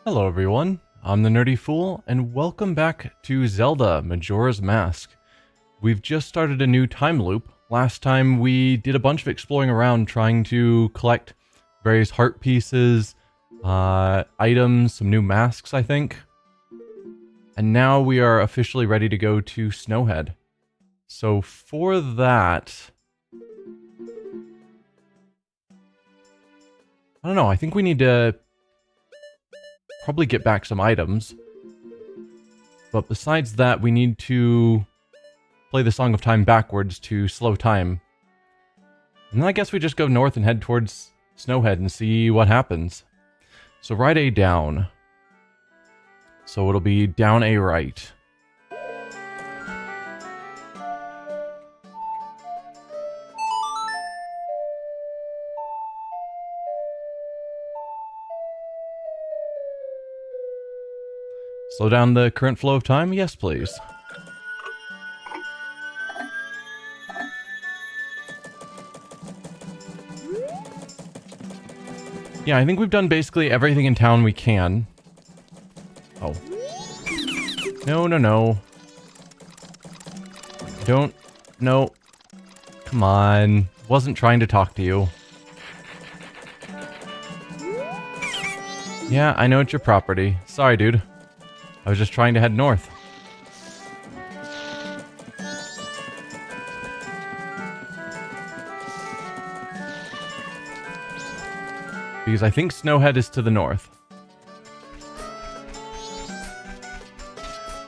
Hello everyone, I'm the Nerdy Fool, and welcome back to Zelda, Majora's Mask. We've just started a new time loop. Last time we did a bunch of exploring around trying to collect various heart pieces, items, some new masks, I think. And now we are officially ready to go to Snowhead. So for that... I don't know, I think we need to probably get back some items. But besides that, we need to play the Song of Time backwards to slow time. And then I guess we just go north and head towards Snowhead and see what happens. So right A down. So it'll be down A right. Slow down the current flow of time? Yes, please. Yeah, I think we've done basically everything in town we can. Oh. No, no, no. Don't... No. Come on. Wasn't trying to talk to you. Yeah, I know it's your property. Sorry, dude. I was just trying to head north. Because I think Snowhead is to the north.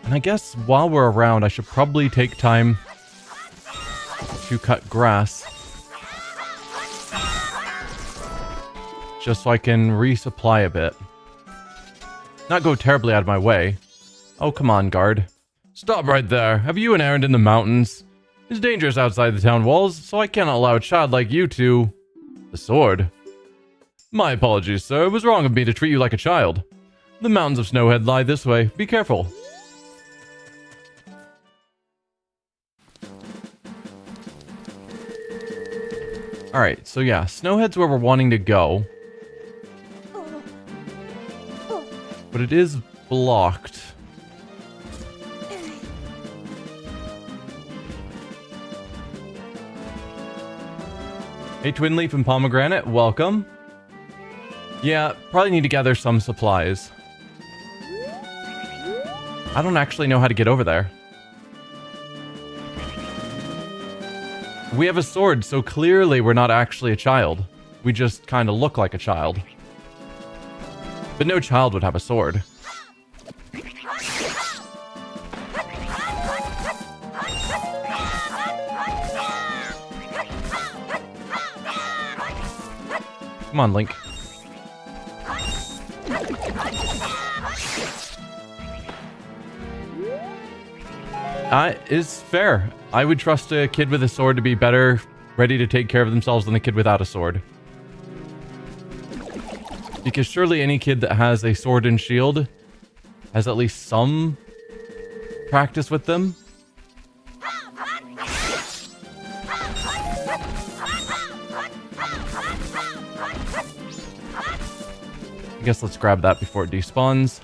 And I guess while we're around, I should probably take time to cut grass. Just so I can resupply a bit. Not go terribly out of my way. Oh, come on, guard. Stop right there. Have you an errand in the mountains? It's dangerous outside the town walls, so I cannot allow a child like you to... The sword. My apologies, sir. It was wrong of me to treat you like a child. The mountains of Snowhead lie this way. Be careful. Alright, so yeah, Snowhead's where we're wanting to go. But it is blocked. Hey, Twin Leaf and Pomegranate, welcome. Yeah, probably need to gather some supplies. I don't actually know how to get over there. We have a sword, so clearly we're not actually a child. We just kind of look like a child. But no child would have a sword. Come on, Link. It's fair. I would trust a kid with a sword to be better ready to take care of themselves than a kid without a sword. Because surely any kid that has a sword and shield has at least some practice with them. I guess let's grab that before it despawns.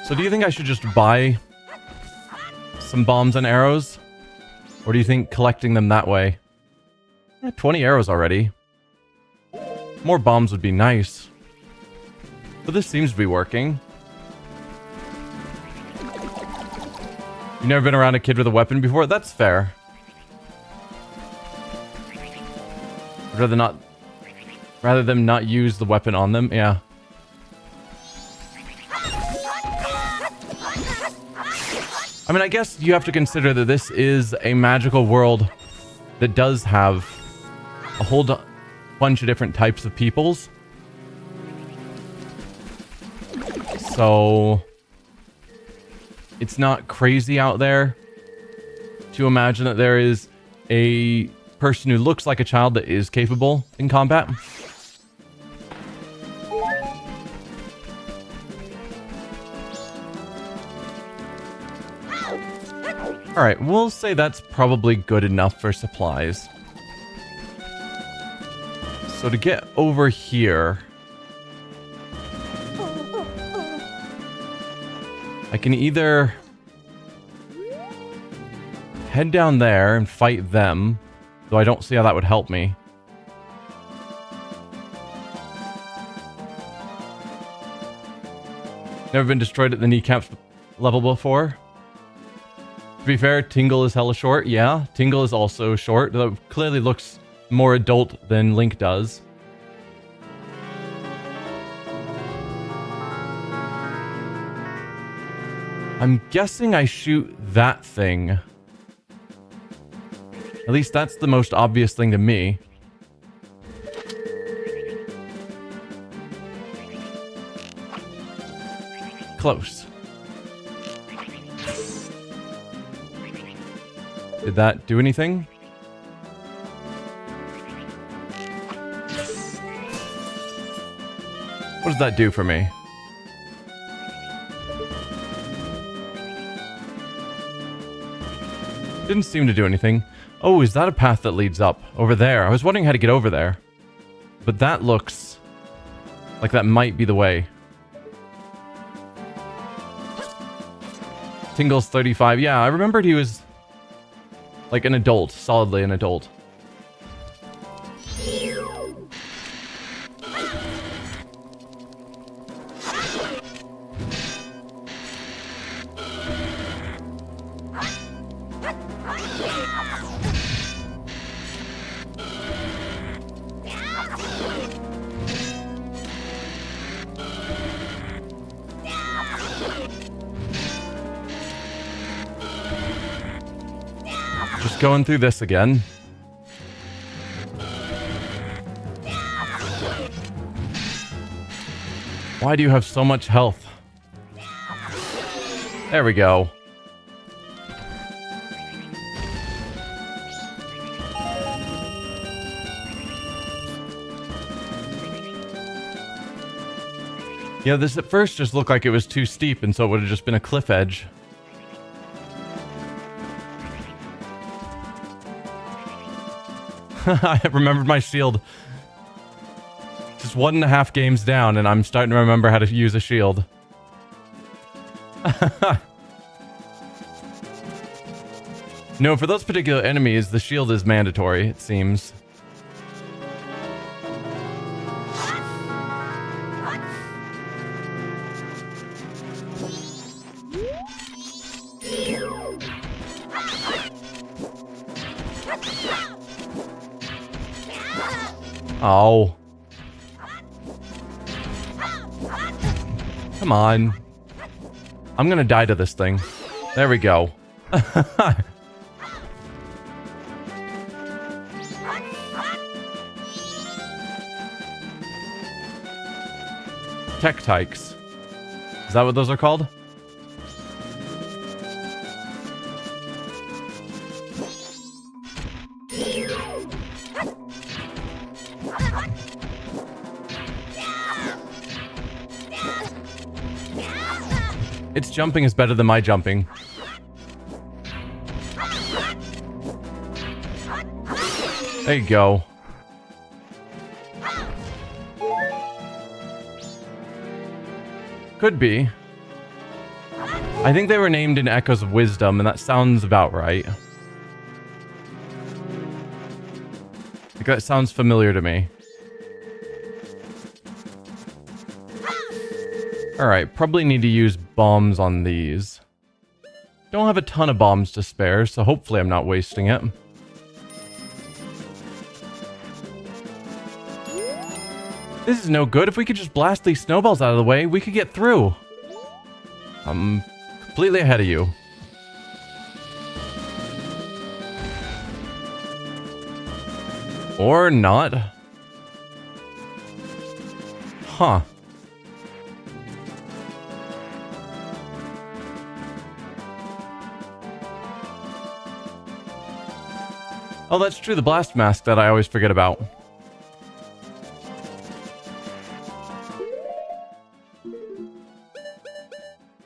So do you think I should just buy some bombs and arrows? Or do you think collecting them that way? 20 arrows already. More bombs would be nice. But this seems to be working. You've never been around a kid with a weapon before? That's fair. I'd rather them not use the weapon on them, yeah. I mean, I guess you have to consider that this is a magical world that does have a whole bunch of different types of peoples. So it's not crazy out there to imagine that there is a person who looks like a child that is capable in combat. Alright, we'll say that's probably good enough for supplies. So to get over here, I can either head down there and fight them, though I don't see how that would help me. Never been destroyed at the kneecap level before. To be fair, Tingle is hella short. Yeah, Tingle is also short, though it clearly looks more adult than Link does. I'm guessing I shoot that thing. At least that's the most obvious thing to me. Close. Did that do anything? What does that do for me? Didn't seem to do anything. Oh, is that a path that leads up? Over there. I was wondering how to get over there. But that looks like that might be the way. Tingle's 35. Yeah, I remembered he was like an adult. Solidly an adult. Just going through this again. Why do you have so much health? There we go. Yeah, this at first just looked like it was too steep, and so it would have just been a cliff edge. I remembered my shield. Just 1.5 games down, and I'm starting to remember how to use a shield. No, for those particular enemies, the shield is mandatory, it seems. Oh. Come on. I'm gonna die to this thing. There we go. Tech-tikes. Is that what those are called? Its jumping is better than my jumping. There you go. Could be. I think they were named in Echoes of Wisdom, and that sounds about right. Like, that sounds familiar to me. Alright, probably need to use bombs on these. Don't have a ton of bombs to spare, so hopefully I'm not wasting it. This is no good. If we could just blast these snowballs out of the way, we could get through. I'm completely ahead of you. Or not. Huh. Oh, that's true, the blast mask that I always forget about.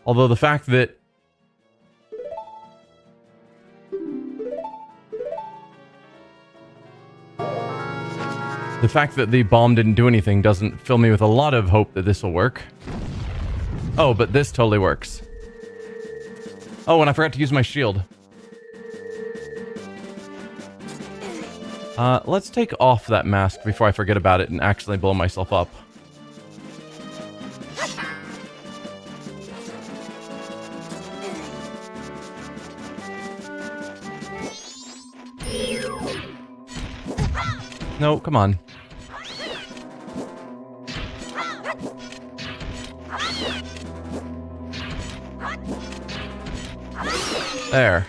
Although the fact that... The fact that the bomb didn't do anything doesn't fill me with a lot of hope that this will work. Oh, but this totally works. Oh, and I forgot to use my shield. Let's take off that mask before I forget about it and accidentally blow myself up. No, come on. There.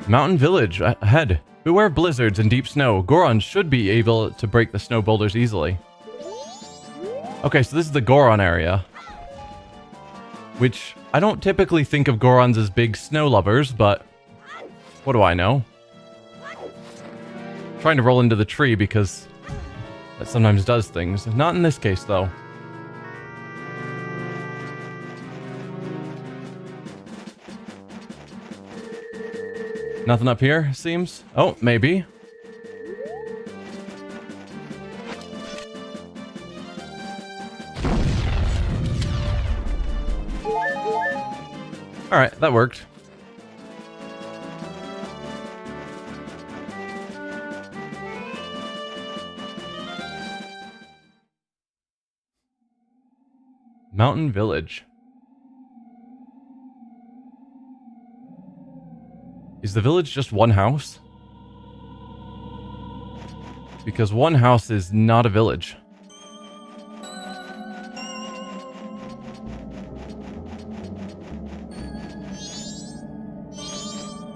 Mountain Village ahead. Beware of blizzards and deep snow. Gorons should be able to break the snow boulders easily. Okay, so this is the Goron area. Which, I don't typically think of Gorons as big snow lovers, but what do I know? I'm trying to roll into the tree because that sometimes does things. Not in this case, though. Nothing up here, seems. Oh, maybe. Alright, that worked. Mountain Village. Is the village just one house? Because one house is not a village.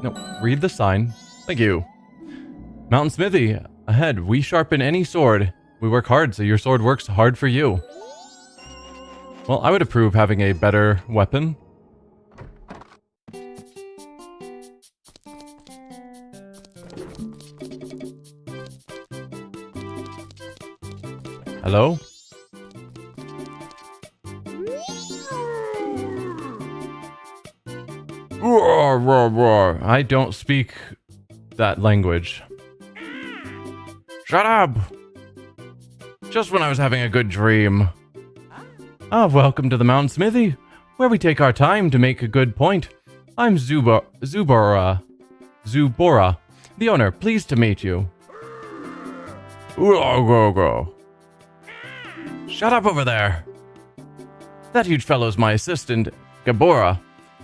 No, read the sign. Thank you. Mountain Smithy, ahead. We sharpen any sword. We work hard, so your sword works hard for you. Well, I would approve having a better weapon. Hello? Roar, roar, roar. I don't speak that language. Shut up! Just when I was having a good dream. Ah, welcome to the Mountain Smithy, where we take our time to make a good point. I'm Zubora, the owner. Pleased to meet you. Shut up over there. That huge fellow's my assistant, Gabora.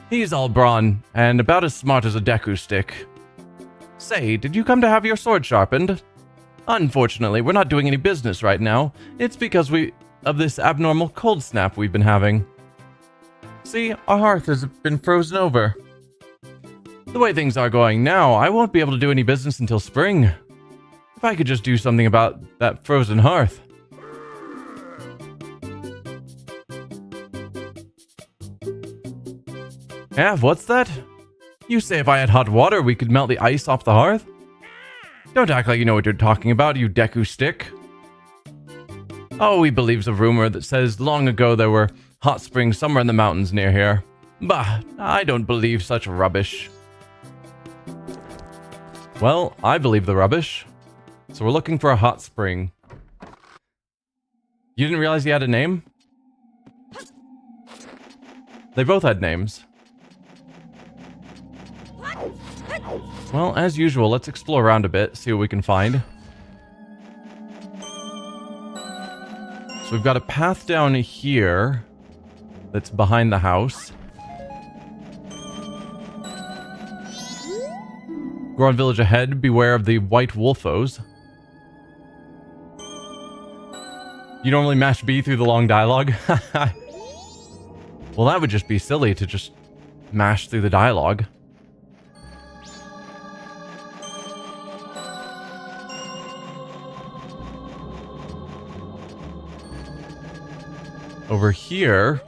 He's all brawn and about as smart as a Deku stick. Say, did you come to have your sword sharpened? Unfortunately, we're not doing any business right now. It's because of this abnormal cold snap we've been having. See, our hearth has been frozen over. The way things are going now, I won't be able to do any business until spring. If I could just do something about that frozen hearth. Yeah, what's that? You say if I had hot water, we could melt the ice off the hearth? Don't act like you know what you're talking about, you Deku stick. Oh, he believes a rumor that says long ago there were hot springs somewhere in the mountains near here. Bah, I don't believe such rubbish. Well, I believe the rubbish. So we're looking for a hot spring. You didn't realize he had a name? They both had names. Well, as usual, let's explore around a bit, see what we can find. So we've got a path down here that's behind the house. Goron Village ahead, beware of the white wolfos. You normally mash B through the long dialogue? Well, that would just be silly to just mash through the dialogue. Over here,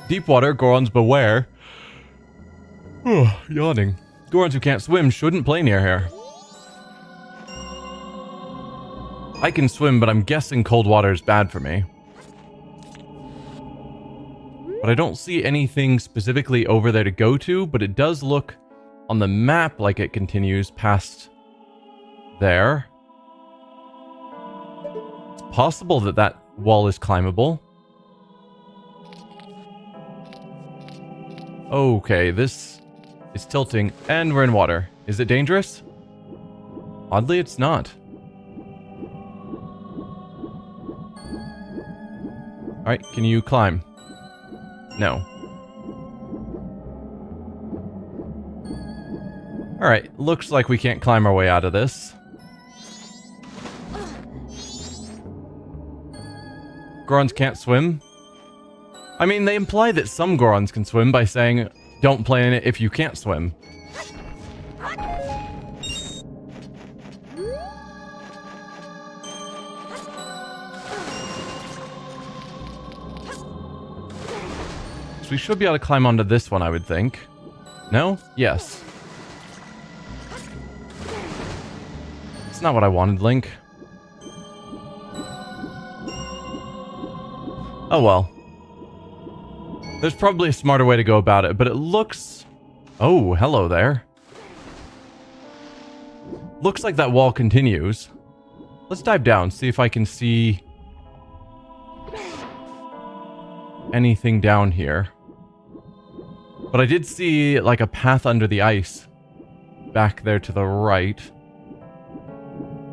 Deepwater, Gorons beware. Yawning. Gorons who can't swim shouldn't play near here. I can swim, but I'm guessing cold water is bad for me. But I don't see anything specifically over there to go to, but it does look on the map like it continues past there. It's possible that that wall is climbable. Okay, this is tilting, and we're in water. Is it dangerous? Oddly, it's not. Alright, can you climb? No. Alright, looks like we can't climb our way out of this. Gorons can't swim? I mean, they imply that some Gorons can swim by saying, don't play in it if you can't swim. So we should be able to climb onto this one, I would think. No? Yes. It's not what I wanted, Link. Oh well. There's probably a smarter way to go about it, but it looks... Oh, hello there. Looks like that wall continues. Let's dive down, see if I can see anything down here. But I did see, like, a path under the ice back there to the right.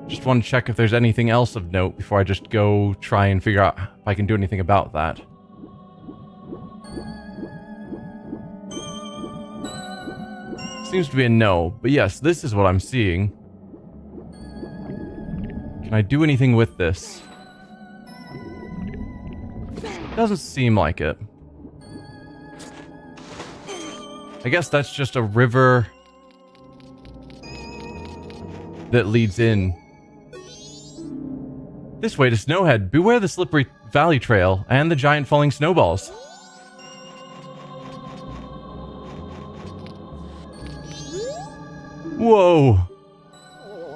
Just want to check if there's anything else of note before I just go try and figure out if I can do anything about that. Seems to be a no, but yes, this is what I'm seeing. Can I do anything with this? Doesn't seem like it. I guess that's just a river that leads in. This way to Snowhead. Beware the slippery valley trail and the giant falling snowballs. Whoa!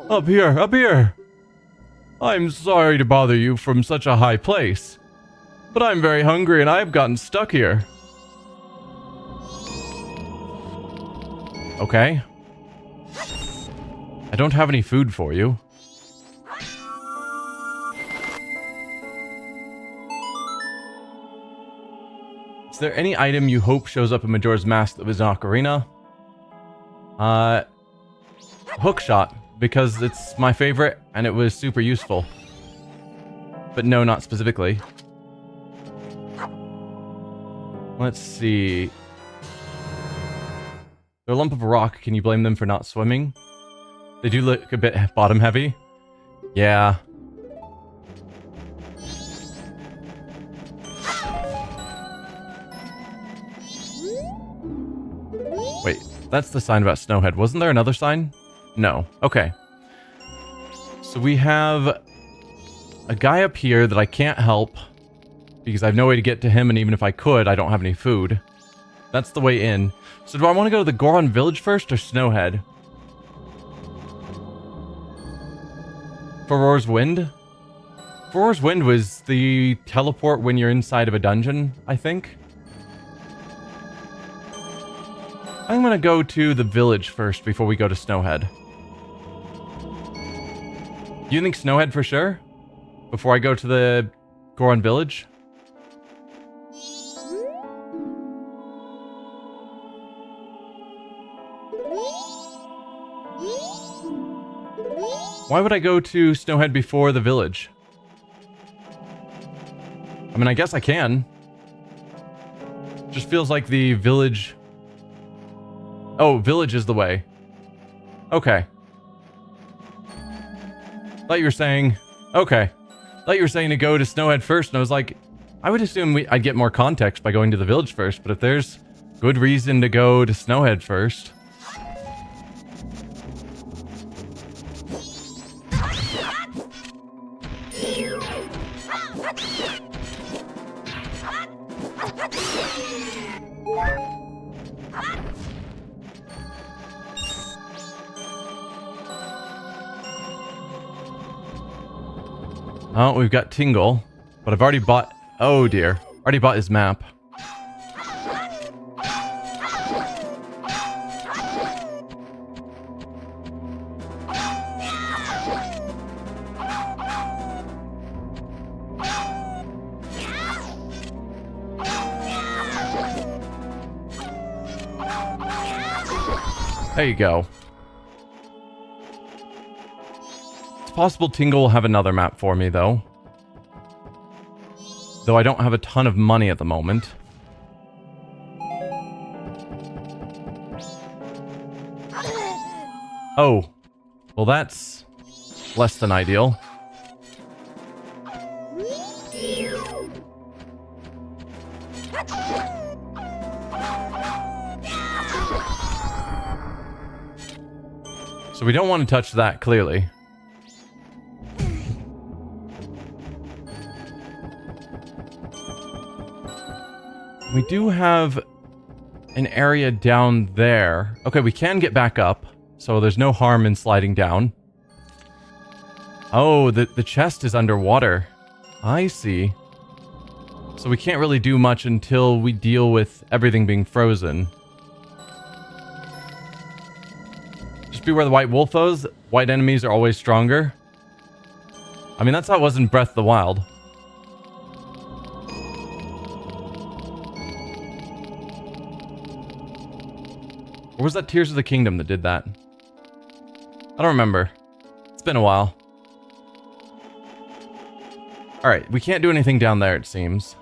Up here, up here! I'm sorry to bother you from such a high place, but I'm very hungry and I've gotten stuck here. Okay. I don't have any food for you. Is there any item you hope shows up in Majora's Mask that was an ocarina? Hookshot, because it's my favorite and it was super useful. But no, not specifically. Let's see. They're a lump of rock. Can you blame them for not swimming? They do look a bit bottom heavy. Yeah. Wait, that's the sign about Snowhead. Wasn't there another sign? No. Okay. So we have a guy up here that I can't help because I have no way to get to him, and even if I could, I don't have any food. That's the way in. So do I want to go to the Goron village first or Snowhead? Furor's Wind? Furor's Wind was the teleport when you're inside of a dungeon, I think. I'm gonna go to the village first before we go to Snowhead. You think Snowhead for sure? Before I go to the Goron village? Why would I go to Snowhead before the village? I mean, I guess I can. Just feels like the village... Oh, village is the way. Okay. Thought you were saying... Okay. Thought you were saying to go to Snowhead first, and I was like... I would assume I'd get more context by going to the village first, but if there's good reason to go to Snowhead first... Oh, we've got Tingle, but I've already bought... Oh dear. Already bought his map. There you go. It's possible Tingle will have another map for me, though. Though I don't have a ton of money at the moment. Oh. Well, that's less than ideal. So we don't want to touch that, clearly. We do have an area down there. Okay, we can get back up, so there's no harm in sliding down. Oh, the chest is underwater. I see. So we can't really do much until we deal with everything being frozen. Just beware the white wolfos. White enemies are always stronger. I mean, that's how it was in Breath of the Wild. Or was that Tears of the Kingdom that did that? I don't remember. It's been a while. Alright, we can't do anything down there, it seems.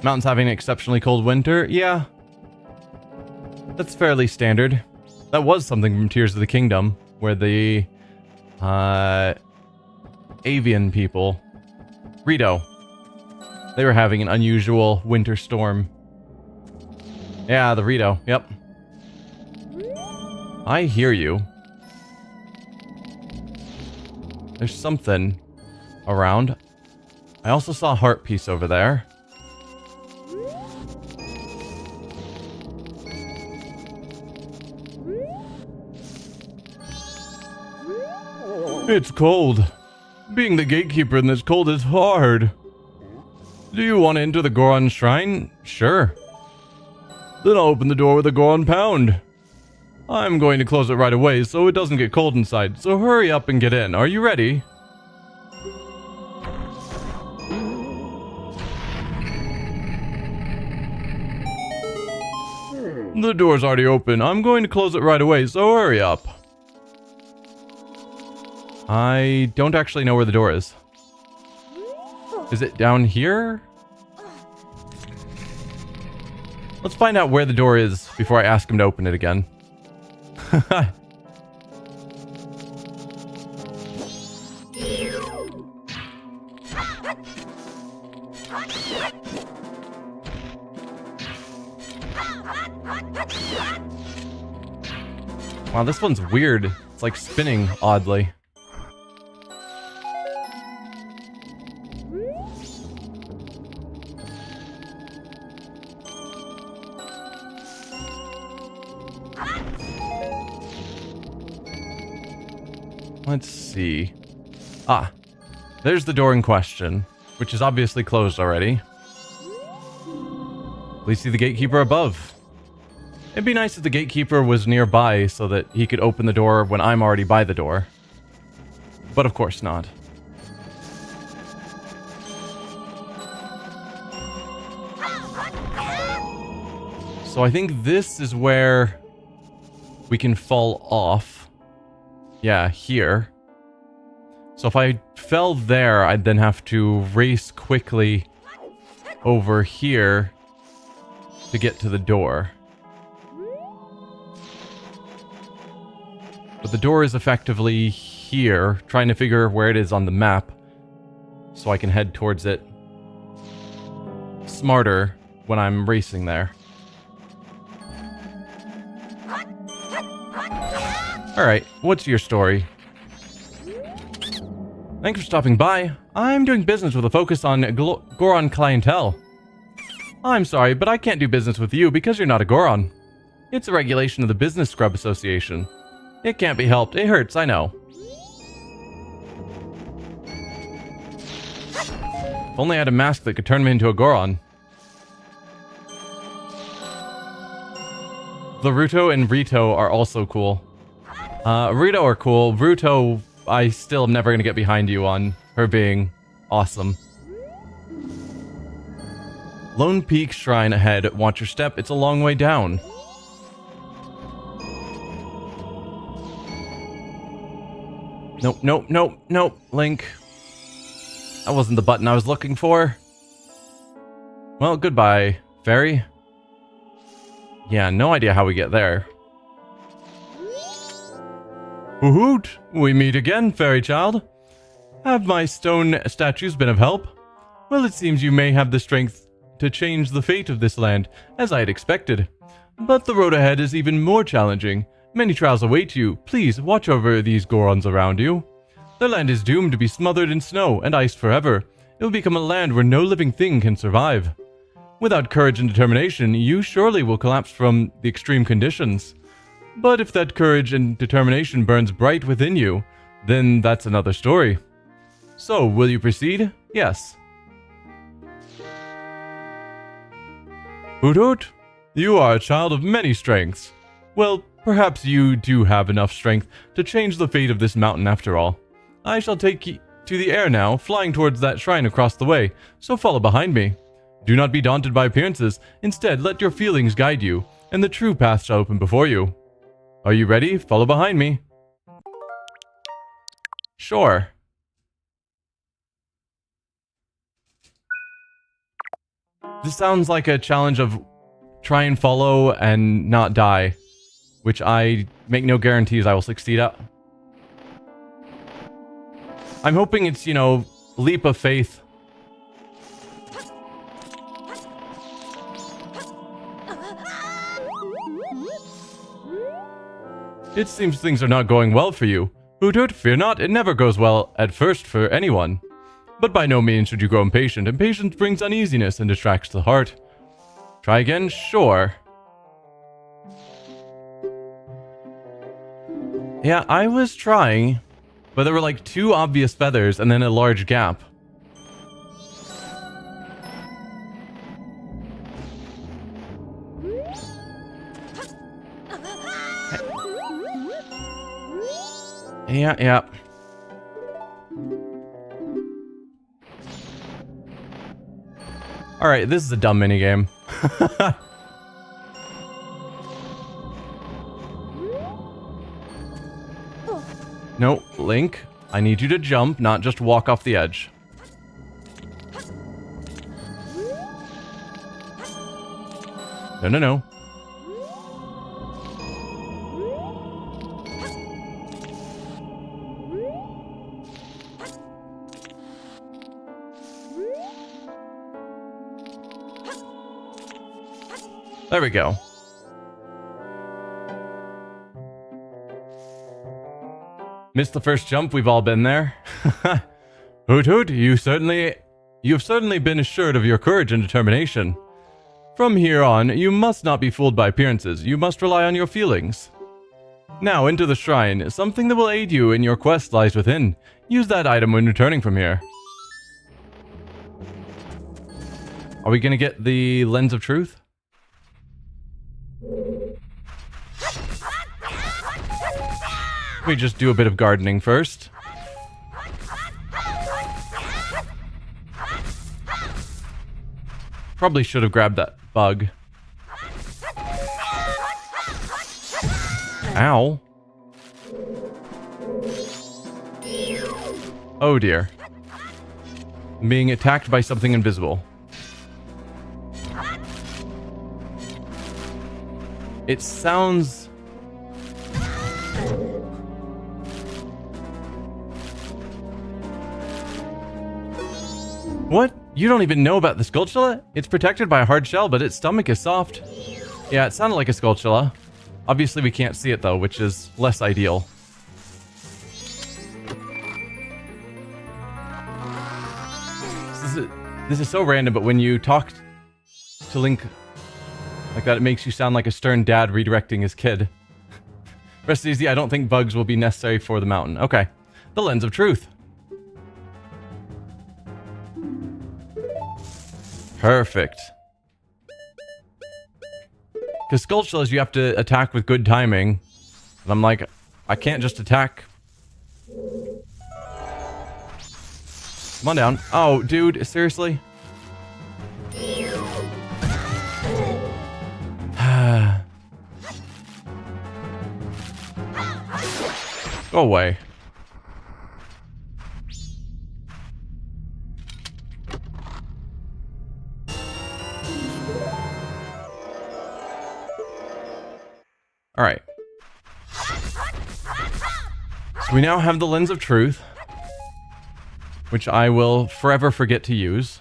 Mountains having an exceptionally cold winter? Yeah. That's fairly standard. That was something from Tears of the Kingdom, where the avian people, Rito, they were having an unusual winter storm. Yeah, the Rito, yep. I hear you. There's something around. I also saw a heart piece over there. It's cold. Being the gatekeeper in this cold is hard. Do you want to enter the Goron Shrine? Sure. Then I'll open the door with a Goron Pound. I'm going to close it right away so it doesn't get cold inside, so hurry up and get in. Are you ready? The door's already open. I'm going to close it right away, so hurry up. I don't actually know where the door is. Is it down here? Let's find out where the door is before I ask him to open it again. Wow, this one's weird. It's like spinning oddly. Let's see. Ah, there's the door in question, which is obviously closed already. Please see the gatekeeper above. It'd be nice if the gatekeeper was nearby so that he could open the door when I'm already by the door. But of course not. So I think this is where we can fall off. Yeah, here. So if I fell there, I'd then have to race quickly over here to get to the door. But the door is effectively here, trying to figure where it is on the map so I can head towards it smarter when I'm racing there. Alright, what's your story? Thanks for stopping by. I'm doing business with a focus on Goron clientele. I'm sorry, but I can't do business with you because you're not a Goron. It's a regulation of the Business Scrub Association. It can't be helped. It hurts, I know. If only I had a mask that could turn me into a Goron. The Ruto and Rito are also cool. Rito are cool. Ruto, I still am never going to get behind you on her being awesome. Lone Peak Shrine ahead. Watch your step. It's a long way down. Nope, nope, nope, nope, Link. That wasn't the button I was looking for. Well, goodbye, fairy. Yeah, no idea how we get there. Hoot! We meet again, fairy child. Have my stone statues been of help? Well, it seems you may have the strength to change the fate of this land, as I had expected. But the road ahead is even more challenging. Many trials await you. Please, watch over these Gorons around you. The land is doomed to be smothered in snow and ice forever. It will become a land where no living thing can survive. Without courage and determination, you surely will collapse from the extreme conditions. But if that courage and determination burns bright within you, then that's another story. So, will you proceed? Yes. Hoot hoot! You are a child of many strengths. Well, perhaps you do have enough strength to change the fate of this mountain after all. I shall take you to the air now, flying towards that shrine across the way, so follow behind me. Do not be daunted by appearances. Instead, let your feelings guide you, and the true path shall open before you. Are you ready? Follow behind me. Sure. This sounds like a challenge of try and follow and not die, which I make no guarantees I will succeed at. I'm hoping it's, you know, leap of faith. It seems things are not going well for you. Hoot hoot, fear not, it never goes well at first for anyone. But by no means should you grow impatient. Impatience brings uneasiness and distracts the heart. Try again? Sure. Yeah, I was trying, but there were like 2 obvious feathers and then a large gap. Yeah. Alright, this is a dumb minigame. No, Link, I need you to jump, not just walk off the edge. No. There we go. Missed the first jump, we've all been there. Hoot hoot, you have certainly been assured of your courage and determination. From here on, you must not be fooled by appearances, you must rely on your feelings. Now, into the shrine, something that will aid you in your quest lies within. Use that item when returning from here. Are we gonna get the Lens of Truth? Let me just do a bit of gardening first. Probably should have grabbed that bug. Ow. Oh dear. I'm being attacked by something invisible. It sounds... What? You don't even know about the Skulltula? It's protected by a hard shell, but its stomach is soft. Yeah, it sounded like a Skulltula. Obviously we can't see it though, which is less ideal. This is so random, but when you talk to Link like that, it makes you sound like a stern dad redirecting his kid. Rest easy, I don't think bugs will be necessary for the mountain. Okay. The Lens of Truth. Perfect. Because Skulltulas you have to attack with good timing. And I'm like, I can't just attack. Come on down. Oh, dude, seriously? Go away. Alright. So we now have the Lens of Truth, which I will forever forget to use.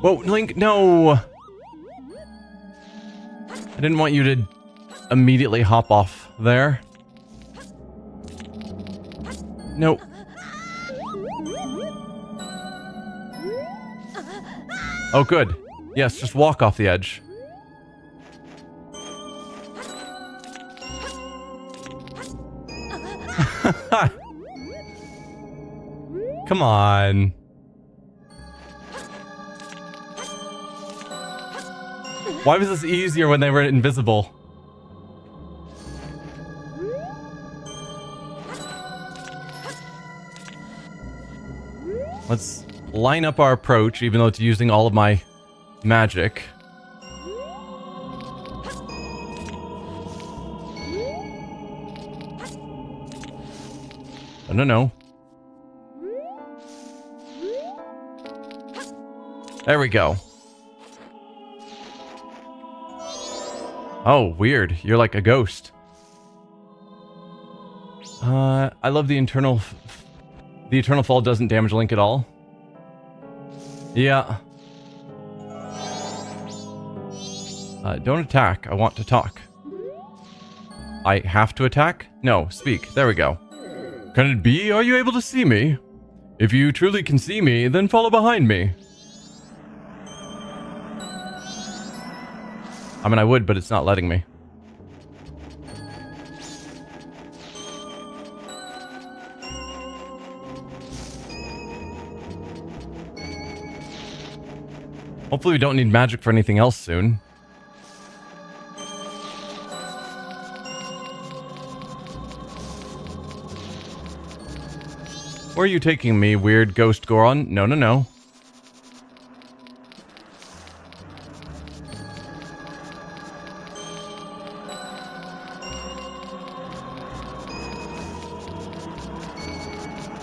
Whoa, Link, no! I didn't want you to immediately hop off there. Nope. Oh, good. Yes, just walk off the edge. Come on. Why was this easier when they were invisible? Let's line up our approach, even though it's using all of my magic. No, no, no. There we go. Oh, weird. You're like a ghost. I love the eternal fall doesn't damage Link at all. Yeah. Don't attack. I want to talk. I have to attack? No, speak. There we go. Can it be? Are you able to see me? If you truly can see me, then follow behind me. I mean, I would, but it's not letting me. Hopefully we don't need magic for anything else soon. Where are you taking me, weird ghost Goron? No, no, no.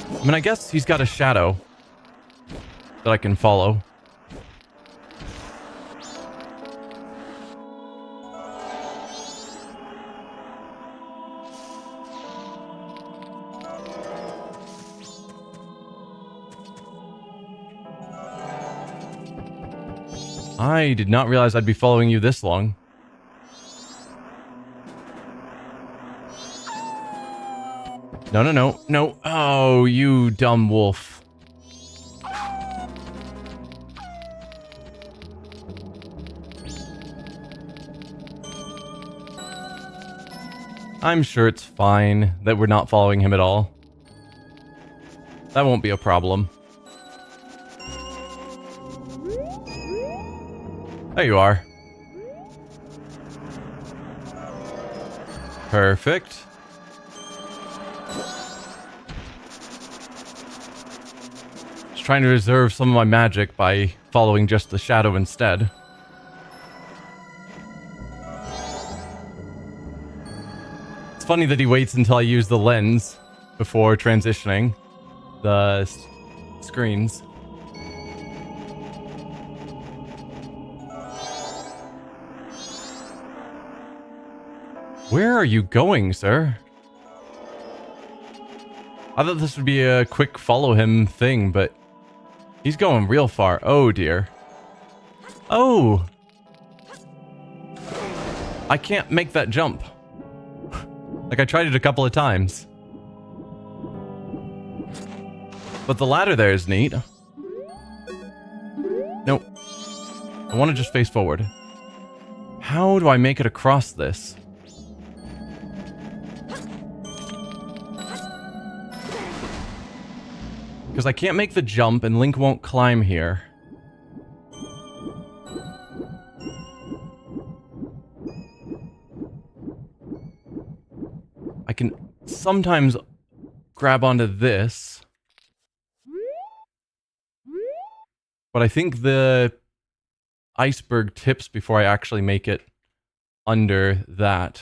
I mean, I guess he's got a shadow that I can follow. I did not realize I'd be following you this long. No, no, no, no. Oh, you dumb wolf. I'm sure it's fine that we're not following him at all. That won't be a problem. There you are. Perfect. Just trying to reserve some of my magic by following just the shadow instead. It's funny that he waits until I use the lens before transitioning the screens. Where are you going, sir? I thought this would be a quick follow him thing, but he's going real far. Oh, dear. Oh! I can't make that jump. Like, I tried it a couple of times. But the ladder there is neat. Nope. I want to just face forward. How do I make it across this? Because I can't make the jump and Link won't climb here. sometimes grab onto this. But I think the iceberg tips before I actually make it under that.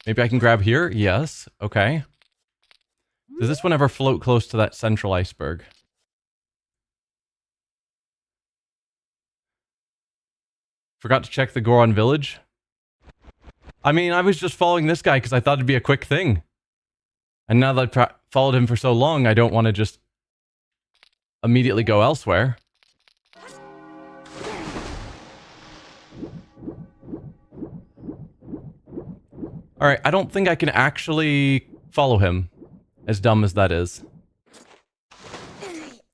Maybe I can grab here? Yes. Okay. Does this one ever float close to that central iceberg? Forgot to check the Goron village. I mean, I was just following this guy because I thought it'd be a quick thing. And now that I've followed him for so long, I don't want to just immediately go elsewhere. Alright, I don't think I can actually follow him, as dumb as that is.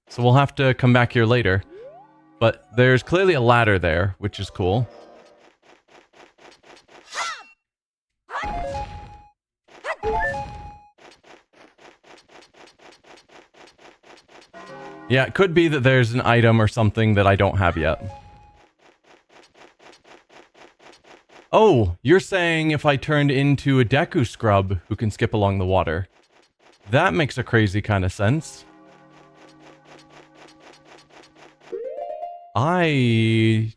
So we'll have to come back here later. But there's clearly a ladder there, which is cool. Yeah, it could be that there's an item or something that I don't have yet. Oh, you're saying if I turned into a Deku Scrub who can skip along the water. That makes a crazy kind of sense. I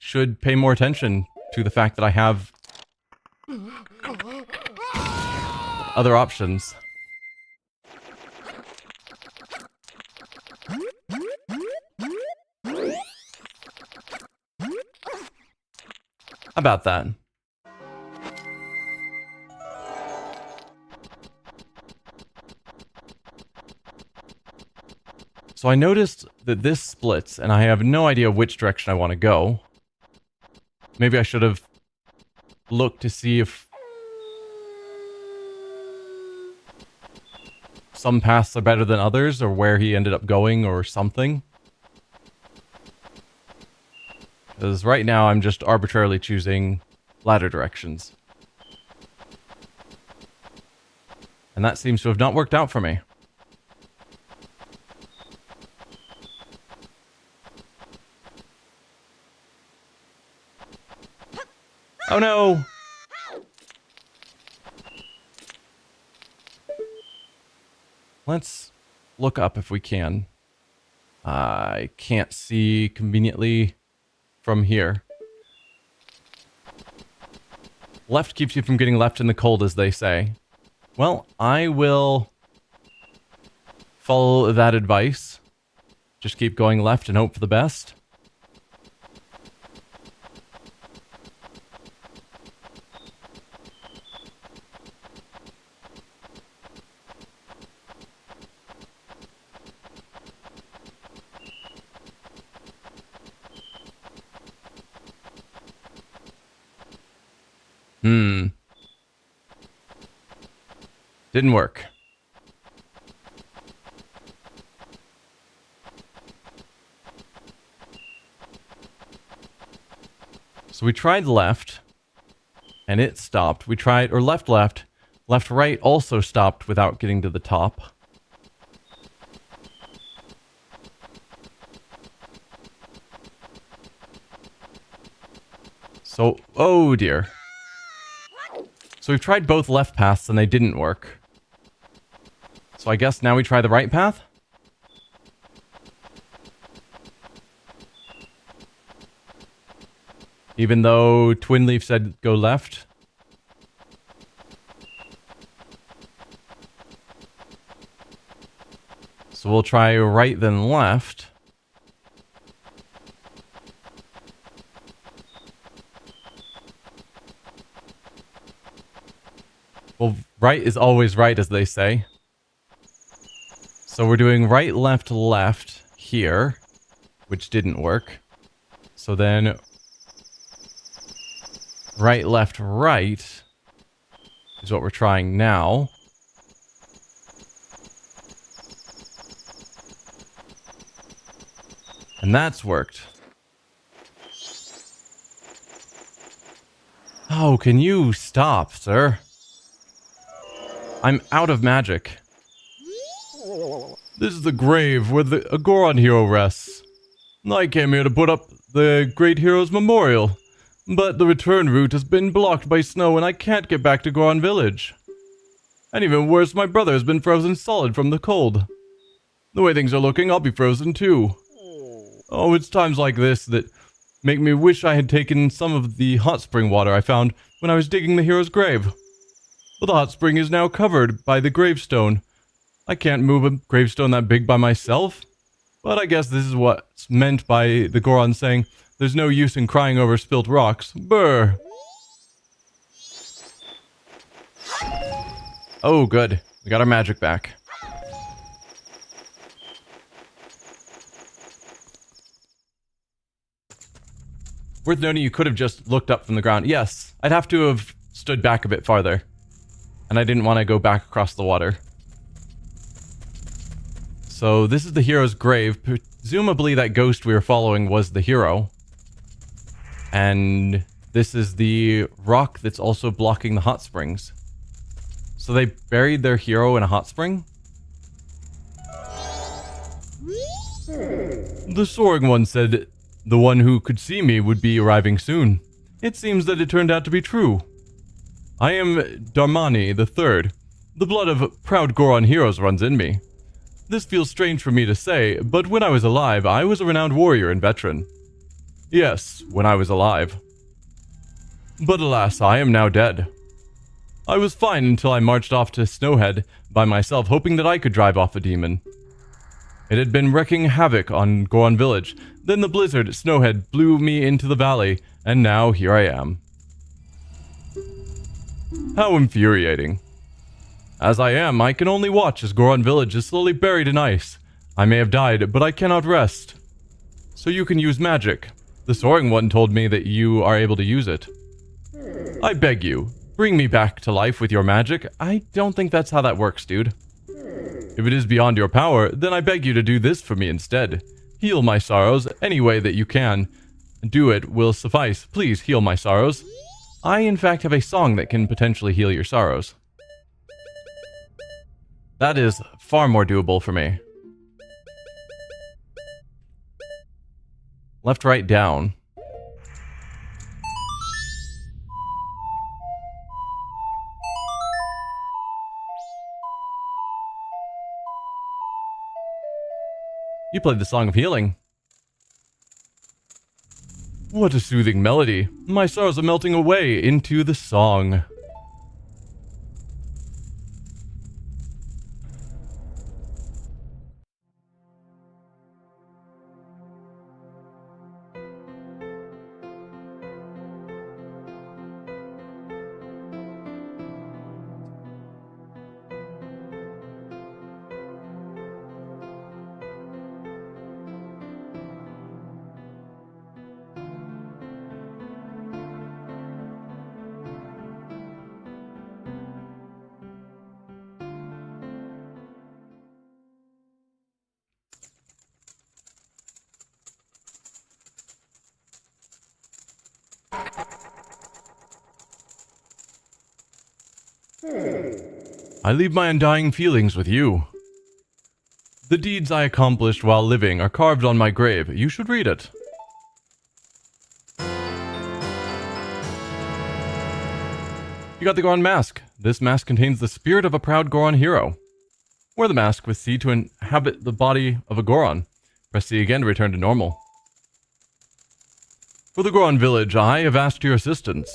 should pay more attention to the fact that I have other options. How about that? So I noticed that this splits, and I have no idea which direction I want to go. Maybe I should have looked to see if some paths are better than others, or where he ended up going, or something. Because right now I'm just arbitrarily choosing ladder directions. And that seems to have not worked out for me. Oh no! Let's look up if we can. I can't see conveniently from here. Left keeps you from getting left in the cold, as they say. Well, I will follow that advice. Just keep going left and hope for the best. Didn't work. So we tried left, and it stopped. We tried, or left, right also stopped without getting to the top. So, oh dear. So we've tried both left paths and they didn't work. So I guess now we try the right path? Even though Twin Leaf said go left. So we'll try right then left. Well, right is always right, as they say. So we're doing right, left, left here, which didn't work. So then right, left, right is what we're trying now. And that's worked. Oh, can you stop, sir? I'm out of magic. This is the grave where a Goron hero rests. I came here to put up the great hero's memorial, but the return route has been blocked by snow and I can't get back to Goron village. And even worse, my brother has been frozen solid from the cold. The way things are looking, I'll be frozen too. Oh, it's times like this that make me wish I had taken some of the hot spring water I found when I was digging the hero's grave. But the hot spring is now covered by the gravestone. I can't move a gravestone that big by myself. But I guess this is what's meant by the Goron saying, there's no use in crying over spilt rocks. Brr. Oh, good. We got our magic back. Worth noting, you could have just looked up from the ground. Yes, I'd have to have stood back a bit farther. And I didn't want to go back across the water. So this is the hero's grave. Presumably that ghost we were following was the hero. And this is the rock that's also blocking the hot springs. So they buried their hero in a hot spring? The soaring one said the one who could see me would be arriving soon. It seems that it turned out to be true. I am Darmani the Third. The blood of proud Goron heroes runs in me. This feels strange for me to say, but when I was alive, I was a renowned warrior and veteran. Yes, when I was alive. But alas, I am now dead. I was fine until I marched off to Snowhead by myself, hoping that I could drive off a demon. It had been wreaking havoc on Goron Village. Then the blizzard at Snowhead blew me into the valley, and now here I am. How infuriating. As I am, I can only watch as Goron Village is slowly buried in ice. I may have died, but I cannot rest. So you can use magic. The Soaring One told me that you are able to use it. I beg you, bring me back to life with your magic. I don't think that's how that works, dude. If it is beyond your power, then I beg you to do this for me instead. Heal my sorrows any way that you can. Do it will suffice. Please heal my sorrows. I, in fact, have a song that can potentially heal your sorrows. That is far more doable for me. Left, right, down. You played the Song of Healing. What a soothing melody. My sorrows are melting away into the song. I leave my undying feelings with you. The deeds I accomplished while living are carved on my grave. You should read it. You got the Goron mask. This mask contains the spirit of a proud Goron hero. Wear the mask with C to inhabit the body of a Goron. Press C again to return to normal. For the Goron village, I have asked your assistance.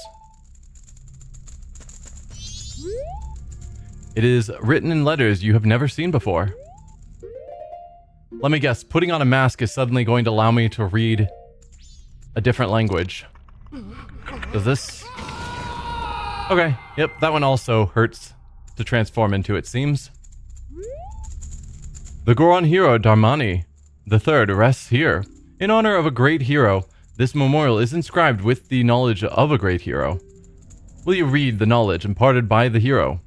It is written in letters you have never seen before. Let me guess, putting on a mask is suddenly going to allow me to read a different language. Does this? Okay, yep, that one also hurts to transform into, it seems. The Goron hero Darmani the Third rests here. In honor of a great hero, this memorial is inscribed with the knowledge of a great hero. Will you read the knowledge imparted by the hero?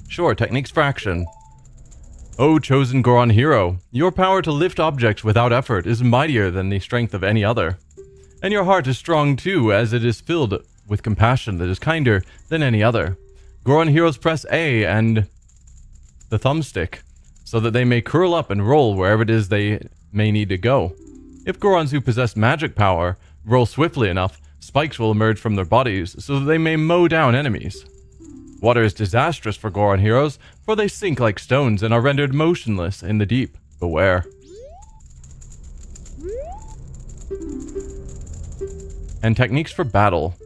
Sure, techniques for action. O chosen Goron hero, your power to lift objects without effort is mightier than the strength of any other. And your heart is strong too, as it is filled with compassion that is kinder than any other. Goron heroes press A and the thumbstick, so that they may curl up and roll wherever it is they may need to go. If Gorons who possess magic power roll swiftly enough, spikes will emerge from their bodies so that they may mow down enemies. Water is disastrous for Goron heroes, for they sink like stones and are rendered motionless in the deep. Beware. And techniques for battle.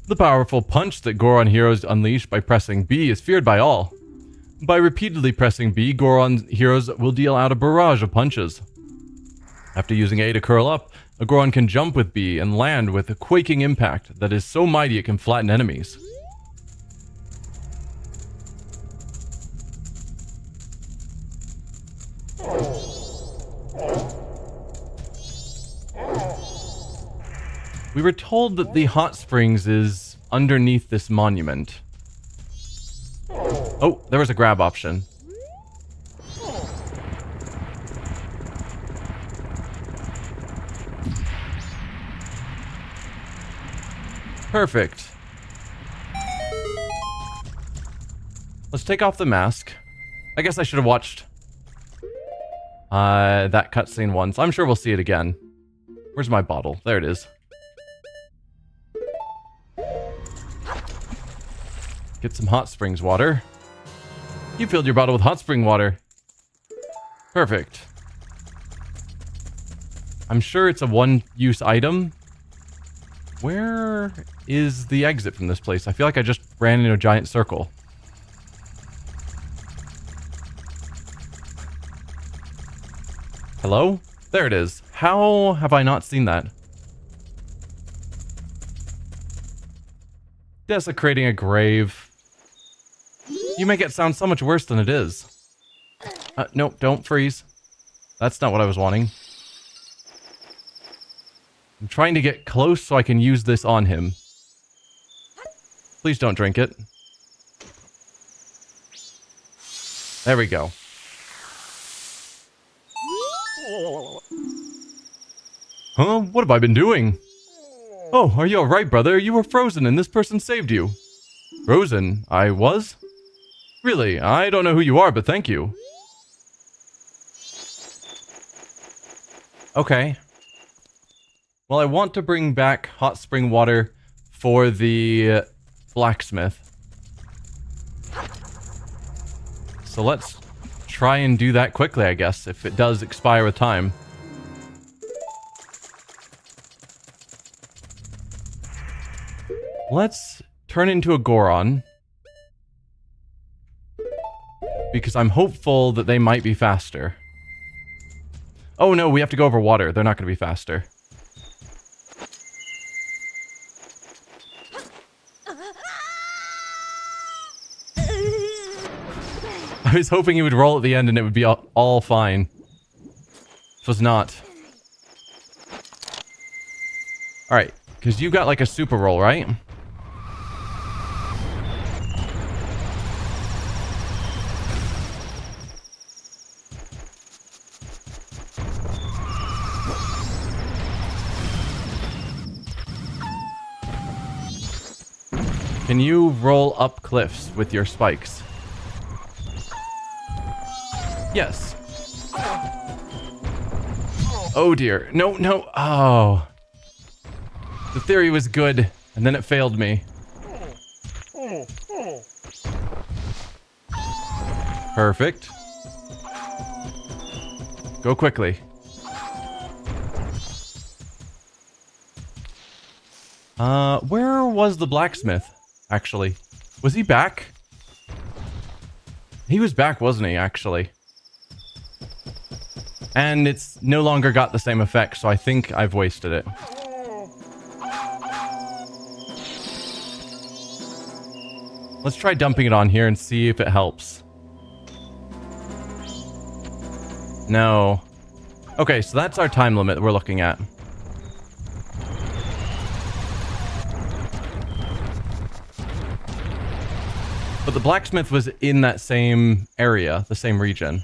The powerful punch that Goron heroes unleash by pressing B is feared by all. By repeatedly pressing B, Goron heroes will deal out a barrage of punches. After using A to curl up, a Goron can jump with B and land with a quaking impact that is so mighty it can flatten enemies. We were told that the hot springs is underneath this monument. Oh, there was a grab option. Perfect. Let's take off the mask. I guess I should have watched that cutscene once. I'm sure we'll see it again. Where's my bottle? There it is. Get some hot springs water. You filled your bottle with hot spring water. Perfect. I'm sure it's a one-use item. Where is the exit from this place? I feel like I just ran in a giant circle. Hello? There it is. How have I not seen that? Desecrating a grave. You make it sound so much worse than it is. Nope, don't freeze. That's not what I was wanting. I'm trying to get close so I can use this on him. Please don't drink it. There we go. Huh? What have I been doing? Oh, are you alright, brother? You were frozen and this person saved you. Frozen? I was? Really? I don't know who you are, but thank you. Okay. Well, I want to bring back hot spring water for the blacksmith. So let's try and do that quickly, I guess, if it does expire with time. Let's turn into a Goron. Because I'm hopeful that they might be faster. Oh no, we have to go over water. They're not going to be faster. I was hoping he would roll at the end and it would be all fine. It was not. Alright, because you got like a super roll, right? Can you roll up cliffs with your spikes? Yes. Oh dear. No, no. Oh. The theory was good, and then it failed me. Perfect. Go quickly. Where was the blacksmith, actually? Was he back? He was back, wasn't he, actually? And it's no longer got the same effect, so I think I've wasted it. Let's try dumping it on here and see if it helps. No. Okay, so that's our time limit we're looking at. But the blacksmith was in that same area, the same region.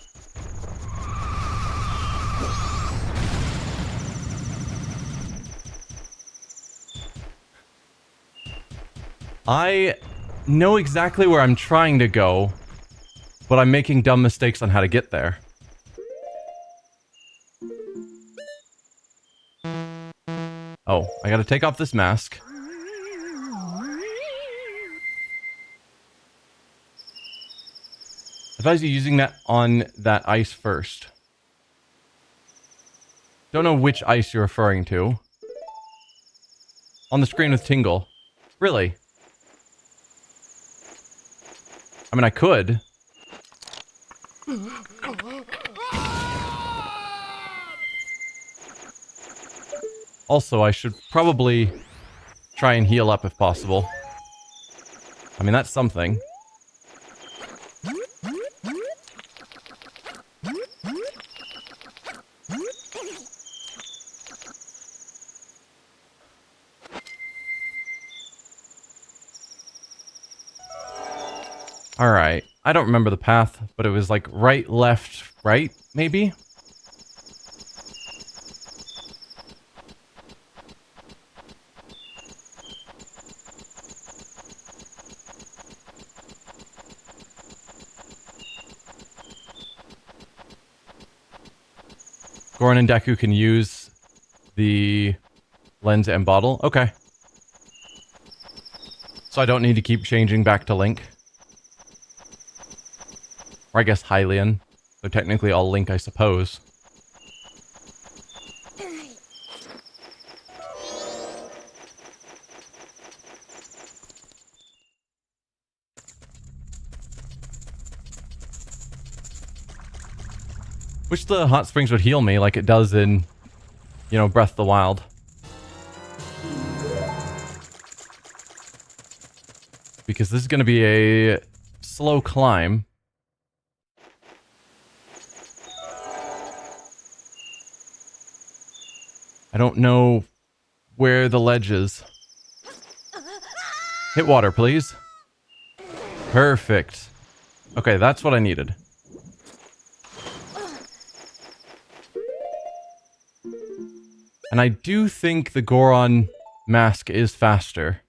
I know exactly where I'm trying to go, but I'm making dumb mistakes on how to get there. Oh, I gotta take off this mask. advise you using that on that ice first. Don't know which ice you're referring to. On the screen with Tingle. Really? I mean, I could. Also, I should probably try and heal up if possible. I mean, that's something. Alright. I don't remember the path, but it was like right, left, right, maybe? Goron and Deku can use the lens and bottle. Okay. So I don't need to keep changing back to Link. Or I guess Hylian. So technically all Link, I suppose. Wish the hot springs would heal me like it does in, you know, Breath of the Wild. Because this is going to be a slow climb. I don't know where the ledge is. Hit water, please. Perfect. Okay, that's what I needed. And I do think the Goron mask is faster.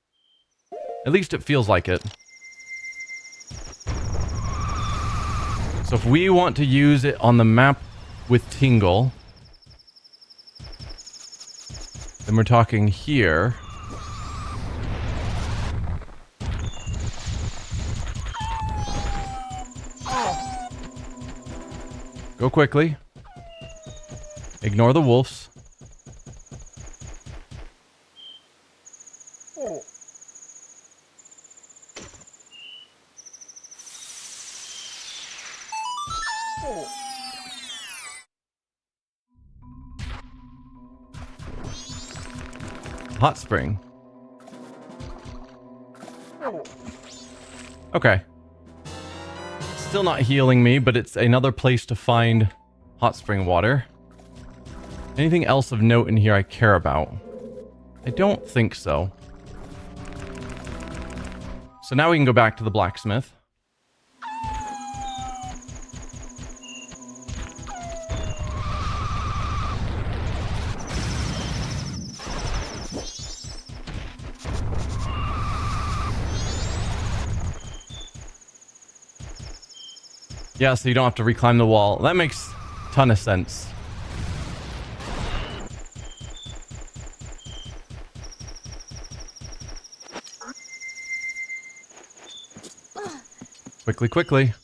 At least it feels like it. So if we want to use it on the map with Tingle, then we're talking here. Go quickly. Ignore the wolves. Hot spring. Okay. Still not healing me, but it's another place to find hot spring water. Anything else of note in here I care about? I don't think so. So now we can go back to the blacksmith. Yeah, so you don't have to reclimb the wall. That makes a ton of sense. Quickly, quickly.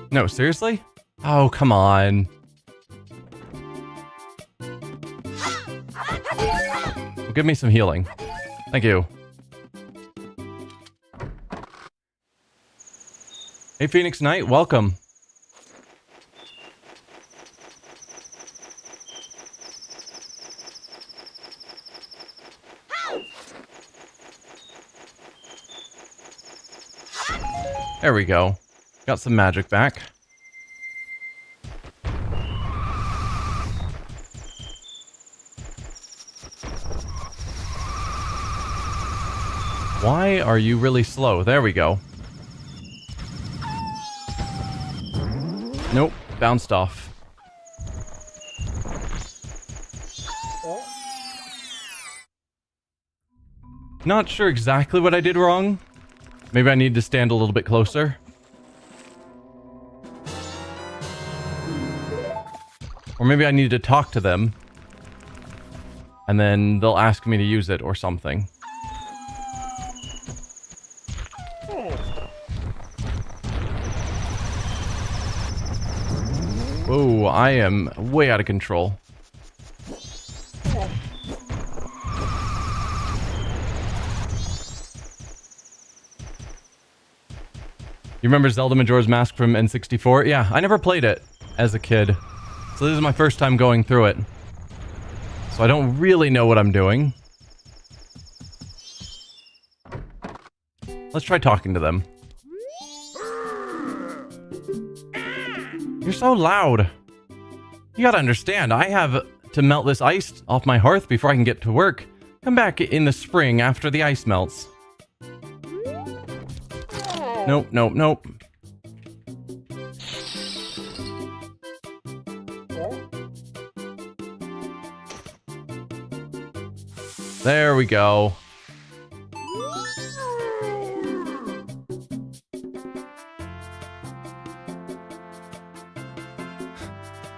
No, seriously? Oh, come on. Well, give me some healing. Thank you. Hey, Phoenix Knight, welcome. There we go. Got some magic back. Why are you really slow? There we go. Nope, bounced off. Not sure exactly what I did wrong. Maybe I need to stand a little bit closer. Or maybe I need to talk to them. And then they'll ask me to use it or something. Whoa, I am way out of control. You remember Zelda Majora's Mask from N64? Yeah, I never played it as a kid. So this is my first time going through it. So I don't really know what I'm doing. Let's try talking to them. You're so loud. You gotta understand, I have to melt this ice off my hearth before I can get to work. Come back in the spring after the ice melts. Nope, nope, nope. There we go.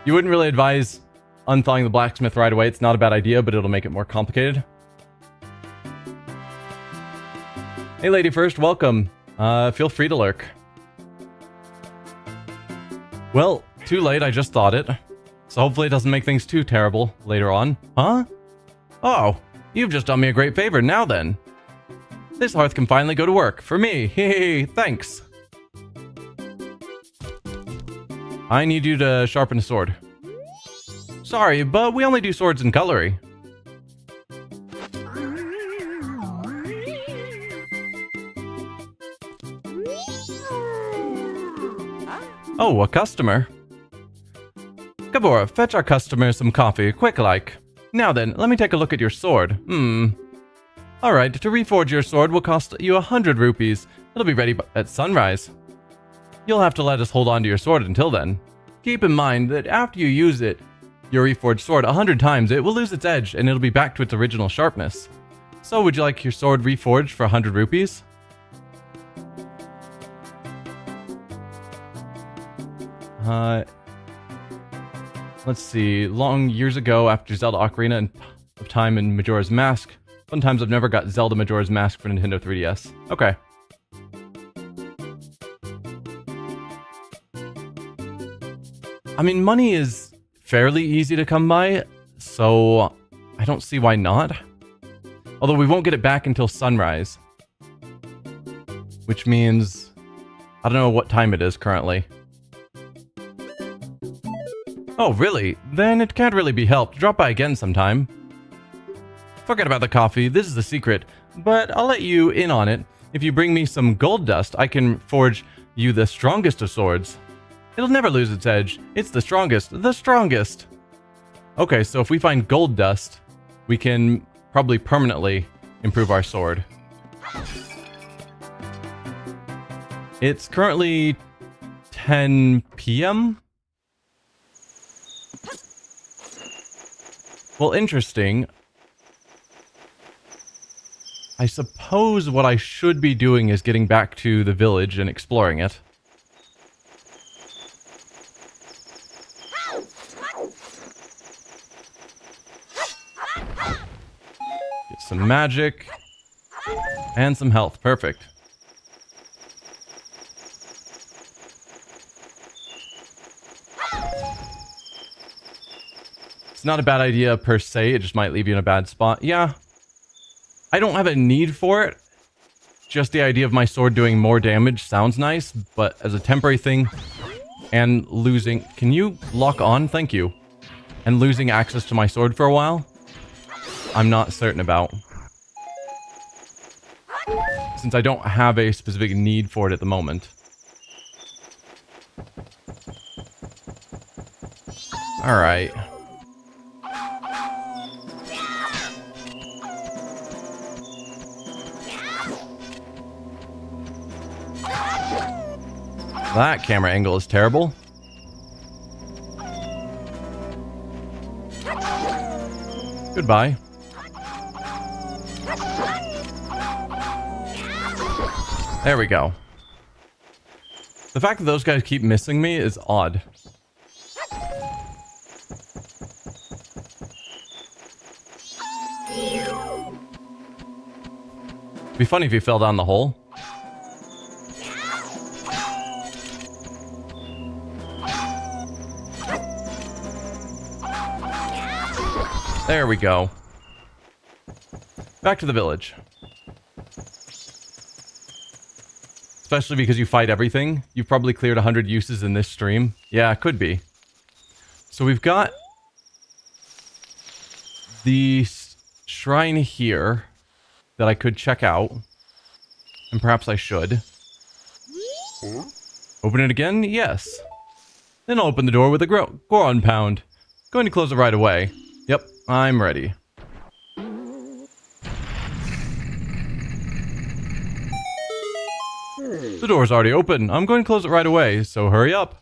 You wouldn't really advise unthawing the blacksmith right away. It's not a bad idea, but it'll make it more complicated. Hey, lady first, welcome. Feel free to lurk. Well, too late, I just thought it. So hopefully it doesn't make things too terrible later on. Huh? Oh, you've just done me a great favor. Now then. This hearth can finally go to work. For me. Hey, thanks. I need you to sharpen a sword. Sorry, but we only do swords and cutlery. Oh, a customer. Gabora, fetch our customer some coffee, quick like. Now then, let me take a look at your sword. Alright, to reforge your sword will cost you 100 rupees. It'll be ready at sunrise. You'll have to let us hold on to your sword until then. Keep in mind that after you use it, your reforged sword 100 times, it will lose its edge and it'll be back to its original sharpness. So would you like your sword reforged for 100 rupees? Let's see. Long years ago, after Zelda Ocarina of Time and Majora's Mask, sometimes I've never got Zelda Majora's Mask for Nintendo 3DS. Okay. I mean, money is fairly easy to come by, so I don't see why not. Although we won't get it back until sunrise. Which means... I don't know what time it is currently. Oh, really? Then it can't really be helped. Drop by again sometime. Forget about the coffee, this is the secret. But I'll let you in on it. If you bring me some gold dust, I can forge you the strongest of swords. It'll never lose its edge. It's the strongest. The strongest! Okay, so if we find gold dust, we can probably permanently improve our sword. It's currently 10 p.m.? Well, interesting. I suppose what I should be doing is getting back to the village and exploring it. Get some magic. And some health. Perfect. It's not a bad idea per se, it just might leave you in a bad spot. Yeah. I don't have a need for it. Just the idea of my sword doing more damage sounds nice, but as a temporary thing, and losing... Can you lock on? Thank you. And losing access to my sword for a while, I'm not certain about. Since I don't have a specific need for it at the moment. Alright. That camera angle is terrible. Goodbye. There we go. The fact that those guys keep missing me is odd. It'd be funny if he fell down the hole. There we go. Back to the village. Especially because you fight everything. You've probably cleared 100 uses in this stream. Yeah, it could be. So we've got the shrine here that I could check out. And perhaps I should. Open it again? Yes. Then I'll open the door with a Goron pound. Going to close it right away. Yep, I'm ready. The door's already open. I'm going to close it right away, so hurry up.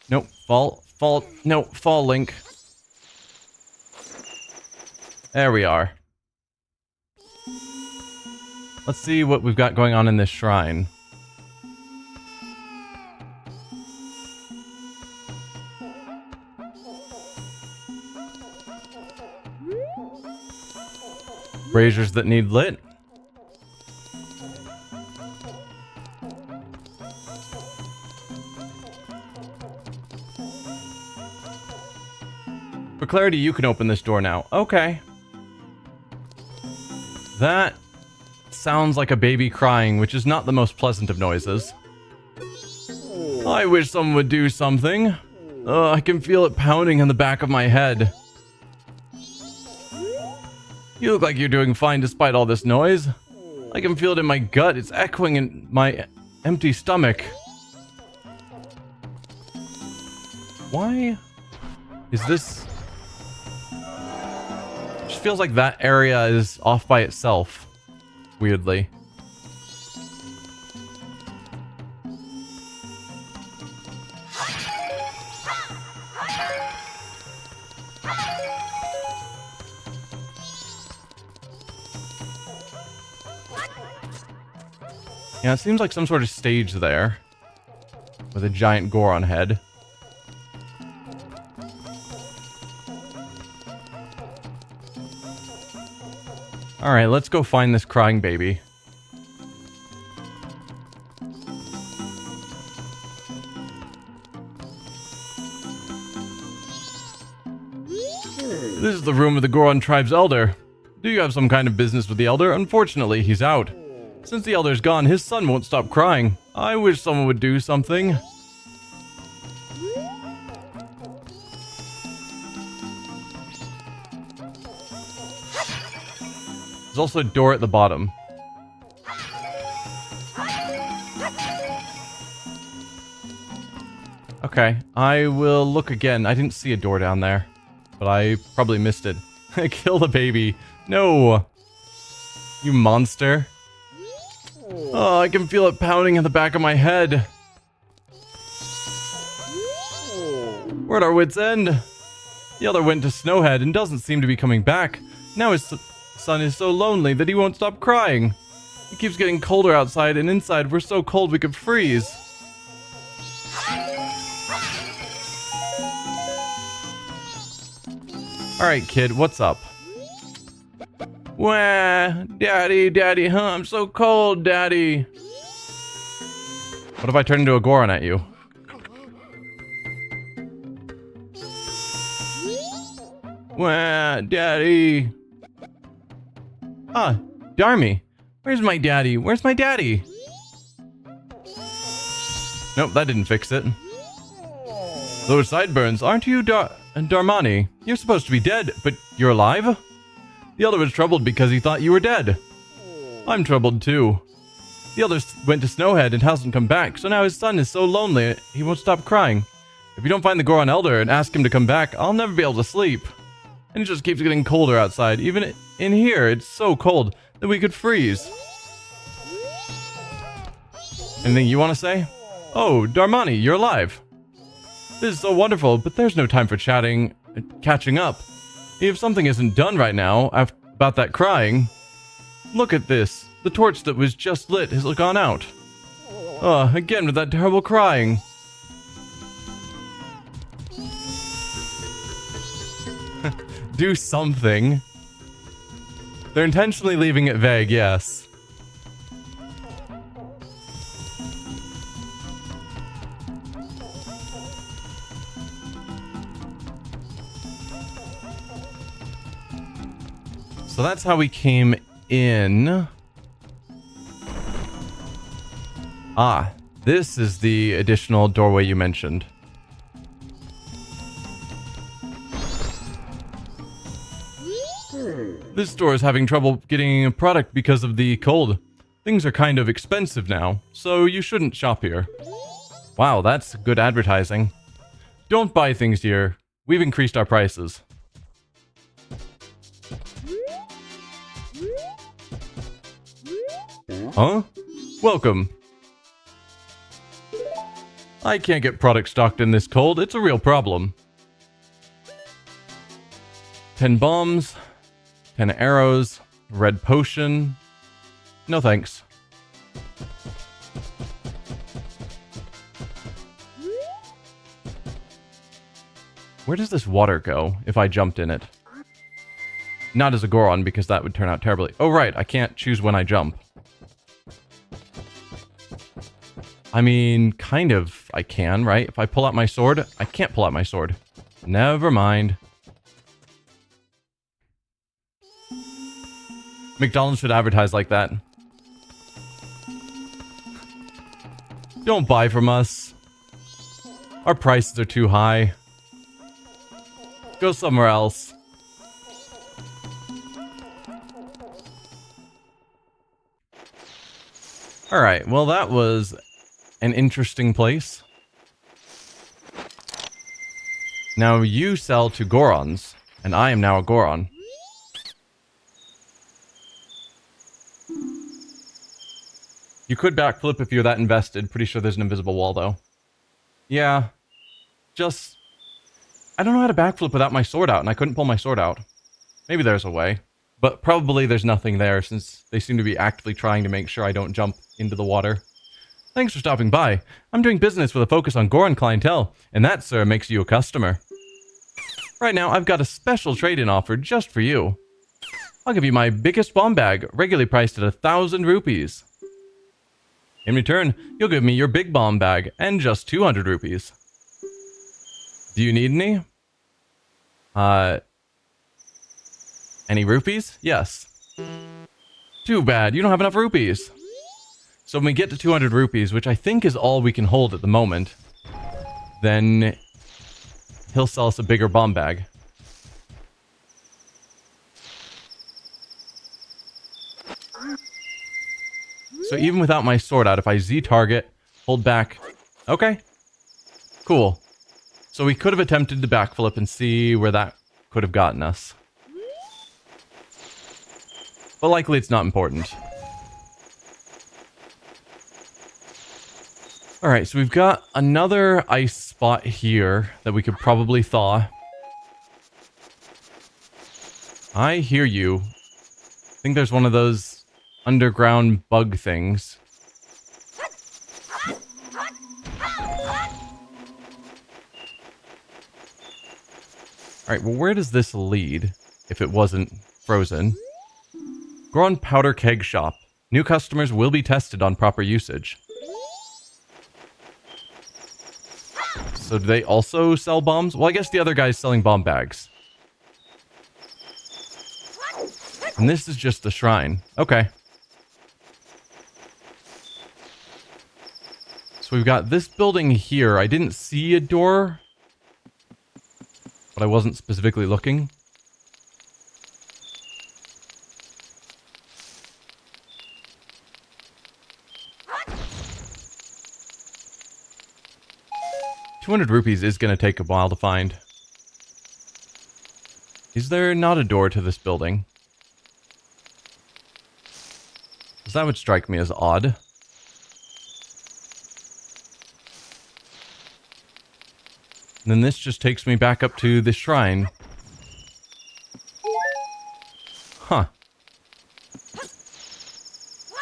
Nope, fall, Link. There we are. Let's see what we've got going on in this shrine. Braziers that need lit. For clarity, you can open this door now. Okay. That sounds like a baby crying, which is not the most pleasant of noises. I wish someone would do something. I can feel it pounding in the back of my head. You look like you're doing fine despite all this noise. I can feel it in my gut. It's echoing in my empty stomach. Why is this? It just feels like that area is off by itself. Weirdly. Yeah, it seems like some sort of stage there. With a giant Goron head. Alright, let's go find this crying baby. This is the room of the Goron tribe's elder. Do you have some kind of business with the elder? Unfortunately, he's out. Since the elder's gone, his son won't stop crying. I wish someone would do something. There's also a door at the bottom. Okay, I will look again. I didn't see a door down there, but I probably missed it. Kill the baby. No! You monster. Oh, I can feel it pounding in the back of my head. We're at our wits' end. The elder went to Snowhead and doesn't seem to be coming back. Now his son is so lonely that he won't stop crying. It keeps getting colder outside, and inside we're so cold we could freeze. Alright, kid, what's up? Wah, daddy, huh? I'm so cold, daddy. What if I turn into a Goron at you? Wah, daddy. Ah, Darmy. Where's my daddy? Where's my daddy? Nope, that didn't fix it. Those sideburns, aren't you Darmani? You're supposed to be dead, but you're alive? The elder was troubled because he thought you were dead. I'm troubled too. The elder went to Snowhead and hasn't come back, so now his son is so lonely he won't stop crying. If you don't find the Goron elder and ask him to come back, I'll never be able to sleep. And it just keeps getting colder outside. Even in here, it's so cold that we could freeze. Anything you want to say? Oh, Darmani, you're alive. This is so wonderful, but there's no time for catching up. If something isn't done right now about that crying... Look at this. The torch that was just lit has gone out. Again with that terrible crying. Do something. They're intentionally leaving it vague, yes. So that's how we came in. Ah, this is the additional doorway you mentioned. This store is having trouble getting a product because of the cold. Things are kind of expensive now, so you shouldn't shop here. Wow, that's good advertising. Don't buy things here. We've increased our prices. Huh? Welcome. I can't get product stocked in this cold. It's a real problem. 10 bombs, 10 arrows, red potion. No thanks. Where does this water go if I jumped in it? Not as a Goron, because that would turn out terribly. Oh, right. I can't choose when I jump. I mean, kind of, I can, right? If I pull out my sword, I can't pull out my sword. Never mind. McDonald's should advertise like that. Don't buy from us. Our prices are too high. Go somewhere else. Alright, well that was an interesting place. Now you sell to Gorons, and I am now a Goron. You could backflip if you're that invested. Pretty sure there's an invisible wall, though. Yeah. Just... I don't know how to backflip without my sword out, and I couldn't pull my sword out. Maybe there's a way. But probably there's nothing there, since they seem to be actively trying to make sure I don't jump into the water. Thanks for stopping by. I'm doing business with a focus on Goron clientele, and that, sir, makes you a customer. Right now, I've got a special trade-in offer just for you. I'll give you my biggest bomb bag, regularly priced at 1,000 rupees. In return, you'll give me your big bomb bag, and just 200 rupees. Do you need any? Any rupees? Yes. Too bad, you don't have enough rupees. So when we get to 200 rupees, which I think is all we can hold at the moment, then he'll sell us a bigger bomb bag. So even without my sword out, if I Z-target, hold back... Okay. Cool. So we could have attempted to backflip and see where that could have gotten us. But likely it's not important. Alright, so we've got another ice spot here that we could probably thaw. I hear you. I think there's one of those underground bug things. Alright, well where does this lead if it wasn't frozen? Goron Powder Keg Shop. New customers will be tested on proper usage. So do they also sell bombs? Well, I guess the other guy's selling bomb bags. And this is just the shrine. Okay. So we've got this building here. I didn't see a door, but I wasn't specifically looking. $200 is going to take a while to find. Is there not a door to this building? Because that would strike me as odd. And then this just takes me back up to the shrine. Huh.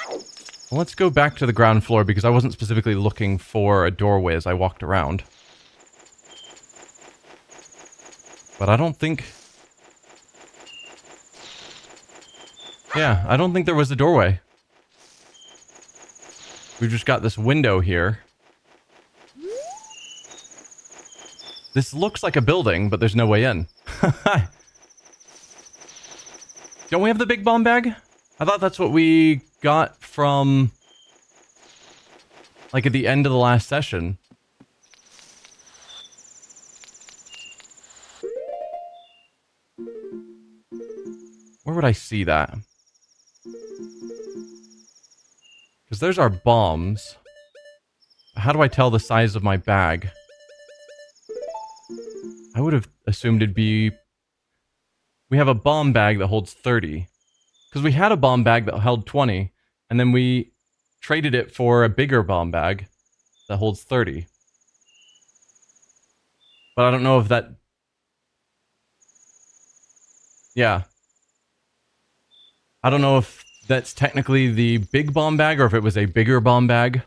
Well, let's go back to the ground floor because I wasn't specifically looking for a doorway as I walked around. But I don't think... Yeah, I don't think there was a doorway. We've just got this window here. This looks like a building, but there's no way in. Don't we have the big bomb bag? I thought that's what we got from... like, at the end of the last session. Where would I see that? Because there's our bombs. How do I tell the size of my bag? I would have assumed it'd be... We have a bomb bag that holds 30. Because we had a bomb bag that held 20. And then we traded it for a bigger bomb bag that holds 30. But I don't know if that... Yeah. I don't know if that's technically the big bomb bag or if it was a bigger bomb bag.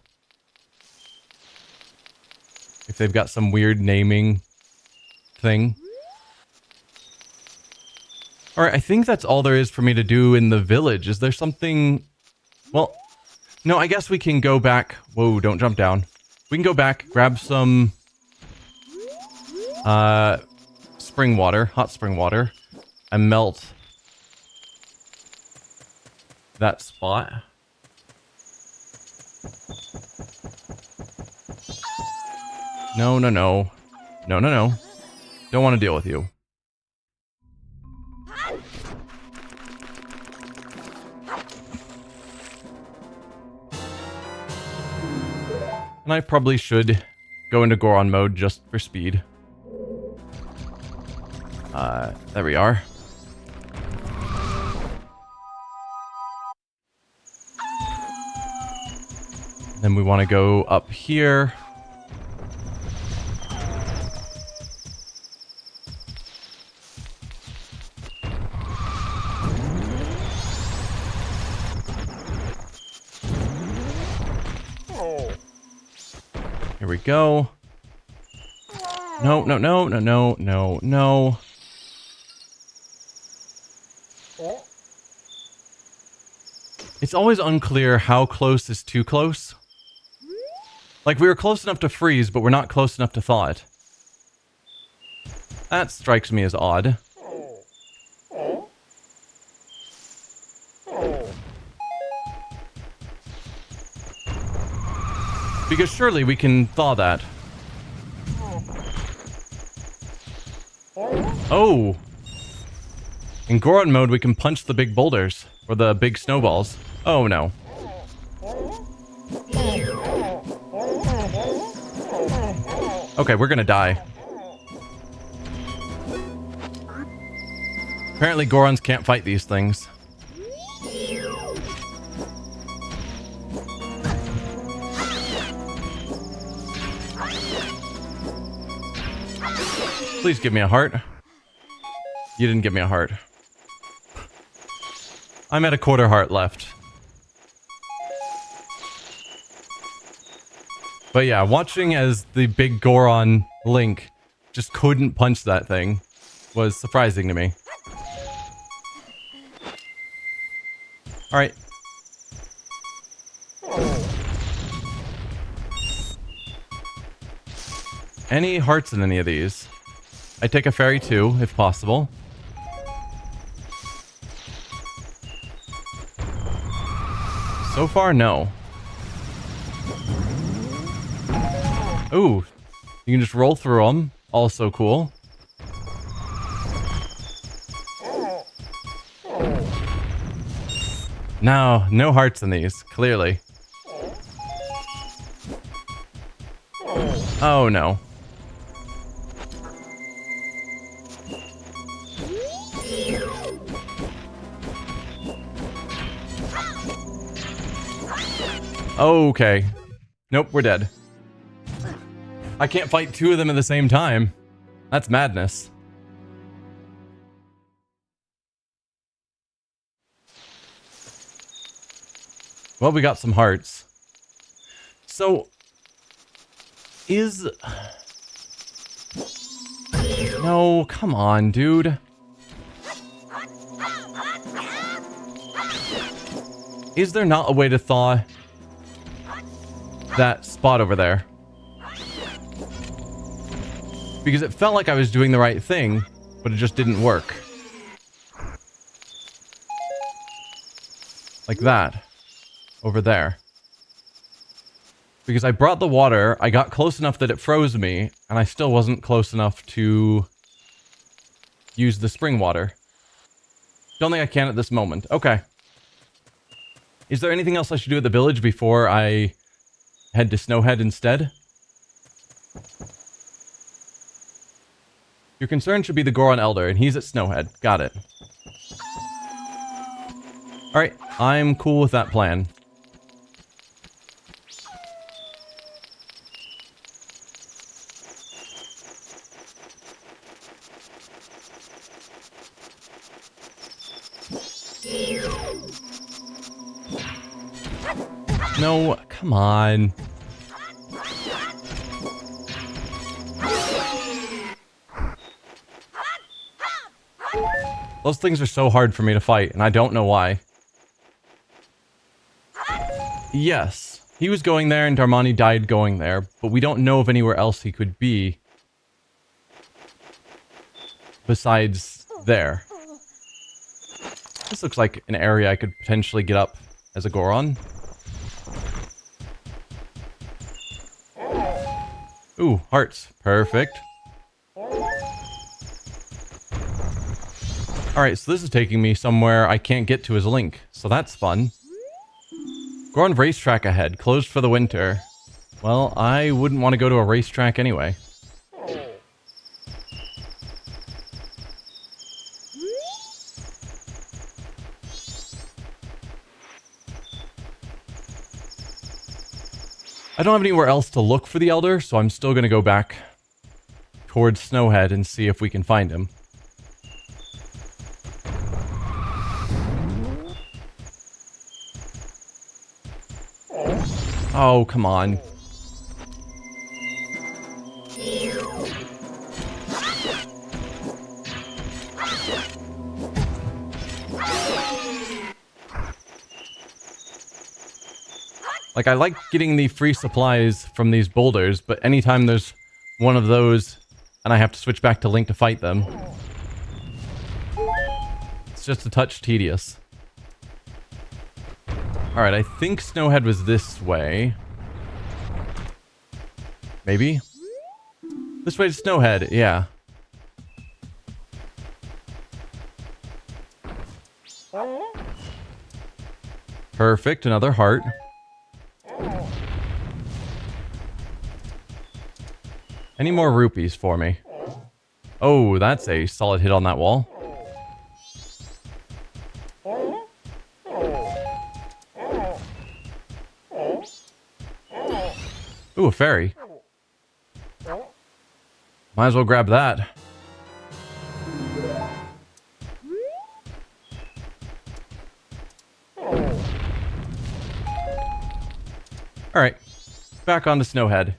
If they've got some weird naming thing. Alright, I think that's all there is for me to do in the village. Is there something... Well, no, I guess we can go back... Whoa, don't jump down. We can go back, grab some... spring water, hot spring water, and melt that spot. No, no, no. No, no, no. Don't want to deal with you. And I probably should go into Goron mode just for speed. There we are. Then we want to go up here. Here we go. No, no, no, no, no, no, no. It's always unclear how close is too close. Like, we were close enough to freeze, but we're not close enough to thaw it. That strikes me as odd. Because surely we can thaw that. Oh! In Goron mode, we can punch the big boulders. Or the big snowballs. Oh, no. Okay, we're gonna die. Apparently Gorons can't fight these things. Please give me a heart. You didn't give me a heart. I'm at a quarter heart left. But yeah, watching as the big Goron Link just couldn't punch that thing was surprising to me. Alright. Any hearts in any of these? I take a fairy too, if possible. So far, no. Ooh, you can just roll through them. Also cool. No, no hearts in these, clearly. Oh no. Okay. Nope, we're dead. I can't fight two of them at the same time. That's madness. Well, we got some hearts. So, is... No, come on, dude. Is there not a way to thaw that spot over there? Because it felt like I was doing the right thing, but it just didn't work. Like that. Over there. Because I brought the water, I got close enough that it froze me, and I still wasn't close enough to use the spring water. Don't think I can at this moment. Okay. Is there anything else I should do at the village before I head to Snowhead instead? Your concern should be the Goron Elder, and he's at Snowhead. Got it. Alright, I'm cool with that plan. No, come on. Those things are so hard for me to fight, and I don't know why. Yes, he was going there and Darmani died going there, but we don't know of anywhere else he could be besides there. This looks like an area I could potentially get up as a Goron. Ooh, hearts. Perfect. Alright, so this is taking me somewhere I can't get to as Link, so that's fun. Goron racetrack ahead, closed for the winter. Well, I wouldn't want to go to a racetrack anyway. I don't have anywhere else to look for the Elder, so I'm still going to go back towards Snowhead and see if we can find him. Oh, come on. Like, I like getting the free supplies from these boulders, but anytime there's one of those and I have to switch back to Link to fight them, it's just a touch tedious. Alright, I think Snowhead was this way. Maybe? This way to Snowhead, yeah. Perfect, another heart. Any more rupees for me? Oh, that's a solid hit on that wall. Ooh, a fairy. Might as well grab that. Alright. Back onto Snowhead.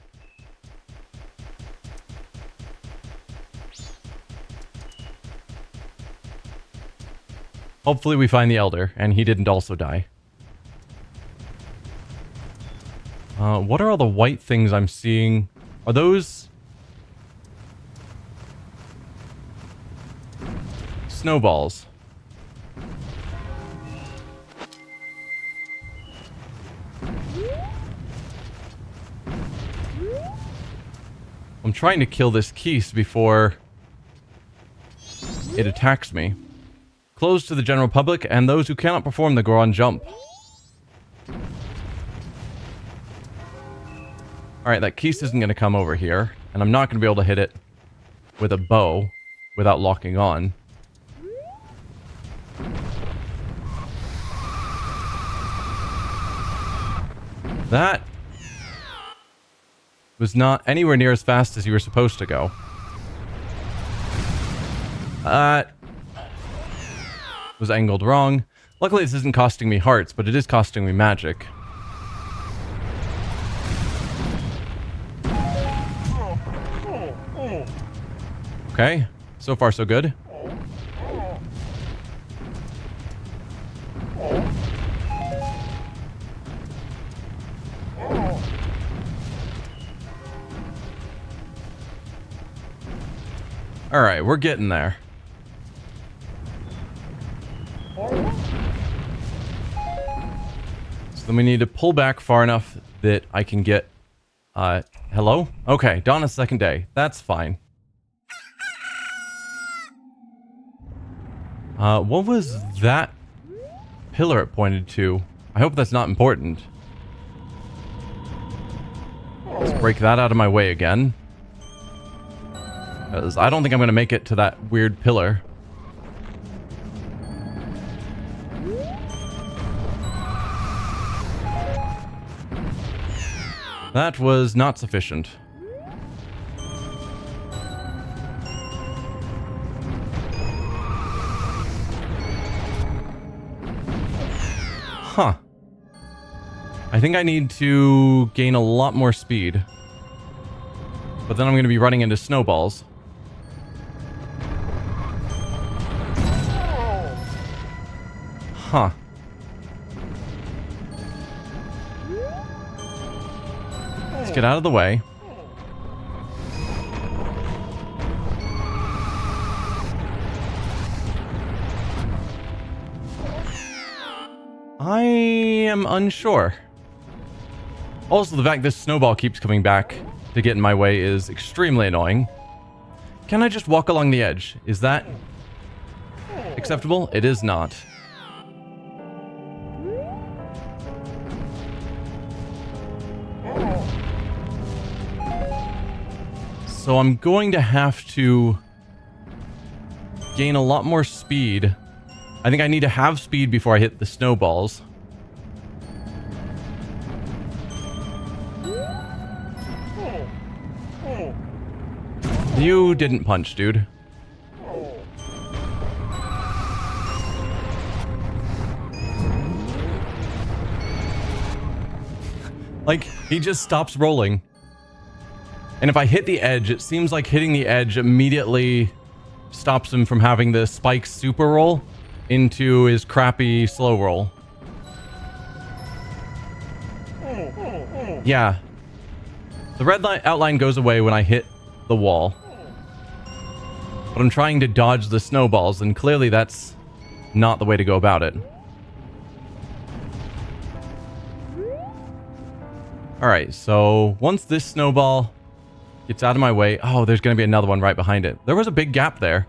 Hopefully we find the Elder, and he didn't also die. What are all the white things I'm seeing? Are those snowballs? I'm trying to kill this Keese before it attacks me. Closed to the general public and those who cannot perform the Goron jump. Alright, that Keese isn't going to come over here, and I'm not going to be able to hit it with a bow without locking on. That was not anywhere near as fast as you were supposed to go. Was angled wrong. Luckily this isn't costing me hearts, but it is costing me magic. Okay, so far so good. Alright, we're getting there. Then we need to pull back far enough that I can get... hello? Okay, dawn a second day. That's fine. What was that pillar it pointed to? I hope that's not important. Let's break that out of my way again. Because I don't think I'm going to make it to that weird pillar. That was not sufficient. Huh. I think I need to gain a lot more speed. But then I'm going to be running into snowballs. Huh. Let's get out of the way. I am unsure. Also, the fact this snowball keeps coming back to get in my way is extremely annoying. Can I just walk along the edge? Is that acceptable? It is not. So I'm going to have to gain a lot more speed. I think I need to have speed before I hit the snowballs. You didn't punch, dude. Like, he just stops rolling. And if I hit the edge, it seems like hitting the edge immediately stops him from having the spike super roll into his crappy slow roll. Yeah. The red outline goes away when I hit the wall. But I'm trying to dodge the snowballs, and clearly that's not the way to go about it. Alright, so once this snowball gets out of my way... Oh, there's going to be another one right behind it. There was a big gap there.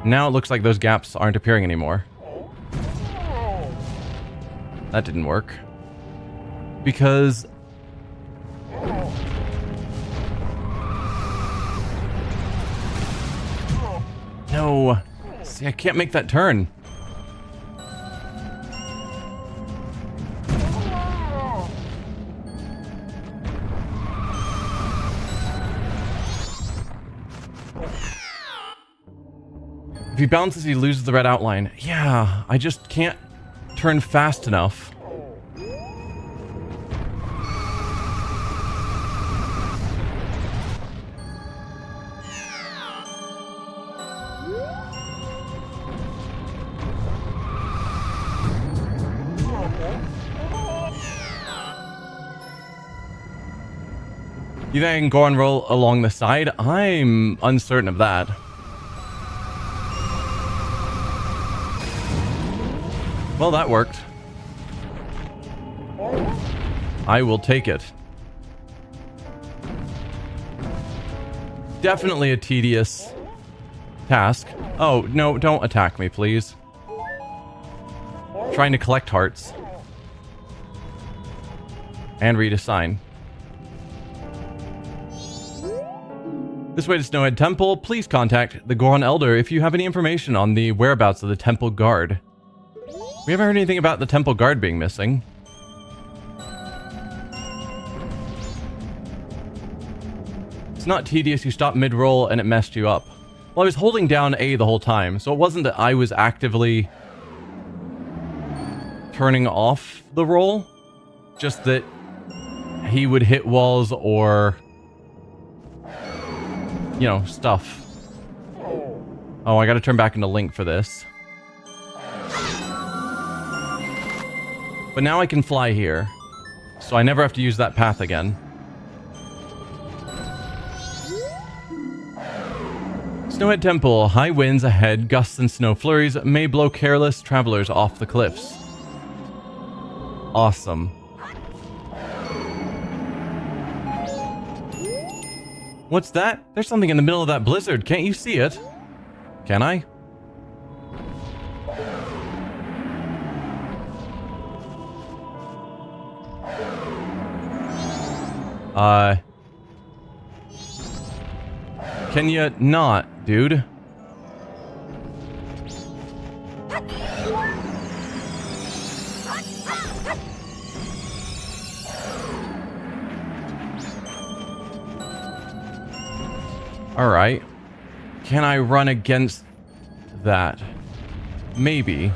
Now it looks like those gaps aren't appearing anymore. That didn't work. Because... No. See, I can't make that turn. If he bounces, he loses the red outline. Yeah, I just can't turn fast enough. You think I can go and roll along the side? I'm uncertain of that. Well, that worked. I will take it. Definitely a tedious task. Oh, no, don't attack me, please. Trying to collect hearts. And read a sign. This way to Snowhead Temple, please contact the Goron Elder if you have any information on the whereabouts of the Temple Guard. We haven't heard anything about the Temple Guard being missing. It's not tedious, you stopped mid-roll and it messed you up. Well, I was holding down A the whole time, so it wasn't that I was actively turning off the roll, just that he would hit walls or... you know, stuff. Oh, I gotta turn back into Link for this. But now I can fly here, so I never have to use that path again. Snowhead Temple. High winds ahead, gusts and snow flurries may blow careless travelers off the cliffs. Awesome. What's that? There's something in the middle of that blizzard. Can't you see it? Can I? Can you not, dude? Alright. Can I run against that? Maybe.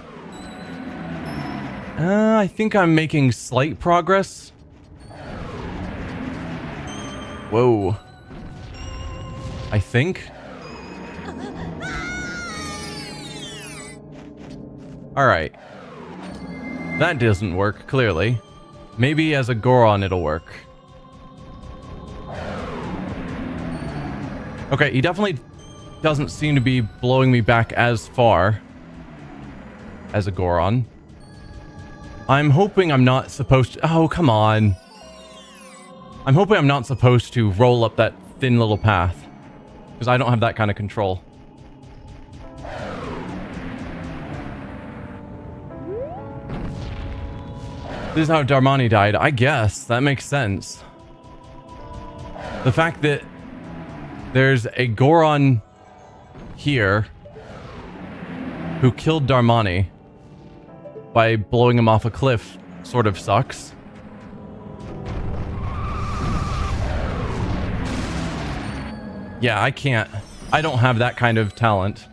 I think I'm making slight progress. Whoa. I think. Alright. That doesn't work, clearly. Maybe as a Goron it'll work. Okay, he definitely doesn't seem to be blowing me back as far as a Goron. I'm hoping I'm not supposed to... Oh, come on. I'm hoping I'm not supposed to roll up that thin little path. Because I don't have that kind of control. This is how Darmani died. I guess. That makes sense. The fact that there's a Goron here who killed Darmani by blowing him off a cliff sort of sucks. Yeah, I can't. I don't have that kind of talent.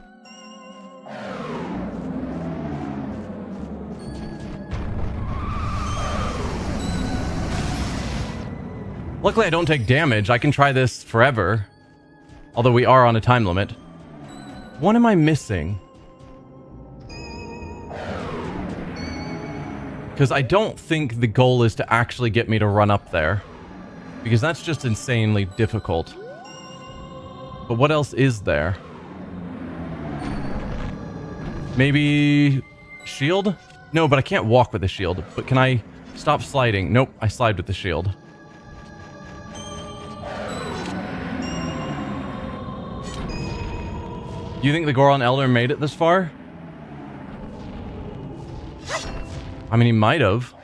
Luckily, I don't take damage. I can try this forever. Although we are on a time limit. What am I missing? Because I don't think the goal is to actually get me to run up there. Because that's just insanely difficult. But what else is there? Maybe... shield? No, but I can't walk with the shield. But can I stop sliding? Nope, I slide with the shield. Do you think the Goron Elder made it this far? I mean, he might have.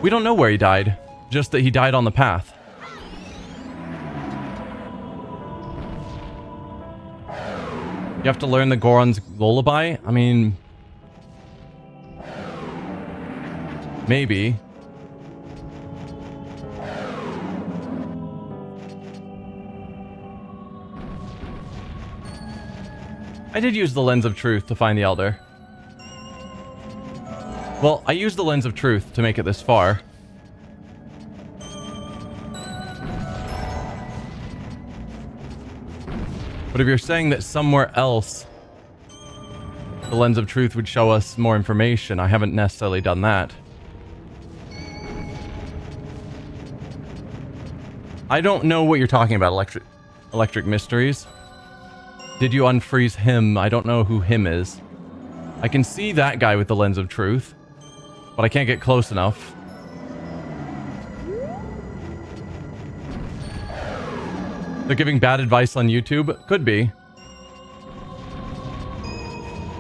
We don't know where he died. Just that he died on the path. You have to learn the Goron's lullaby? I mean... maybe. I did use the Lens of Truth to find the Elder. Well, I used the Lens of Truth to make it this far. But if you're saying that somewhere else the Lens of Truth would show us more information, I haven't necessarily done that. I don't know what you're talking about, Electric Mysteries. Did you unfreeze him? I don't know who him is. I can see that guy with the Lens of Truth, but I can't get close enough. They're giving bad advice on YouTube? Could be.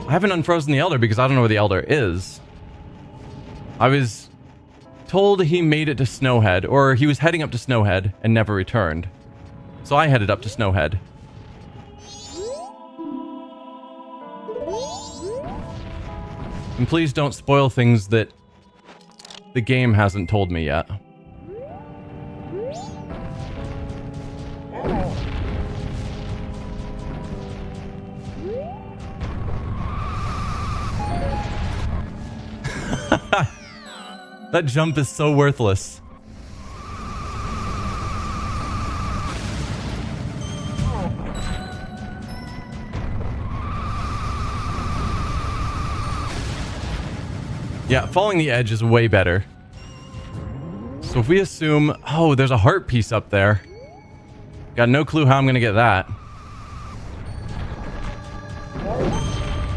I haven't unfrozen the Elder because I don't know where the Elder is. I was told he made it to Snowhead, or he was heading up to Snowhead and never returned. So I headed up to Snowhead. And please don't spoil things that the game hasn't told me yet. That jump is so worthless. Yeah, falling the edge is way better. So if we assume... oh, there's a heart piece up there. Got no clue how I'm gonna get that.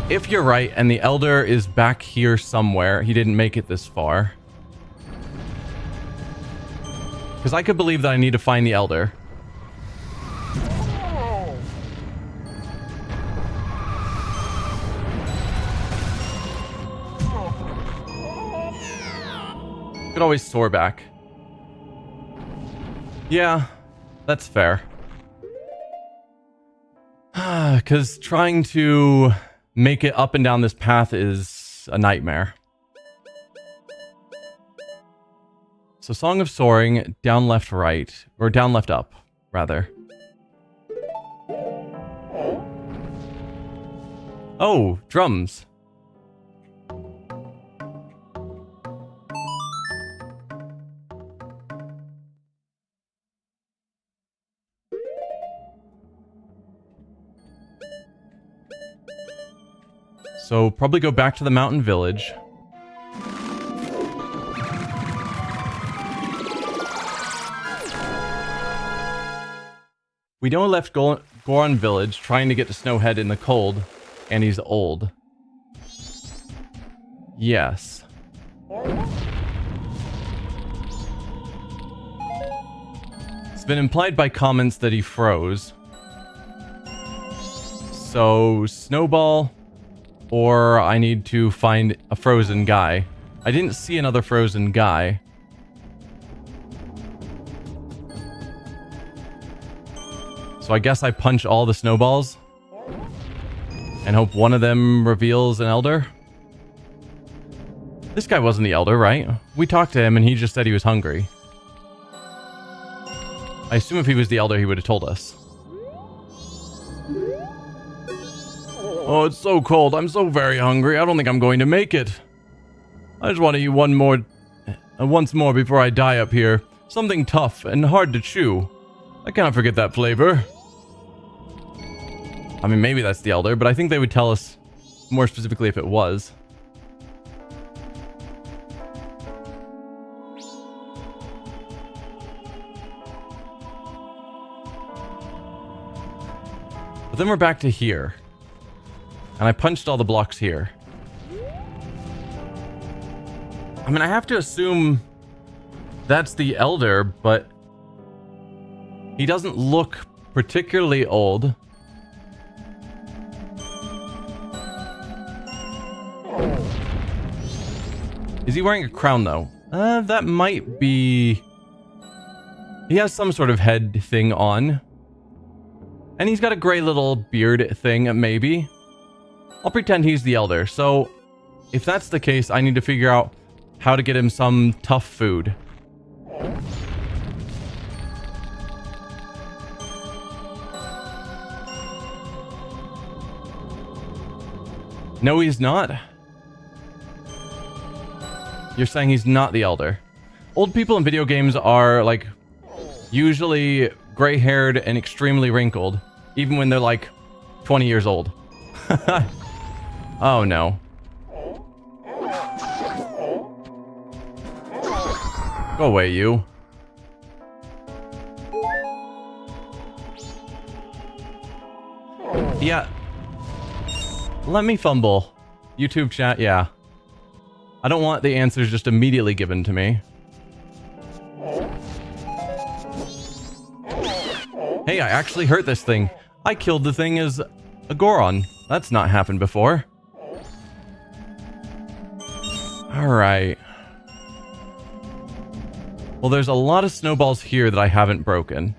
If you're right, and the Elder is back here somewhere, he didn't make it this far. Because I could believe that I need to find the Elder. Could always soar back. Yeah, that's fair. Because trying to make it up and down this path is a nightmare. So Song of Soaring, down, left, right. Or down, left, up, rather. Oh, drums. So probably go back to the mountain village. We know he left Goron village trying to get to Snowhead in the cold, and he's old. Yes. It's been implied by comments that he froze. So, Snowball, or I need to find a frozen guy. I didn't see another frozen guy. So I guess I punch all the snowballs and hope one of them reveals an Elder. This guy wasn't the Elder, right? We talked to him and he just said he was hungry. I assume if he was the Elder, he would have told us. Oh, it's so cold. I'm so very hungry. I don't think I'm going to make it. I just want to eat once more before I die up here. Something tough and hard to chew. I cannot forget that flavor. I mean, maybe that's the Elder, but I think they would tell us more specifically if it was. But then we're back to here. And I punched all the blocks here. I mean, I have to assume that's the Elder, but he doesn't look particularly old. Is he wearing a crown, though? That might be... He has some sort of head thing on. And he's got a gray little beard thing, maybe. I'll pretend he's the Elder. So, if that's the case, I need to figure out how to get him some tough food. No, he's not. You're saying he's not the Elder. Old people in video games are, like, usually gray-haired and extremely wrinkled, even when they're, like, 20 years old. Oh, no. Go away, you. Yeah. Let me fumble. YouTube chat, yeah. I don't want the answers just immediately given to me. Hey, I actually hurt this thing. I killed the thing as a Goron. That's not happened before. Alright. Well, there's a lot of snowballs here that I haven't broken.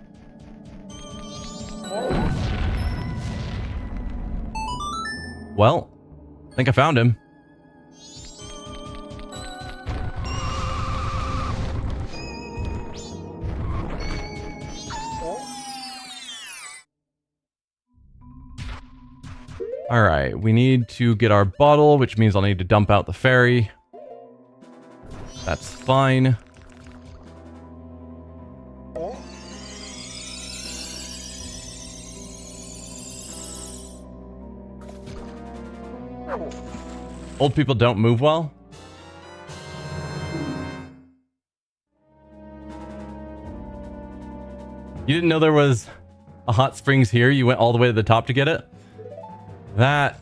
Well, I think I found him. Alright, we need to get our bottle, which means I'll need to dump out the fairy. That's fine. Old people don't move well? You didn't know there was a hot springs here? You went all the way to the top to get it? That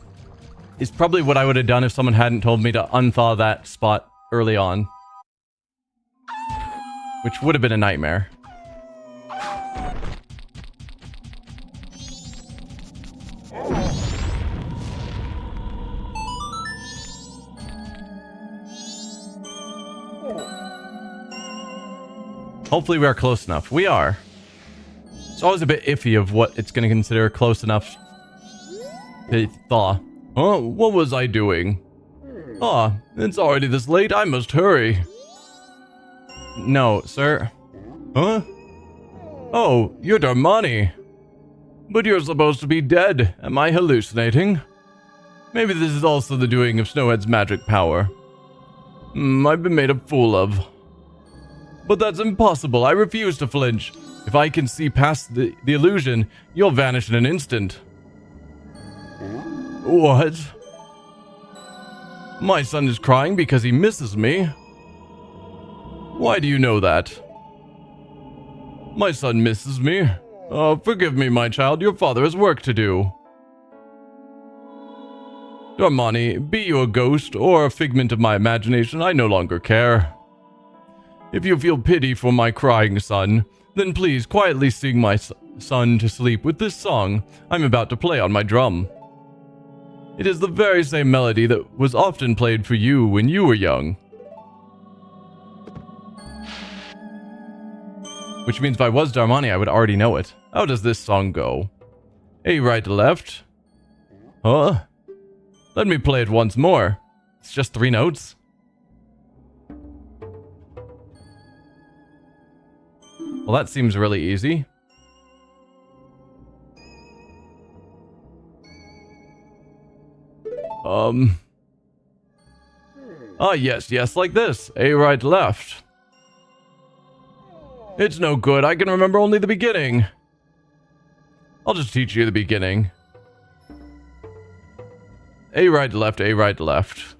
is probably what I would have done if someone hadn't told me to unthaw that spot early on. Which would have been a nightmare. Hopefully we are close enough. We are. It's always a bit iffy of what it's going to consider close enough to thaw. Oh, what was I doing? Ah, it's already this late. I must hurry. No, sir. Huh? Oh, you're Darmani. But you're supposed to be dead. Am I hallucinating? Maybe this is also the doing of Snowhead's magic power. I've been made a fool of. But that's impossible. I refuse to flinch. If I can see past the illusion, you'll vanish in an instant. What? My son is crying because he misses me. Why do you know that? My son misses me. Oh, forgive me, my child. Your father has work to do. Darmani, be you a ghost or a figment of my imagination, I no longer care. If you feel pity for my crying son, then please quietly sing my son to sleep with this song I'm about to play on my drum. It is the very same melody that was often played for you when you were young. Which means if I was Darmani, I would already know it. How does this song go? A right, left. Huh? Let me play it once more. It's just 3 notes. Well, that seems really easy. Ah, yes, like this. A right, left. It's no good. I can remember only the beginning. I'll just teach you the beginning. A right, left, A right, left.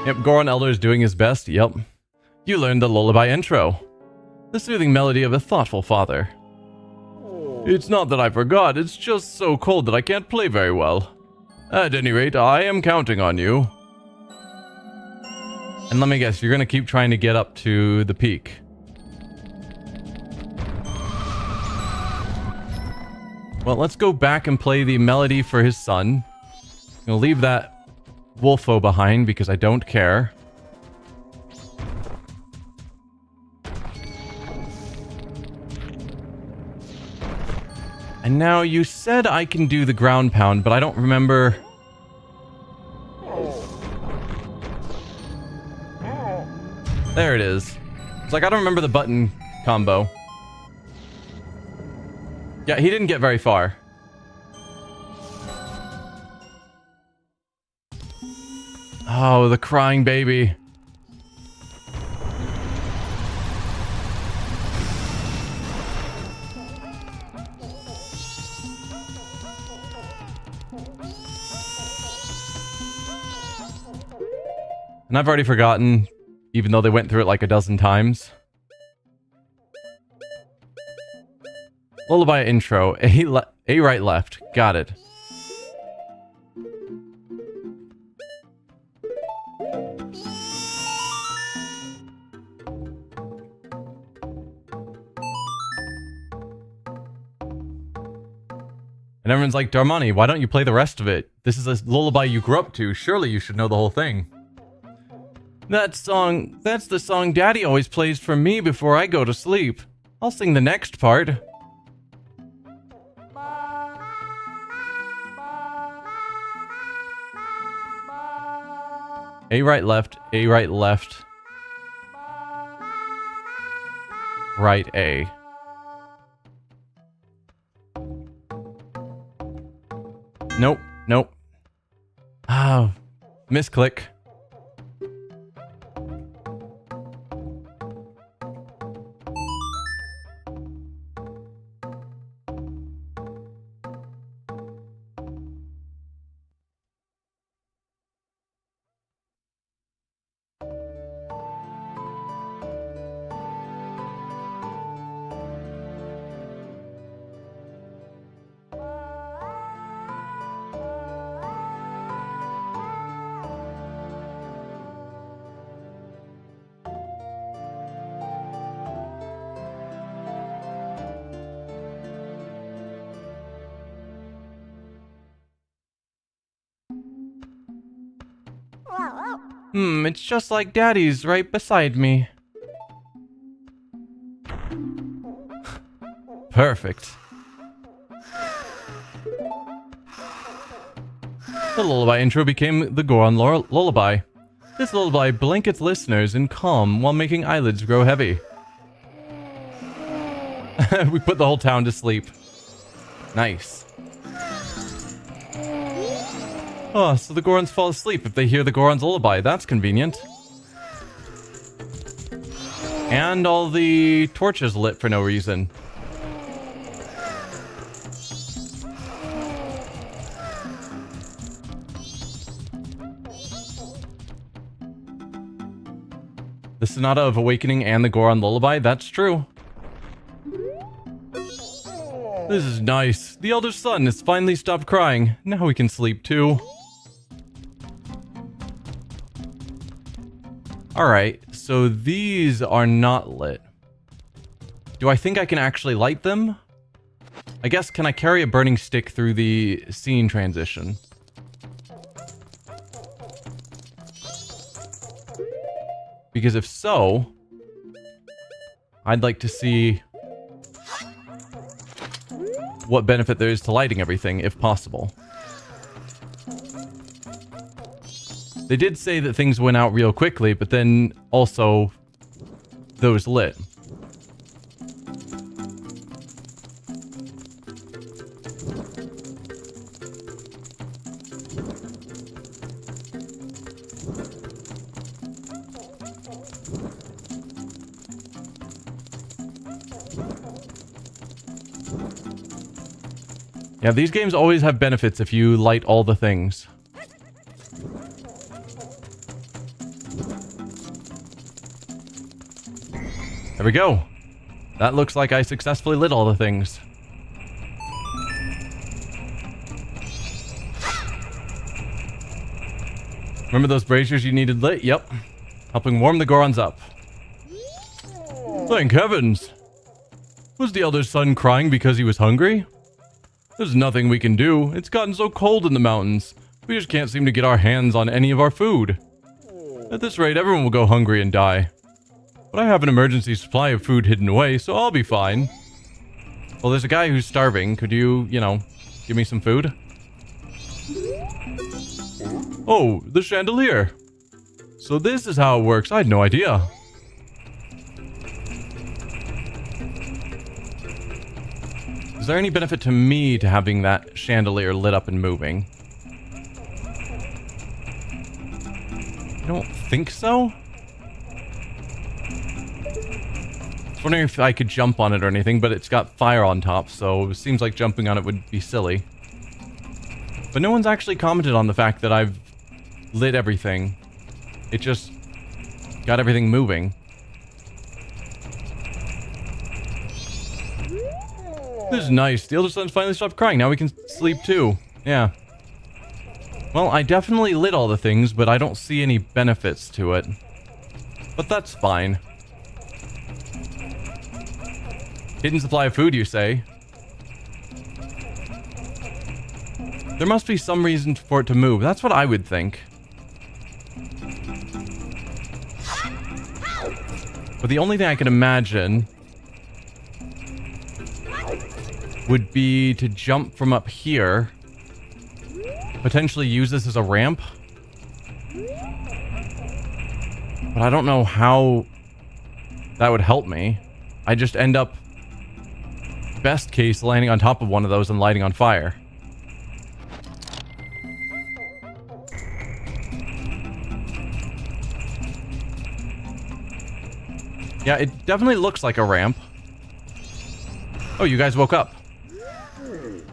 Yep, Goron Elder is doing his best, yep. You learned the lullaby intro. The soothing melody of a thoughtful father. It's not that I forgot, it's just so cold that I can't play very well. At any rate, I am counting on you. And let me guess, you're gonna keep trying to get up to the peak. Well, let's go back and play the melody for his son. I'm gonna leave that Wolfo behind because I don't care. And now you said I can do the ground pound, but I don't remember. There it is. It's like I don't remember the button combo. Yeah, he didn't get very far. Oh, the crying baby. And I've already forgotten, even though they went through it like a dozen times. Lullaby intro. A right, left. Got it. And everyone's like, Darmani, why don't you play the rest of it? This is a lullaby you grew up to. Surely you should know the whole thing. That's the song Daddy always plays for me before I go to sleep. I'll sing the next part. A right, left, A right, left. Right, A. Nope. Oh, misclick. It's just like Daddy's right beside me. Perfect. The lullaby intro became the Goron lullaby. This lullaby blankets listeners in calm while making eyelids grow heavy. We put the whole town to sleep. Nice. Oh, so the Gorons fall asleep if they hear the Goron's lullaby. That's convenient. And all the torches lit for no reason. The Sonata of Awakening and the Goron Lullaby, that's true. This is nice. The elder son has finally stopped crying. Now we can sleep too. Alright, so these are not lit. Do I think I can actually light them? I guess, can I carry a burning stick through the scene transition? Because if so, I'd like to see what benefit there is to lighting everything, if possible. They did say that things went out real quickly, but then also those lit. Yeah, these games always have benefits if you light all the things. There we go. That looks like I successfully lit all the things. Remember those braziers you needed lit? Yep. Helping warm the Gorons up. Thank heavens! Was the elder son crying because he was hungry? There's nothing we can do. It's gotten so cold in the mountains. We just can't seem to get our hands on any of our food. At this rate, everyone will go hungry and die. But I have an emergency supply of food hidden away, so I'll be fine. Well, there's a guy who's starving. Could you, give me some food? Oh, the chandelier. So this is how it works. I had no idea. Is there any benefit to me to having that chandelier lit up and moving? I don't think so. I was wondering if I could jump on it or anything, but it's got fire on top, so it seems like jumping on it would be silly. But no one's actually commented on the fact that I've lit everything. It just got everything moving. This is nice. The elder son's finally stopped crying. Now we can sleep too. Yeah. Well, I definitely lit all the things, but I don't see any benefits to it. But that's fine. Hidden supply of food, you say? There must be some reason for it to move. That's what I would think. But the only thing I can imagine would be to jump from up here. Potentially use this as a ramp. But I don't know how that would help me. I just end up, best case, landing on top of one of those and lighting on fire. Yeah, it definitely looks like a ramp. Oh, you guys woke up.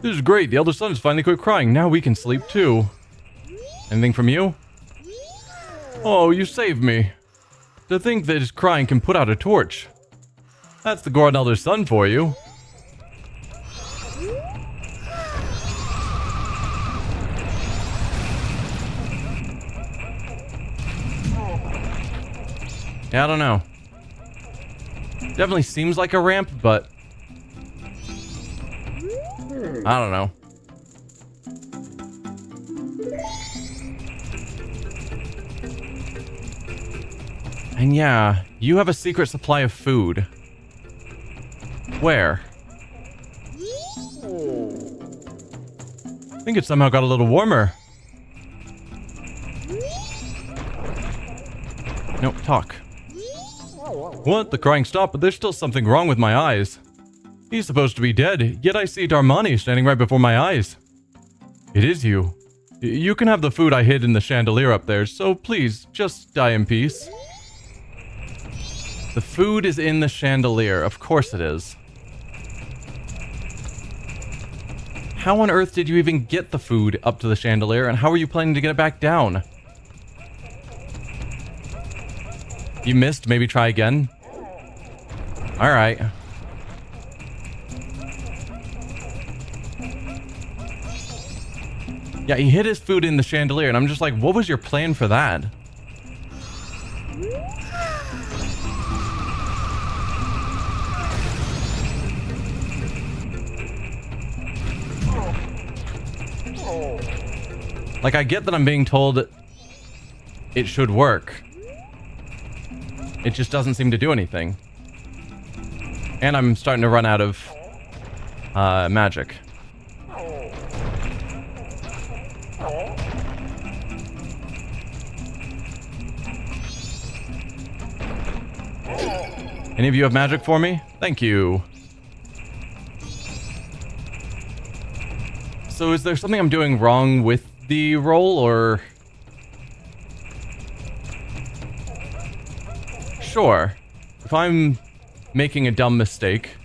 This is great. The elder son has finally quit crying. Now we can sleep too. Anything from you? Oh, you saved me. To think that his crying can put out a torch. That's the Goron elder son for you. Yeah, I don't know. Definitely seems like a ramp, but I don't know. And yeah, you have a secret supply of food. Where? I think it somehow got a little warmer. No, talk. What? The crying stopped, but there's still something wrong with my eyes. He's supposed to be dead, yet I see Darmani standing right before my eyes. It is you. You can have the food I hid in the chandelier up there, so please, just die in peace. The food is in the chandelier. Of course it is. How on earth did you even get the food up to the chandelier, and how are you planning to get it back down? You missed, maybe try again? Alright. Yeah, he hid his food in the chandelier, and I'm just like, what was your plan for that? Like, I get that I'm being told it should work. It just doesn't seem to do anything. And I'm starting to run out of magic. Any of you have magic for me? Thank you. So is there something I'm doing wrong with the roll, or... Sure. If I'm making a dumb mistake...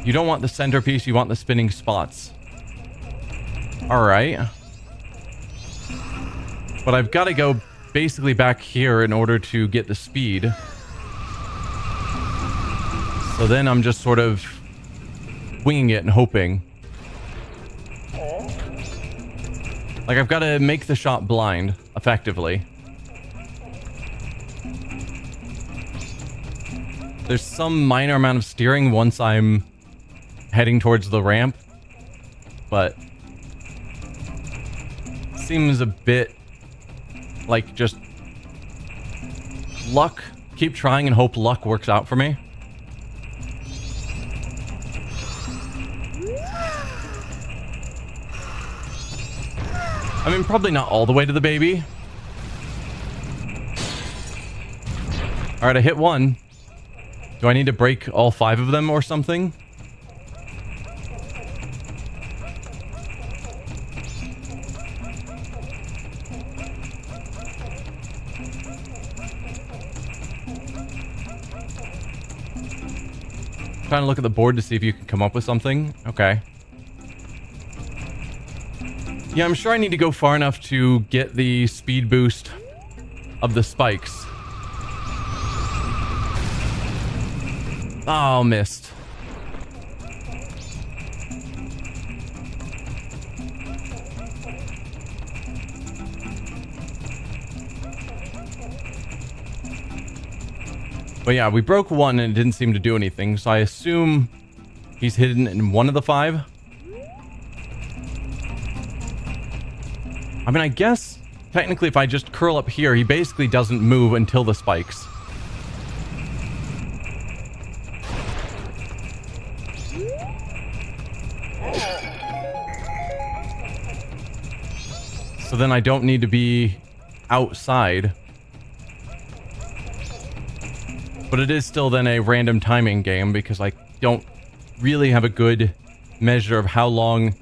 You don't want the centerpiece, you want the spinning spots. Alright. But I've got to go basically back here in order to get the speed. So then I'm just sort of winging it and hoping. Like, I've got to make the shot blind, effectively. There's some minor amount of steering once I'm heading towards the ramp, but seems a bit like just luck. Keep trying and hope luck works out for me. I mean, probably not all the way to the baby. Alright, I hit one. Do I need to break all 5 of them or something? Trying to look at the board to see if you can come up with something. Okay. Yeah, I'm sure I need to go far enough to get the speed boost of the spikes. Oh, missed. But yeah, we broke one and it didn't seem to do anything, so I assume he's hidden in one of the 5. I mean, I guess technically if I just curl up here, he basically doesn't move until the spikes. So then I don't need to be outside. But it is still then a random timing game because I don't really have a good measure of how long...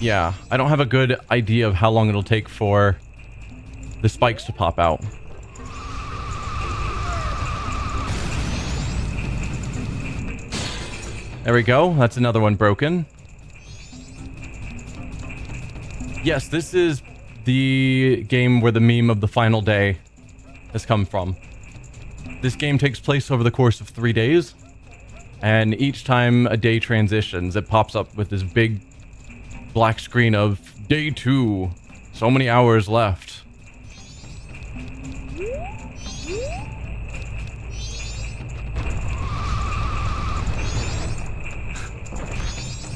Yeah, I don't have a good idea of how long it'll take for the spikes to pop out. There we go. That's another one broken. Yes, this is the game where the meme of the final day has come from. This game takes place over the course of 3 days, and each time a day transitions, it pops up with this big black screen of day 2, so many hours left.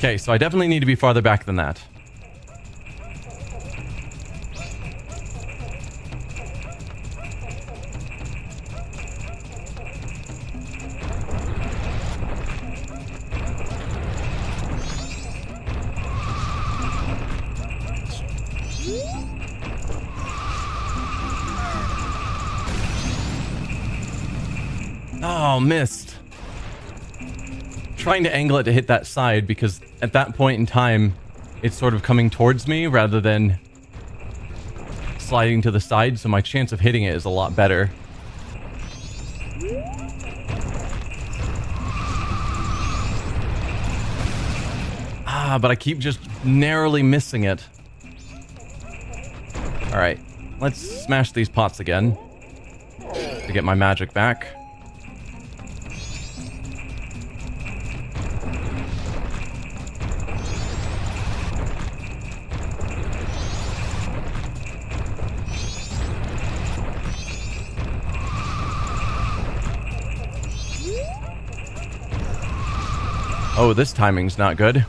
Okay, so I definitely need to be farther back than that. Oh, missed. Trying to angle it to hit that side because at that point in time, it's sort of coming towards me rather than sliding to the side, so my chance of hitting it is a lot better. Ah, but I keep just narrowly missing it. Alright, let's smash these pots again to get my magic back. Oh, this timing's not good.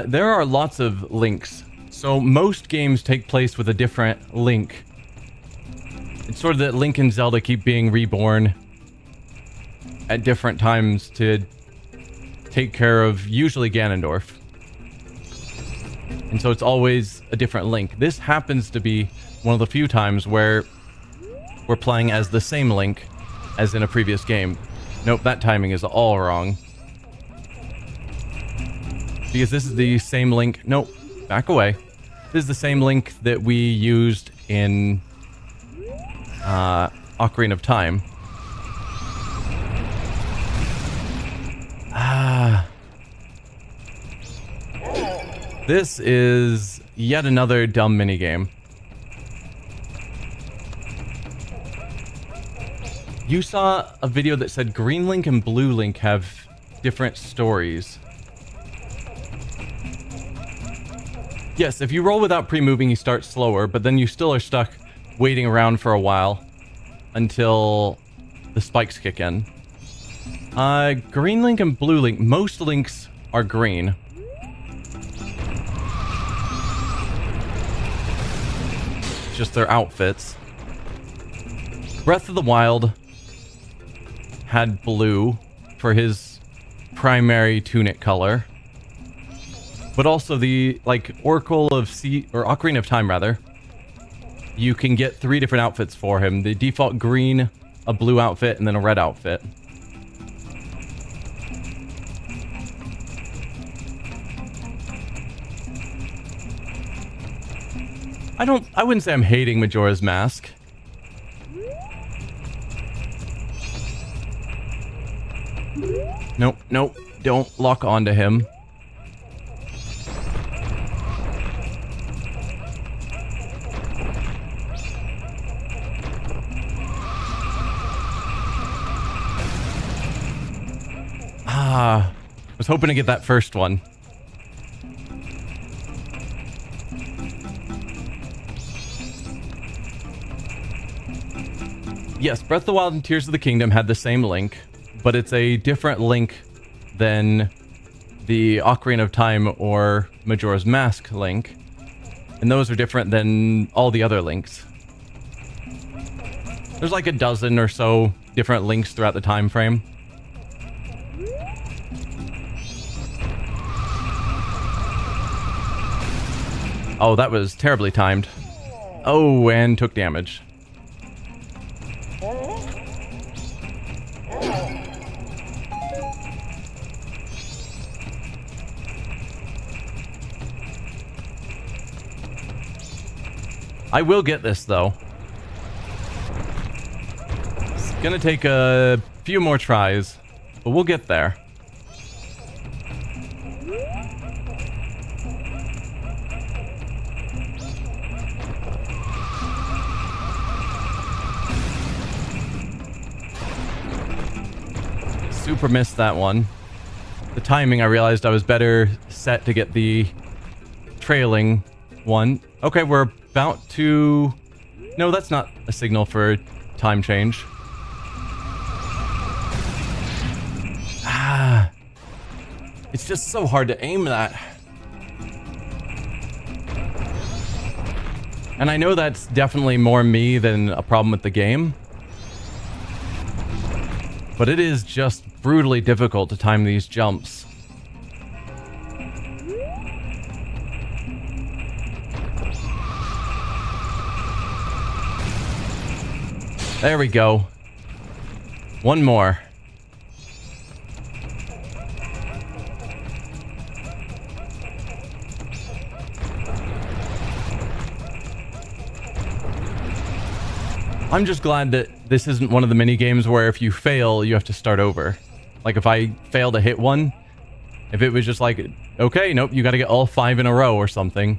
There are lots of links. So most games take place with a different link. It's sort of that Link and Zelda keep being reborn at different times to take care of usually Ganondorf. And so it's always a different Link. This happens to be one of the few times where we're playing as the same Link as in a previous game. Nope, that timing is all wrong. Because this is the same Link... Nope, back away. This is the same Link that we used in Ocarina of Time. This is yet another dumb minigame. You saw a video that said Green Link and Blue Link have different stories. Yes, if you roll without pre-moving, you start slower, but then you still are stuck waiting around for a while until the spikes kick in. Green Link and Blue Link, most links are green. Just their outfits. Breath of the Wild had blue for his primary tunic color. But also the, like, Oracle of Sea, or Ocarina of Time, rather. You can get 3 different outfits for him. The default green, a blue outfit, and then a red outfit. I wouldn't say I'm hating Majora's Mask. Nope, nope, don't lock onto him. I was hoping to get that first one. Yes, Breath of the Wild and Tears of the Kingdom had the same link, but it's a different link than the Ocarina of Time or Majora's Mask link. And those are different than all the other links. There's like a dozen or so different links throughout the time frame. Oh, that was terribly timed. Oh, and took damage. I will get this, though. It's gonna take a few more tries, but we'll get there. Super missed that one. The timing, I realized I was better set to get the trailing one. Okay, we're about to No, that's not a signal for time change. Ah. It's just so hard to aim that. And I know that's definitely more me than a problem with the game. But it is just brutally difficult to time these jumps. There we go. One more. I'm just glad that this isn't one of the mini games where if you fail, you have to start over. Like if I fail to hit one, if it was just like, okay, nope, you gotta get all 5 in a row or something.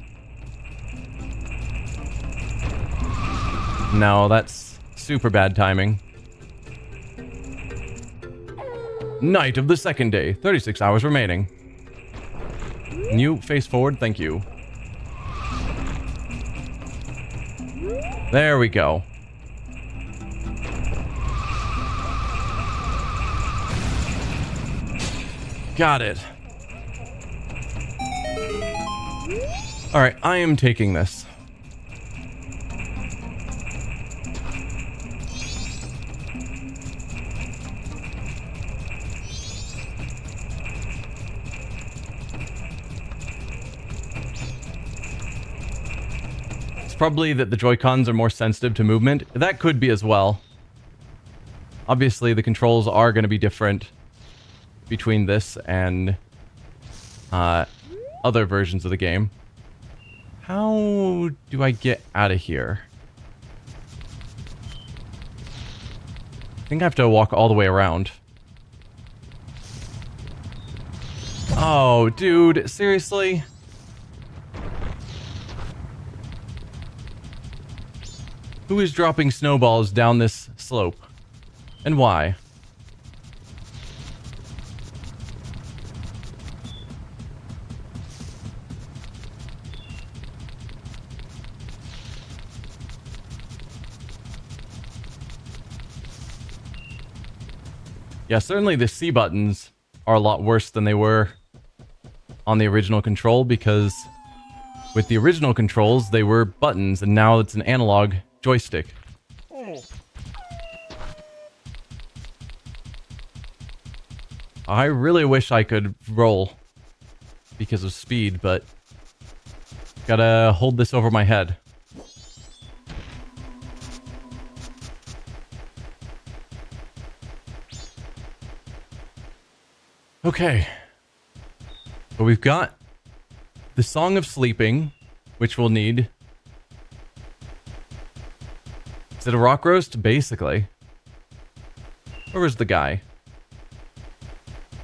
No, that's super bad timing. Night of the second day, 36 hours remaining. Can you face forward? Thank you. There we go. Got it. Alright, I am taking this. It's probably that the Joy-Cons are more sensitive to movement. That could be as well. Obviously, the controls are going to be different between this and other versions of the game. How do I get out of here? I think I have to walk all the way around. Oh, dude, seriously? Who is dropping snowballs down this slope? And why? Yeah, certainly the C buttons are a lot worse than they were on the original control, because with the original controls, they were buttons, and now it's an analog joystick. I really wish I could roll because of speed, but gotta hold this over my head. Okay. But we've got the Song of Sleeping, which we'll need. Is it a rock roast? Basically. Where was the guy?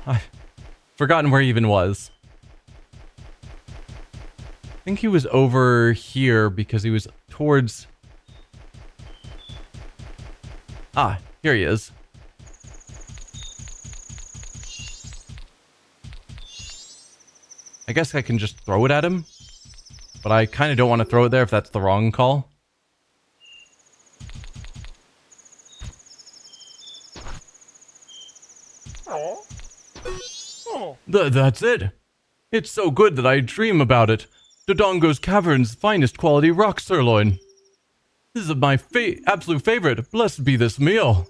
I've forgotten where he even was. I think he was over here because he was towards... Ah, here he is. I guess I can just throw it at him, but I kind of don't want to throw it there if that's the wrong call. That's it. It's so good that I dream about it. Dodongo's Cavern's finest quality rock sirloin. This is my absolute favorite. Blessed be this meal.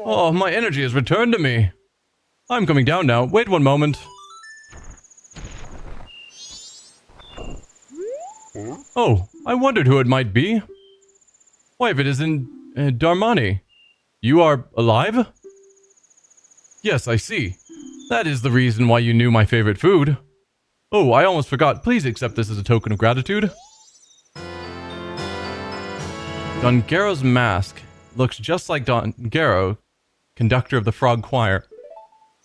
Oh, my energy has returned to me. I'm coming down now. Wait one moment. Oh, I wondered who it might be. Why, if it isn't Darmani. You are alive? Yes, I see. That is the reason why you knew my favorite food. Oh, I almost forgot. Please accept this as a token of gratitude. Dongero's mask looks just like Dongero, conductor of the Frog Choir.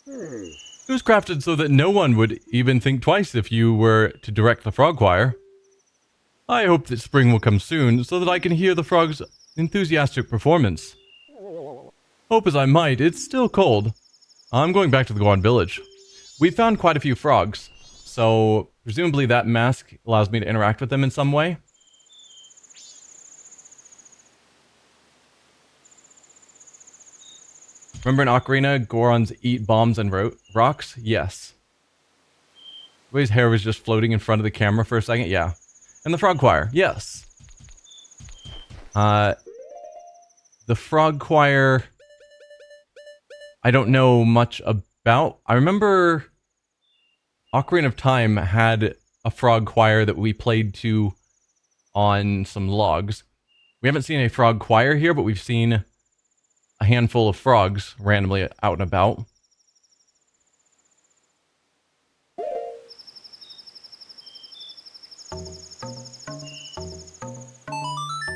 It was crafted so that no one would even think twice if you were to direct the Frog Choir. I hope that spring will come soon so that I can hear the frog's enthusiastic performance. Hope as I might, it's still cold. I'm going back to the Goron village. We found quite a few frogs. So presumably that mask allows me to interact with them in some way. Remember in Ocarina, Gorons eat bombs and rocks? Yes. The way his hair was just floating in front of the camera for a second? Yeah. And the Frog Choir? Yes. The Frog Choir, I don't know much about. I remember Ocarina of Time had a Frog Choir that we played to on some logs. We haven't seen a Frog Choir here, but we've seen a handful of frogs randomly out and about.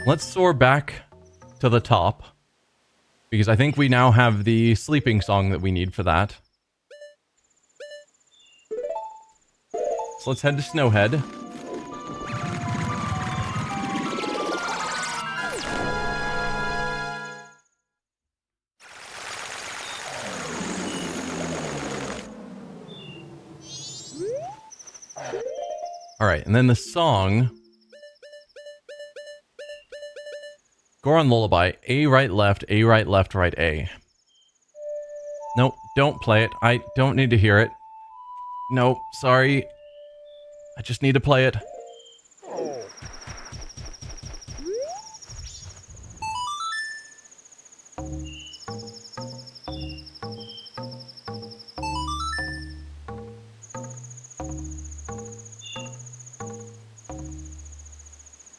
Let's soar back to the top, because I think we now have the sleeping song that we need for that. So let's head to Snowhead. Alright, and then the song. Goron Lullaby. A right left, A right left, right A. Nope, don't play it. I don't need to hear it. Nope, sorry. I just need to play it.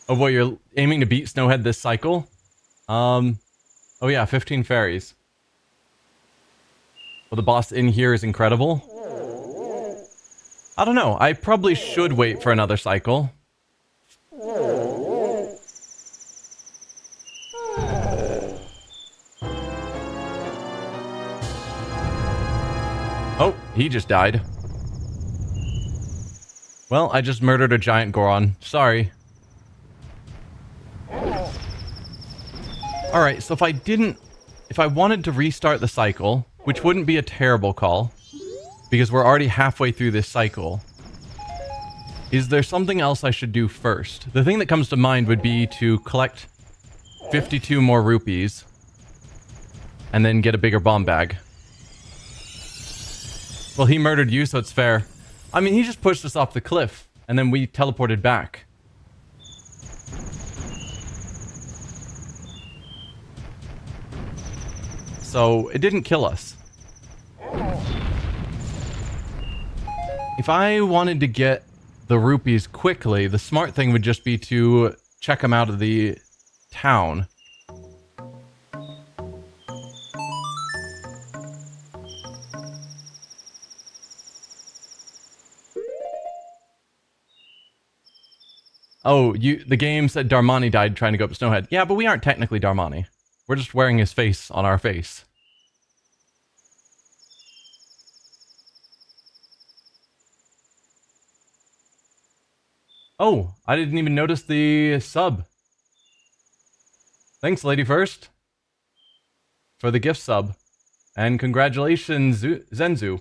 Oh boy, you're aiming to beat Snowhead this cycle? Oh yeah, 15 fairies. Well, the boss in here is incredible. I don't know, I probably should wait for another cycle. Oh, he just died. Well, I just murdered a giant Goron. Sorry. Alright, so if I wanted to restart the cycle, which wouldn't be a terrible call, because we're already halfway through this cycle, is there something else I should do first? The thing that comes to mind would be to collect 52 more rupees, and then get a bigger bomb bag. Well, he murdered you, so it's fair. I mean, he just pushed us off the cliff, and then we teleported back. So, it didn't kill us. If I wanted to get the rupees quickly, the smart thing would just be to check them out of the town. Oh, the game said Darmani died trying to go up Snowhead. Yeah, but we aren't technically Darmani. We're just wearing his face on our face. Oh, I didn't even notice the sub. Thanks, Lady First, for the gift sub. And congratulations, Zenzu.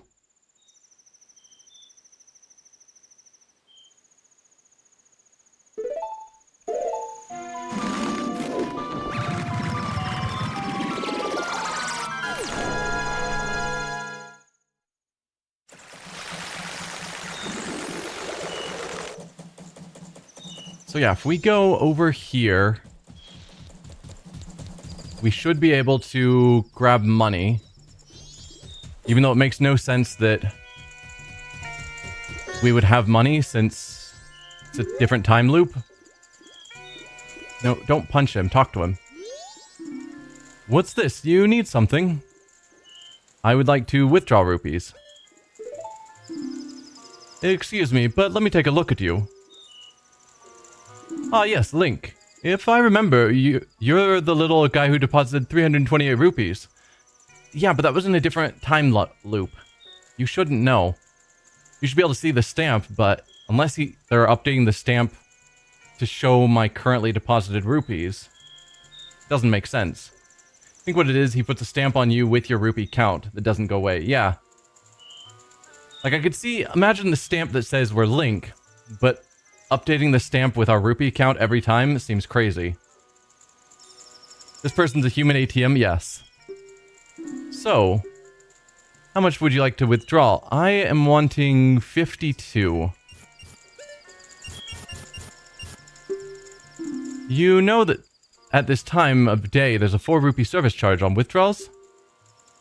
So yeah, if we go over here, we should be able to grab money. Even though it makes no sense that we would have money since it's a different time loop. No, don't punch him. Talk to him. What's this? You need something. I would like to withdraw rupees. Excuse me, but let me take a look at you. Ah, yes, Link. If I remember, you're the little guy who deposited 328 rupees. Yeah, but that was in a different time loop. You shouldn't know. You should be able to see the stamp, but unless they're updating the stamp to show my currently deposited rupees, it doesn't make sense. I think what it is, he puts a stamp on you with your rupee count that doesn't go away. Yeah. Like, I could see, imagine the stamp that says we're Link, but updating the stamp with our rupee count every time seems crazy. This person's a human ATM? Yes. So, how much would you like to withdraw? I am wanting 52. You know that at this time of day, there's a 4 rupee service charge on withdrawals?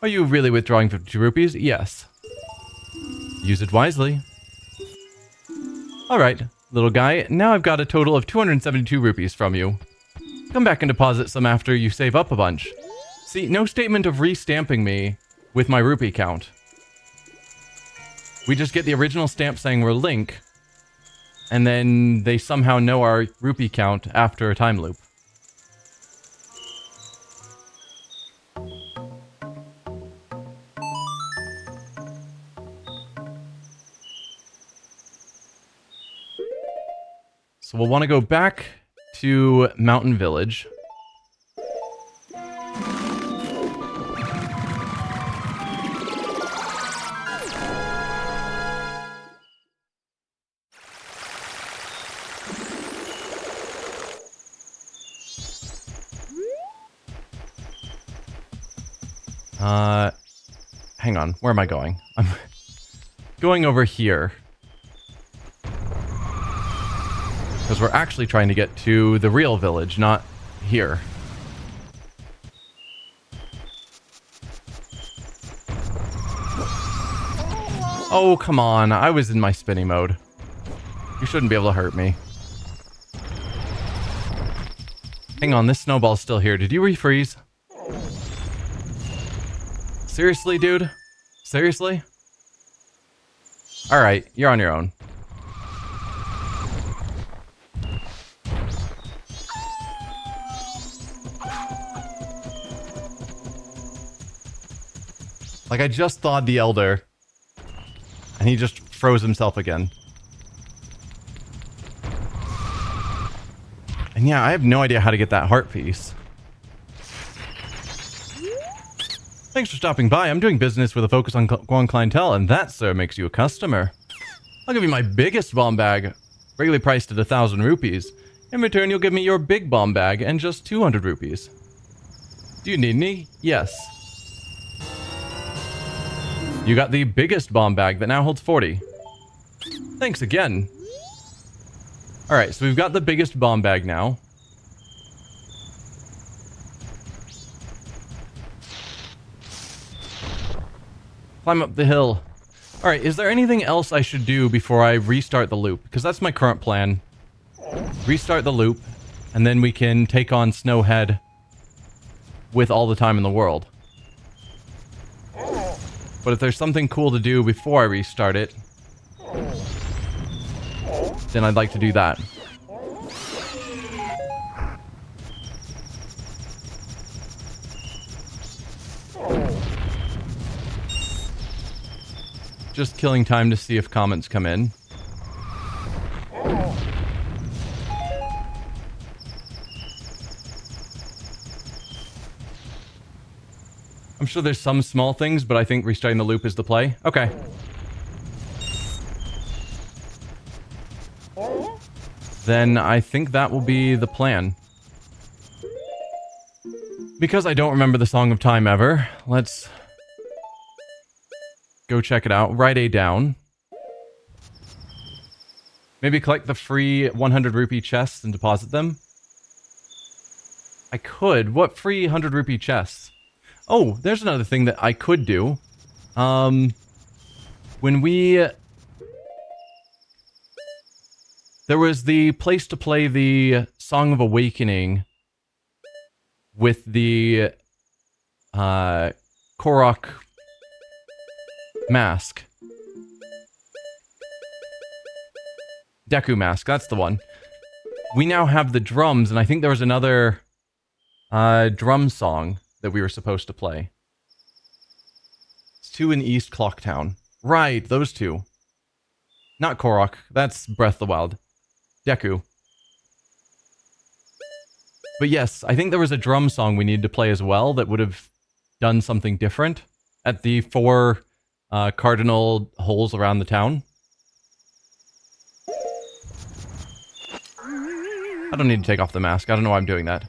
Are you really withdrawing 52 rupees? Yes. Use it wisely. Alright, little guy, now I've got a total of 272 rupees from you. Come back and deposit some after you save up a bunch. See, no statement of restamping me with my rupee count. We just get the original stamp saying we're Link, and then they somehow know our rupee count after a time loop. So we'll want to go back to Mountain Village. Hang on, where am I going? I'm going over here. Because we're actually trying to get to the real village, not here. Oh, come on. I was in my spinny mode. You shouldn't be able to hurt me. Hang on, this snowball's still here. Did you refreeze? Seriously, dude? Seriously? Alright, you're on your own. Like, I just thawed the Elder, and he just froze himself again. And yeah, I have no idea how to get that heart piece. Thanks for stopping by. I'm doing business with a focus on growing clientele, and that, sir, makes you a customer. I'll give you my biggest bomb bag, regularly priced at 1,000 rupees. In return, you'll give me your big bomb bag and just 200 rupees. Do you need any? Yes. You got the biggest bomb bag that now holds 40. Thanks again. Alright, so we've got the biggest bomb bag now. Climb up the hill. Alright, is there anything else I should do before I restart the loop? Because that's my current plan. Restart the loop, and then we can take on Snowhead with all the time in the world. But if there's something cool to do before I restart it, then I'd like to do that. Just killing time to see if comments come in. I'm sure there's some small things, but I think restarting the loop is the play. Okay. Then I think that will be the plan. Because I don't remember the Song of Time ever, let's go check it out. Write A down. Maybe collect the free 100 rupee chests and deposit them. I could. What free 100 rupee chests? Oh, there's another thing that I could do. When we... There was the place to play the Song of Awakening with the Korok mask. Deku mask, that's the one. We now have the drums, and I think there was another drum song that we were supposed to play. It's 2 in East Clocktown. Right, those two. Not Korok, that's Breath of the Wild. Deku. But yes, I think there was a drum song we needed to play as well that would have done something different at the 4 cardinal holes around the town. I don't need to take off the mask. I don't know why I'm doing that.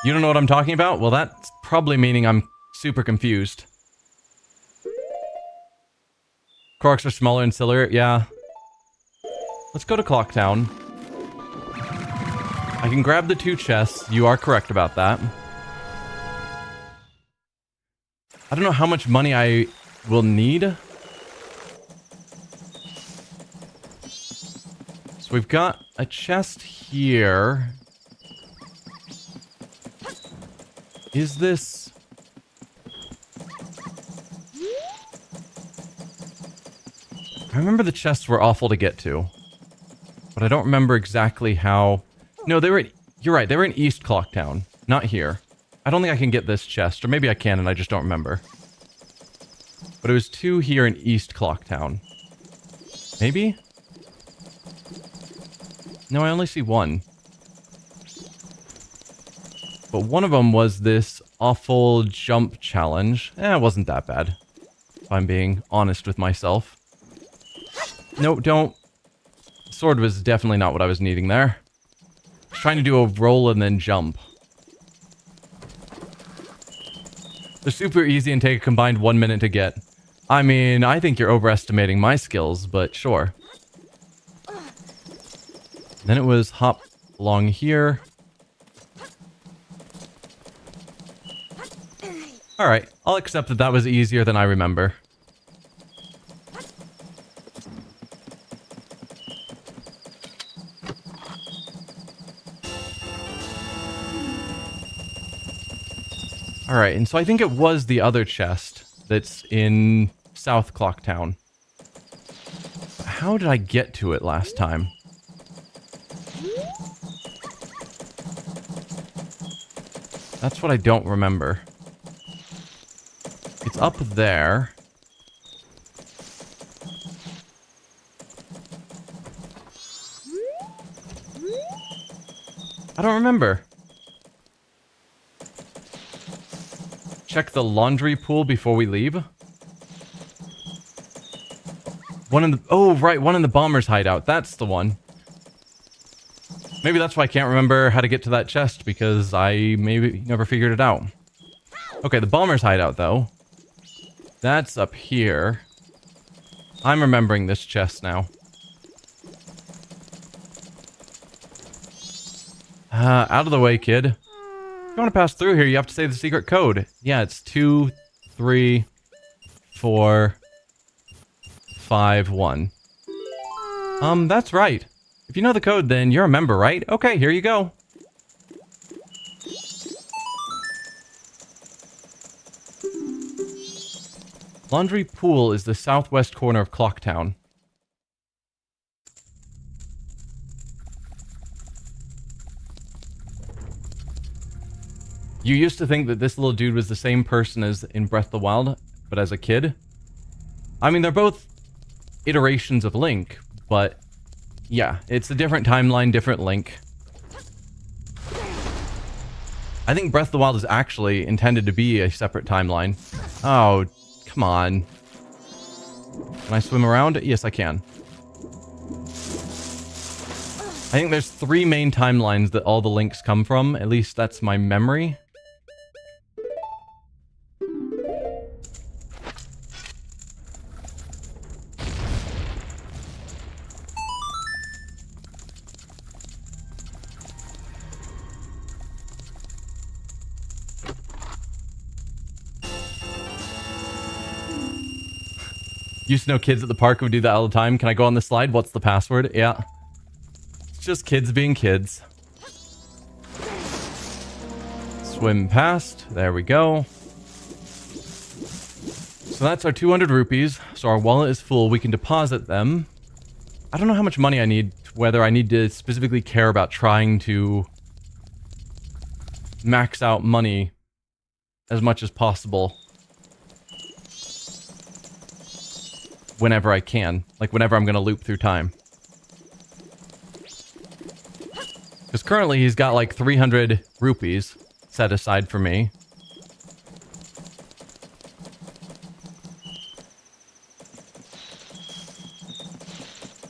You don't know what I'm talking about? Well, that's probably meaning I'm super confused. Crocs are smaller and sillier. Yeah. Let's go to Clocktown. I can grab the 2 chests. You are correct about that. I don't know how much money I will need. So we've got a chest here. Is this... I remember the chests were awful to get to. But I don't remember exactly how... No, they were... You're right, they were in East Clocktown. Not here. I don't think I can get this chest. Or maybe I can and I just don't remember. But it was 2 here in East Clocktown. Maybe? No, I only see 1. But one of them was this awful jump challenge. It wasn't that bad. If I'm being honest with myself. No, don't. Sword was definitely not what I was needing there. I was trying to do a roll and then jump. They're super easy and take a combined 1 minute to get. I mean, I think you're overestimating my skills, but sure. Then it was hop along here. Alright, I'll accept that that was easier than I remember. Alright, and so I think it was the other chest that's in South Clocktown. How did I get to it last time? That's what I don't remember. It's up there. I don't remember. Check the laundry pool before we leave. One in the... Oh, right. One in the bomber's hideout. That's the one. Maybe that's why I can't remember how to get to that chest, because I maybe never figured it out. Okay, the bomber's hideout, though. That's up here. I'm remembering this chest now. Out of the way, kid. If you want to pass through here, you have to say the secret code. Yeah, it's 2, 3, 4, 5, 1. That's right. If you know the code, then you're a member, right? Okay, here you go. Laundry Pool is the southwest corner of Clocktown. You used to think that this little dude was the same person as in Breath of the Wild, but as a kid? I mean, they're both iterations of Link, but yeah, it's a different timeline, different Link. I think Breath of the Wild is actually intended to be a separate timeline. Oh, come on. Can I swim around? Yes, I can. I think there's 3 main timelines that all the links come from. At least that's my memory. Used to know kids at the park would do that all the time. Can I go on the slide? What's the password? Yeah. It's just kids being kids. Swim past. There we go. So that's our 200 rupees. So our wallet is full. We can deposit them. I don't know how much money I need, whether I need to specifically care about trying to max out money as much as possible. Whenever I can. Like, whenever I'm going to loop through time. Because currently he's got like 300 rupees set aside for me.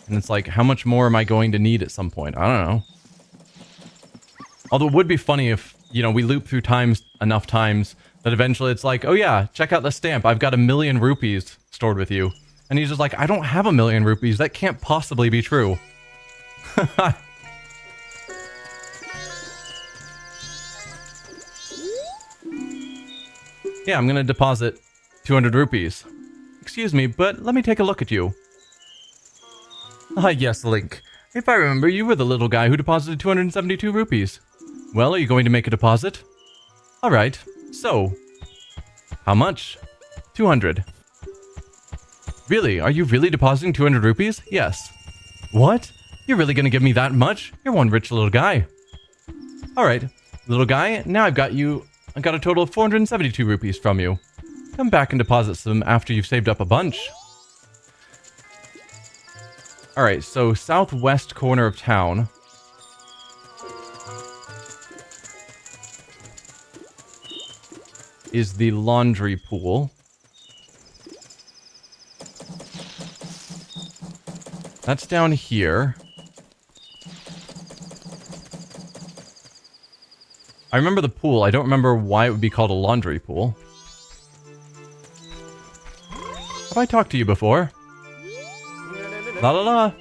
And it's like, how much more am I going to need at some point? I don't know. Although it would be funny if, you know, we loop through times enough times that eventually it's like, oh yeah, check out the stamp. I've got 1,000,000 rupees stored with you. And he's just like, I don't have 1,000,000 rupees. That can't possibly be true. Yeah, I'm going to deposit 200 rupees. Excuse me, but let me take a look at you. Ah, yes, Link. If I remember, you were the little guy who deposited 272 rupees. Well, are you going to make a deposit? Alright, so... how much? 200. Really? Are you really depositing 200 rupees? Yes. What? You're really gonna give me that much? You're one rich little guy. Alright, little guy, now I got a total of 472 rupees from you. Come back and deposit some after you've saved up a bunch. Alright, so southwest corner of town. Is the laundry pool. That's down here. I remember the pool. I don't remember why it would be called a laundry pool. Have I talked to you before? La la la.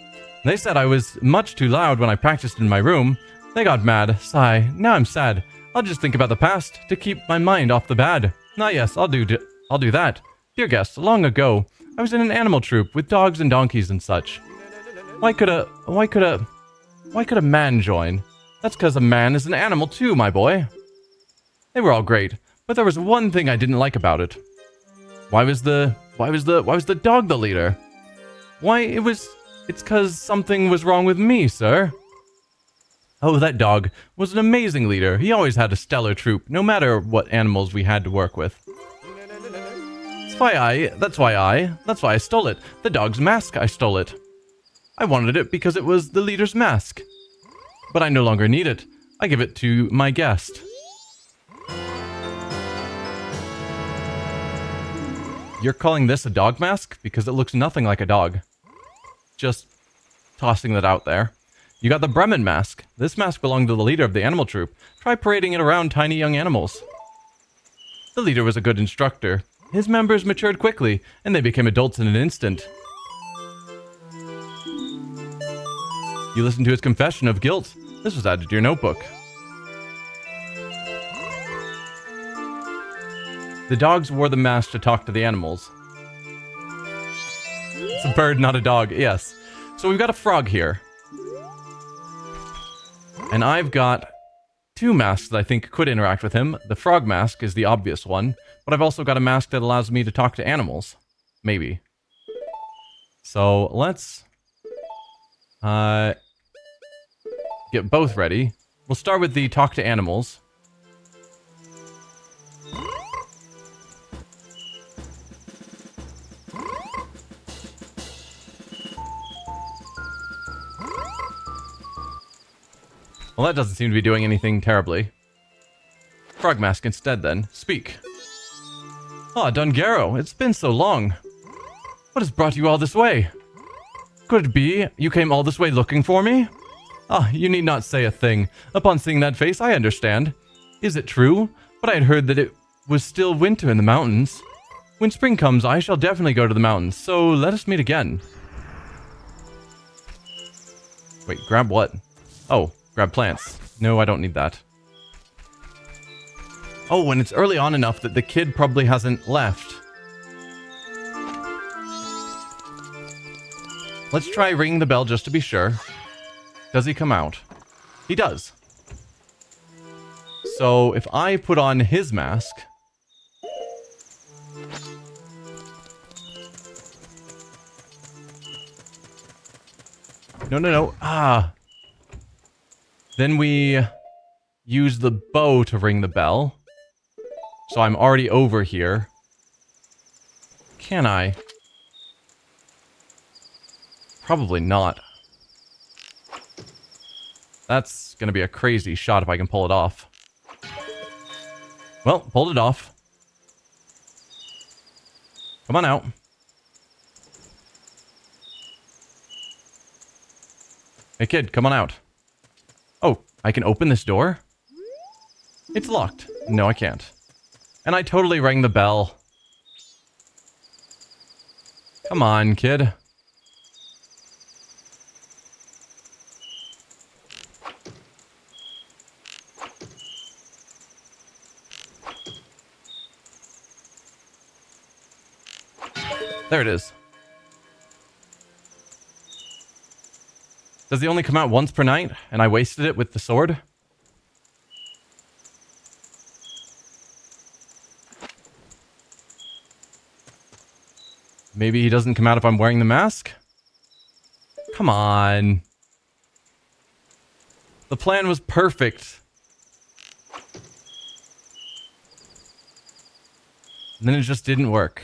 They said I was much too loud when I practiced in my room. They got mad. Sigh. Now I'm sad. I'll just think about the past to keep my mind off the bad. Ah yes, I'll do that. Dear guest, long ago, I was in an animal troupe with dogs and donkeys and such. Why could a man join? That's because a man is an animal too, my boy. They were all great, but there was one thing I didn't like about it. Why was the dog the leader? Why, it's cause something was wrong with me, sir. Oh, that dog was an amazing leader. He always had a stellar troop, no matter what animals we had to work with. That's why I stole it. The dog's mask, I stole it. I wanted it because it was the leader's mask. But I no longer need it. I give it to my guest. You're calling this a dog mask? Because it looks nothing like a dog. Just tossing that out there. You got the Bremen mask. This mask belonged to the leader of the animal troop. Try parading it around tiny young animals. The leader was a good instructor. His members matured quickly, and they became adults in an instant. You listened to his confession of guilt. This was added to your notebook. The dogs wore the mask to talk to the animals. It's a bird, not a dog. Yes. So we've got a frog here. And I've got 2 masks that I think could interact with him. The frog mask is the obvious one, but I've also got a mask that allows me to talk to animals. Maybe. So let's get both ready. We'll start with the talk to animals. Well, that doesn't seem to be doing anything terribly. Frog mask instead, then. Speak. Ah, Dungaro, it's been so long. What has brought you all this way? Could it be you came all this way looking for me? Ah, you need not say a thing. Upon seeing that face, I understand. Is it true? But I had heard that it was still winter in the mountains. When spring comes, I shall definitely go to the mountains, so let us meet again. Wait, grab what? Oh. Grab plants. No, I don't need that. Oh, and it's early on enough that the kid probably hasn't left. Let's try ringing the bell just to be sure. Does he come out? He does. So if I put on his mask... No. Ah... Then we use the bow to ring the bell. So I'm already over here. Can I? Probably not. That's gonna be a crazy shot if I can pull it off. Well, pulled it off. Come on out. Hey kid, come on out. Oh, I can open this door? It's locked. No, I can't. And I totally rang the bell. Come on, kid. There it is. Does he only come out once per night, and I wasted it with the sword? Maybe he doesn't come out if I'm wearing the mask? Come on. The plan was perfect. And then it just didn't work.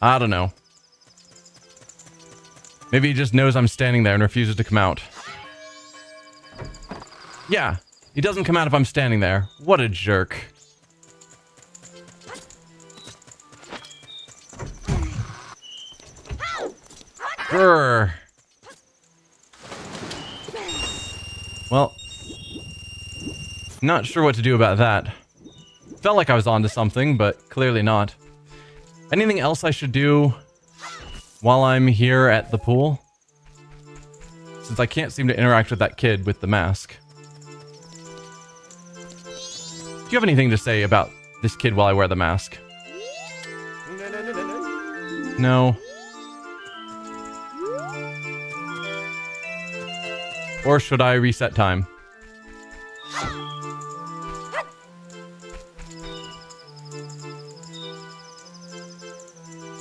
I don't know. Maybe he just knows I'm standing there and refuses to come out. Yeah, he doesn't come out if I'm standing there. What a jerk. Grr. Well, not sure what to do about that. Felt like I was onto something, but clearly not. Anything else I should do while I'm here at the pool? Since I can't seem to interact with that kid with the mask. Do you have anything to say about this kid while I wear the mask? No. Or should I reset time?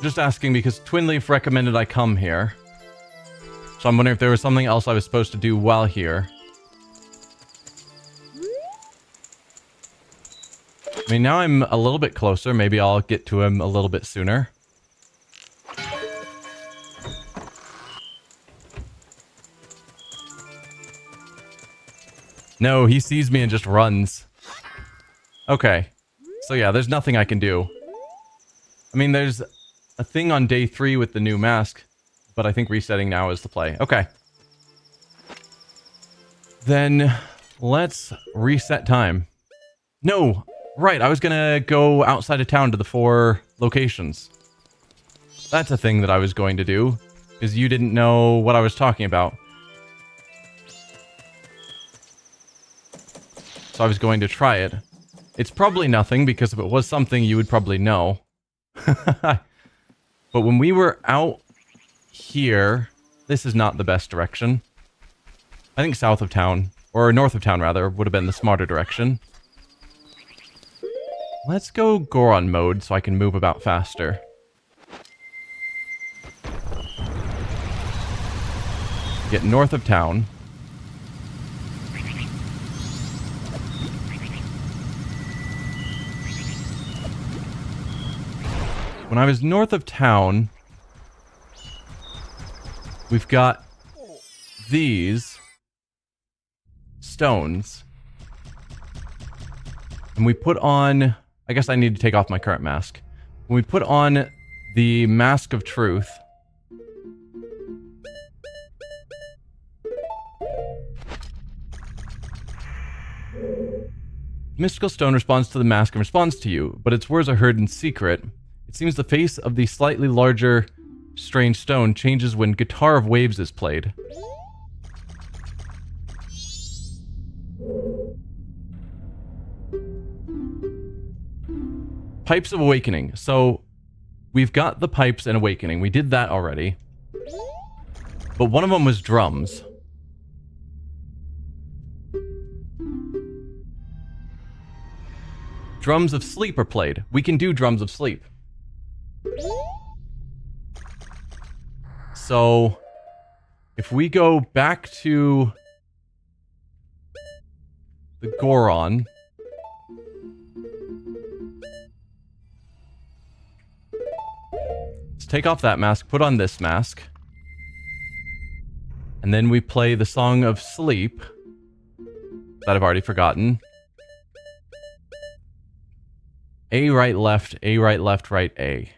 Just asking because Twinleaf recommended I come here. So I'm wondering if there was something else I was supposed to do while here. I mean, now I'm a little bit closer. Maybe I'll get to him a little bit sooner. No, he sees me and just runs. Okay. So yeah, there's nothing I can do. I mean, there's a thing on day 3 with the new mask, but I think resetting now is the play. Okay. Then let's reset time. No, right, I was gonna go outside of town to the 4 locations. That's a thing that I was going to do, because you didn't know what I was talking about. So I was going to try it. It's probably nothing, because if it was something, you would probably know. But when we were out here, this is not the best direction. I think south of town, or north of town rather, would have been the smarter direction. Let's go Goron mode so I can move about faster. Get north of town. When I was north of town, we've got these stones. And we put on... I guess I need to take off my current mask. When we put on the Mask of Truth... Mystical stone responds to the mask and responds to you, but its words are heard in secret. It seems the face of the slightly larger, strange stone changes when Guitar of Waves is played. Pipes of Awakening. So, we've got the Pipes and Awakening. We did that already. But one of them was drums. Drums of Sleep are played. We can do Drums of Sleep. So, if we go back to the Goron, Let's take off that mask, put on this mask. And then we play the Song of Sleep that I've already forgotten. A, right, left, A, right, left, right, A.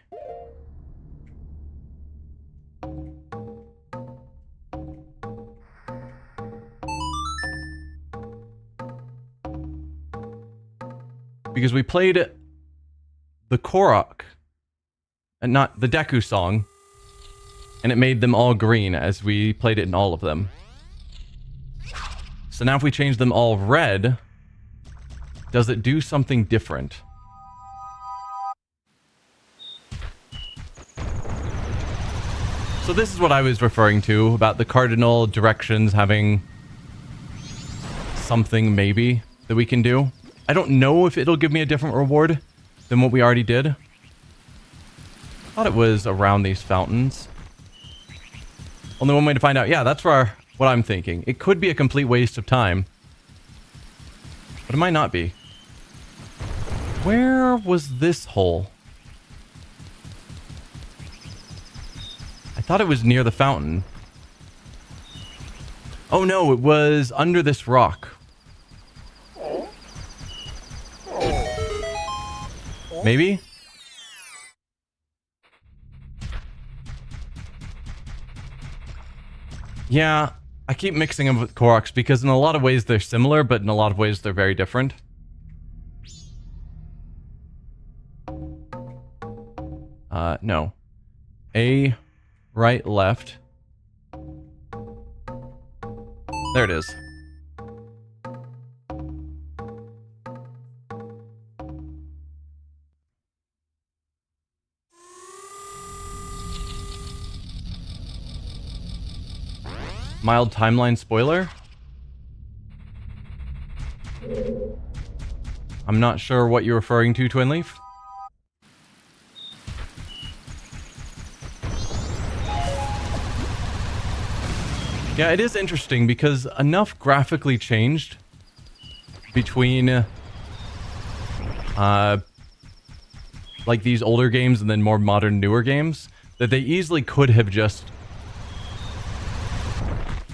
Because we played the Korok, and not the Deku song, and it made them all green as we played it in all of them. So now if we change them all red, does it do something different? So this is what I was referring to about the cardinal directions having something maybe that we can do. I don't know if it'll give me a different reward than what we already did. I thought it was around these fountains. Only one way to find out. Yeah, that's what I'm thinking. It could be a complete waste of time. But it might not be. Where was this hole? I thought it was near the fountain. Oh no, it was under this rock. Maybe? Yeah, I keep mixing them with Koroks because in a lot of ways they're similar, but in a lot of ways they're very different. No. A, right, left. There it is. Mild timeline spoiler? I'm not sure what you're referring to, Twin Leaf. Yeah, it is interesting because enough graphically changed between like these older games and then more modern, newer games that they easily could have just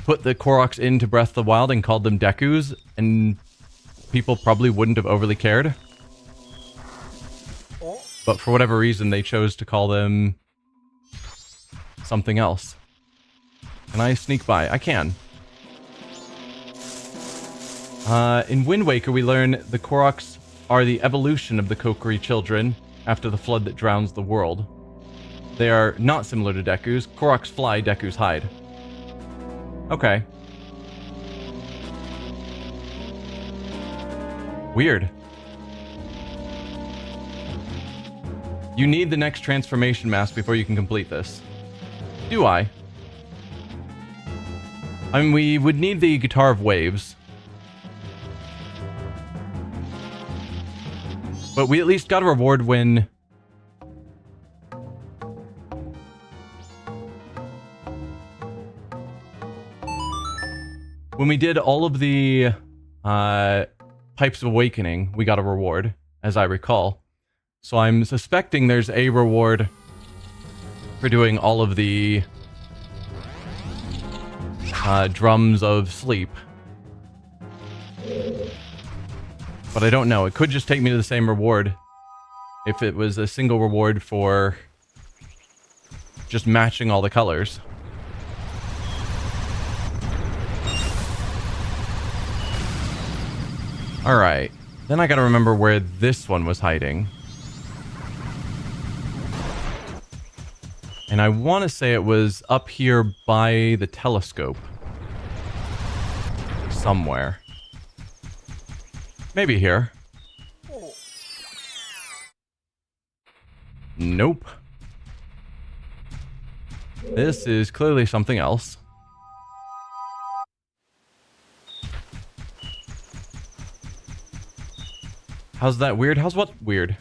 put the Koroks into Breath of the Wild and called them Dekus, and people probably wouldn't have overly cared. But for whatever reason, they chose to call them something else. Can I sneak by? I can. In Wind Waker, we learn the Koroks are the evolution of the Kokiri children after the flood that drowns the world. They are not similar to Dekus. Koroks fly, Dekus hide. Okay. Weird. You need the next transformation mask before you can complete this. Do I? I mean, we would need the Guitar of Waves. But we at least got a reward when... when we did all of the Pipes of Awakening, we got a reward, as I recall. So I'm suspecting there's a reward for doing all of the Drums of Sleep. But I don't know. It could just take me to the same reward if it was a single reward for just matching all the colors. Alright. Then I gotta remember where this one was hiding. And I want to say it was up here by the telescope. Somewhere. Maybe here. Nope. This is clearly something else. How's that weird? How's what weird?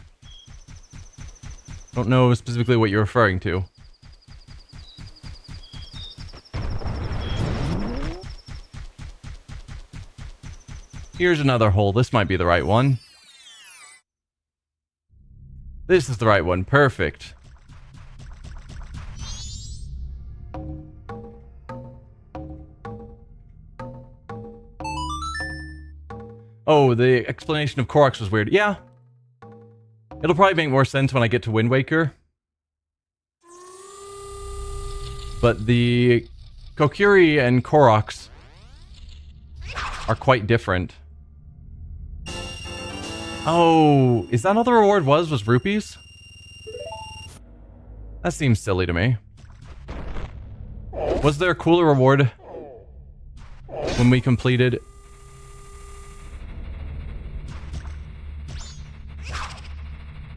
Don't know specifically what you're referring to. Here's another hole. This might be the right one. This is the right one. Perfect. Oh, the explanation of Koroks was weird. Yeah. It'll probably make more sense when I get to Wind Waker. But the Kokiri and Koroks are quite different. Oh, is that all the reward was rupees? That seems silly to me. Was there a cooler reward when we completed...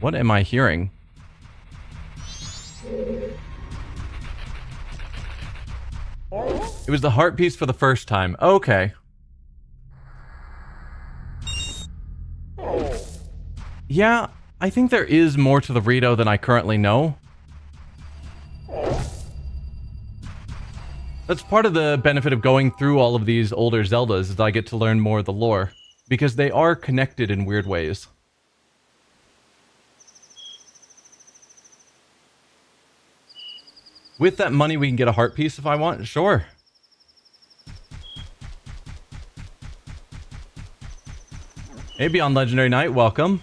What am I hearing? It was the heart piece for the first time. Okay. Yeah, I think there is more to the Rito than I currently know. That's part of the benefit of going through all of these older Zeldas, is that I get to learn more of the lore. Because they are connected in weird ways. With that money, we can get a heart piece if I want. Sure. Maybe on Legendary Night, welcome.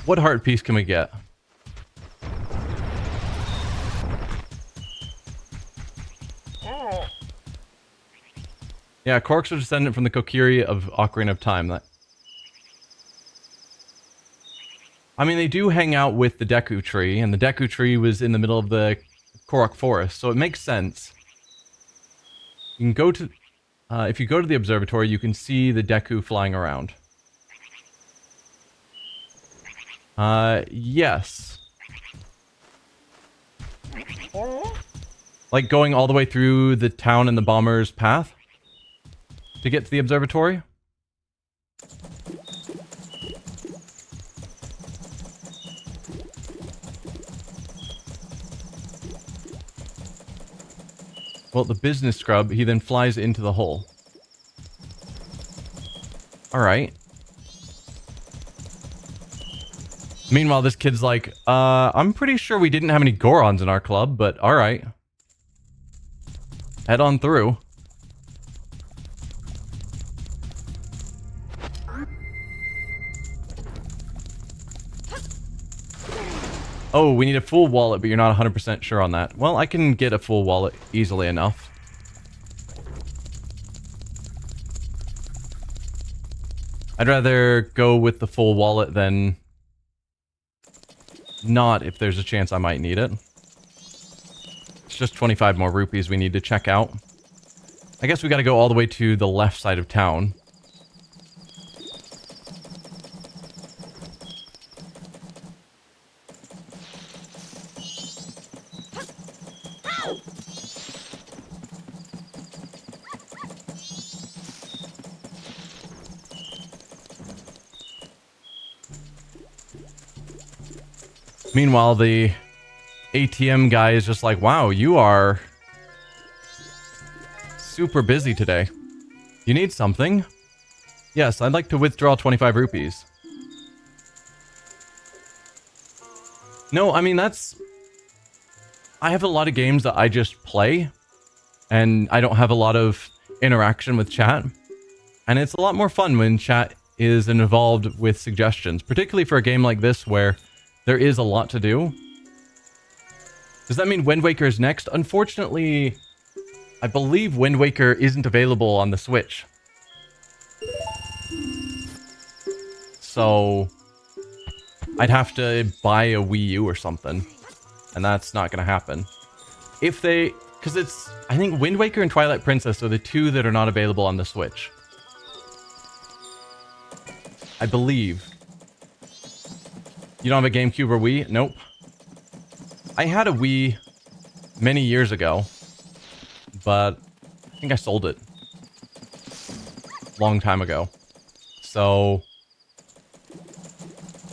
What heart piece can we get? Yeah, Koroks are descendant from the Kokiri of Ocarina of Time. I mean, they do hang out with the Deku Tree, and the Deku Tree was in the middle of the Korok Forest, so it makes sense. You can go to... if you go to the observatory, you can see the Deku flying around. Yes. Like going all the way through the town and the bomber's path to get to the observatory. Well, the business scrub, he then flies into the hole. Alright. Meanwhile, this kid's like, I'm pretty sure we didn't have any Gorons in our club, but alright. Head on through. Oh, we need a full wallet, but you're not 100% sure on that. Well, I can get a full wallet easily enough. I'd rather go with the full wallet than not if there's a chance I might need it. It's just 25 more rupees we need to check out. I guess we gotta go all the way to the left side of town. Meanwhile, the ATM guy is just like, wow, you are super busy today. You need something? Yes, I'd like to withdraw 25 rupees. No, I mean, that's... I have a lot of games that I just play, and I don't have a lot of interaction with chat. And it's a lot more fun when chat is involved with suggestions, particularly for a game like this where there is a lot to do. Does that mean Wind Waker is next? Unfortunately, I believe Wind Waker isn't available on the Switch. So I'd have to buy a Wii U or something. And that's not going to happen. If they... Because it's... I think Wind Waker and Twilight Princess are the two that are not available on the Switch. I believe. You don't have a GameCube or Wii? Nope. I had a Wii many years ago, but I think I sold it a long time ago. So,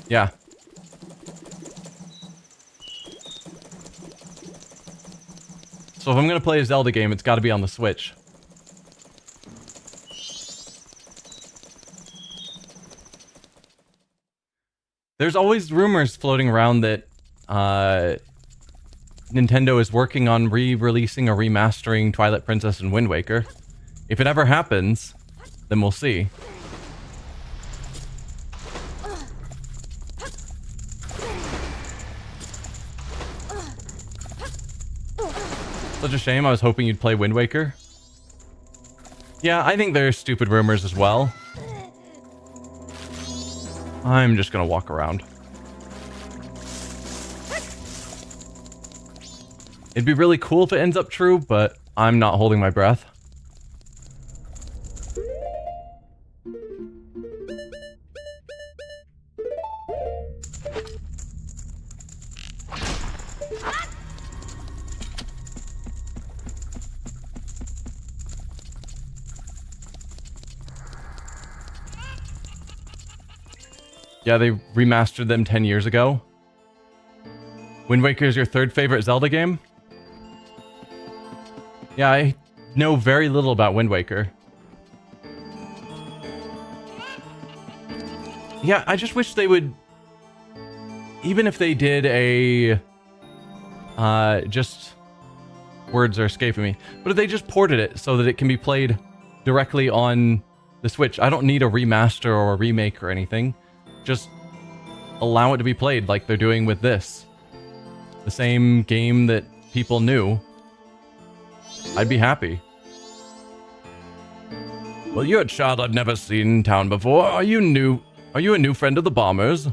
yeah. So if I'm going to play a Zelda game, it's got to be on the Switch. There's always rumors floating around that Nintendo is working on re-releasing or remastering Twilight Princess and Wind Waker. If it ever happens, then we'll see. Such a shame. I was hoping you'd play Wind Waker. Yeah, I think they're stupid rumors as well. I'm just gonna walk around. It'd be really cool if it ends up true, but I'm not holding my breath. Yeah, they remastered them 10 years ago. Wind Waker is your third favorite Zelda game? Yeah, I know very little about Wind Waker. Yeah, I just wish they would... Even if they did a... just... Words are escaping me. But if they just ported it so that it can be played directly on the Switch. I don't need a remaster or a remake or anything. Just allow it to be played like they're doing with this. The same game that people knew. I'd be happy. Well, you're a child I've never seen in town before. Are you a new friend of the Bombers?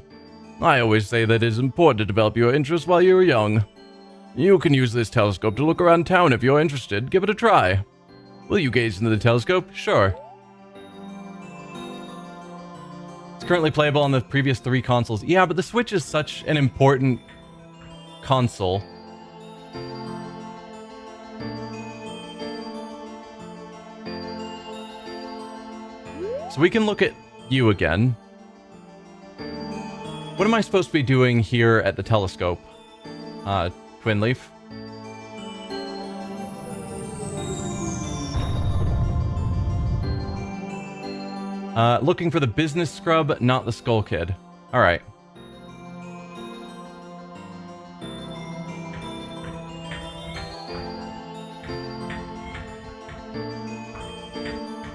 I always say that it is important to develop your interests while you're young. You can use this telescope to look around town if you're interested. Give it a try. Will you gaze into the telescope? Sure. It's currently playable on the previous 3 consoles. Yeah, but the Switch is such an important console. So we can look at you again. What am I supposed to be doing here at the telescope? Twin Leaf? Looking for the business scrub, not the skull kid. Alright.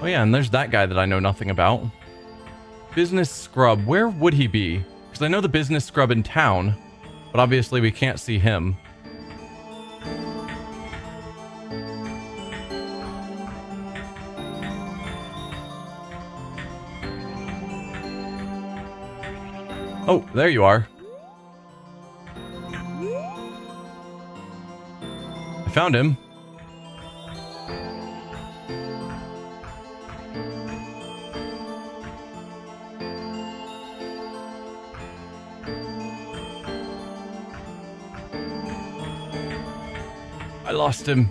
Oh yeah, and there's that guy that I know nothing about. Business scrub, where would he be? Because I know the business scrub in town, but obviously we can't see him. Oh, there you are. I found him. I lost him.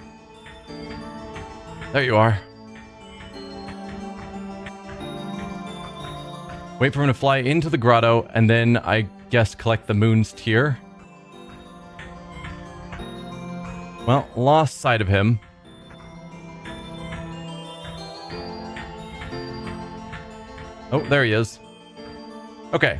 There you are. Wait for him to fly into the grotto, and then, I guess, collect the moon's tear. Well, lost sight of him. Oh, there he is. Okay.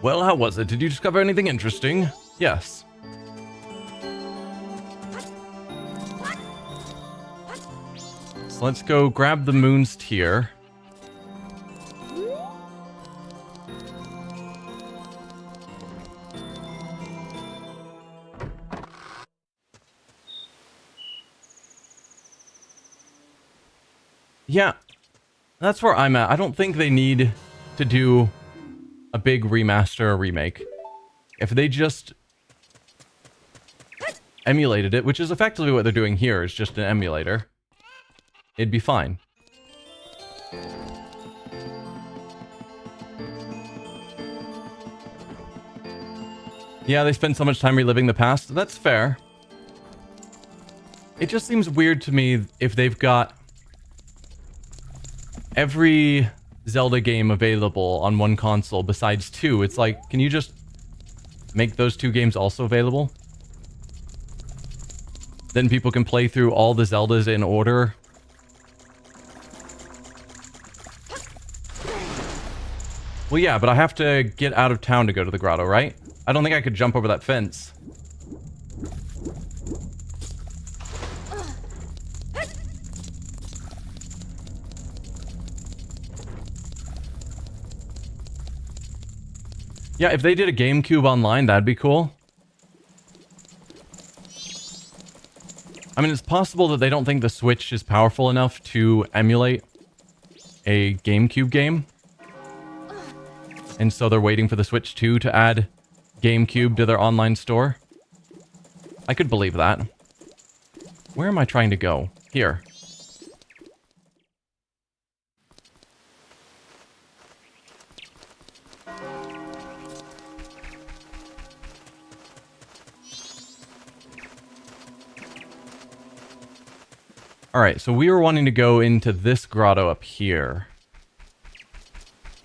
Well, how was it? Did you discover anything interesting? Yes. So let's go grab the moon's tear. Yeah, that's where I'm at. I don't think they need to do a big remaster or remake. If they just emulated it, which is effectively what they're doing here, is just an emulator, it'd be fine. Yeah, they spend so much time reliving the past. That's fair. It just seems weird to me if they've got every Zelda game available on one console besides 2. It's like, can you just make those 2 games also available? Then people can play through all the Zeldas in order. Well, yeah, but I have to get out of town to go to the grotto, right? I don't think I could jump over that fence. Yeah, if they did a GameCube online, that'd be cool. I mean, it's possible that they don't think the Switch is powerful enough to emulate a GameCube game. And so they're waiting for the Switch 2 to add GameCube to their online store. I could believe that. Where am I trying to go? Here. Alright, so we were wanting to go into this grotto up here.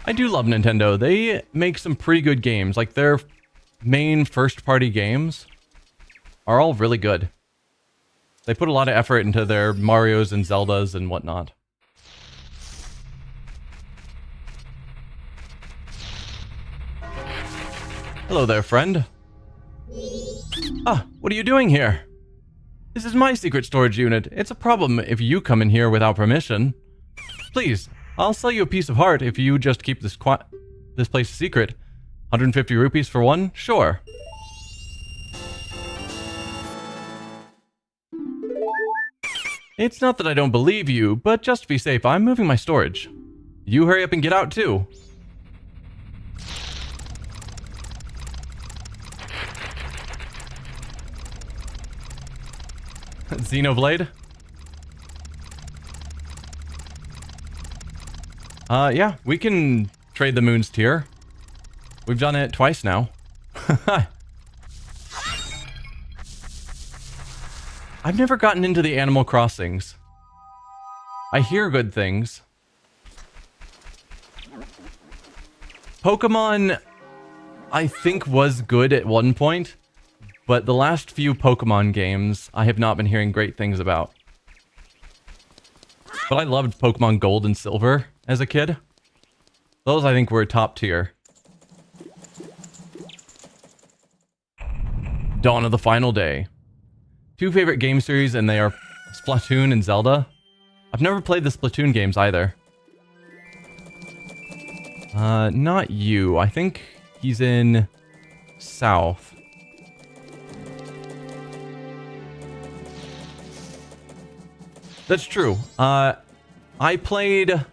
I do love Nintendo. They make some pretty good games. Like, their main first-party games are all really good. They put a lot of effort into their Marios and Zeldas and whatnot. Hello there, friend. Ah, what are you doing here? This is my secret storage unit. It's a problem if you come in here without permission. Please, I'll sell you a piece of heart if you just keep this place secret. 150 rupees for one? Sure. It's not that I don't believe you, but just to be safe, I'm moving my storage. You hurry up and get out too. Xenoblade? Yeah, we can trade the Moon's Tear. We've done it twice now. I've never gotten into the Animal Crossings. I hear good things. Pokemon, I think, was good at one point, but the last few Pokemon games I have not been hearing great things about. But I loved Pokemon Gold and Silver as a kid. Those, I think, were top tier. Dawn of the Final Day. Two favorite game series, and they are Splatoon and Zelda. I've never played the Splatoon games either. Not you. I think he's in South. That's true. I played...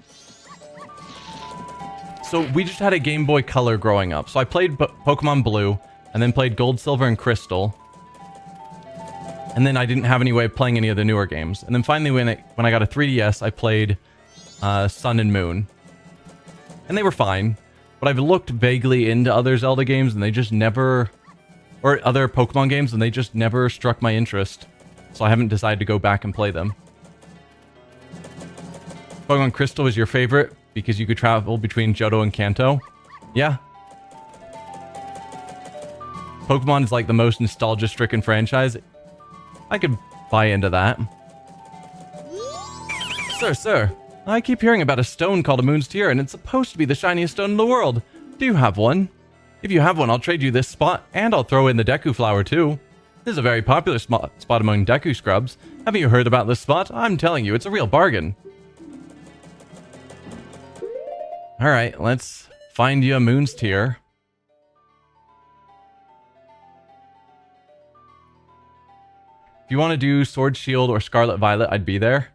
So we just had a Game Boy Color growing up. So I played Pokemon Blue, and then played Gold, Silver, and Crystal. And then I didn't have any way of playing any of the newer games. And then finally, when I got a 3DS, I played Sun and Moon. And they were fine. But I've looked vaguely into other Zelda games, and they just never... Or other Pokemon games, and they just never struck my interest. So I haven't decided to go back and play them. Pokemon Crystal was your favorite because you could travel between Johto and Kanto. Yeah. Pokemon is like the most nostalgia-stricken franchise. I could buy into that. Sir, I keep hearing about a stone called a Moon's Tear, and it's supposed to be the shiniest stone in the world. Do you have one? If you have one, I'll trade you this spot, and I'll throw in the Deku Flower too. This is a very popular spot among Deku scrubs. Haven't you heard about this spot? I'm telling you, it's a real bargain. Alright, let's find you a Moon's Tear. If you want to do Sword Shield or Scarlet Violet, I'd be there.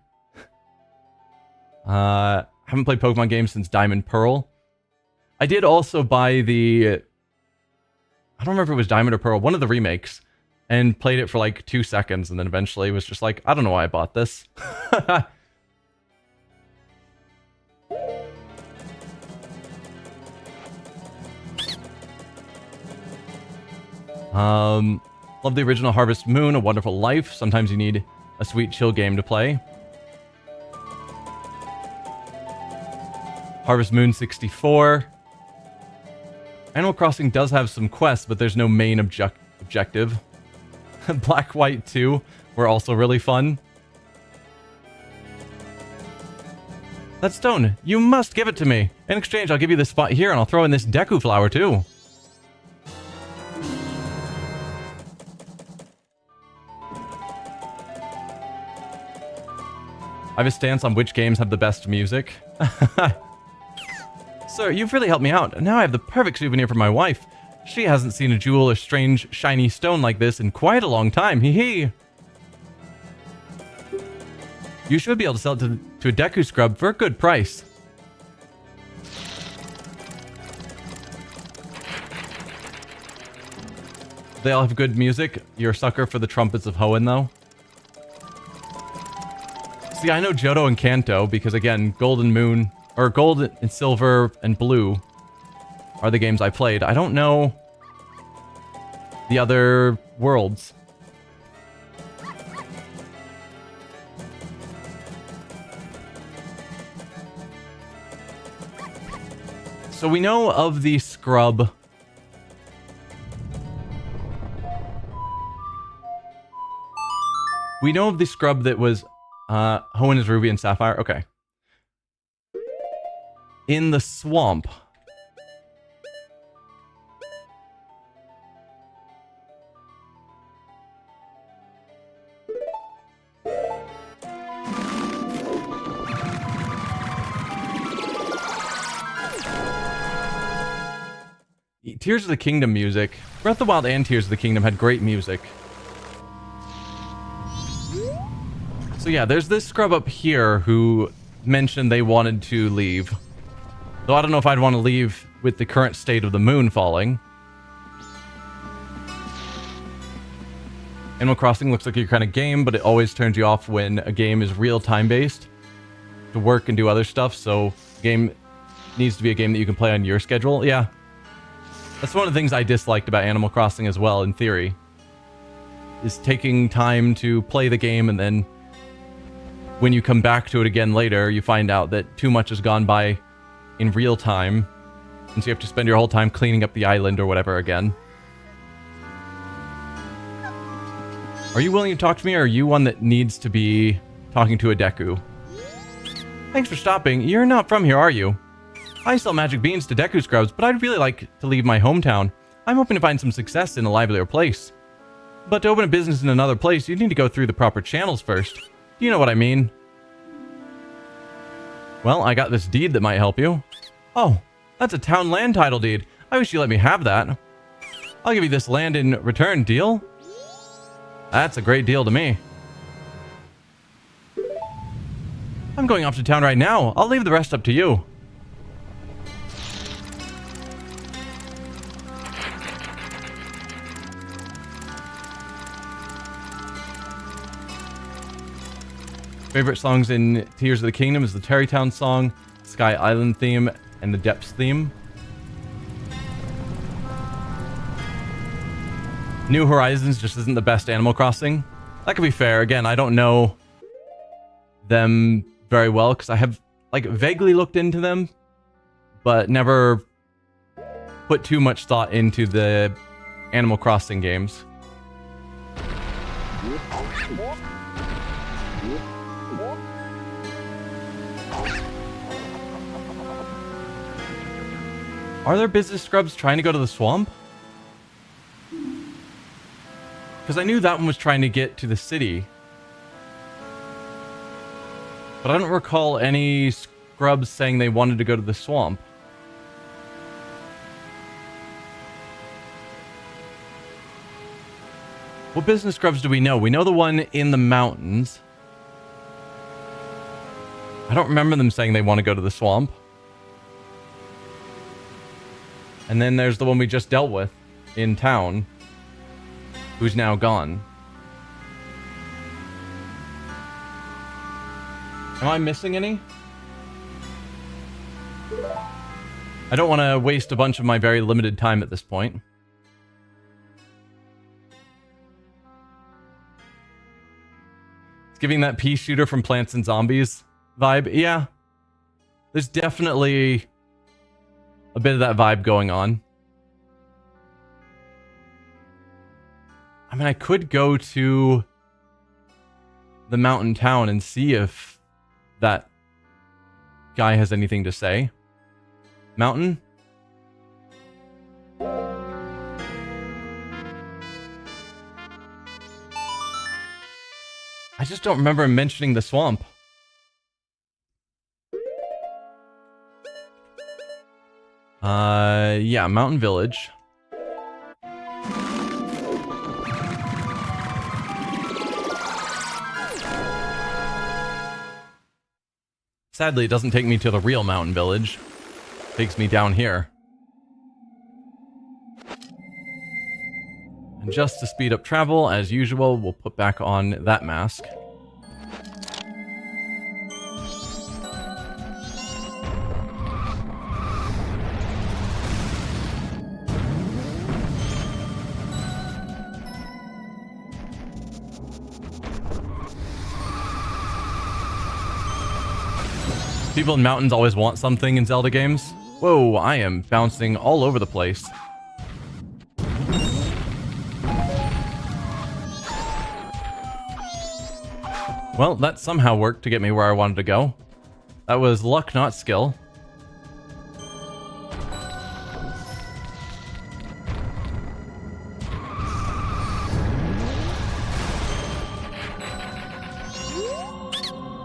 Haven't played Pokemon games since Diamond Pearl. I did also buy the... I don't remember if it was Diamond or Pearl, one of the remakes, and played it for like 2 seconds, and then eventually was just like, I don't know why I bought this. Love the original Harvest Moon, A Wonderful Life. Sometimes you need a sweet chill game to play. Harvest Moon 64. Animal Crossing does have some quests, but there's no main objective. Black White 2 were also really fun. That stone, you must give it to me. In exchange, I'll give you this spot here, and I'll throw in this Deku Flower too. I have a stance on which games have the best music. Sir, you've really helped me out. Now I have the perfect souvenir for my wife. She hasn't seen a jewel or strange, shiny stone like this in quite a long time. Hee hee. You should be able to sell it to a Deku scrub for a good price. They all have good music. You're a sucker for the trumpets of Hoenn, though. See, I know Johto and Kanto because, again, Gold and Moon, or Gold and Silver and Blue are the games I played. I don't know the other worlds. So we know of the scrub. We know of the scrub that was Hoenn is Ruby and Sapphire. Okay. In the swamp. Tears of the Kingdom music. Breath of the Wild and Tears of the Kingdom had great music. So yeah, there's this scrub up here who mentioned they wanted to leave. Though I don't know if I'd want to leave with the current state of the moon falling. Animal Crossing looks like your kind of game, but it always turns you off when a game is real-time based to work and do other stuff, so the game needs to be a game that you can play on your schedule. Yeah. That's one of the things I disliked about Animal Crossing as well, in theory. Is taking time to play the game, and then when you come back to it again later, you find out that too much has gone by in real time, and so you have to spend your whole time cleaning up the island or whatever again. Are you willing to talk to me, or are you one that needs to be talking to a Deku? Thanks for stopping. You're not from here, are you? I sell magic beans to Deku scrubs, but I'd really like to leave my hometown. I'm hoping to find some success in a livelier place. But to open a business in another place, you need to go through the proper channels first. Do you know what I mean? Well, I got this deed that might help you. Oh, that's a town land title deed. I wish you let me have that. I'll give you this land in return, deal? That's a great deal to me. I'm going off to town right now. I'll leave the rest up to you. Favorite songs in Tears of the Kingdom is the Terrytown song, Sky Island theme, and the Depths theme. New Horizons just isn't the best Animal Crossing. That could be fair. Again, I don't know them very well because I have like vaguely looked into them, but never put too much thought into the Animal Crossing games. Are there business scrubs trying to go to the swamp? Because I knew that one was trying to get to the city. But I don't recall any scrubs saying they wanted to go to the swamp. What business scrubs do we know? We know the one in the mountains. I don't remember them saying they want to go to the swamp. And then there's the one we just dealt with in town, who's now gone. Am I missing any? I don't want to waste a bunch of my very limited time at this point. It's giving that pea shooter from Plants and Zombies vibe. Yeah. There's definitely a bit of that vibe going on. I mean, I could go to the mountain town and see if that guy has anything to say. Mountain? I just don't remember him mentioning the swamp. Yeah, Mountain Village. Sadly, it doesn't take me to the real mountain village. It takes me down here. And just to speed up travel, as usual, we'll put back on that mask. People in mountains always want something in Zelda games. Whoa, I am bouncing all over the place. Well, that somehow worked to get me where I wanted to go. That was luck, not skill.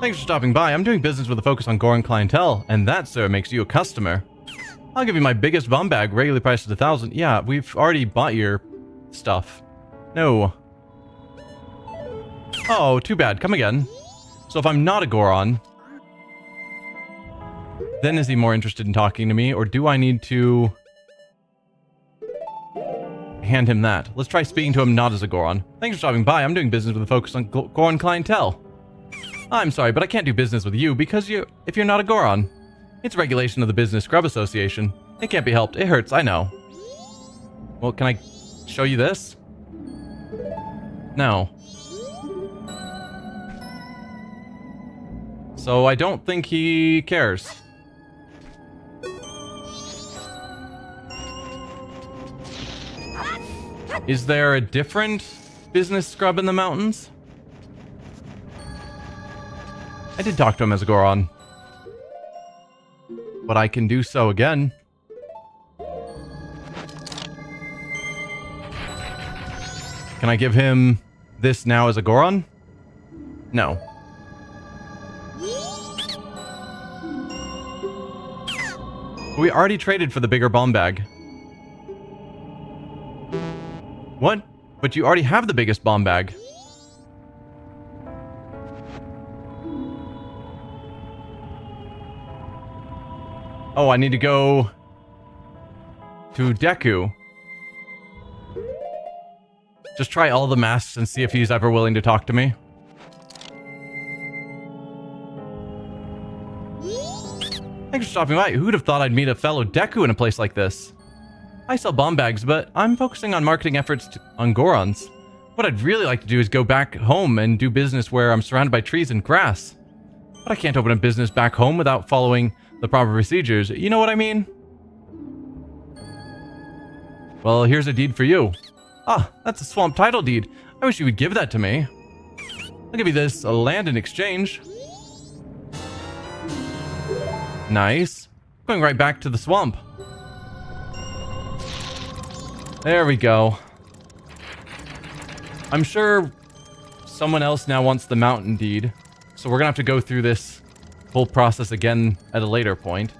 Thanks for stopping by. I'm doing business with a focus on Goron clientele, and that, sir, makes you a customer. I'll give you my biggest bomb bag, regularly priced at 1,000. Yeah, we've already bought your stuff. No. Oh, too bad. Come again. So if I'm not a Goron, then is he more interested in talking to me, or do I need to hand him that? Let's try speaking to him not as a Goron. Thanks for stopping by. I'm doing business with a focus on Goron clientele. I'm sorry, but I can't do business with you because if you're not a Goron. It's regulation of the Business Scrub Association. It can't be helped. It hurts, I know. Well, can I show you this? No. So I don't think he cares. Is there a different business scrub in the mountains? I did talk to him as a Goron. But I can do so again. Can I give him this now as a Goron? No. We already traded for the bigger bomb bag. What? But you already have the biggest bomb bag. Oh, I need to go to Deku. Just try all the masks and see if he's ever willing to talk to me. Thanks for stopping by. Who'd have thought I'd meet a fellow Deku in a place like this? I sell bomb bags, but I'm focusing on marketing efforts on Gorons. What I'd really like to do is go back home and do business where I'm surrounded by trees and grass. But I can't open a business back home without following the proper procedures. You know what I mean? Well, here's a deed for you. Ah, that's a swamp title deed. I wish you would give that to me. I'll give you this land in exchange. Nice. Going right back to the swamp. There we go. I'm sure someone else now wants the mountain deed, so we're gonna have to go through this whole process again at a later point.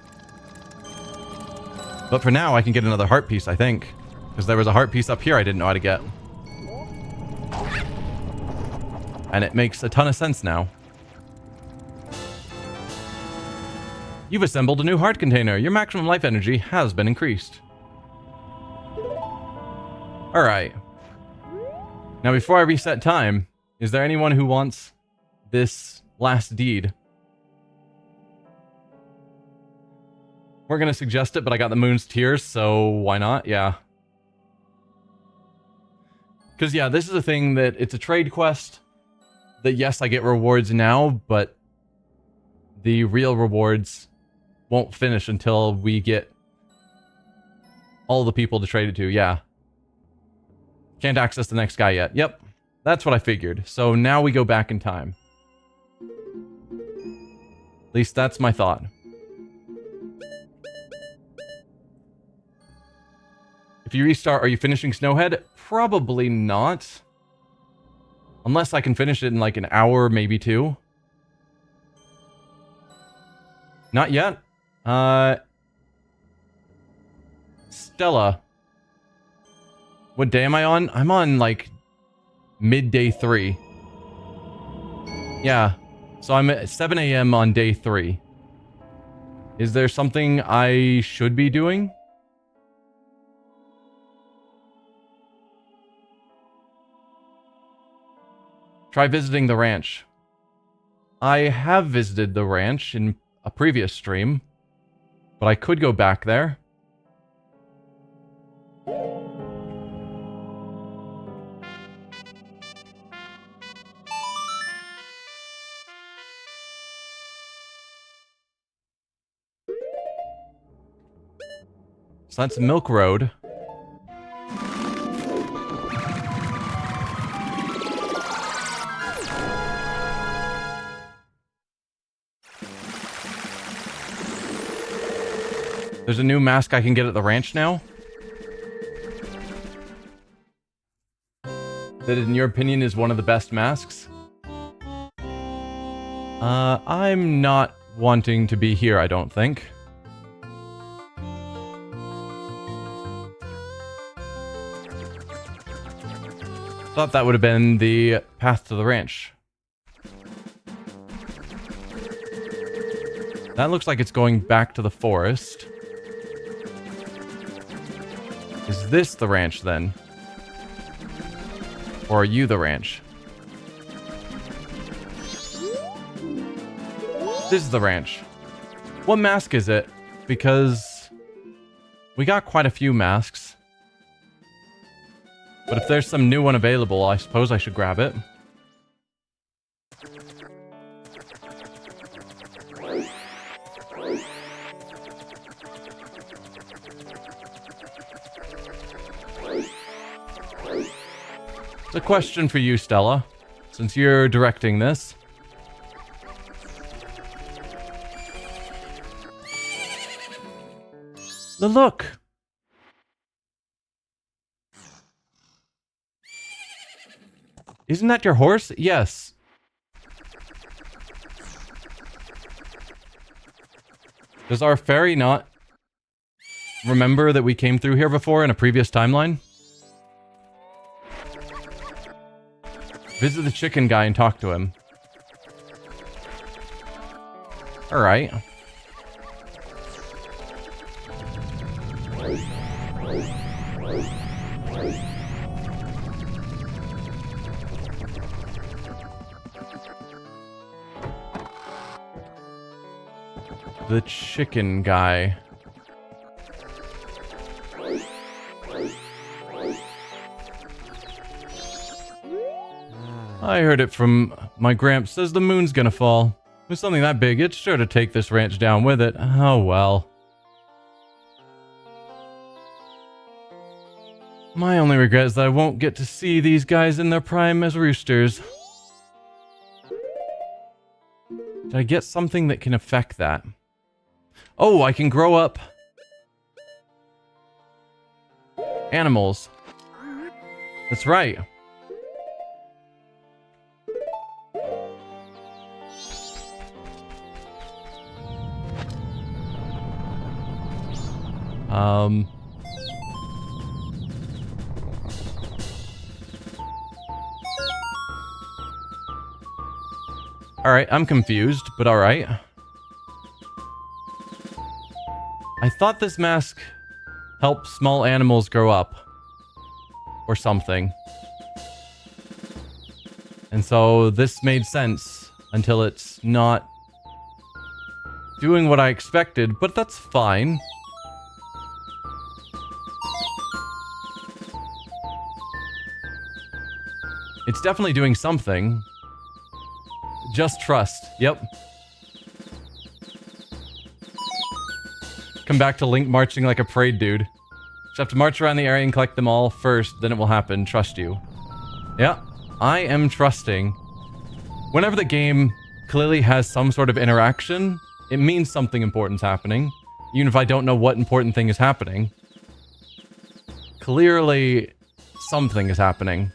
But for now, I can get another heart piece, I think. Because there was a heart piece up here I didn't know how to get. And it makes a ton of sense now. You've assembled a new heart container. Your maximum life energy has been increased. Alright. Now before I reset time, is there anyone who wants this last deed? We're gonna suggest it, but I got the Moon's Tears, so why not? Yeah. Because, yeah, this is a thing that it's a trade quest that, yes, I get rewards now, but the real rewards won't finish until we get all the people to trade it to. Yeah. Can't access the next guy yet. Yep. That's what I figured. So now we go back in time. At least that's my thought. If you restart, are you finishing Snowhead? Probably not. Unless I can finish it in like an hour, maybe two. Not yet. Stella. What day am I on? I'm on like midday 3. Yeah. So I'm at 7 a.m. on day 3. Is there something I should be doing? Try visiting the ranch. I have visited the ranch in a previous stream, but I could go back there. So that's Milk Road. There's a new mask I can get at the ranch now. That, in your opinion, is one of the best masks? I'm not wanting to be here, I don't think. Thought that would have been the path to the ranch. That looks like it's going back to the forest. Is this the ranch, then? Or are you the ranch? This is the ranch. What mask is it? Because we got quite a few masks. But if there's some new one available, I suppose I should grab it. It's a question for you, Stella, since you're directing this. Look! Isn't that your horse? Yes. Does our fairy not remember that we came through here before in a previous timeline? Visit the chicken guy and talk to him. Alright. The chicken guy. I heard it from my gramps. Says the moon's gonna fall. With something that big, it's sure to take this ranch down with it. Oh well. My only regret is that I won't get to see these guys in their prime as roosters. Did I get something that can affect that? Oh, I can grow up animals. That's right. Alright, I'm confused, but alright. I thought this mask helped small animals grow up. Or something. And so this made sense until it's not doing what I expected, but that's fine. It's definitely doing something. Just trust. Yep. Come back to Link marching like a parade dude. Just have to march around the area and collect them all first, then it will happen. Trust you. Yeah, I am trusting. Whenever the game clearly has some sort of interaction, it means something important's happening. Even if I don't know what important thing is happening. Clearly, something is happening.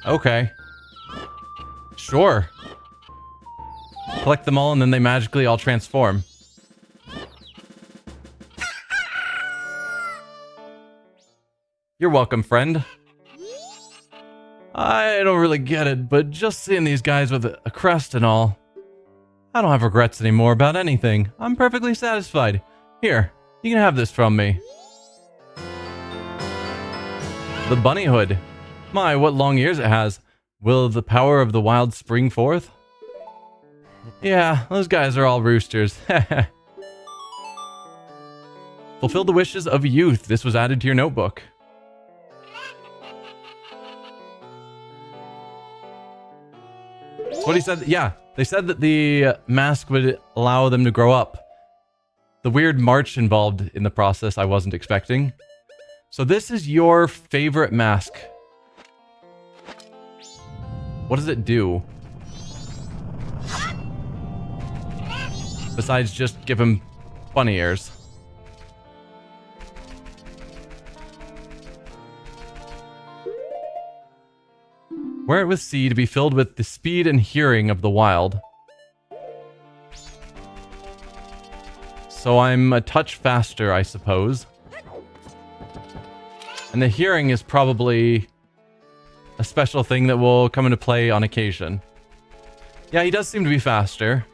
Okay. Sure. Collect them all and then they magically all transform. You're welcome, friend. I don't really get it, but just seeing these guys with a crest and all, I don't have regrets anymore about anything. I'm perfectly satisfied. Here, you can have this from me. The bunny hood. My, what long ears it has. Will the power of the wild spring forth? Yeah, those guys are all roosters. Fulfill the wishes of youth. This was added to your notebook. That's what he said. Yeah, they said that the mask would allow them to grow up. The weird march involved in the process I wasn't expecting. So this is your favorite mask. What does it do? Besides just give him bunny ears. Wear it with C to be filled with the speed and hearing of the wild. So I'm a touch faster, I suppose. And the hearing is probably a special thing that will come into play on occasion. Yeah, he does seem to be faster.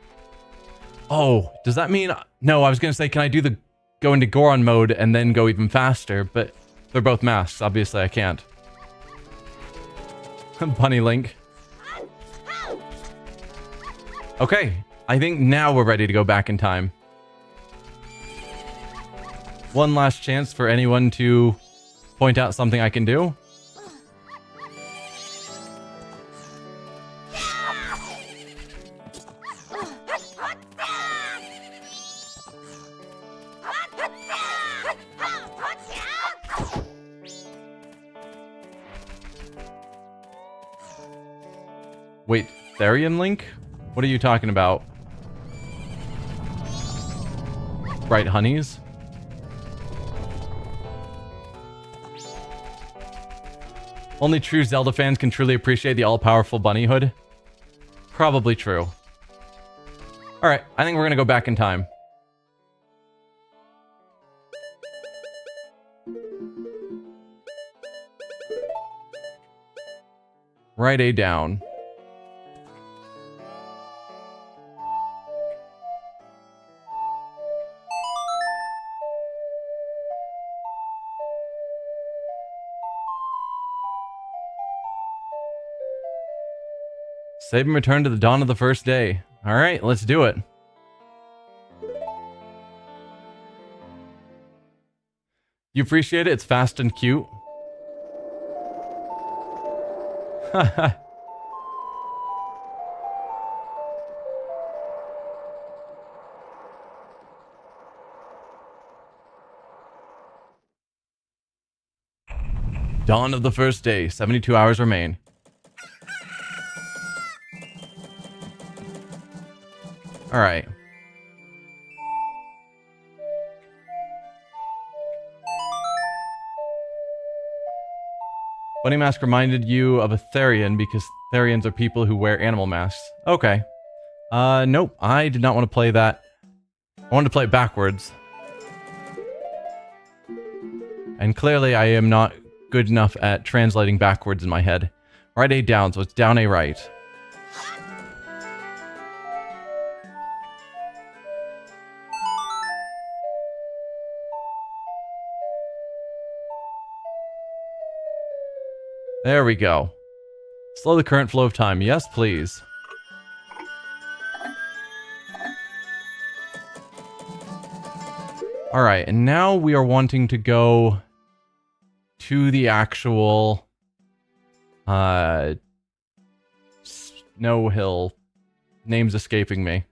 Oh, does that mean... No, I was going to say, can I do the go into Goron mode and then go even faster? But they're both masks. Obviously, I can't. Bunny Link. Okay, I think now we're ready to go back in time. One last chance for anyone to point out something I can do. Wait, Therian Link? What are you talking about? Bright honeys? Only true Zelda fans can truly appreciate the all-powerful bunny hood. Probably true. Alright, I think we're gonna go back in time. Right A down. Save and return to the dawn of the first day. Alright, let's do it. You appreciate it? It's fast and cute. Haha. Dawn of the first day. 72 hours remain. Alright. Bunny mask reminded you of a Therian because Therians are people who wear animal masks. Okay. Nope. I did not want to play that. I wanted to play it backwards. And clearly I am not good enough at translating backwards in my head. Right A down, so it's down A right. There we go. Slow the current flow of time. Yes, please. Alright, and now we are wanting to go to the actual Snow Hill. Name's escaping me.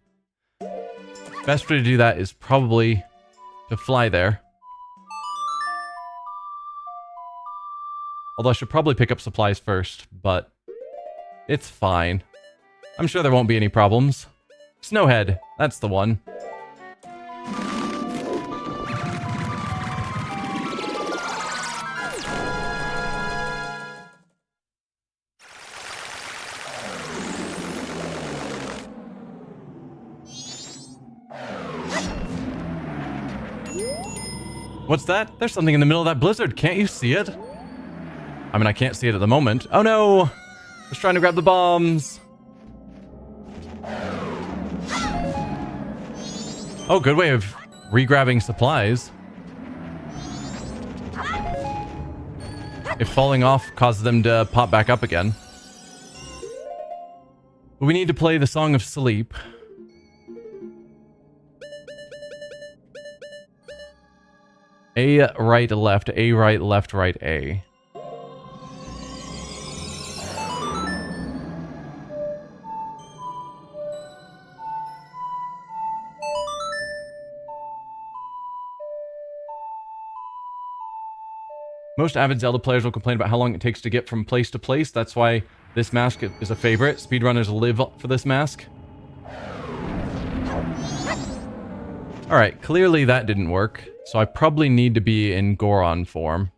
Best way to do that is probably to fly there. Although I should probably pick up supplies first, but it's fine. I'm sure there won't be any problems. Snowhead, that's the one. What's that? There's something in the middle of that blizzard. Can't you see it? I mean, I can't see it at the moment. Oh no! was trying to grab the bombs. Oh, good way of re-grabbing supplies. If falling off causes them to pop back up again. But we need to play the Song of Sleep. A right, left, A right, left, right, A. Most avid Zelda players will complain about how long it takes to get from place to place. That's why this mask is a favorite. Speedrunners live for this mask. Alright, clearly that didn't work. So I probably need to be in Goron form.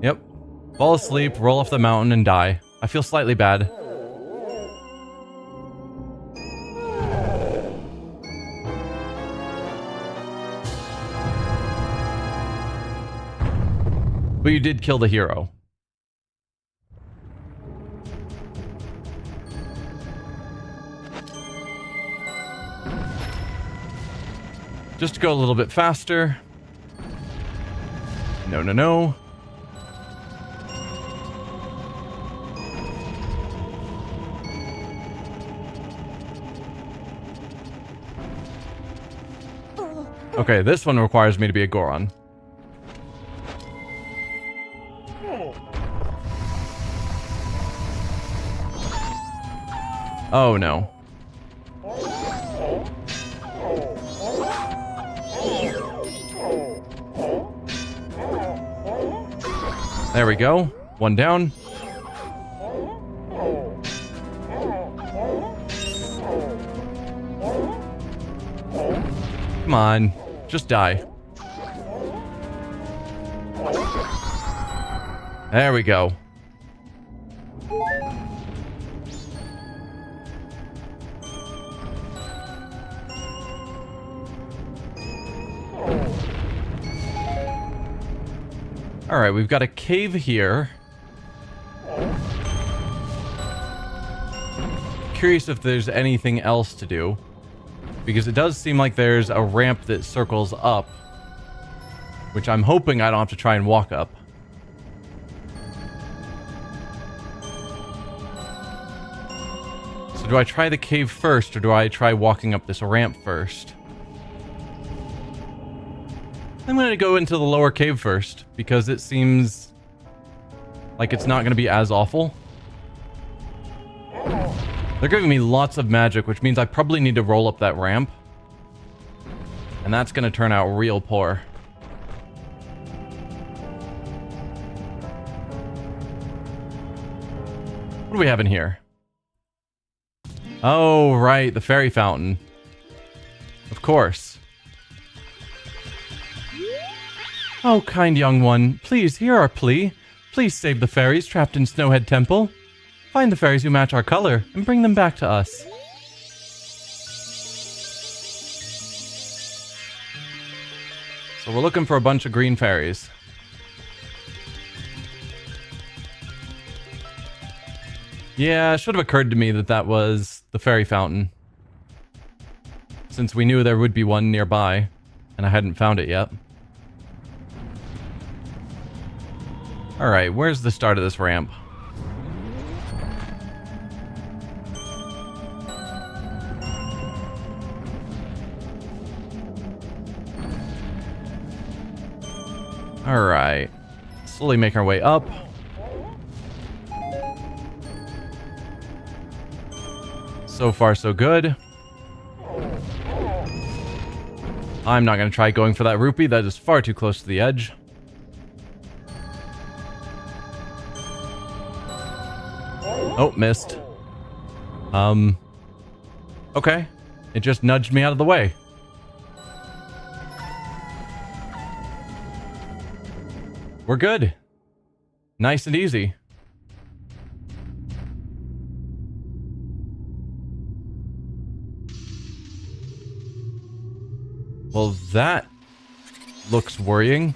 Yep. Fall asleep, roll off the mountain, and die. I feel slightly bad. But you did kill the hero. Just to go a little bit faster. No, no, no. Okay, this one requires me to be a Goron. Oh no. There we go. One down. Come on. Just die. There we go. Alright, we've got a cave here. Curious if there's anything else to do. Because it does seem like there's a ramp that circles up. Which I'm hoping I don't have to try and walk up. So do I try the cave first, or do I try walking up this ramp first? I'm going to go into the lower cave first, because it seems like it's not going to be as awful. They're giving me lots of magic, which means I probably need to roll up that ramp. And that's going to turn out real poor. What do we have in here? Oh, right, the fairy fountain. Of course. Oh, kind young one, please hear our plea. Please save the fairies trapped in Snowhead Temple. Find the fairies who match our color and bring them back to us. So we're looking for a bunch of green fairies. Yeah, it should have occurred to me that that was the fairy fountain. Since we knew there would be one nearby, and I hadn't found it yet. Alright, where's the start of this ramp? Alright. Slowly make our way up. So far, so good. I'm not going to try going for that rupee. That is far too close to the edge. Oh, missed. Okay. It just nudged me out of the way. We're good. Nice and easy. Well, that looks worrying.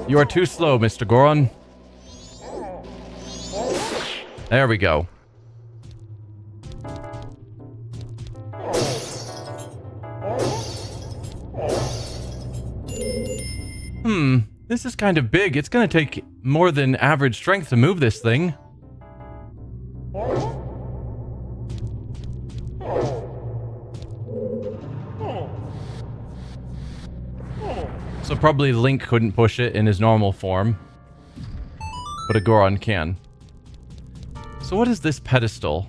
You are too slow, Mr. Goron. There we go. This is kind of big. It's gonna take more than average strength to move this thing. So probably Link couldn't push it in his normal form, but a Goron can. So what is this pedestal?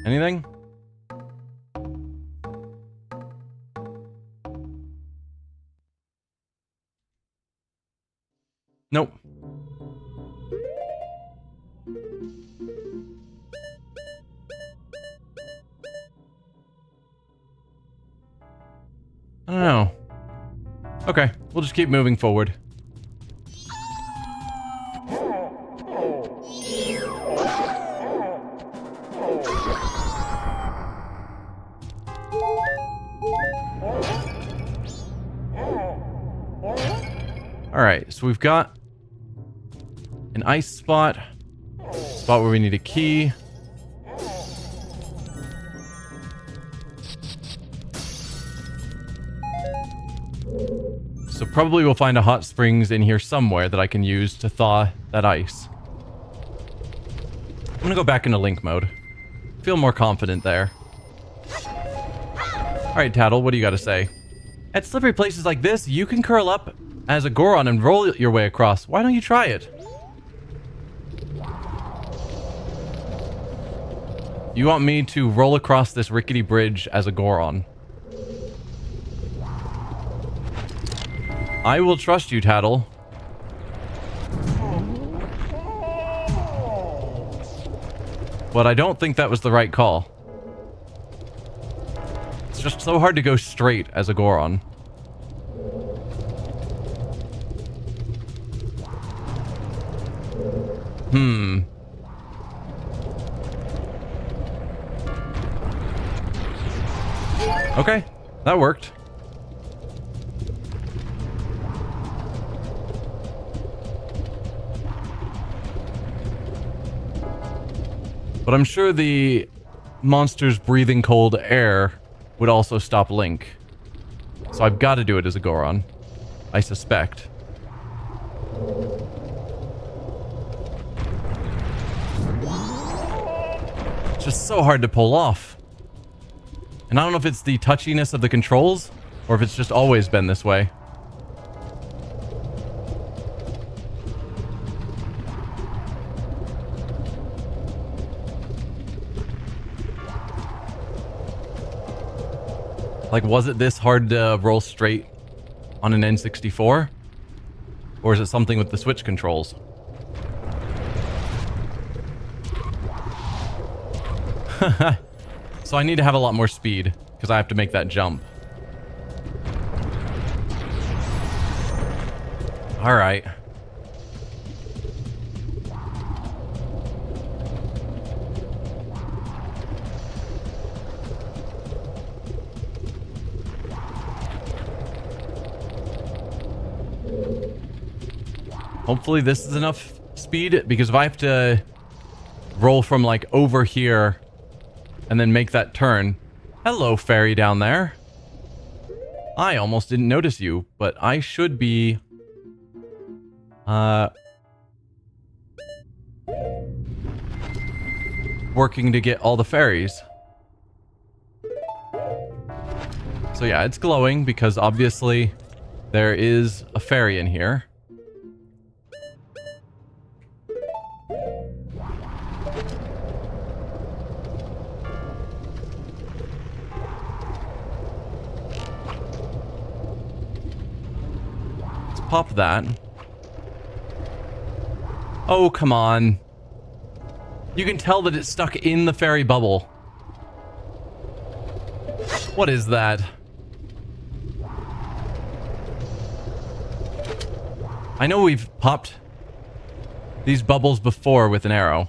Anything? Nope. I don't know. Okay, we'll just keep moving forward. Alright, so we've got an ice spot where we need a key. So probably we'll find a hot springs in here somewhere that I can use to thaw that ice. I'm gonna go back into Link mode. Feel more confident there. Alright, Tattle, what do you gotta say? At slippery places like this, you can curl up as a Goron and roll your way across. Why don't you try it? You want me to roll across this rickety bridge as a Goron? I will trust you, Tattle. But I don't think that was the right call. It's just so hard to go straight as a Goron. Okay, that worked. But I'm sure the monsters breathing cold air would also stop Link. So I've got to do it as a Goron. I suspect. It's just so hard to pull off. And I don't know if it's the touchiness of the controls, or if it's just always been this way. Like, was it this hard to roll straight on an N64? Or is it something with the Switch controls? So I need to have a lot more speed, because I have to make that jump. Alright. Hopefully this is enough speed, because if I have to roll from like over here and then make that turn. Hello, fairy down there. I almost didn't notice you, but I should be working to get all the fairies. So yeah, it's glowing because obviously there is a fairy in here. pop that. Oh, come on. You can tell that it's stuck in the fairy bubble. What is that? I know we've popped these bubbles before with an arrow,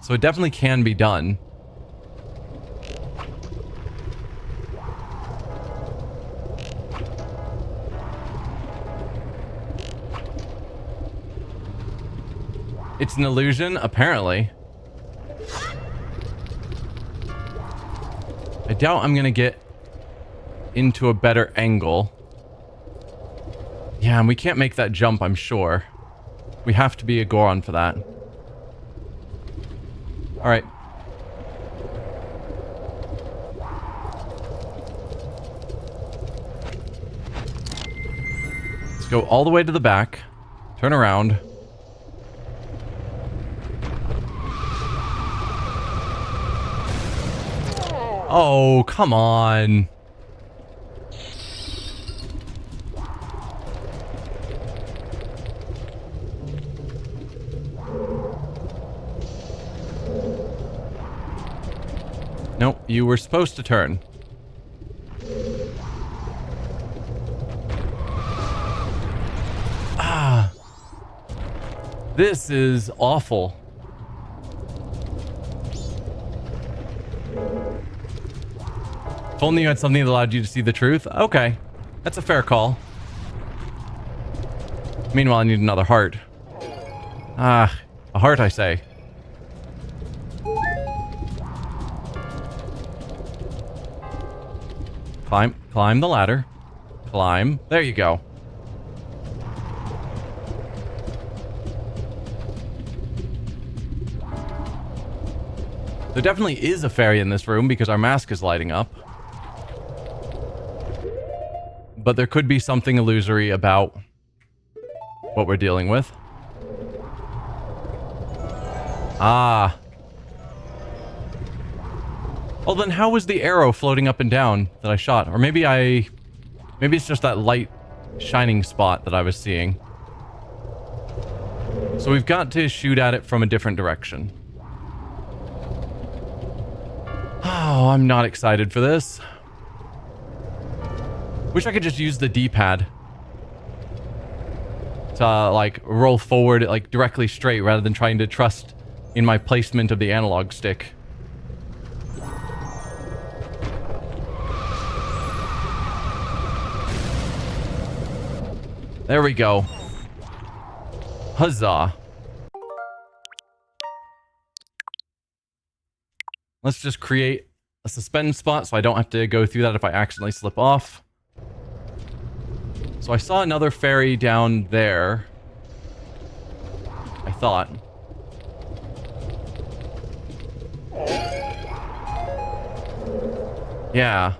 so it definitely can be done. It's an illusion, apparently. I doubt I'm gonna get into a better angle. Yeah, and we can't make that jump, I'm sure. We have to be a Goron for that. Alright. Let's go all the way to the back. Turn around. Oh, come on. Nope, you were supposed to turn. Ah. This is awful. If only you had something that allowed you to see the truth. Okay, that's a fair call. Meanwhile, I need another heart. Ah, a heart, I say. Climb the ladder. Climb. There you go. There definitely is a fairy in this room because our mask is lighting up. But there could be something illusory about what we're dealing with. Ah. Well, then how was the arrow floating up and down that I shot? Or maybe it's just that light shining spot that I was seeing. So we've got to shoot at it from a different direction. Oh, I'm not excited for this. Wish I could just use the D-pad to, like, roll forward, like, directly straight rather than trying to trust in my placement of the analog stick. There we go. Huzzah. Let's just create a suspend spot so I don't have to go through that if I accidentally slip off. So I saw another fairy down there. I thought. Yeah.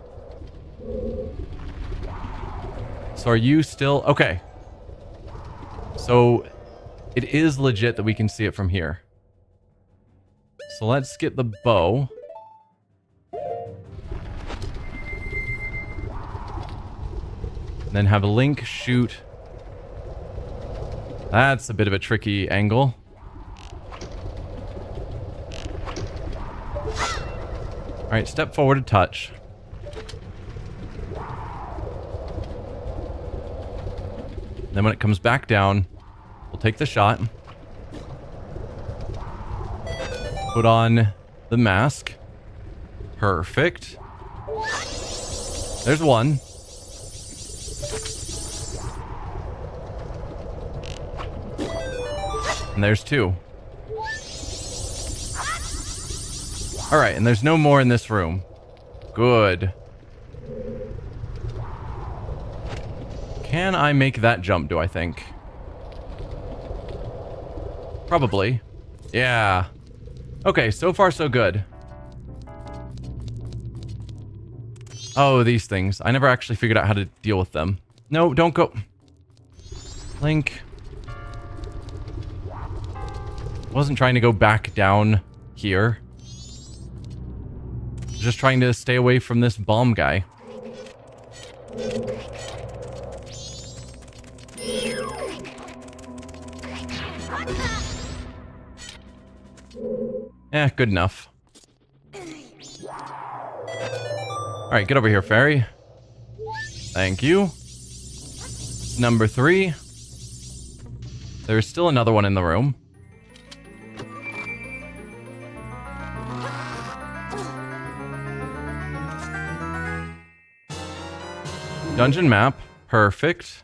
So are you still... Okay. So it is legit that we can see it from here. So let's get the bow. Then have a Link shoot. That's a bit of a tricky angle. Alright, step forward a touch. Then when it comes back down, we'll take the shot. Put on the mask. Perfect. There's one. And there's two. Alright, and there's no more in this room. Good. Can I make that jump, do I think? Probably. Yeah. Okay, so far so good. Oh, these things. I never actually figured out how to deal with them. No, don't go. Link. Wasn't trying to go back down here. Just trying to stay away from this bomb guy. Good enough. Alright, get over here, fairy. Thank you. Number 3. There's still another one in the room. Dungeon map. Perfect.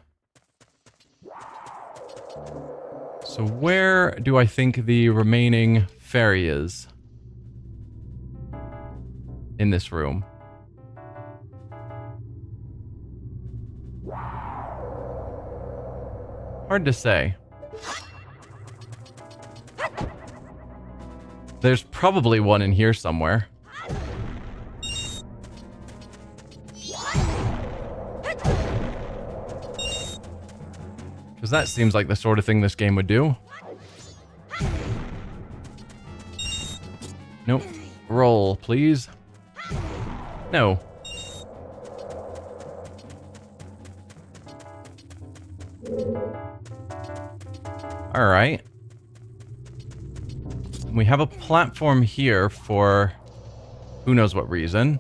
So where do I think the remaining fairy is? In this room. Hard to say. There's probably one in here somewhere. Because that seems like the sort of thing this game would do. Nope. Roll, please. No. Alright. We have a platform here for who knows what reason.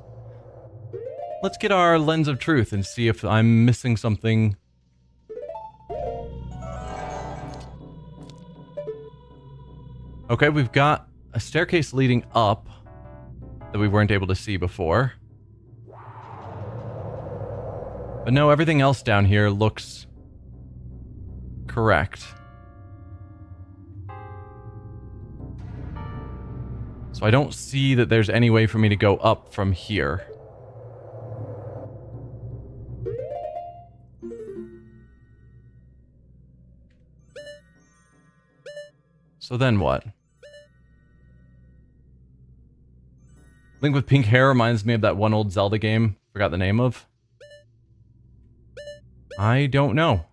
Let's get our lens of truth and see if I'm missing something. Okay, we've got a staircase leading up that we weren't able to see before. But no, everything else down here looks correct. So I don't see that there's any way for me to go up from here. So then what? Link with pink hair reminds me of that one old Zelda game. Forgot the name of. I don't know.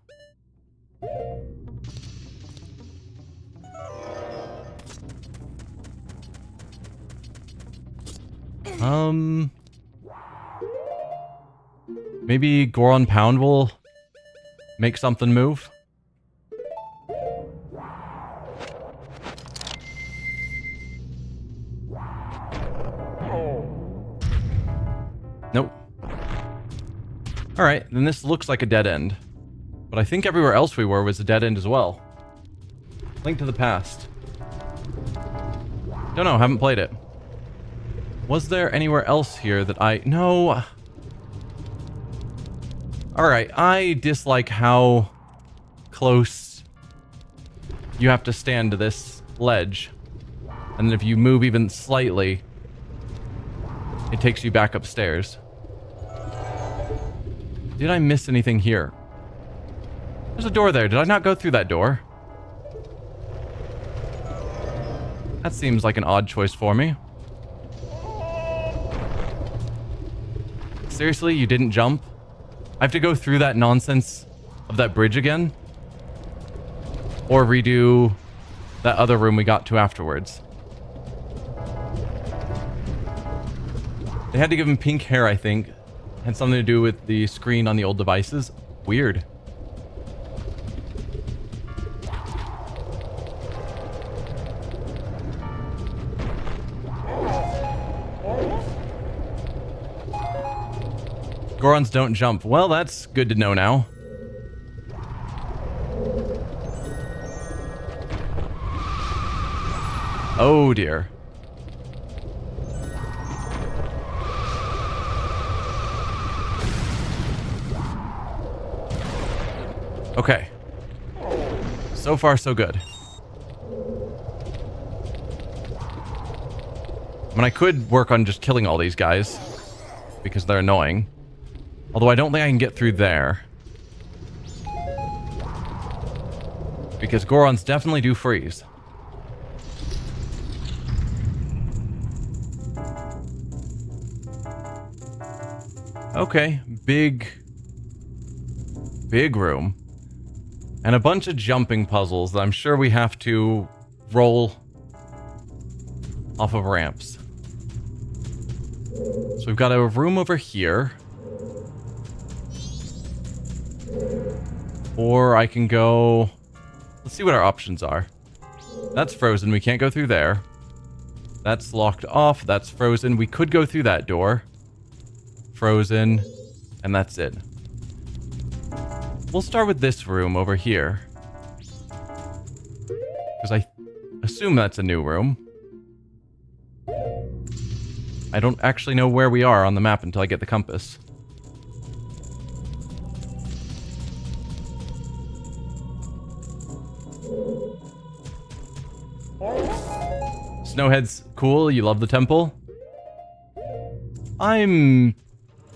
Maybe Goron Pound will make something move. Nope. Alright, then this looks like a dead end. But I think everywhere else we were was a dead end as well. Link to the Past. Don't know, haven't played it. Was there anywhere else here that I... No. Alright, I dislike how close you have to stand to this ledge. And then if you move even slightly, it takes you back upstairs. Did I miss anything here? There's a door there. Did I not go through that door? That seems like an odd choice for me. Seriously, you didn't jump? I have to go through that nonsense of that bridge again? Or redo that other room we got to afterwards? They had to give him pink hair, I think. Had something to do with the screen on the old devices. Weird. Gorons don't jump. Well, that's good to know now. Oh dear. Okay. So far, so good. I mean, I could work on just killing all these guys because they're annoying. Although I don't think I can get through there. Because Gorons definitely do freeze. Okay, big room. And a bunch of jumping puzzles that I'm sure we have to roll off of ramps. So we've got a room over here. Or I can go... Let's see what our options are. That's frozen. We can't go through there. That's locked off. That's frozen. We could go through that door. Frozen. And that's it. We'll start with this room over here. Because I assume that's a new room. I don't actually know where we are on the map until I get the compass. Snowhead's cool. You love the temple? I'm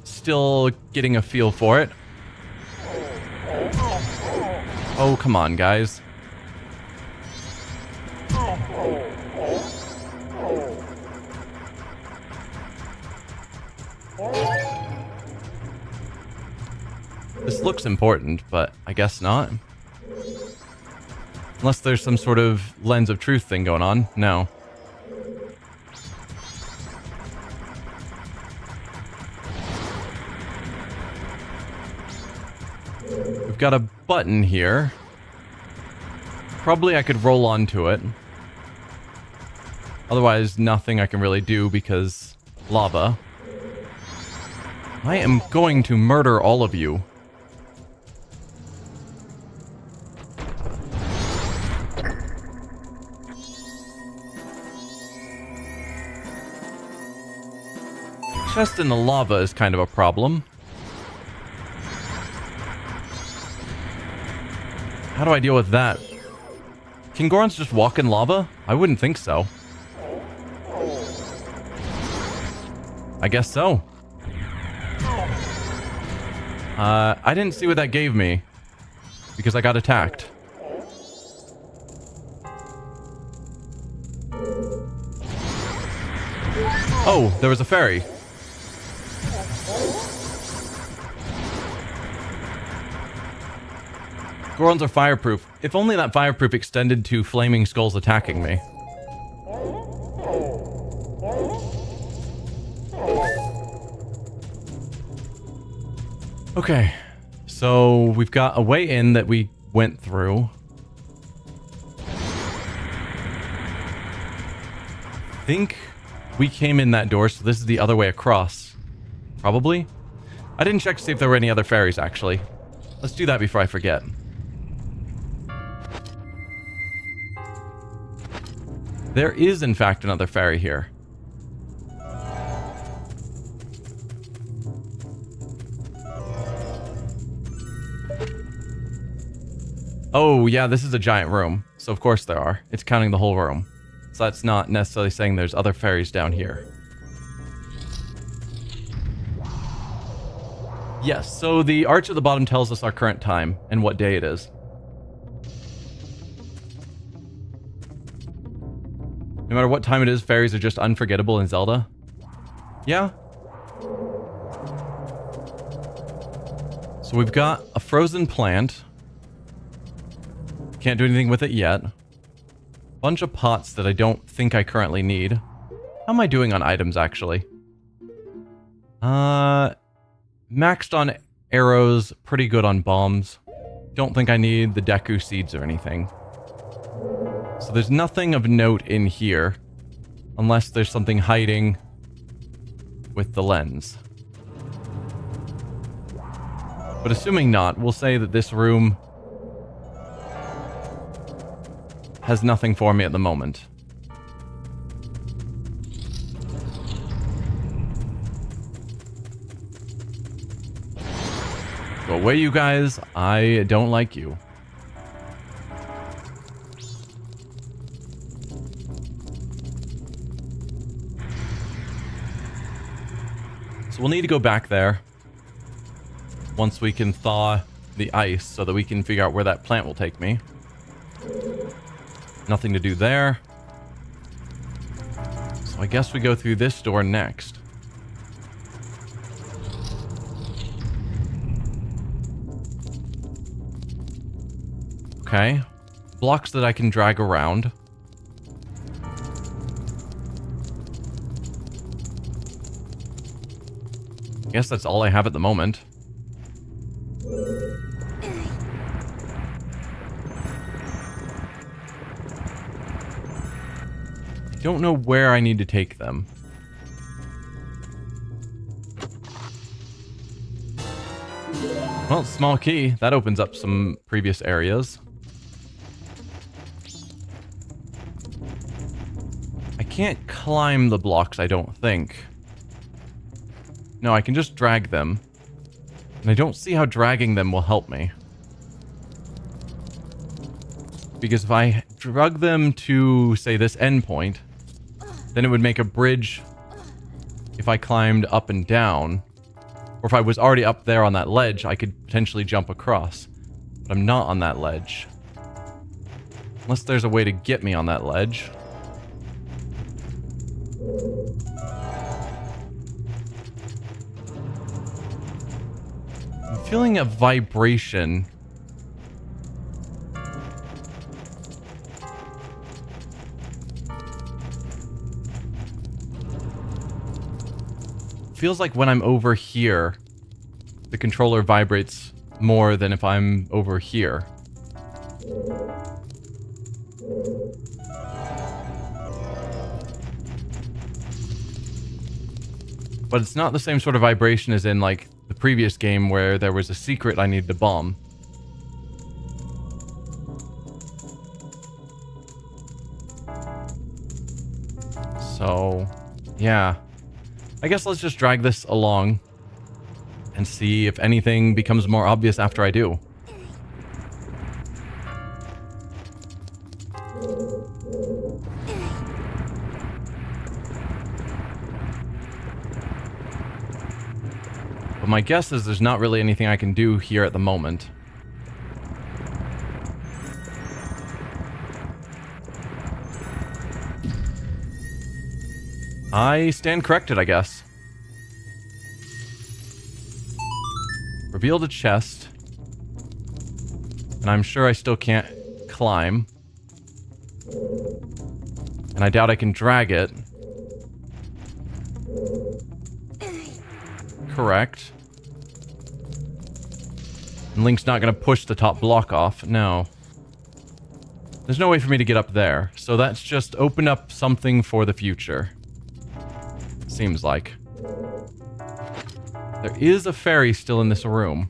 still getting a feel for it. Oh, come on, guys. This looks important, but I guess not. Unless there's some sort of lens of truth thing going on. No. We've got a button here. Probably I could roll onto it. Otherwise, nothing I can really do because lava. I am going to murder all of you. Chest in the lava is kind of a problem. How do I deal with that? Can Gorons just walk in lava? I wouldn't think so. I guess so. I didn't see what that gave me. Because I got attacked. Oh, there was a fairy. Gorons are fireproof. If only that fireproof extended to flaming skulls attacking me. Okay, so we've got a way in that we went through. I think we came in that door, so this is the other way across. Probably? I didn't check to see if there were any other fairies, actually. Let's do that before I forget. There is, in fact, another fairy here. Oh, yeah, this is a giant room. So, of course there are. It's counting the whole room. So that's not necessarily saying there's other fairies down here. Yes, so the arch at the bottom tells us our current time and what day it is. No matter what time it is, fairies are just unforgettable in Zelda. Yeah. So we've got a frozen plant. Can't do anything with it yet. Bunch of pots that I don't think I currently need. How am I doing on items, actually? Maxed on arrows, pretty good on bombs. Don't think I need the Deku seeds or anything. So there's nothing of note in here, unless there's something hiding with the lens. But assuming not, we'll say that this room has nothing for me at the moment. Go away, you guys. I don't like you. So we'll need to go back there once we can thaw the ice so that we can figure out where that plant will take me. Nothing to do there. So I guess we go through this door next. Okay. Blocks that I can drag around. I guess that's all I have at the moment. don't know where I need to take them. Well, small key. That opens up some previous areas. I can't climb the blocks, I don't think. No, I can just drag them. And I don't see how dragging them will help me. Because if I drug them to, say, this endpoint, then it would make a bridge if I climbed up and down. Or if I was already up there on that ledge, I could potentially jump across. But I'm not on that ledge. Unless there's a way to get me on that ledge. I'm feeling a vibration. Feels like when I'm over here, the controller vibrates more than if I'm over here. But it's not the same sort of vibration as in, like, the previous game where there was a secret I needed to bomb. So, yeah. I guess let's just drag this along and see if anything becomes more obvious after I do. But my guess is there's not really anything I can do here at the moment. I stand corrected, I guess. Revealed a chest. And I'm sure I still can't climb. And I doubt I can drag it. Correct. And Link's not going to push the top block off. No. There's no way for me to get up there. So that's just open up something for the future. Seems like. There is a fairy still in this room.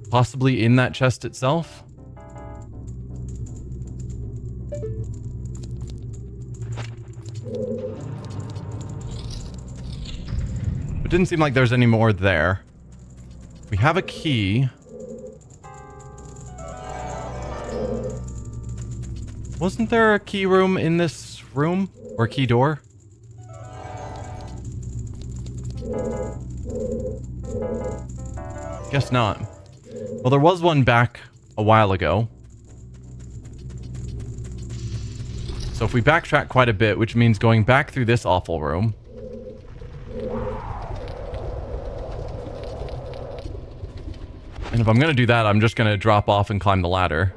Possibly in that chest itself? It didn't seem like there's any more there. We have a key. Wasn't there a key room in this room? Or a key door? Guess not. Well, there was one back a while ago. So if we backtrack quite a bit, which means going back through this awful room. And if I'm going to do that, I'm just going to drop off and climb the ladder.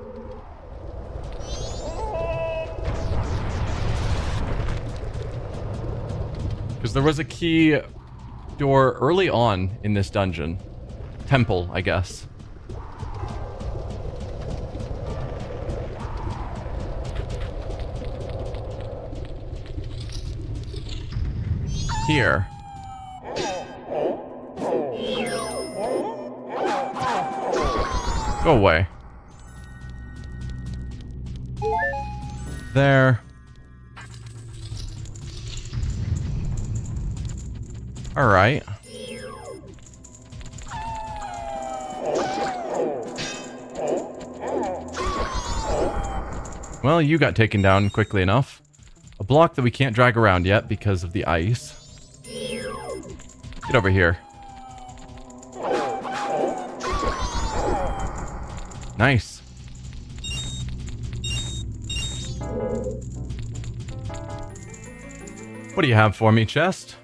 Because there was a key door early on in this dungeon. Temple, I guess. Here. Go away. There. Alright. Well, you got taken down quickly enough. A block that we can't drag around yet because of the ice. Get over here. Nice. What do you have for me, chest?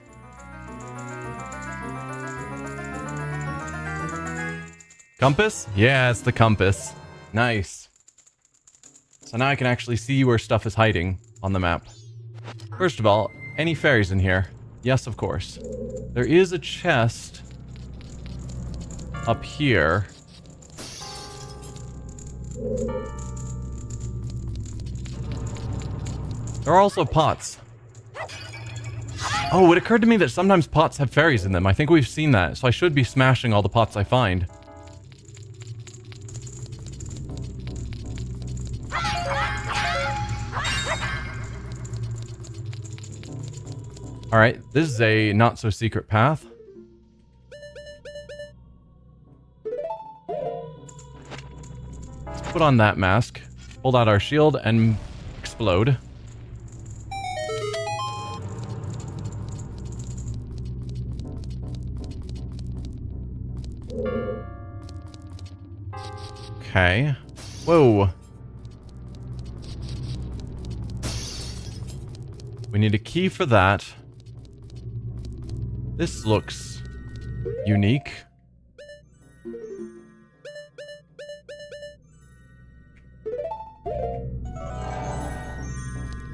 Compass? Yeah, it's the compass. Nice. So now I can actually see where stuff is hiding on the map. First of all, any fairies in here? Yes, of course. There is a chest up here. There are also pots. Oh, it occurred to me that sometimes pots have fairies in them. I think we've seen that, so I should be smashing all the pots I find. Alright, this is a not-so-secret path. Let's put on that mask, hold out our shield, and explode. Okay. Whoa. We need a key for that. This looks unique.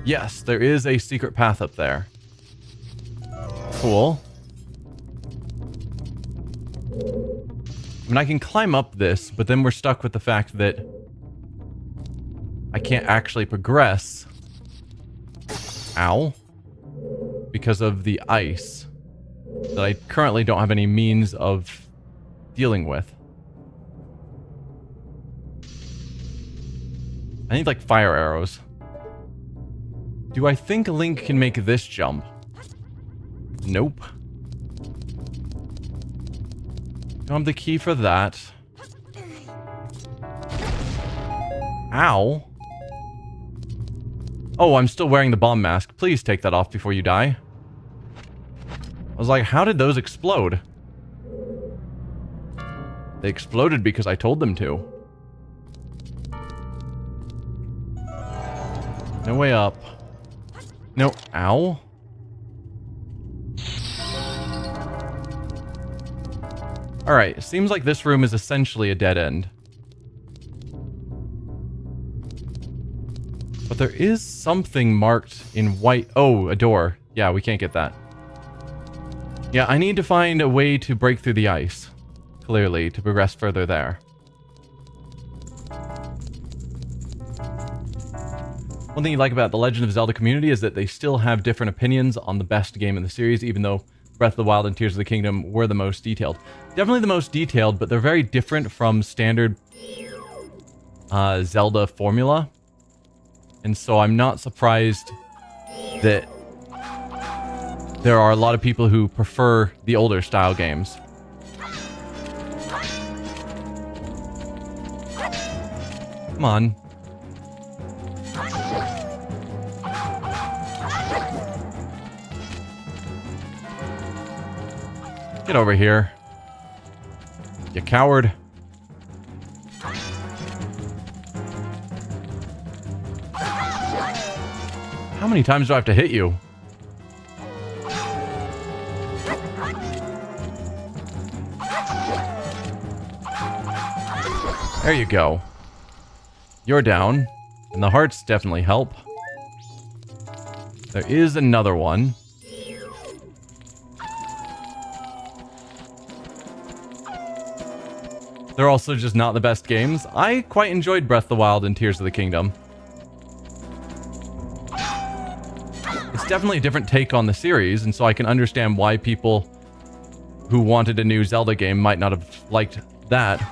Yes, there is a secret path up there. Cool. I mean, I can climb up this, but then we're stuck with the fact that I can't actually progress. Ow. Because of the ice that I currently don't have any means of dealing with. I need, like, fire arrows. Do I think Link can make this jump? Nope. Don't have the key for that. Ow. Oh, I'm still wearing the bomb mask. Please take that off before you die. I was like, how did those explode? They exploded because I told them to. No way up. No. Ow. Alright, seems like this room is essentially a dead end. But there is something marked in white. Oh, a door. Yeah, we can't get that. Yeah, I need to find a way to break through the ice. Clearly, to progress further there. One thing you like about the Legend of Zelda community is that they still have different opinions on the best game in the series, even though Breath of the Wild and Tears of the Kingdom were the most detailed. Definitely the most detailed, but they're very different from standard Zelda formula. And so I'm not surprised that there are a lot of people who prefer the older style games. Come on. Get over here. You coward. How many times do I have to hit you? There you go. You're down. And the hearts definitely help. There is another one. They're also just not the best games. I quite enjoyed Breath of the Wild and Tears of the Kingdom. It's definitely a different take on the series, and so I can understand why people who wanted a new Zelda game might not have liked that.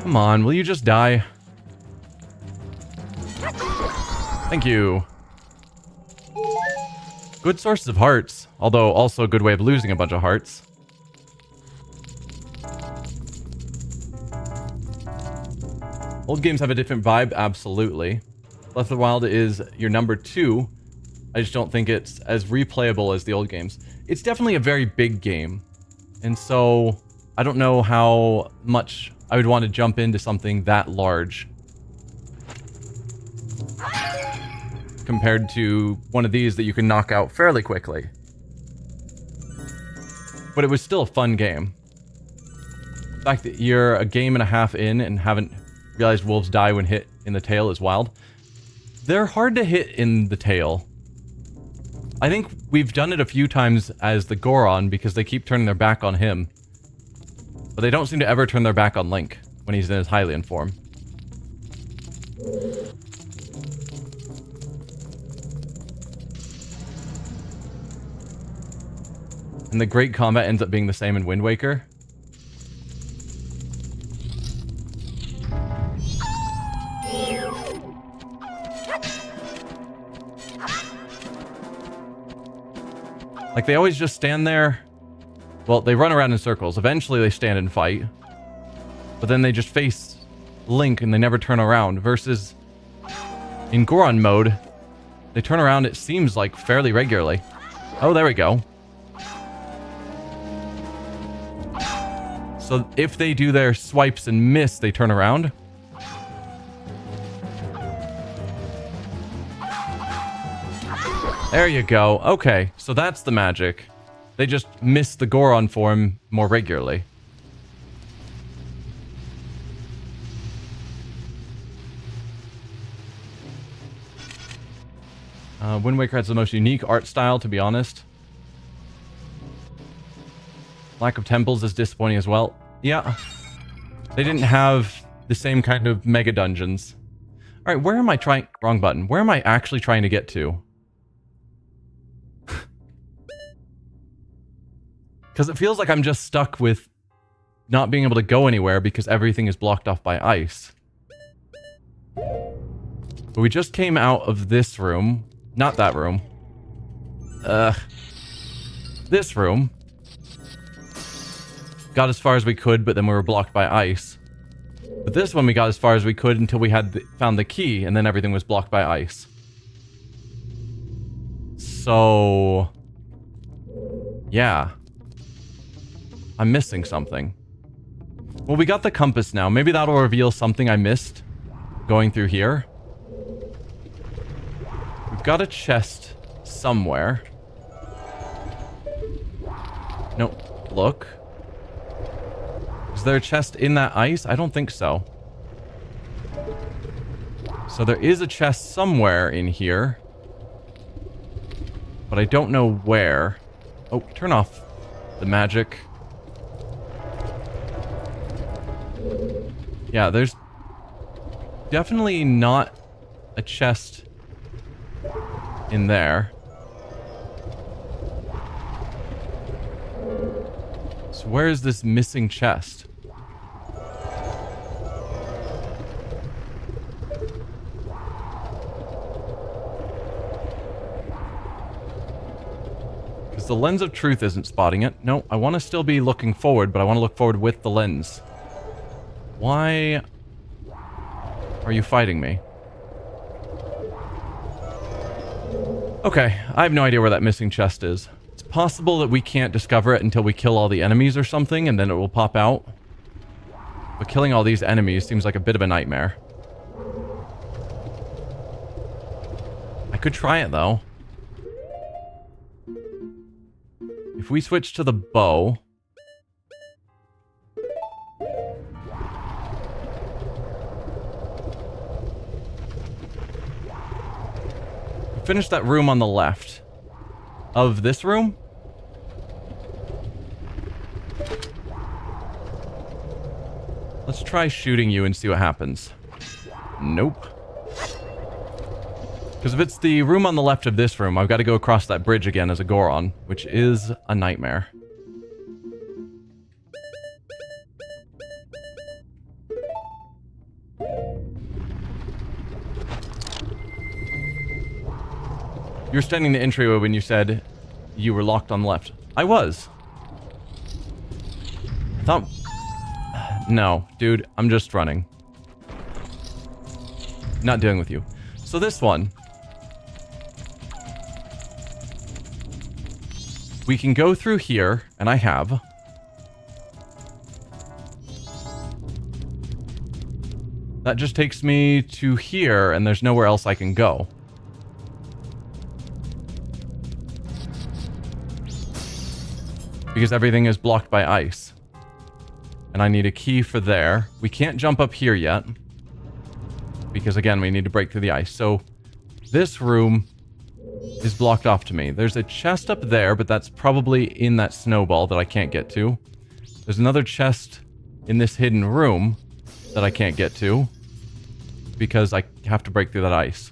Come on, will you just die? Thank you. Good sources of hearts, although also a good way of losing a bunch of hearts. Old games have a different vibe, absolutely. Breath of the Wild is your number 2. I just don't think it's as replayable as the old games. It's definitely a very big game, and so I don't know how much I would want to jump into something that large compared to one of these that you can knock out fairly quickly. But it was still a fun game. The fact that you're a game and a half in and haven't realized wolves die when hit in the tail is wild. They're hard to hit in the tail. I think we've done it a few times as the Goron because they keep turning their back on him. But they don't seem to ever turn their back on Link when he's in his Hylian form. And the great combat ends up being the same in Wind Waker. Like, they always just stand there. Well, they run around in circles. Eventually, they stand and fight. But then they just face Link and they never turn around. Versus in Goron mode, they turn around, it seems like, fairly regularly. Oh, there we go. So if they do their swipes and miss, they turn around. There you go. Okay, so that's the magic. They just miss the Goron form more regularly. Wind Waker has the most unique art style, to be honest. Lack of temples is disappointing as well. Yeah. They didn't have the same kind of mega dungeons. Alright, where am I trying... Wrong button. Where am I actually trying to get to? Because it feels like I'm just stuck with not being able to go anywhere because everything is blocked off by ice. But we just came out of this room. Not that room. This room. Got as far as we could, but then we were blocked by ice. But this one we got as far as we could until we had found the key, and then everything was blocked by ice. So... yeah. I'm missing something. Well, we got the compass now. Maybe that'll reveal something I missed going through here. We've got a chest somewhere. Nope. Look. Is there a chest in that ice? I don't think so. So there is a chest somewhere in here. But I don't know where. Oh, turn off the magic. Yeah, there's definitely not a chest in there. So where is this missing chest? Because the lens of truth isn't spotting it. No, I want to still be looking forward, but I want to look forward with the lens. Why are you fighting me? Okay, I have no idea where that missing chest is. It's possible that we can't discover it until we kill all the enemies or something, and then it will pop out. But killing all these enemies seems like a bit of a nightmare. I could try it, though. If we switch to the bow... finish that room on the left of this room. Let's try shooting you and see what happens. Nope. Because if it's the room on the left of this room, I've got to go across that bridge again as a Goron, which is a nightmare. You were standing in the entryway when you said you were locked on the left. I was. I thought... No, dude, I'm just running. Not dealing with you. So this one. We can go through here, and I have. That just takes me to here, and there's nowhere else I can go. Because everything is blocked by ice. And I need a key for there. We can't jump up here yet. Because again, we need to break through the ice. So this room is blocked off to me. There's a chest up there, but that's probably in that snowball that I can't get to. There's another chest in this hidden room that I can't get to because I have to break through that ice.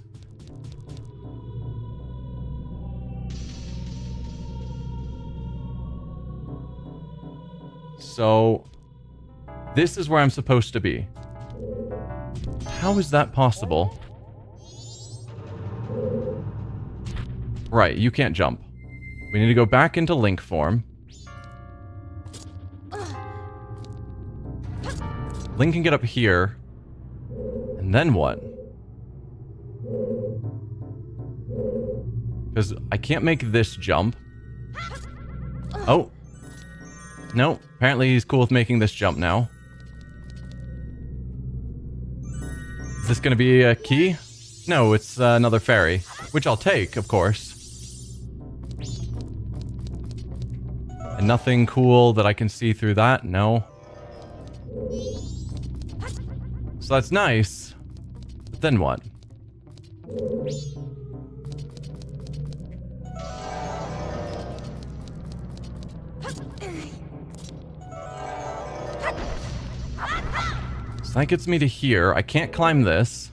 So this is where I'm supposed to be. How is that possible? Right, you can't jump. We need to go back into Link form. Link can get up here. And then what? Because I can't make this jump. Oh. No, apparently he's cool with making this jump now. Is this going to be a key? No, it's another fairy. Which I'll take, of course. And nothing cool that I can see through that? No. So that's nice. But then what? So that gets me to here. I can't climb this.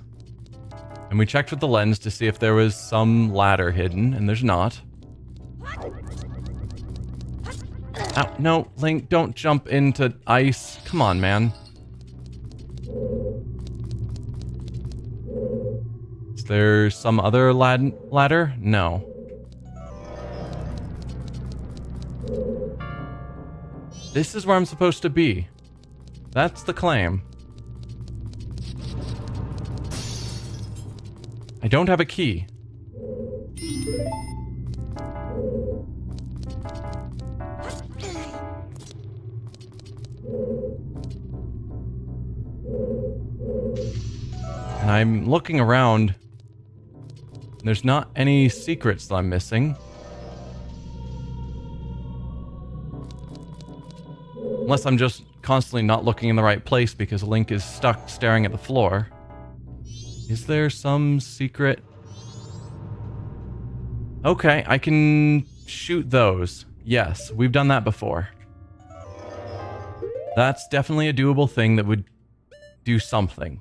And we checked with the lens to see if there was some ladder hidden, and there's not. Ow, no, Link, don't jump into ice. Come on, man. Is there some other ladder? No. This is where I'm supposed to be. That's the claim. I don't have a key. And I'm looking around. There's not any secrets that I'm missing. Unless I'm just constantly not looking in the right place because Link is stuck staring at the floor. Is there some secret? Okay, I can shoot those. Yes, we've done that before. That's definitely a doable thing that would do something.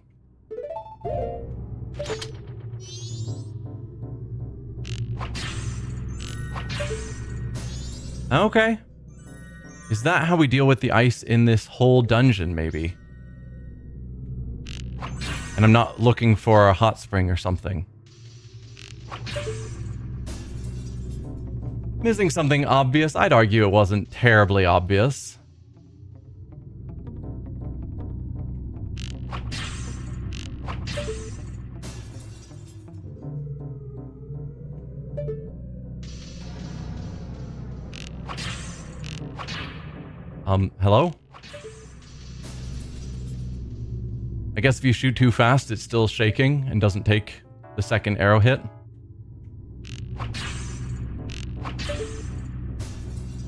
Okay. Is that how we deal with the ice in this whole dungeon, maybe? And I'm not looking for a hot spring or something. Missing something obvious? I'd argue it wasn't terribly obvious. Hello? I guess if you shoot too fast, it's still shaking and doesn't take the second arrow hit.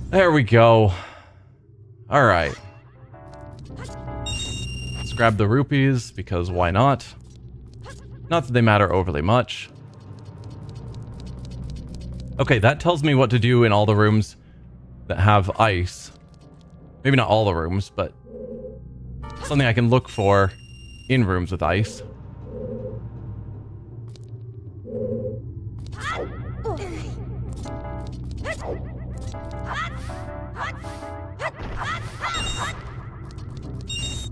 There we go. Alright. Let's grab the rupees, because why not? Not that they matter overly much. Okay, that tells me what to do in all the rooms that have ice. Maybe not all the rooms, but something I can look for in rooms with ice.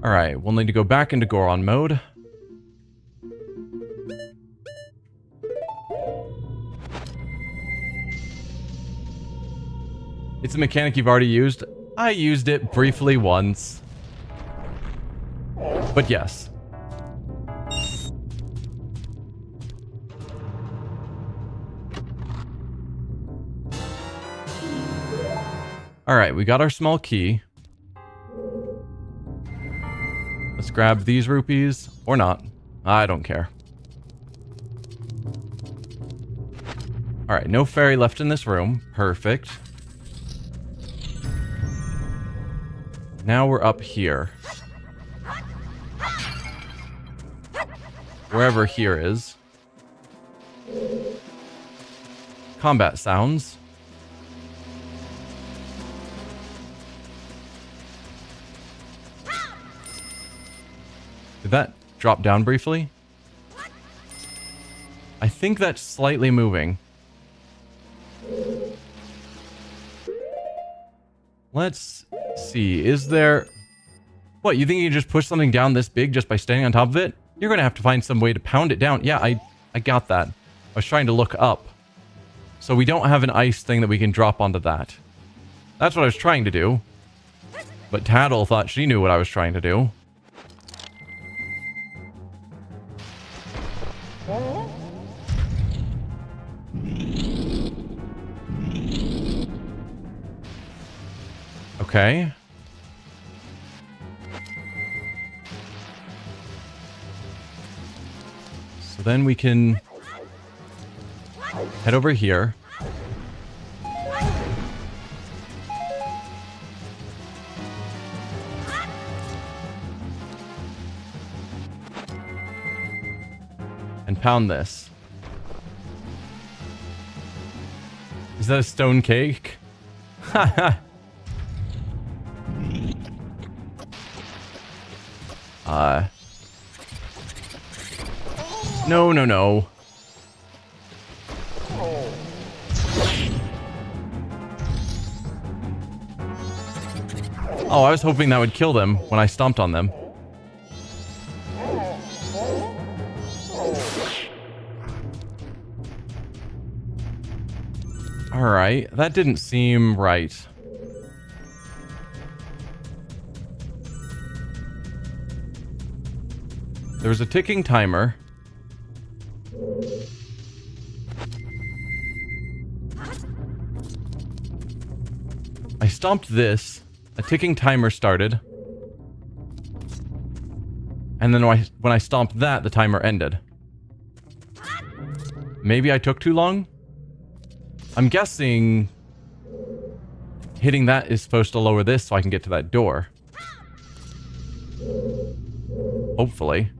Alright, we'll need to go back into Goron mode. It's a mechanic you've already used. I used it briefly once. But yes. Alright, we got our small key. Let's grab these rupees. Or not. I don't care. Alright, no fairy left in this room. Perfect. Now we're up here. wherever here is. Combat sounds. Did that drop down briefly? I think that's slightly moving. Let's see. Is there... What, you think you can just push something down this big just by standing on top of it? You're going to have to find some way to pound it down. Yeah, I got that. I was trying to look up. So we don't have an ice thing that we can drop onto that. That's what I was trying to do. But Tattle thought she knew what I was trying to do. Okay. So then we can head over here. And pound this. Is that a stone cake? Haha. No. Oh, I was hoping that would kill them when I stomped on them. Alright, that didn't seem right. There was a ticking timer. I stomped this. A ticking timer started. And then when I stomped that, the timer ended. Maybe I took too long? I'm guessing hitting that is supposed to lower this so I can get to that door. Hopefully.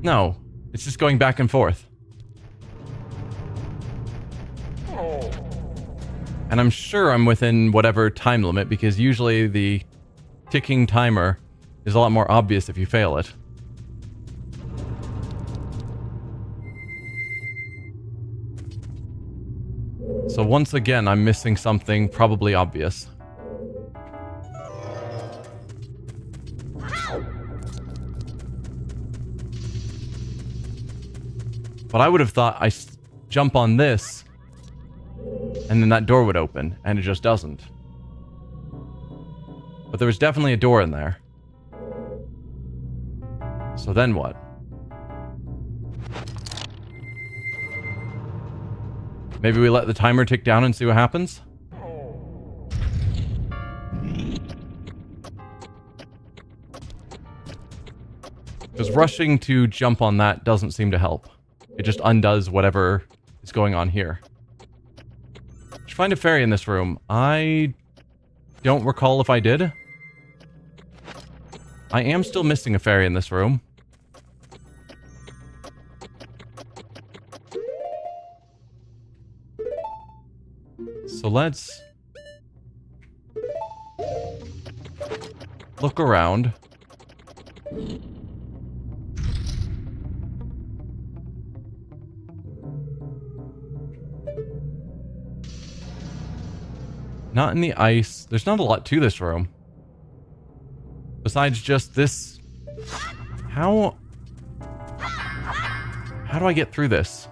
No, it's just going back and forth. And I'm sure I'm within whatever time limit, because usually the ticking timer is a lot more obvious if you fail it. So once again, I'm missing something probably obvious. But I would have thought I jump on this, and then that door would open, and it just doesn't. But there was definitely a door in there. So then what? Maybe we let the timer tick down and see what happens? Because rushing to jump on that doesn't seem to help. It just undoes whatever is going on here. Did you find a fairy in this room? I don't recall if I did. I am still missing a fairy in this room. So let's look around. Not in the ice. There's not a lot to this room. Besides just this. How do I get through this?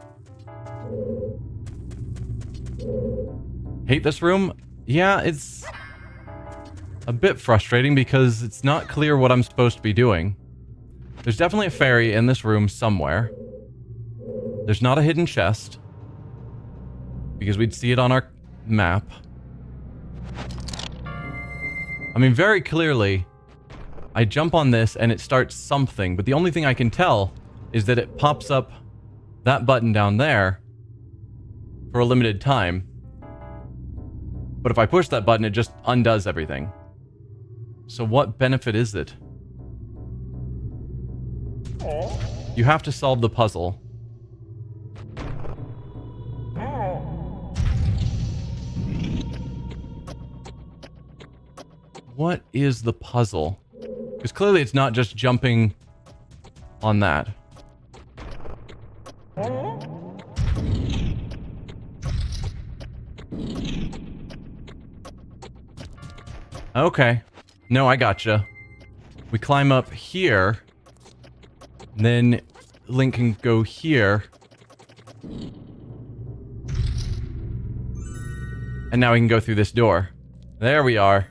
Hate this room? Yeah, it's a bit frustrating because it's not clear what I'm supposed to be doing. There's definitely a fairy in this room somewhere. There's not a hidden chest, because we'd see it on our map. I mean, very clearly, I jump on this and it starts something, but the only thing I can tell is that it pops up that button down there for a limited time. But if I push that button, it just undoes everything. So what benefit is it? You have to solve the puzzle. What is the puzzle? Because clearly it's not just jumping on that. Okay. No, I gotcha. We climb up here. Then Link can go here. And now we can go through this door. There we are.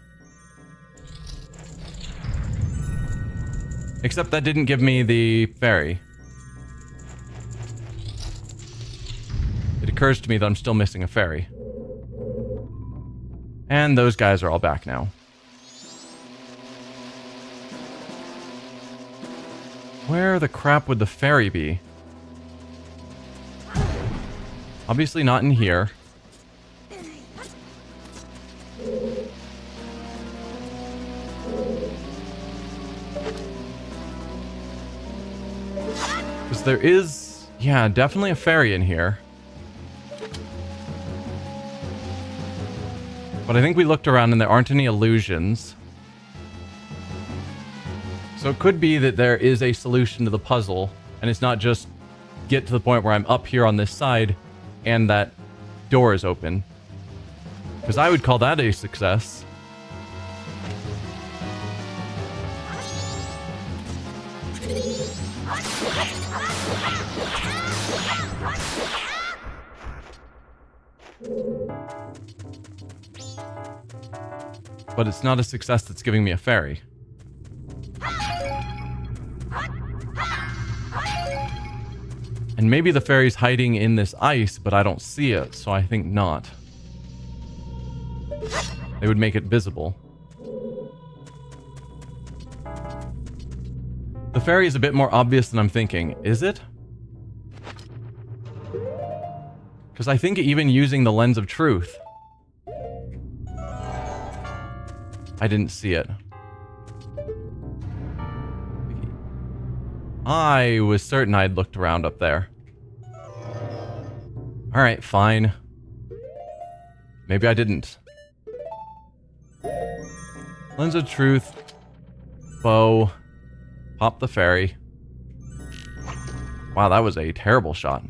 Except that didn't give me the fairy. It occurs to me that I'm still missing a fairy. And those guys are all back now. Where the crap would the fairy be? Obviously not in here. Because there is, yeah, definitely a fairy in here. But I think we looked around and there aren't any illusions. So it could be that there is a solution to the puzzle, and it's not just get to the point where I'm up here on this side and that door is open. Because I would call that a success. But it's not a success that's giving me a fairy. And maybe the fairy's hiding in this ice, but I don't see it, so I think not. They would make it visible. The fairy is a bit more obvious than I'm thinking. Is it? Because I think even using the lens of truth, I didn't see it. I was certain I'd looked around up there. Alright, fine. Maybe I didn't. Lens of truth. Bow. Pop the fairy. Wow, that was a terrible shot.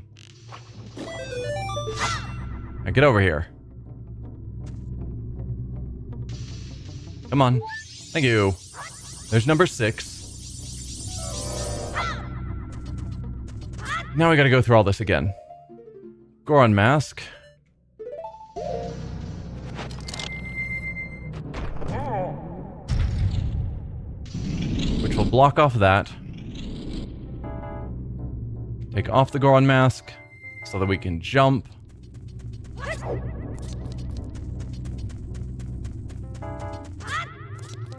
Now get over here. Come on. Thank you. There's number 6. Now we gotta go through all this again. Goron mask. Which will block off that. Take off the Goron mask so that we can jump.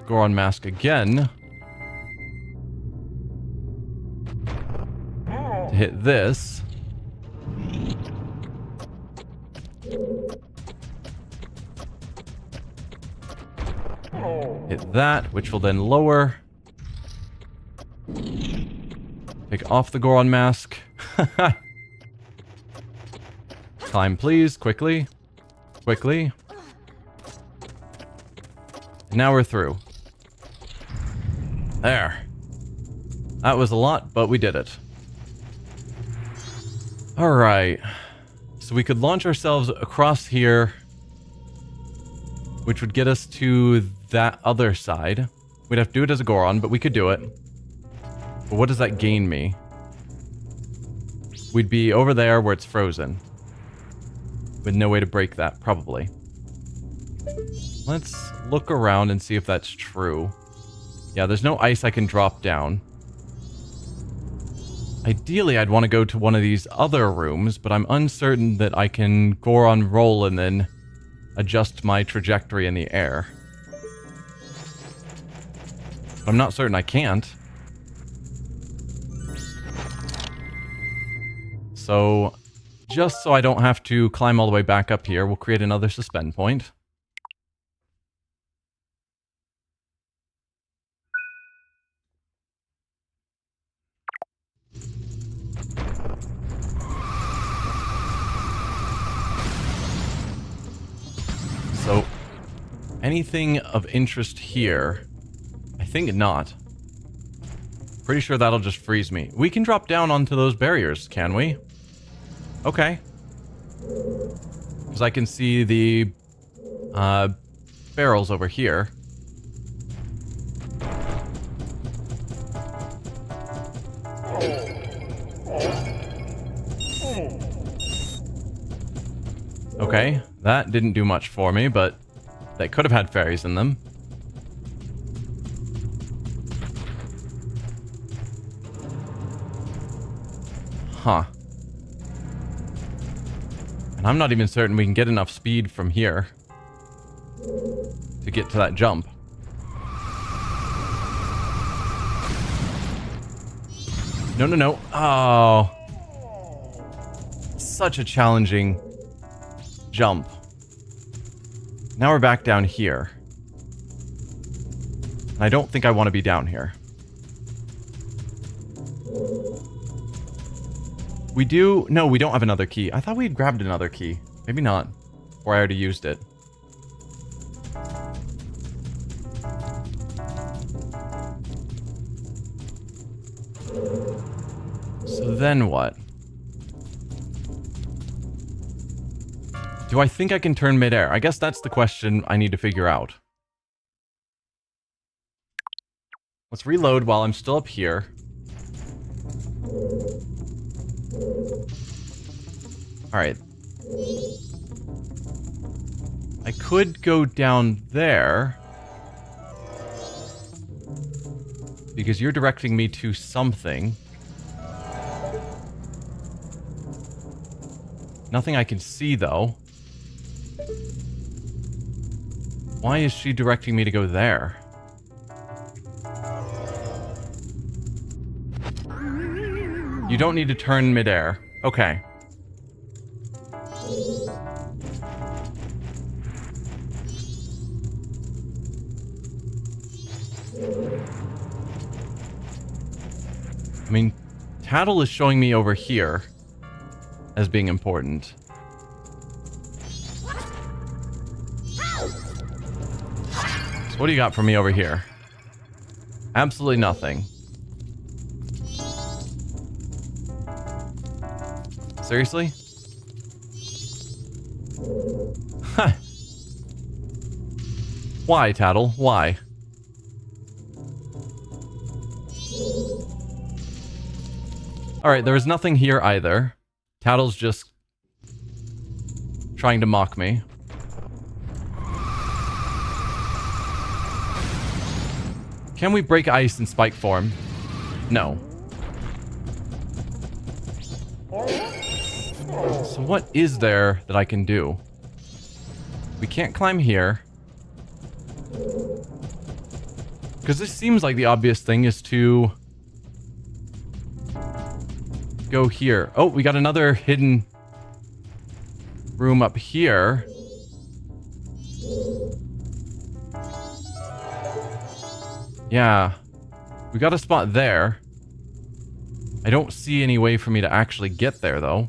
Goron mask again. To hit this. Hit that, which will then lower. Take off the Goron mask. Climb, please, quickly. Quickly. Now we're through. There. That was a lot, but we did it. Alright. So we could launch ourselves across here, which would get us to that other side. We'd have to do it as a Goron, but we could do it. But what does that gain me? We'd be over there where it's frozen. With no way to break that, probably. Let's look around and see if that's true. Yeah, there's no ice I can drop down. Ideally, I'd want to go to one of these other rooms, but I'm uncertain that I can Goron roll and then adjust my trajectory in the air. I'm not certain I can't. So, just so I don't have to climb all the way back up here, we'll create another suspend point. So, anything of interest here? I think not. Pretty sure that'll just freeze me. We can drop down onto those barriers, can we? Okay. Because I can see the barrels over here. Okay, that didn't do much for me, but they could have had fairies in them. Huh. And I'm not even certain we can get enough speed from here to get to that jump. No, no, no. Oh. Such a challenging jump. Now we're back down here. And I don't think I want to be down here. We do... No, we don't have another key. I thought we had grabbed another key. Maybe not. Or I already used it. So then what? Do I think I can turn midair? I guess that's the question I need to figure out. Let's reload while I'm still up here. Alright. I could go down there. Because you're directing me to something. Nothing I can see, though. Why is she directing me to go there? You don't need to turn midair. Okay. I mean, Tattle is showing me over here as being important. So what do you got for me over here? Absolutely nothing. Seriously? Huh. Why, Tattle? Why? Alright, there was nothing here either. Tattle's just trying to mock me. Can we break ice in spike form? No. So what is there that I can do? We can't climb here. Because this seems like the obvious thing is to go here. Oh, we got another hidden room up here. Yeah. We got a spot there. I don't see any way for me to actually get there, though.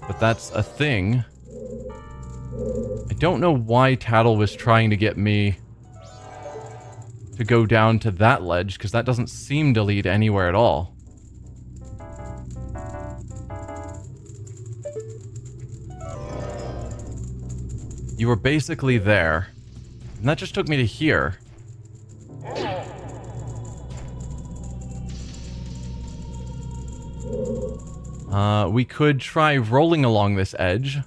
But that's a thing. I don't know why Tattle was trying to get me to go down to that ledge, because that doesn't seem to lead anywhere at all. You were basically there, and that just took me to here. We could try rolling along this edge.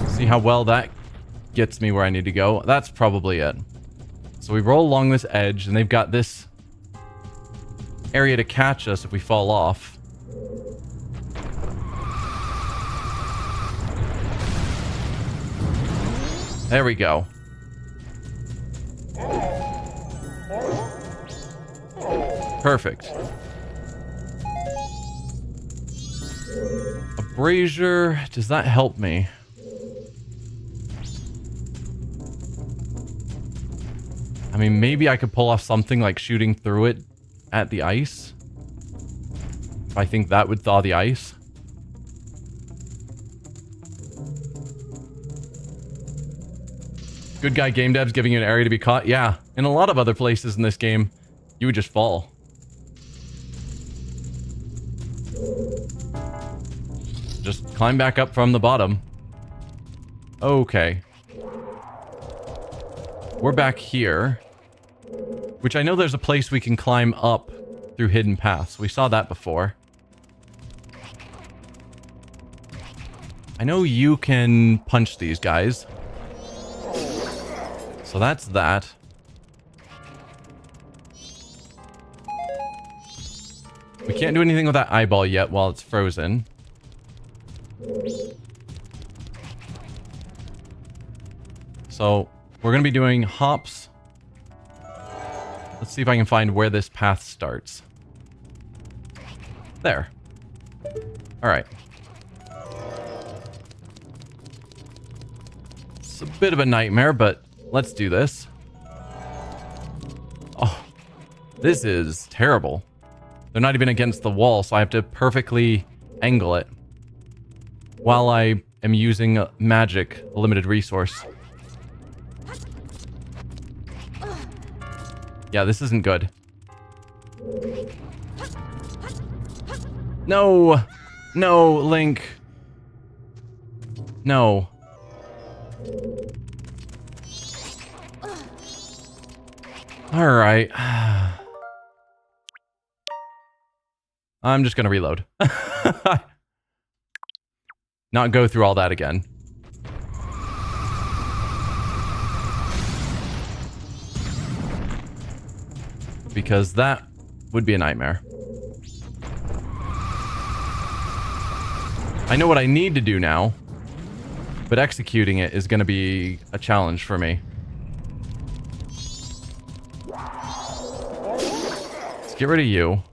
See how well that gets me where I need to go. That's probably it. So we roll along this edge, and they've got this area to catch us if we fall off. There we go. Perfect. A brazier, does that help me? I mean, maybe I could pull off something like shooting through it at the ice. If I think that would thaw the ice. Good guy game devs giving you an area to be caught. Yeah, in a lot of other places in this game, you would just fall. Just climb back up from the bottom. Okay. We're back here. Which I know there's a place we can climb up through hidden paths. We saw that before. I know you can punch these guys. So that's that. We can't do anything with that eyeball yet while it's frozen. So we're going to be doing hops. Let's see if I can find where this path starts. There. Alright. It's a bit of a nightmare, but let's do this. Oh, this is terrible. They're not even against the wall, so I have to perfectly angle it while I am using magic, a limited resource. Yeah, this isn't good. No! No, Link. No. Alright. I'm just gonna reload. Not go through all that again. Because that would be a nightmare. I know what I need to do now, but executing it is going to be a challenge for me. Let's get rid of you.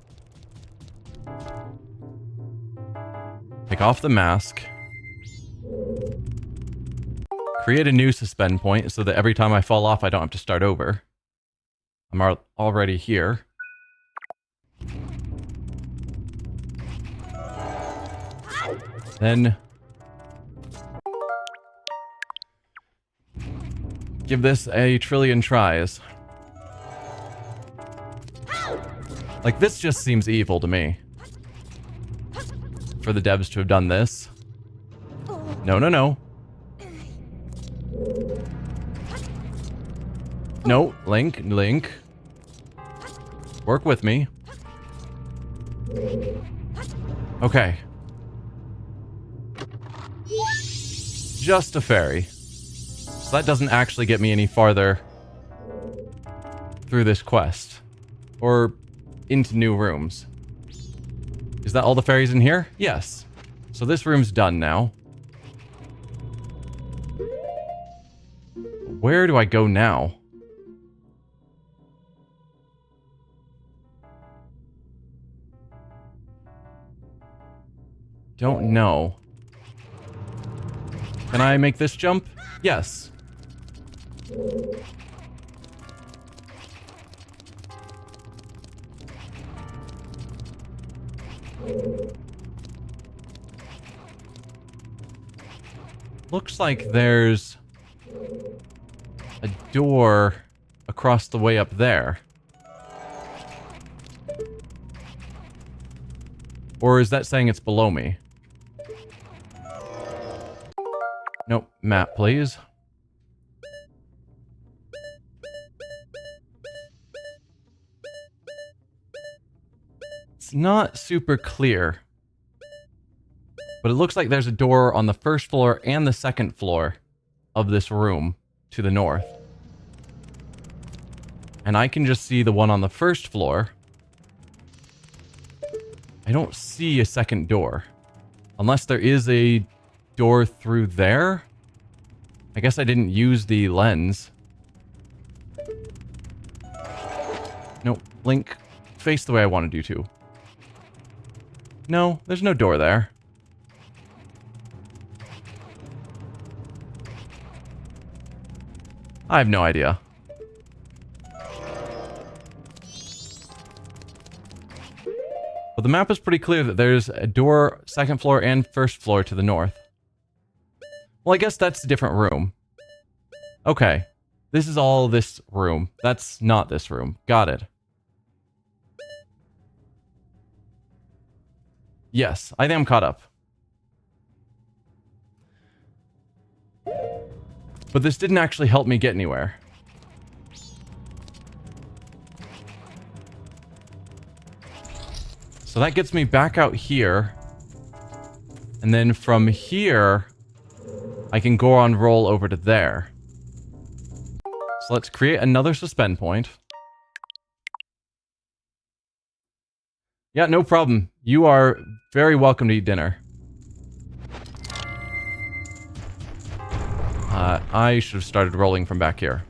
Take off the mask. Create a new suspend point so that every time I fall off, I don't have to start over. I'm already here. Then give this a trillion tries. Like, this just seems evil to me. For the devs to have done this. No, no, no. No, Link. Work with me. Okay. Just a fairy. So that doesn't actually get me any farther through this quest. Or into new rooms. Is that all the fairies in here? Yes. So this room's done now. Where do I go now? Don't know. Can I make this jump? Yes. Looks like there's a door across the way up there. Or is that saying it's below me? Nope, map, please. It's not super clear. But it looks like there's a door on the first floor and the second floor of this room to the north. And I can just see the one on the first floor. I don't see a second door. Unless there is a door through there. I guess I didn't use the lens. No, Link, face the way I wanted you to. No, there's no door there. I have no idea. But the map is pretty clear that there's a door, second floor and first floor to the north. Well, I guess that's a different room. Okay. This is all this room. That's not this room. Got it. Yes, I think I'm caught up. But this didn't actually help me get anywhere. So that gets me back out here. And then from here, I can go on roll over to there. So let's create another suspend point. Yeah, no problem. You are very welcome to eat dinner. I should have started rolling from back here.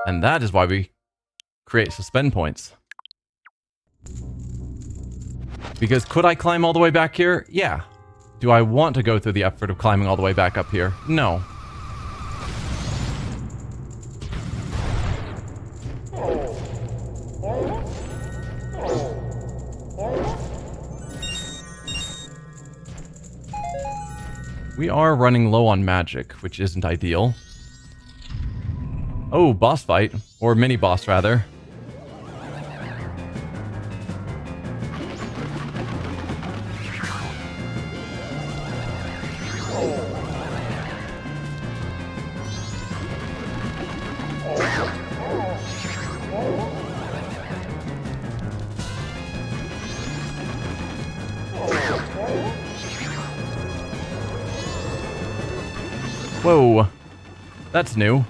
And that is why we create suspend points. Because could I climb all the way back here? Yeah. Do I want to go through the effort of climbing all the way back up here? No. We are running low on magic, which isn't ideal. Oh, boss fight. Or mini-boss, rather. Whoa. That's new.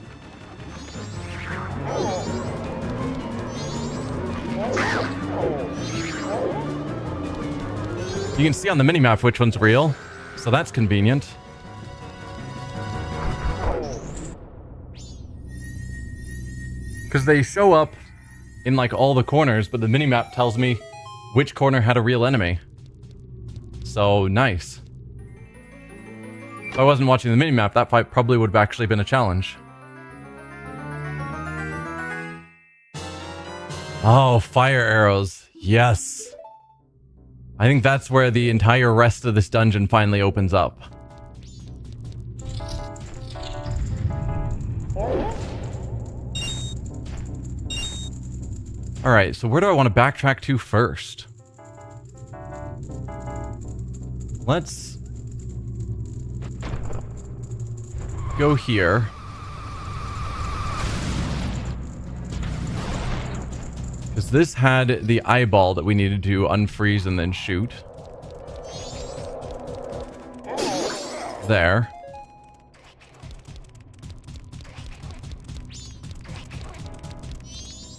You can see on the minimap which one's real, so that's convenient. Because they show up in like all the corners, but the minimap tells me which corner had a real enemy. So, nice. If I wasn't watching the minimap, that fight probably would have actually been a challenge. Oh, fire arrows. Yes. I think that's where the entire rest of this dungeon finally opens up. Alright, so where do I want to backtrack to first? Let's go here. Because this had the eyeball that we needed to unfreeze and then shoot. There.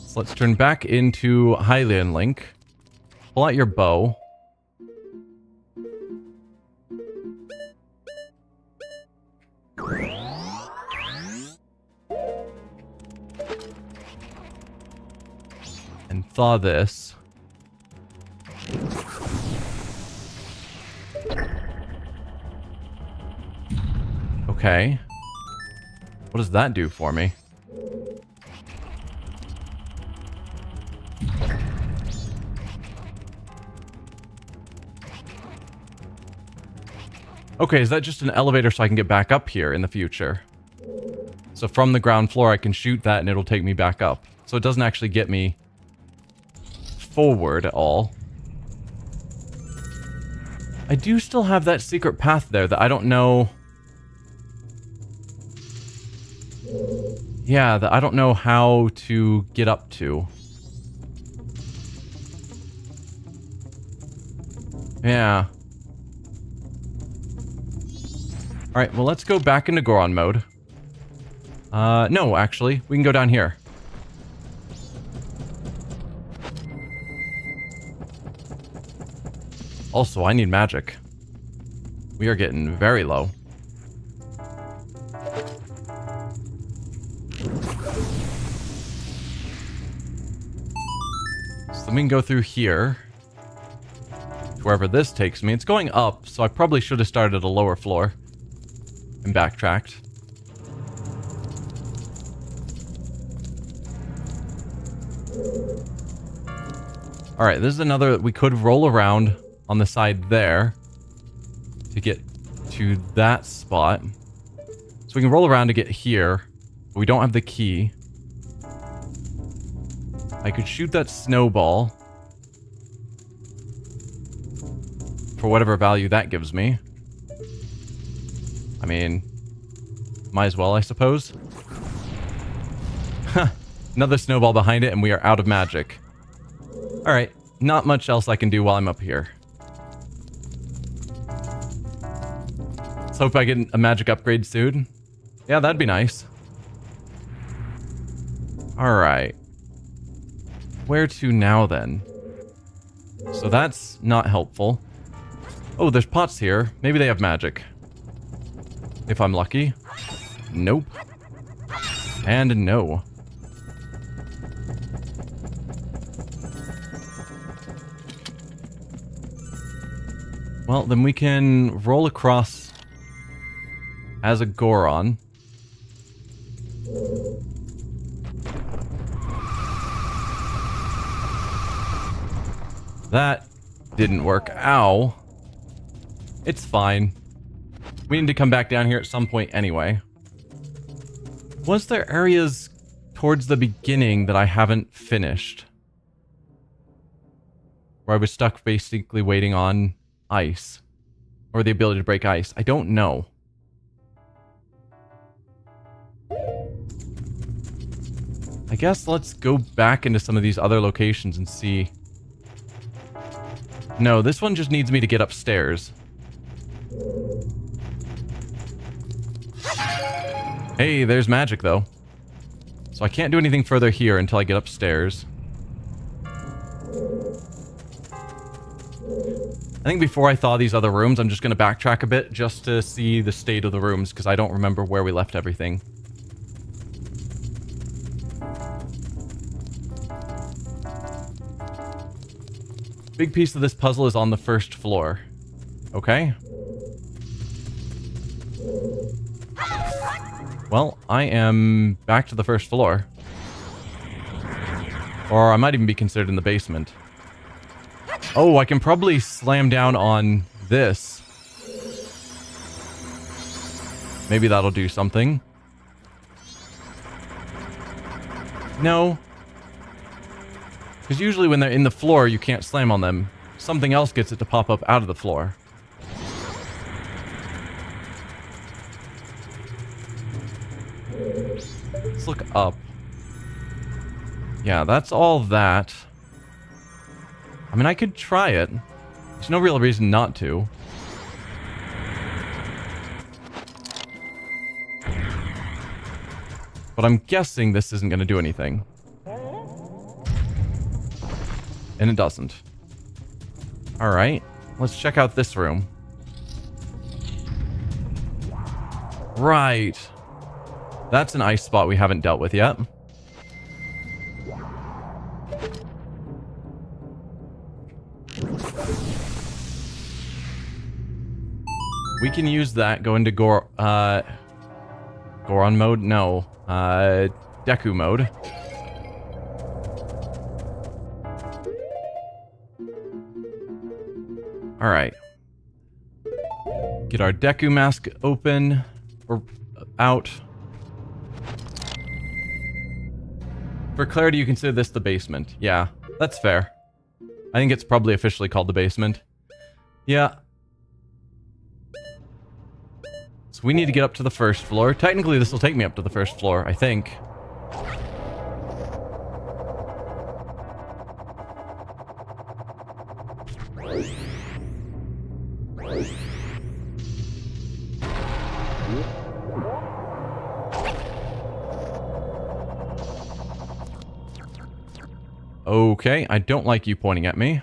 So let's turn back into Hylian Link. Pull out your bow. And thaw this. Okay. What does that do for me? Okay, is that just an elevator so I can get back up here in the future? So from the ground floor I can shoot that and it'll take me back up. So it doesn't actually get me forward at all. I do still have that secret path there that I don't know. Yeah, that I don't know how to get up to. Yeah. Alright, well let's go back into Goron mode. No, actually, we can go down here. Also, I need magic. We are getting very low. So then we can go through here. Wherever this takes me. It's going up, so I probably should have started at a lower floor. And backtracked. Alright, this is another... We could roll around on the side there to get to that spot. So we can roll around to get here. But we don't have the key. I could shoot that snowball. For whatever value that gives me. I mean... Might as well, I suppose. Huh. Another snowball behind it and we are out of magic. Alright, not much else I can do while I'm up here. Let's hope I get a magic upgrade soon. Yeah, that'd be nice. Alright. Where to now then? So that's not helpful. Oh, there's pots here. Maybe they have magic. If I'm lucky. Nope. And no. Well, then we can roll across as a Goron. That didn't work. Ow. It's fine. We need to come back down here at some point anyway. Was there areas towards the beginning that I haven't finished? Where I was stuck basically waiting on ice. Or the ability to break ice. I don't know. I guess let's go back into some of these other locations and see. No, this one just needs me to get upstairs. Hey, there's magic though. So I can't do anything further here until I get upstairs. I think before I thaw these other rooms, I'm just going to backtrack a bit just to see the state of the rooms, because I don't remember where we left everything. Big piece of this puzzle is on the first floor. Okay. Well, I am back to the first floor. Or I might even be considered in the basement. Oh, I can probably slam down on this. Maybe that'll do something. No. Because usually when they're in the floor, you can't slam on them. Something else gets it to pop up out of the floor. Let's look up. Yeah, that's all that. I mean, I could try it. There's no real reason not to. But I'm guessing this isn't going to do anything. And it doesn't. Alright, let's check out this room. Right. That's an ice spot we haven't dealt with yet. We can use that, go into Goron mode? No. Deku mode. Alright. Get our Deku mask open. Or out. For clarity, you consider this the basement. Yeah, that's fair. I think it's probably officially called the basement. Yeah. So we need to get up to the first floor. Technically, this will take me up to the first floor, I think. Okay, I don't like you pointing at me.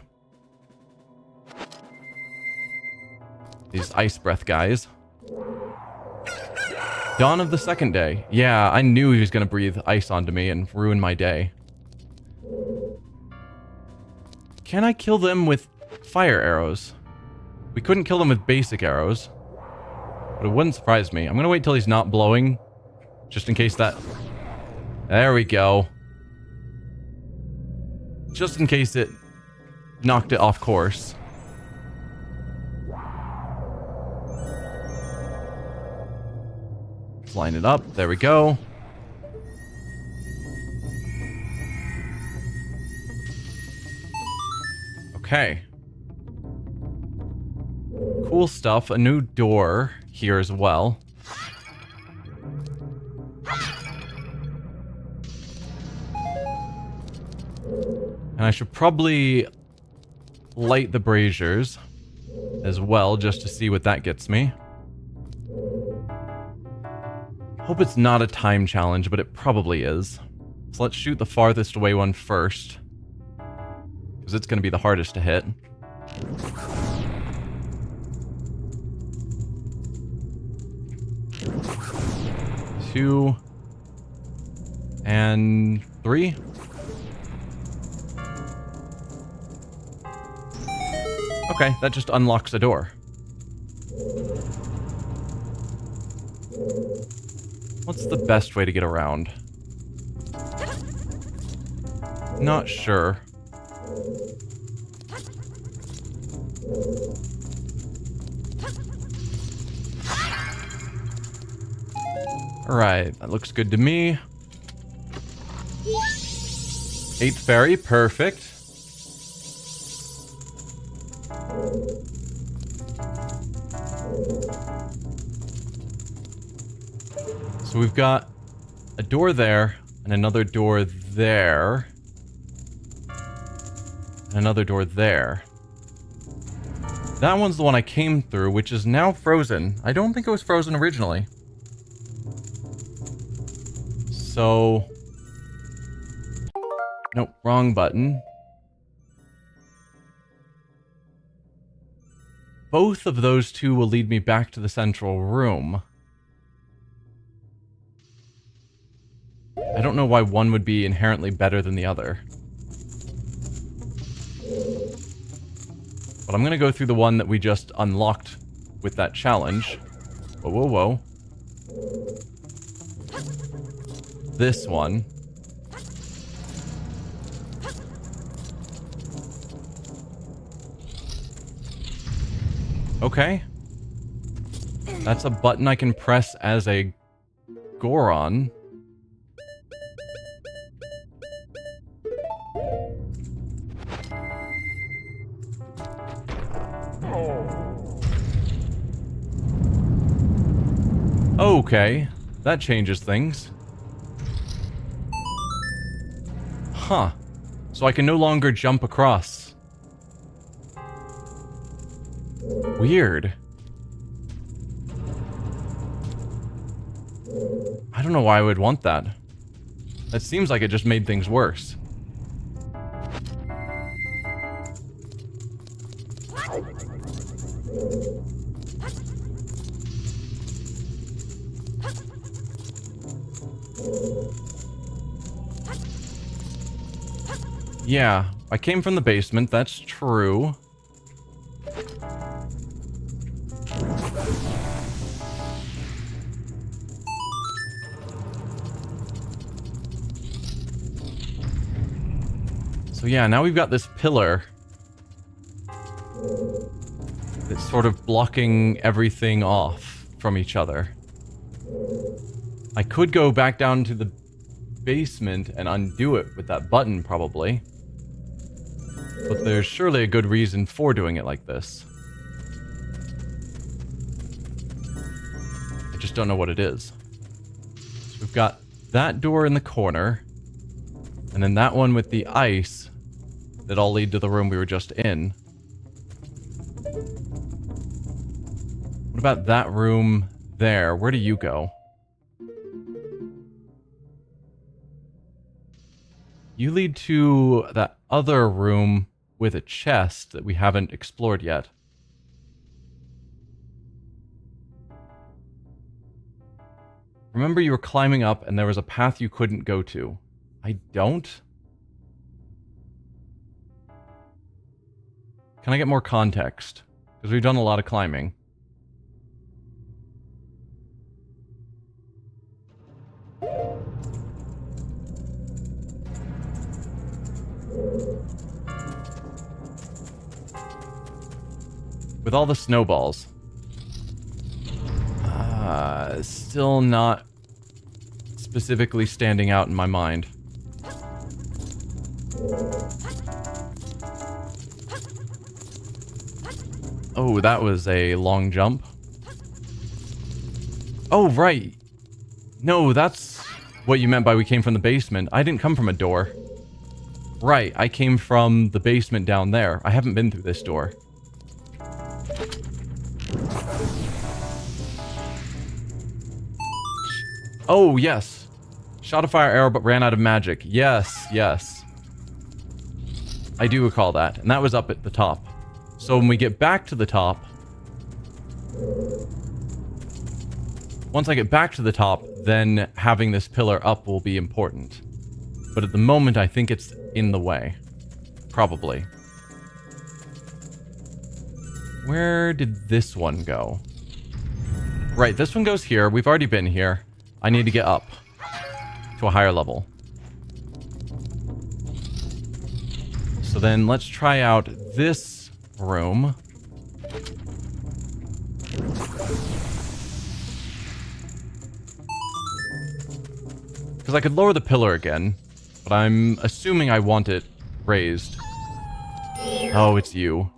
These ice breath guys. Dawn of the second day. Yeah, I knew he was going to breathe ice onto me and ruin my day. Can I kill them with fire arrows? We couldn't kill them with basic arrows. But it wouldn't surprise me. I'm going to wait till he's not blowing. Just in case that... There we go. Just in case it knocked it off course. Let's line it up. There we go. Okay. Cool stuff. A new door here as well. And I should probably light the braziers as well, just to see what that gets me. Hope it's not a time challenge, but it probably is. So let's shoot the farthest away one first, because it's going to be the hardest to hit. Two. And 3. Okay, that just unlocks a door. What's the best way to get around? Not sure. Alright, that looks good to me. 8th fairy, perfect. So we've got a door there, and another door there, and another door there. That one's the one I came through, which is now frozen. I don't think it was frozen originally. So... Nope, wrong button. Both of those two will lead me back to the central room. I don't know why one would be inherently better than the other. But I'm going to go through the one that we just unlocked with that challenge. Whoa, whoa, whoa. This one. Okay. That's a button I can press as a Goron. Okay, that changes things. Huh. So I can no longer jump across. Weird. I don't know why I would want that. That seems like it just made things worse. Yeah, I came from the basement, that's true. So yeah, now we've got this pillar that's sort of blocking everything off from each other. I could go back down to the basement and undo it with that button, probably. But there's surely a good reason for doing it like this. I just don't know what it is. So we've got that door in the corner, and then that one with the ice that all lead to the room we were just in. What about that room there? Where do you go? You lead to that other room with a chest that we haven't explored yet. Remember you were climbing up and there was a path you couldn't go to. I don't? Can I get more context? Because we've done a lot of climbing. With all the snowballs. Still not specifically standing out in my mind. Oh, that was a long jump. Oh, right. No, that's what you meant by we came from the basement. I didn't come from a door. Right, I came from the basement down there. I haven't been through this door. Oh, yes. Shot a fire arrow but ran out of magic. Yes, yes. I do recall that. And that was up at the top. So when we get back to the top... Once I get back to the top, then having this pillar up will be important. But at the moment, I think it's in the way. Probably. Where did this one go? Right, this one goes here. We've already been here. I need to get up to a higher level. So then let's try out this room. Because I could lower the pillar again, but I'm assuming I want it raised. Oh, it's you.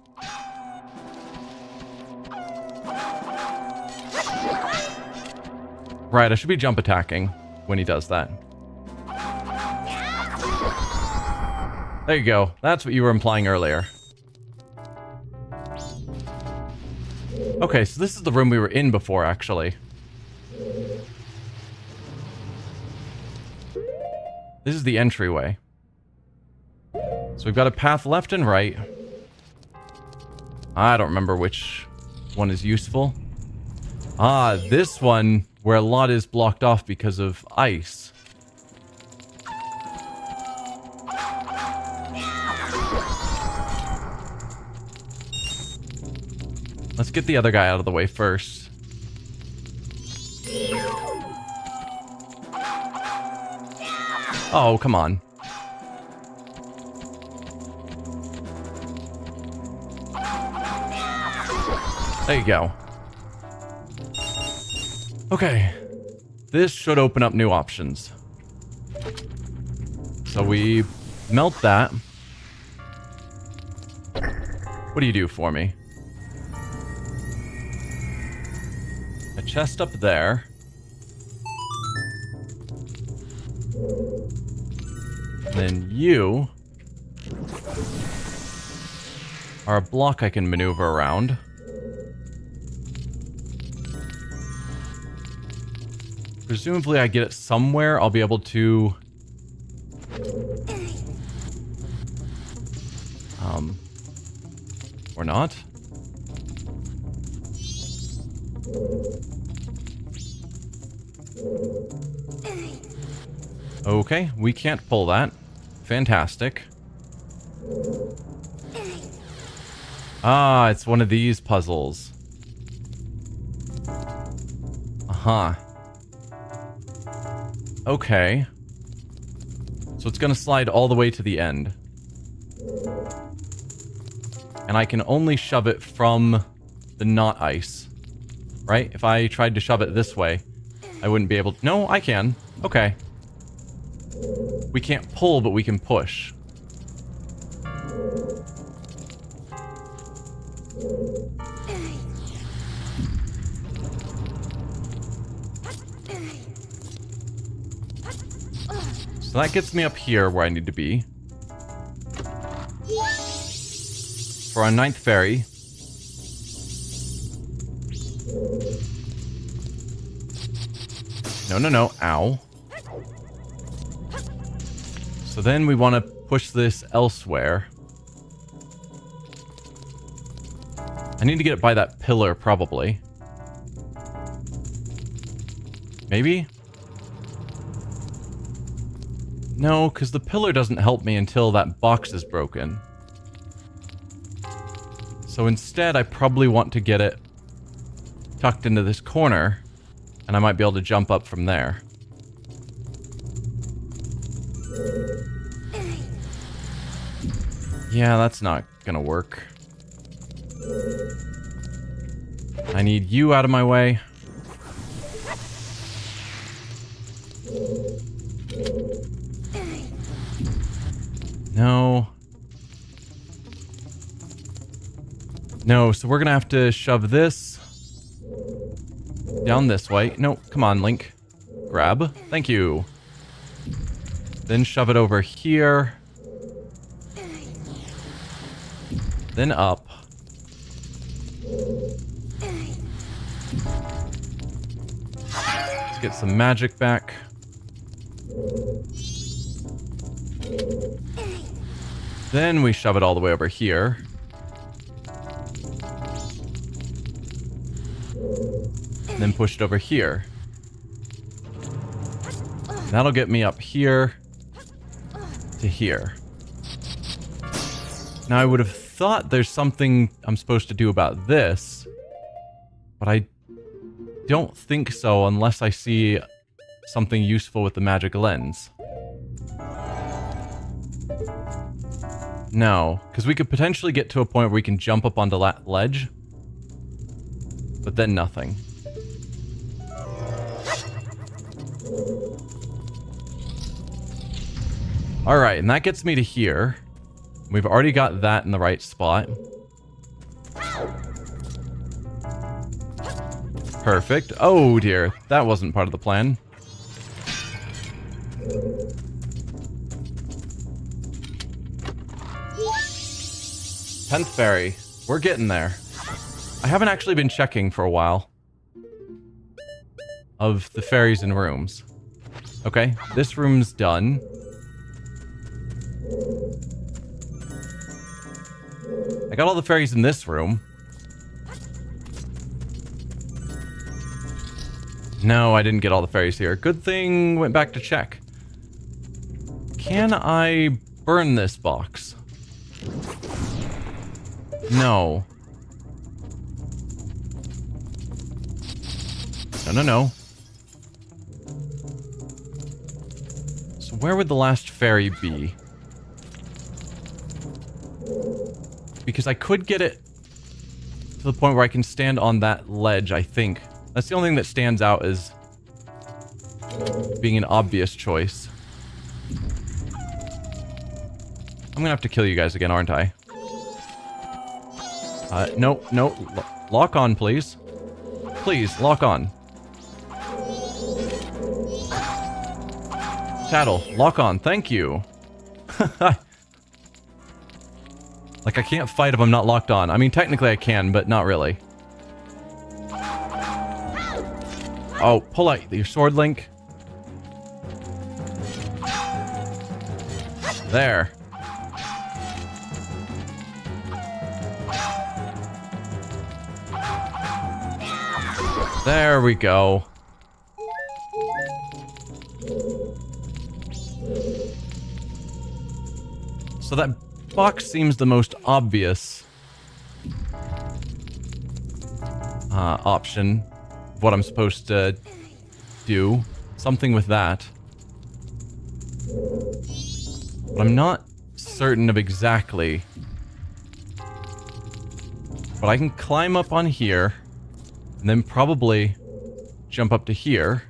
Right, I should be jump attacking when he does that. There you go. That's what you were implying earlier. Okay, so this is the room we were in before, actually. This is the entryway. So we've got a path left and right. I don't remember which one is useful. Ah, this one where a lot is blocked off because of ice. Let's get the other guy out of the way first. Oh, come on. There you go. Okay. This should open up new options. So we melt that. What do you do for me? A chest up there. And then you are a block I can maneuver around. Presumably I get it somewhere, I'll be able to... or not. Okay, we can't pull that. Fantastic. Ah, it's one of these puzzles. Uh-huh. Okay. So it's gonna slide all the way to the end. And I can only shove it from the not ice. Right? If I tried to shove it this way, I wouldn't be able to... No, I can. Okay. We can't pull, but we can push. So that gets me up here where I need to be. For our 9th fairy. No, no, no. Ow. So then we want to push this elsewhere. I need to get it by that pillar, probably. Maybe? No, because the pillar doesn't help me until that box is broken. So instead, I probably want to get it tucked into this corner, and I might be able to jump up from there. Yeah, that's not gonna work. I need you out of my way. No. No, so we're gonna have to shove this down this way. No, come on, Link. Grab. Thank you. Then shove it over here. Then up. Let's get some magic back. Then we shove it all the way over here. And then push it over here. That'll get me up here to here. Now I would have thought there's something I'm supposed to do about this, but I don't think so unless I see something useful with the magic lens. No, because we could potentially get to a point where we can jump up onto that ledge, but then nothing. Alright, and that gets me to here. We've already got that in the right spot. Perfect. Oh dear, that wasn't part of the plan. 10th fairy. We're getting there. I haven't actually been checking for a while of the fairies in rooms. Okay, this room's done. I got all the fairies in this room. No, I didn't get all the fairies here. Good thing went back to check. Can I burn this box? No. No. So where would the last fairy be? Because I could get it to the point where I can stand on that ledge, I think. That's the only thing that stands out as being an obvious choice. I'm gonna have to kill you guys again, aren't I? No. Lock on, please. Please, lock on. Tattle, lock on. Thank you. Like, I can't fight if I'm not locked on. I mean, technically I can, but not really. Oh, pull out your sword, Link. There. There we go. So that box seems the most obvious option of what I'm supposed to do. Something with that. But I'm not certain of exactly. But I can climb up on here, and then probably jump up to here.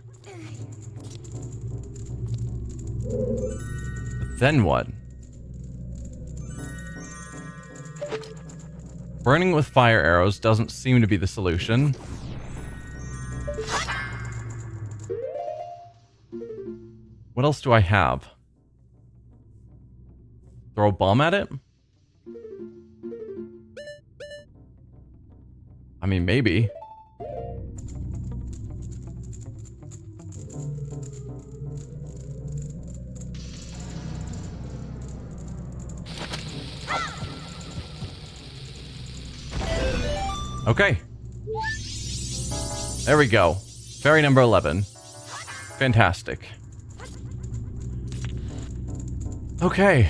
But then what? Burning with fire arrows doesn't seem to be the solution. What else do I have? Throw a bomb at it? I mean, maybe. Okay. There we go. Fairy number 11. Fantastic. Okay.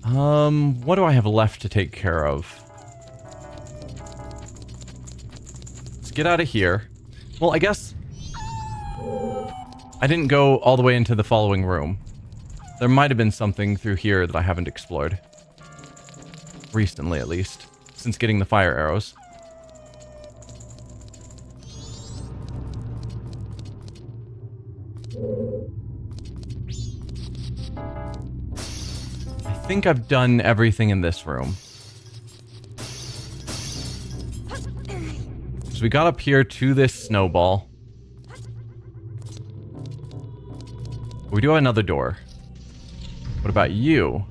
What do I have left to take care of? Let's get out of here. Well, I guess I didn't go all the way into the following room. There might have been something through here that I haven't explored. Recently, at least. Since getting the fire arrows. I think I've done everything in this room. So we got up here to this snowball. We do have another door. What about you?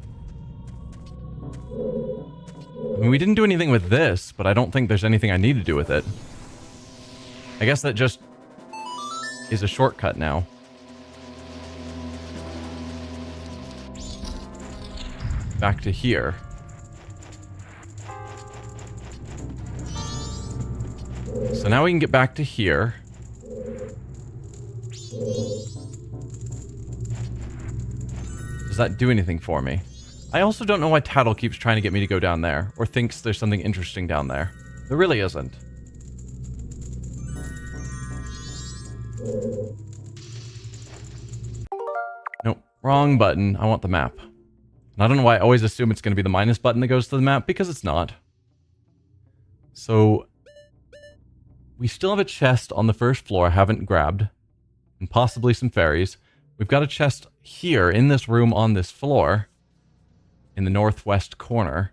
I mean, we didn't do anything with this, but I don't think there's anything I need to do with it. I guess that just is a shortcut now. Back to here. So now we can get back to here. Does that do anything for me? I also don't know why Tattle keeps trying to get me to go down there, or thinks there's something interesting down there. There really isn't. Nope, wrong button. I want the map. And I don't know why I always assume it's going to be the minus button that goes to the map, because it's not. So, we still have a chest on the first floor I haven't grabbed, and possibly some fairies. We've got a chest here in this room on this floor, in the northwest corner.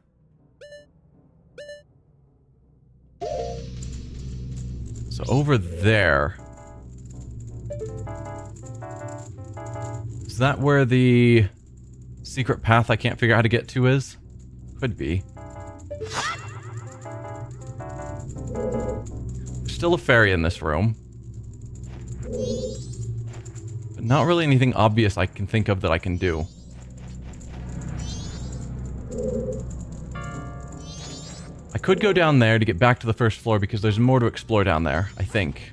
So over there. Is that where the secret path I can't figure out how to get to is? Could be. There's still a fairy in this room. But not really anything obvious I can think of that I can do. I could go down there to get back to the first floor because there's more to explore down there, I think.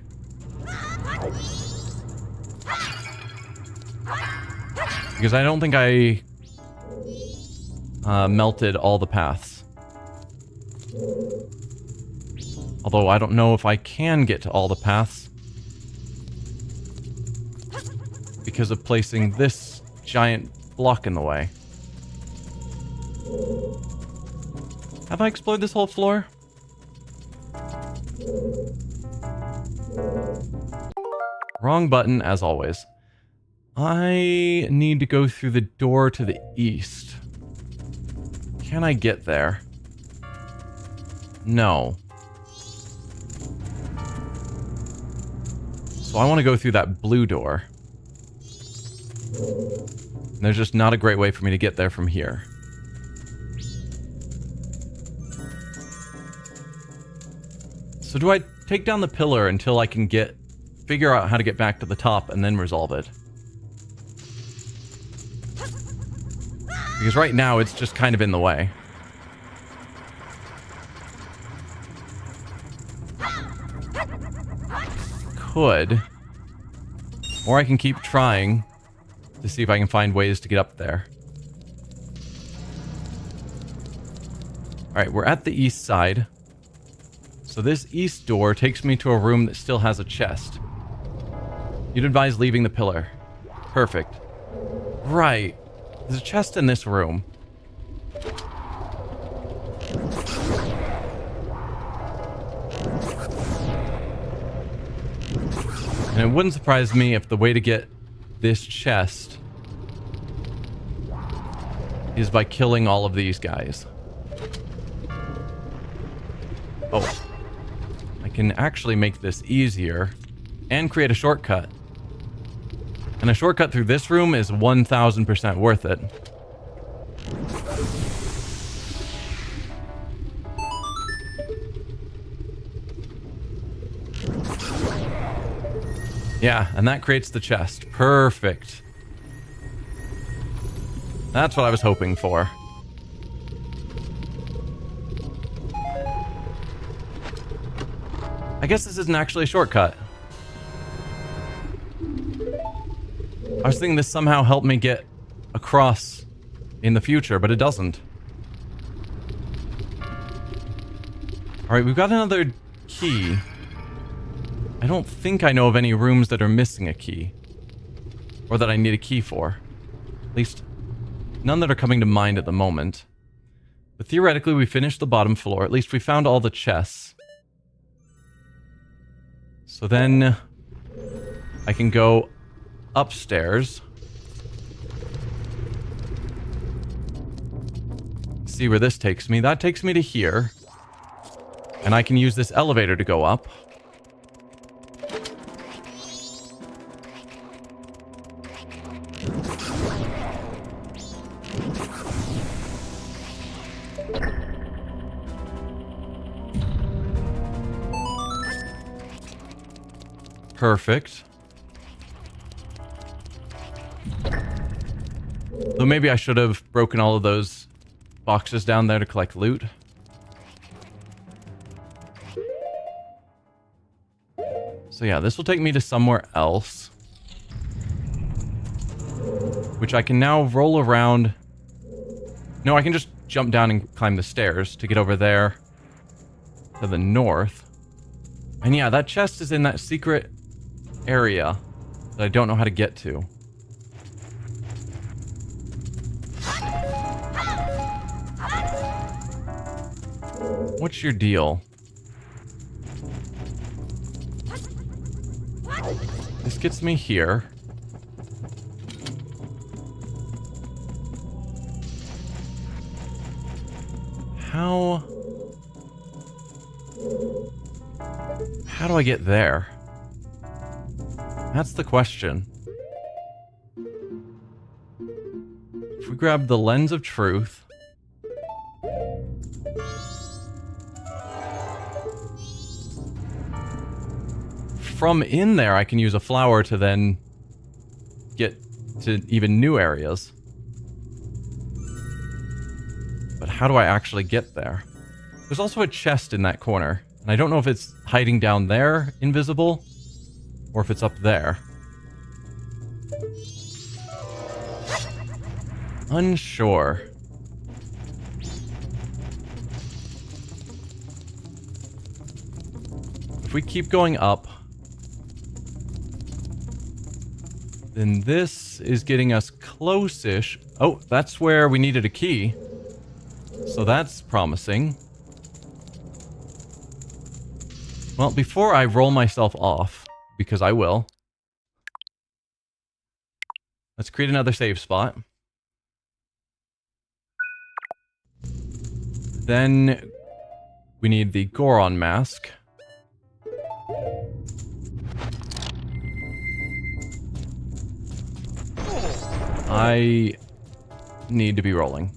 Because I don't think I melted all the paths. Although I don't know if I can get to all the paths because of placing this giant block in the way. Have I explored this whole floor? Wrong button, as always. I need to go through the door to the east. Can I get there? No. So I want to go through that blue door. And there's just not a great way for me to get there from here. So do I take down the pillar until I can figure out how to get back to the top and then resolve it? Because right now it's just kind of in the way. Could. Or I can keep trying to see if I can find ways to get up there. Alright, we're at the east side. So this east door takes me to a room that still has a chest. You'd advise leaving the pillar. Perfect. Right. There's a chest in this room. And it wouldn't surprise me if the way to get this chest is by killing all of these guys. Oh. I can actually make this easier and create a shortcut. And a shortcut through this room is 1000% worth it. Yeah, and that creates the chest. Perfect. That's what I was hoping for. I guess this isn't actually a shortcut. I was thinking this somehow helped me get across in the future, but it doesn't. Alright, we've got another key. I don't think I know of any rooms that are missing a key. Or that I need a key for. At least, none that are coming to mind at the moment. But theoretically, we finished the bottom floor. At least we found all the chests. So then I can go upstairs. See where this takes me. That takes me to here. And I can use this elevator to go up. Perfect. Though maybe I should have broken all of those boxes down there to collect loot. So yeah, this will take me to somewhere else. Which I can now roll around. No, I can just jump down and climb the stairs to get over there to the north. And yeah, that chest is in that secret area that I don't know how to get to. What's your deal? This gets me here. How do I get there? That's the question. If we grab the lens of truth. From in there, I can use a flower to then get to even new areas. But how do I actually get there? There's also a chest in that corner. And I don't know if it's hiding down there, invisible, or if it's up there. Unsure. If we keep going up, then this is getting us close-ish. Oh, that's where we needed a key. So that's promising. Well, before I roll myself off, because I will, let's create another save spot. Then we need the Goron mask. I need to be rolling.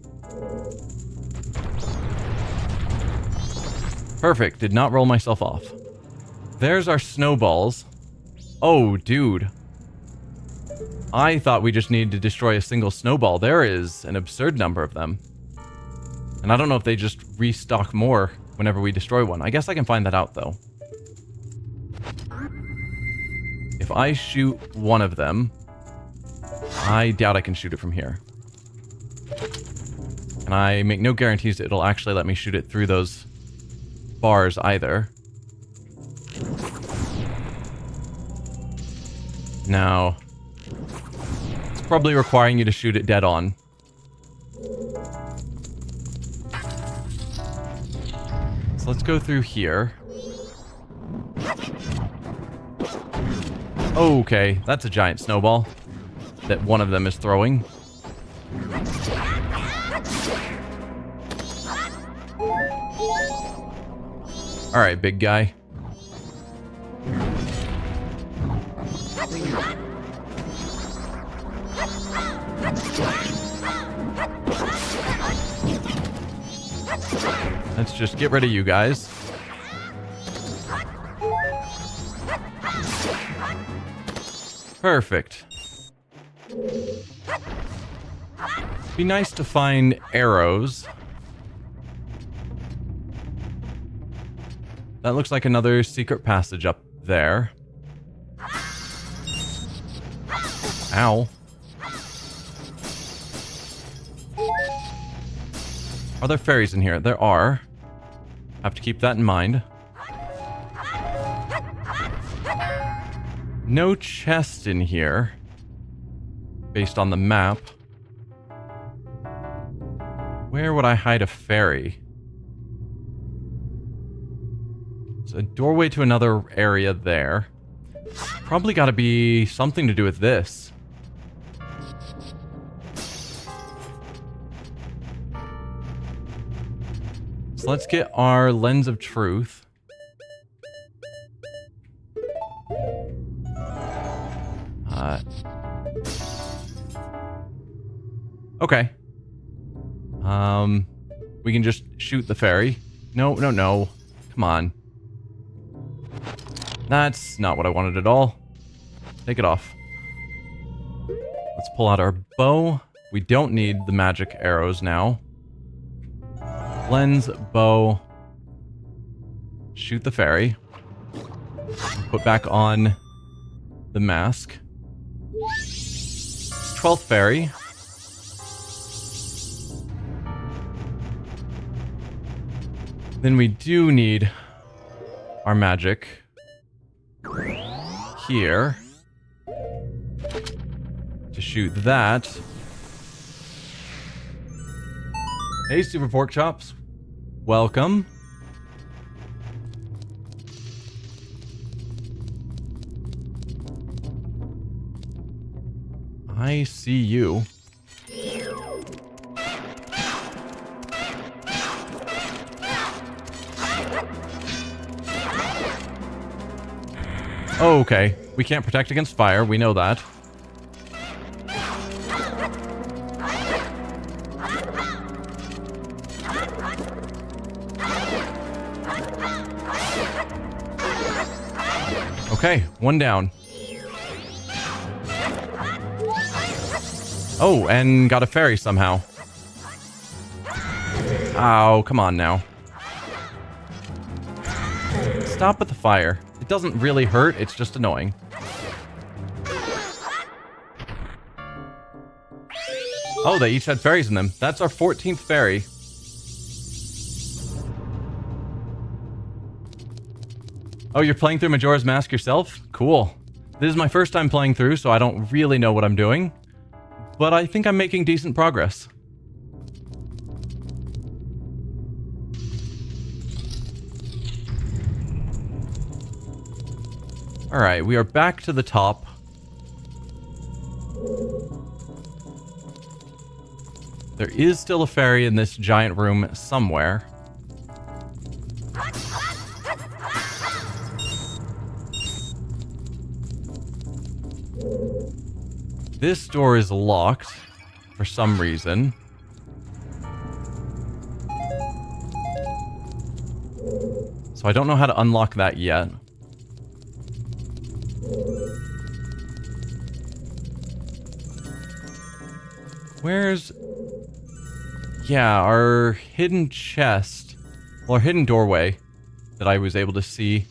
Perfect. Did not roll myself off. There's our snowballs. Oh, dude. I thought we just needed to destroy a single snowball. There is an absurd number of them. And I don't know if they just restock more whenever we destroy one. I guess I can find that out, though. If I shoot one of them, I doubt I can shoot it from here. And I make no guarantees that it'll actually let me shoot it through those bars either. Now, it's probably requiring you to shoot it dead on. So let's go through here. Okay, that's a giant snowball that one of them is throwing. Alright, big guy. Let's just get rid of you guys. Perfect. Be nice to find arrows. That looks like another secret passage up there. Ow. Are there fairies in here? There are. Have to keep that in mind. No chest in here. Based on the map. Where would I hide a fairy? There's a doorway to another area there. Probably got to be something to do with this. So let's get our lens of truth. Okay. We can just shoot the fairy. No, no, no. Come on. That's not what I wanted at all. Take it off. Let's pull out our bow. We don't need the magic arrows now. Lens, bow. Shoot the fairy. Put back on the mask. 12th fairy. Then we do need our magic here to shoot that. Hey, Super Pork Chops. Welcome. I see you. Oh, okay. We can't protect against fire. We know that. Okay, one down. Oh, and got a fairy somehow. Oh, come on now. Stop with the fire. It doesn't really hurt, it's just annoying. Oh, they each had fairies in them. That's our 14th fairy. Oh, you're playing through Majora's Mask yourself? Cool. This is my first time playing through, so I don't really know what I'm doing. But I think I'm making decent progress. Alright, we are back to the top. There is still a fairy in this giant room somewhere. This door is locked for some reason. So I don't know how to unlock that yet. Where's... Yeah, our hidden chest. Well, our hidden doorway that I was able to see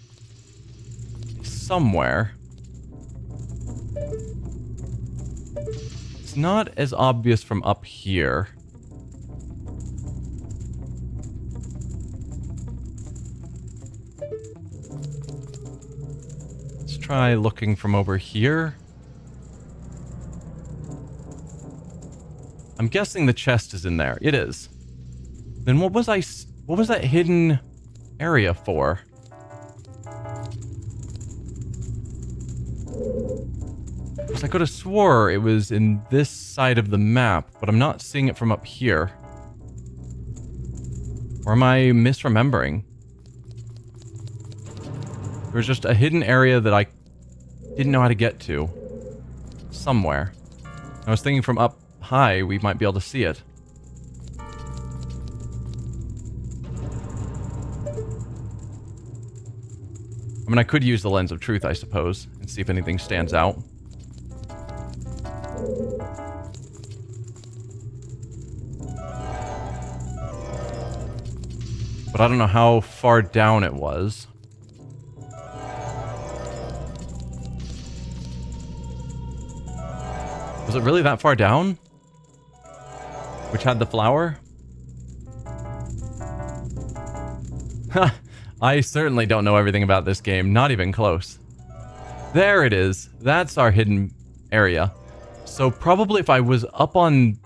somewhere. It's not as obvious from up here. Let's try looking from over here. I'm guessing the chest is in there. It is. Then what was that hidden area for? Because I could have swore it was in this side of the map, but I'm not seeing it from up here. Or am I misremembering? There was just a hidden area that I didn't know how to get to. Somewhere. I was thinking from up high, we might be able to see it. I mean, I could use the lens of truth, I suppose, and see if anything stands out. But I don't know how far down it was. Was it really that far down? Which had the flower? I certainly don't know everything about this game, not even close. There it is. That's our hidden area. So probably if I was up on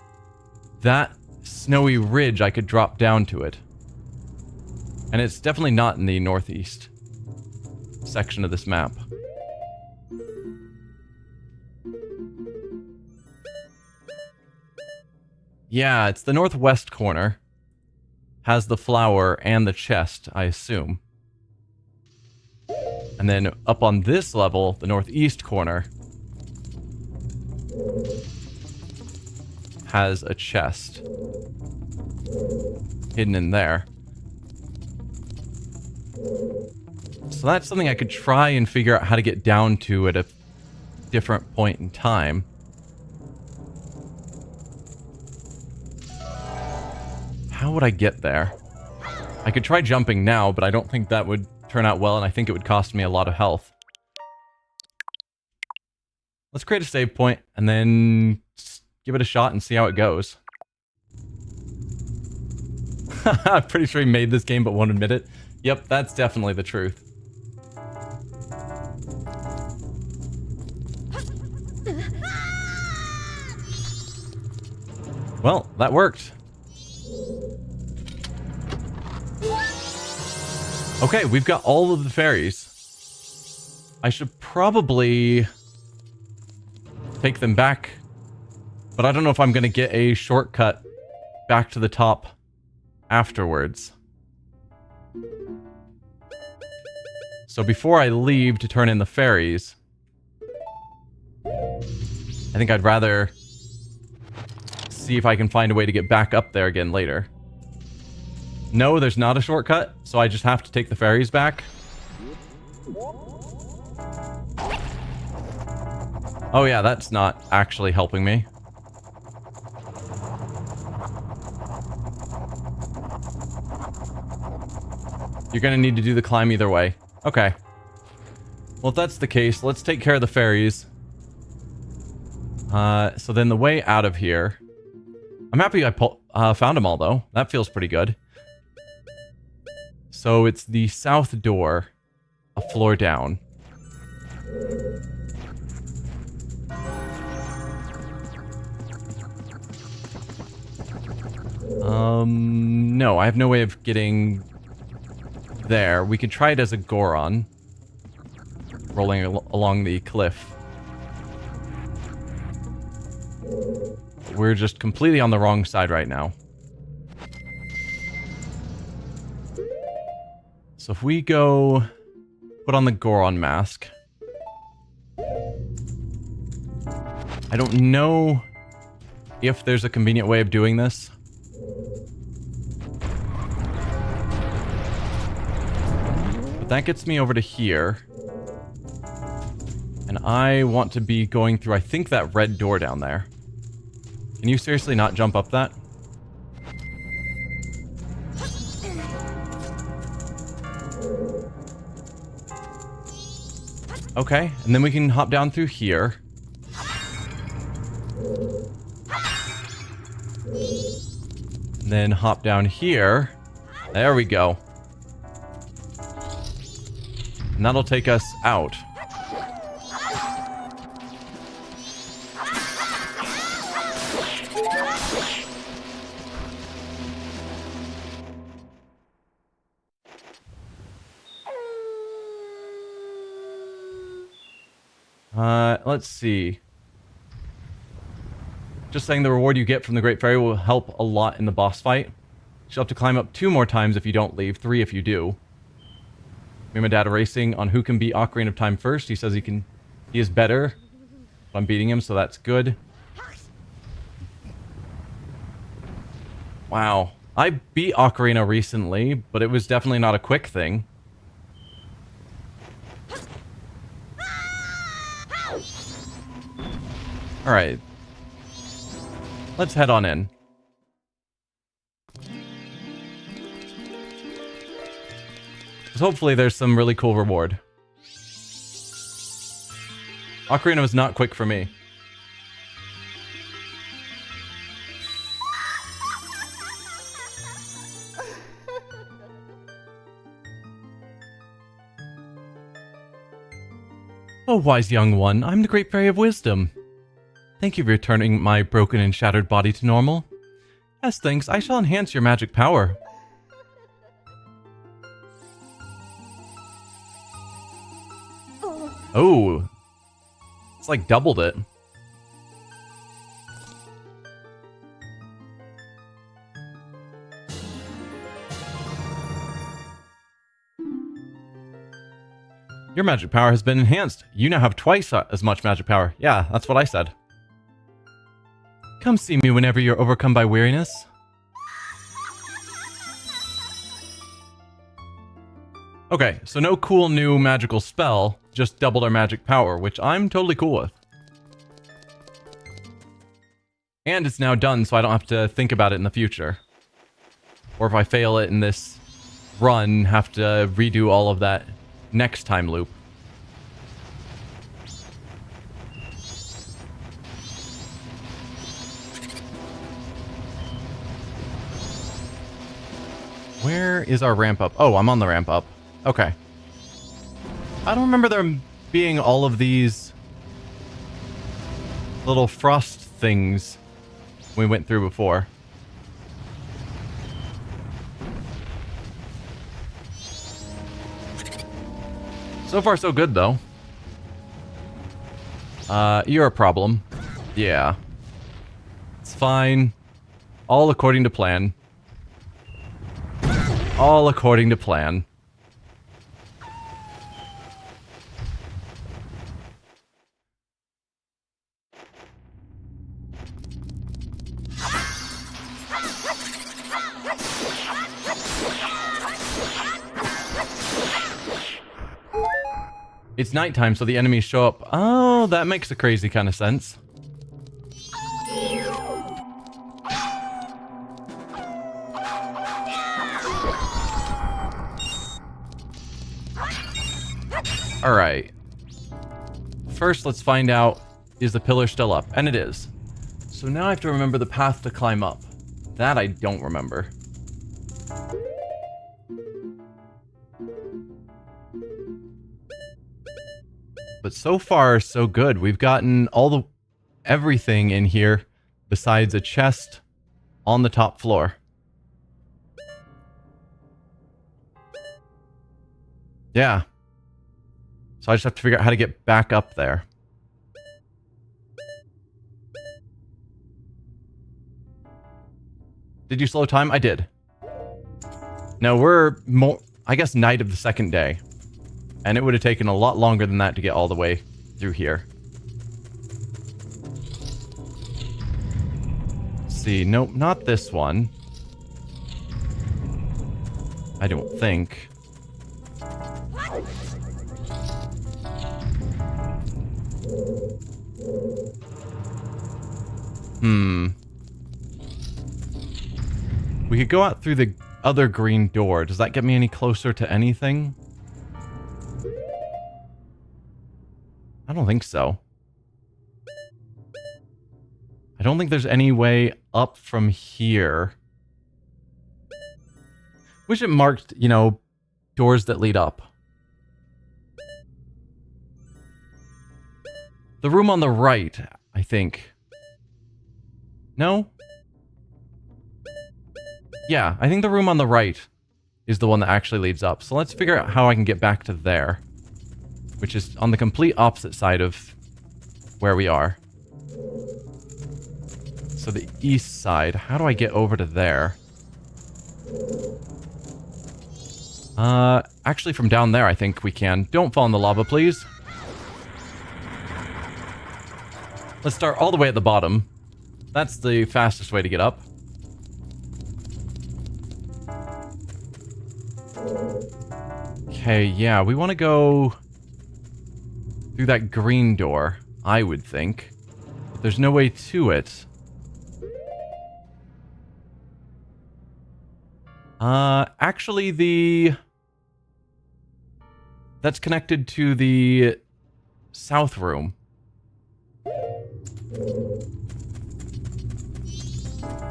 that snowy ridge, I could drop down to it. And it's definitely not in the northeast section of this map. Yeah, it's the northwest corner. Has the flower and the chest, I assume. And then up on this level, the northeast corner has a chest hidden in there. So that's something I could try and figure out how to get down to at a different point in time. How would I get there? I could try jumping now, but I don't think that would turn out well, and I think it would cost me a lot of health. Let's create a save point, and then give it a shot and see how it goes. I'm pretty sure he made this game but won't admit it. Yep, that's definitely the truth. Well, that worked. Okay, we've got all of the fairies. I should probably take them back, but I don't know if I'm going to get a shortcut back to the top afterwards. So before I leave to turn in the fairies, I think I'd rather see if I can find a way to get back up there again later. No, there's not a shortcut, so I just have to take the fairies back. Oh yeah, that's not actually helping me. You're gonna need to do the climb either way. Okay. Well, if that's the case, let's take care of the fairies. So then the way out of here... I'm happy I found them all, though. That feels pretty good. So it's the south door, a floor down. No, I have no way of getting there. We could try it as a Goron, rolling along the cliff. We're just completely on the wrong side right now. So if we go put on the Goron mask. I don't know if there's a convenient way of doing this. But that gets me over to here. And I want to be going through, I think, that red door down there. Can you seriously not jump up that? Okay, and then we can hop down through here. And then hop down here. There we go. And that'll take us out. Let's see. Just saying the reward you get from the Great Fairy will help a lot in the boss fight. You'll have to climb up 2 more times if you don't leave, 3 if you do. Me and my dad are racing on who can beat Ocarina of Time first. He says he is better. But I'm beating him, so that's good. Wow. I beat Ocarina recently, but it was definitely not a quick thing. Alright. Let's head on in. Because hopefully there's some really cool reward. Ocarina was not quick for me. Oh, wise young one, I'm the Great Fairy of Wisdom. Thank you for returning my broken and shattered body to normal. As thanks, I shall enhance your magic power. Oh, it's like doubled it. Your magic power has been enhanced. You now have twice as much magic power. Yeah, that's what I said. Come see me whenever you're overcome by weariness. Okay, so no cool new magical spell, just doubled our magic power, which I'm totally cool with. And it's now done, so I don't have to think about it in the future. Or if I fail it in this run, have to redo all of that next time loop. Where is our ramp up? Oh, I'm on the ramp up. Okay. I don't remember there being all of these little frost things we went through before. So far, so good, though. You're a problem. Yeah. It's fine. All according to plan. All according to plan. It's nighttime, so the enemies show up. Oh, that makes a crazy kind of sense. Alright. First, let's find out, is the pillar still up? And it is. So now I have to remember the path to climb up. That I don't remember. But so far, so good. We've gotten everything in here besides a chest on the top floor. Yeah. So I just have to figure out how to get back up there. Did you slow time? I did. No, we're I guess night of the second day. And it would have taken a lot longer than that to get all the way through here. Let's see. Nope, not this one. I don't think. We could go out through the other green door. Does that get me any closer to anything? I don't think so. I don't think there's any way up from here. Wish it marked, you know, doors that lead up. The room on the right, I think. No? Yeah, I think the room on the right is the one that actually leads up. So let's figure out how I can get back to there. Which is on the complete opposite side of where we are. So the east side. How do I get over to there? Actually from down there I think we can. Don't fall in the lava, please. Let's start all the way at the bottom. That's the fastest way to get up. Okay, yeah, we want to go through that green door, I would think. But there's no way to it. Actually, that's connected to the south room.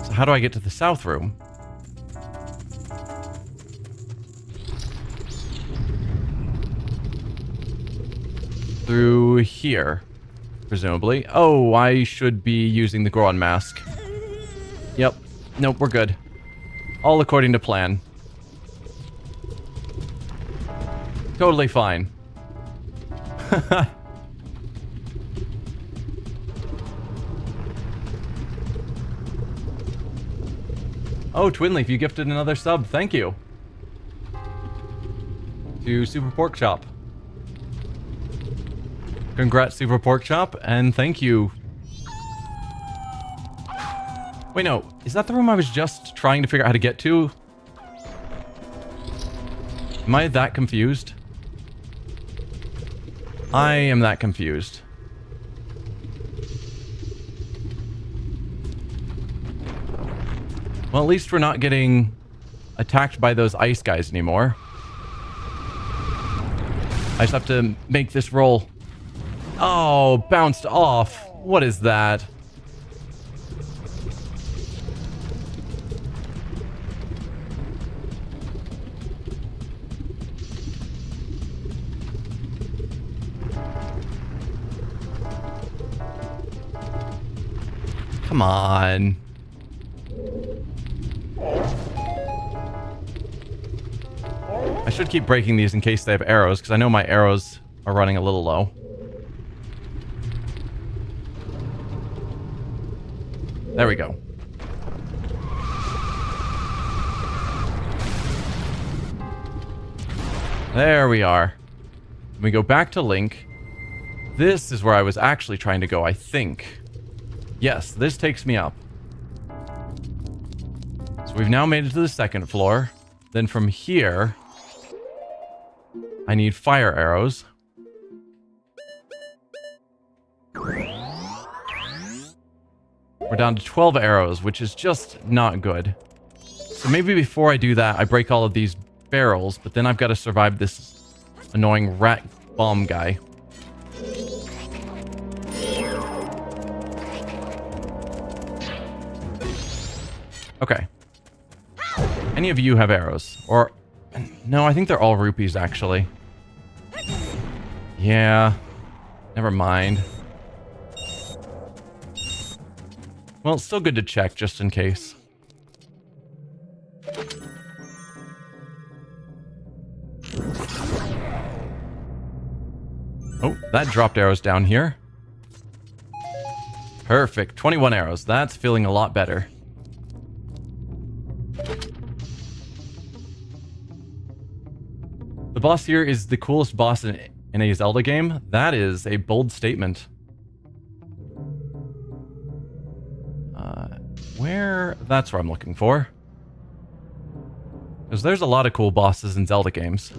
So how do I get to the south room? through here, presumably. Oh, I should be using the Goron mask. Yep. Nope, we're good. All according to plan. Totally fine. Oh, Twinleaf, you gifted another sub. Thank you. To Super Pork Chop. Congrats, Super Pork Chop, and thank you. Wait, no. Is that the room I was just trying to figure out how to get to? Am I that confused? I am that confused. Well, at least we're not getting attacked by those ice guys anymore. I just have to make this roll. Oh, bounced off. What is that? Come on. I should keep breaking these in case they have arrows, because I know my arrows are running a little low. There we go. There we are. We go back to Link. This is where I was actually trying to go, I think. Yes, this takes me up. So we've now made it to the second floor. Then from here, I need fire arrows. We're down to 12 arrows, which is just not good. So maybe before I do that, I break all of these barrels, but then I've got to survive this annoying rat bomb guy. Okay. Any of you have arrows? Or... no, I think they're all rupees, actually. Yeah. Never mind. Well, it's still good to check, just in case. Oh, that dropped arrows down here. Perfect. 21 arrows. That's feeling a lot better. The boss here is the coolest boss in a Zelda game. That is a bold statement. Where? That's where I'm looking for. Because there's a lot of cool bosses in Zelda games.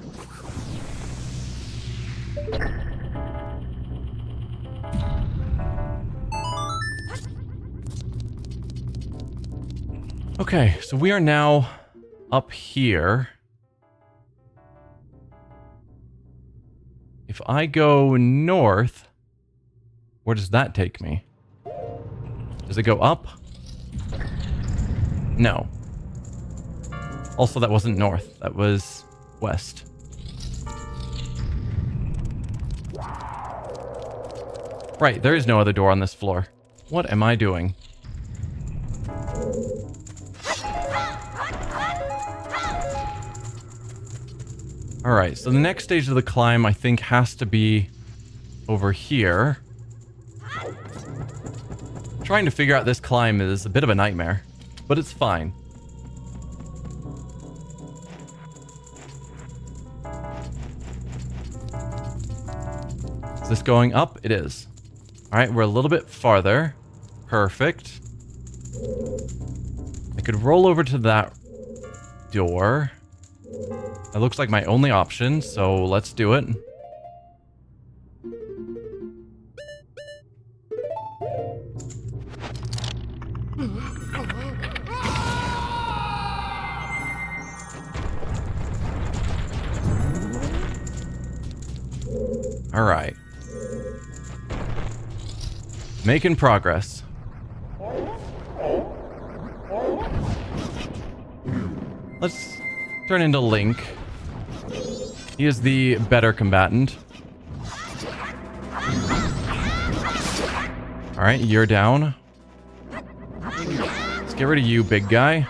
Okay, so we are now up here. If I go north, where does that take me? Does it go up? No. Also, that wasn't north. That was west. Right, there is no other door on this floor. What am I doing? Alright, so the next stage of the climb, I think, has to be over here. Trying to figure out this climb is a bit of a nightmare, but it's fine. Is this going up? It is. Alright, we're a little bit farther. Perfect. I could roll over to that door. That looks like my only option, so let's do it. All right. Making progress. Let's turn into Link. He is the better combatant. Alright, you're down. Let's get rid of you, big guy.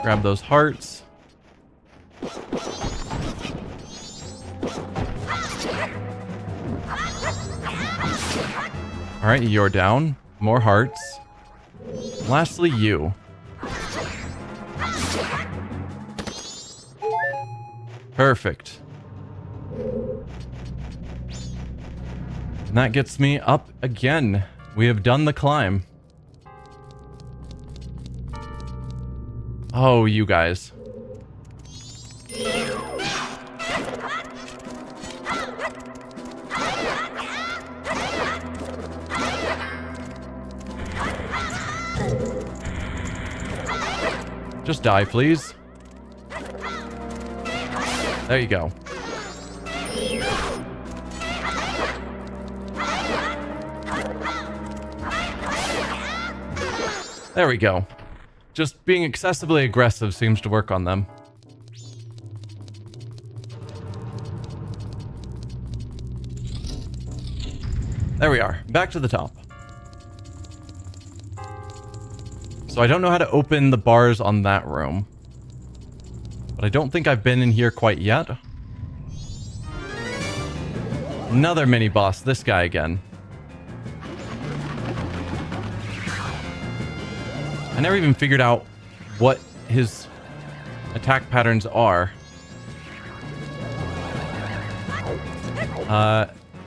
Grab those hearts. Alright, you're down. More hearts. Lastly, you. Perfect. And that gets me up again. We have done the climb. Oh, you guys. Just die, please. There you go. There we go. Just being excessively aggressive seems to work on them. There we are. Back to the top. So I don't know how to open the bars on that room. But I don't think I've been in here quite yet. Another mini-boss. This guy again. I never even figured out what his attack patterns are.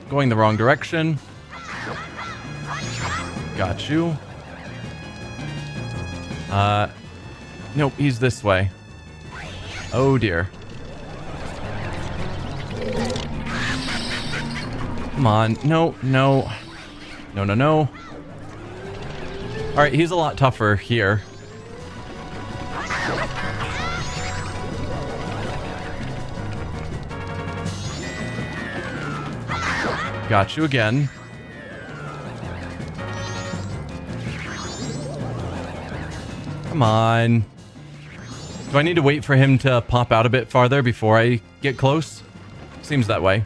Going the wrong direction. Got you. Nope, he's this way. Oh dear. Come on. No, no. No, no, no. Alright, he's a lot tougher here. Got you again. Come on. Do I need to wait for him to pop out a bit farther before I get close? Seems that way.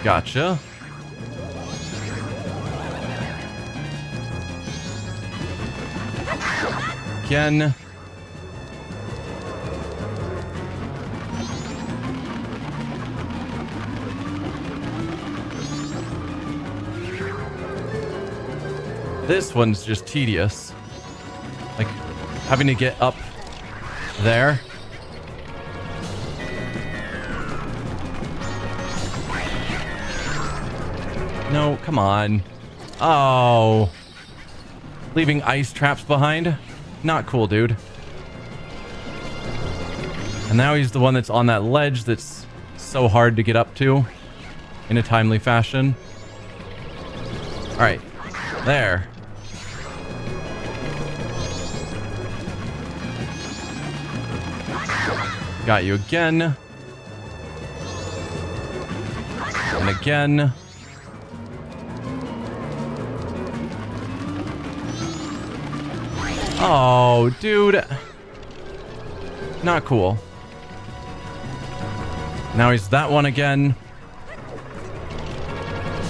Gotcha. Again. This one's just tedious. Like, having to get up there. No, come on. Oh. Leaving ice traps behind? Not cool, dude. And now he's the one that's on that ledge that's so hard to get up to in a timely fashion. Alright. There. Got you again. And again. Oh, dude. Not cool. Now he's that one again.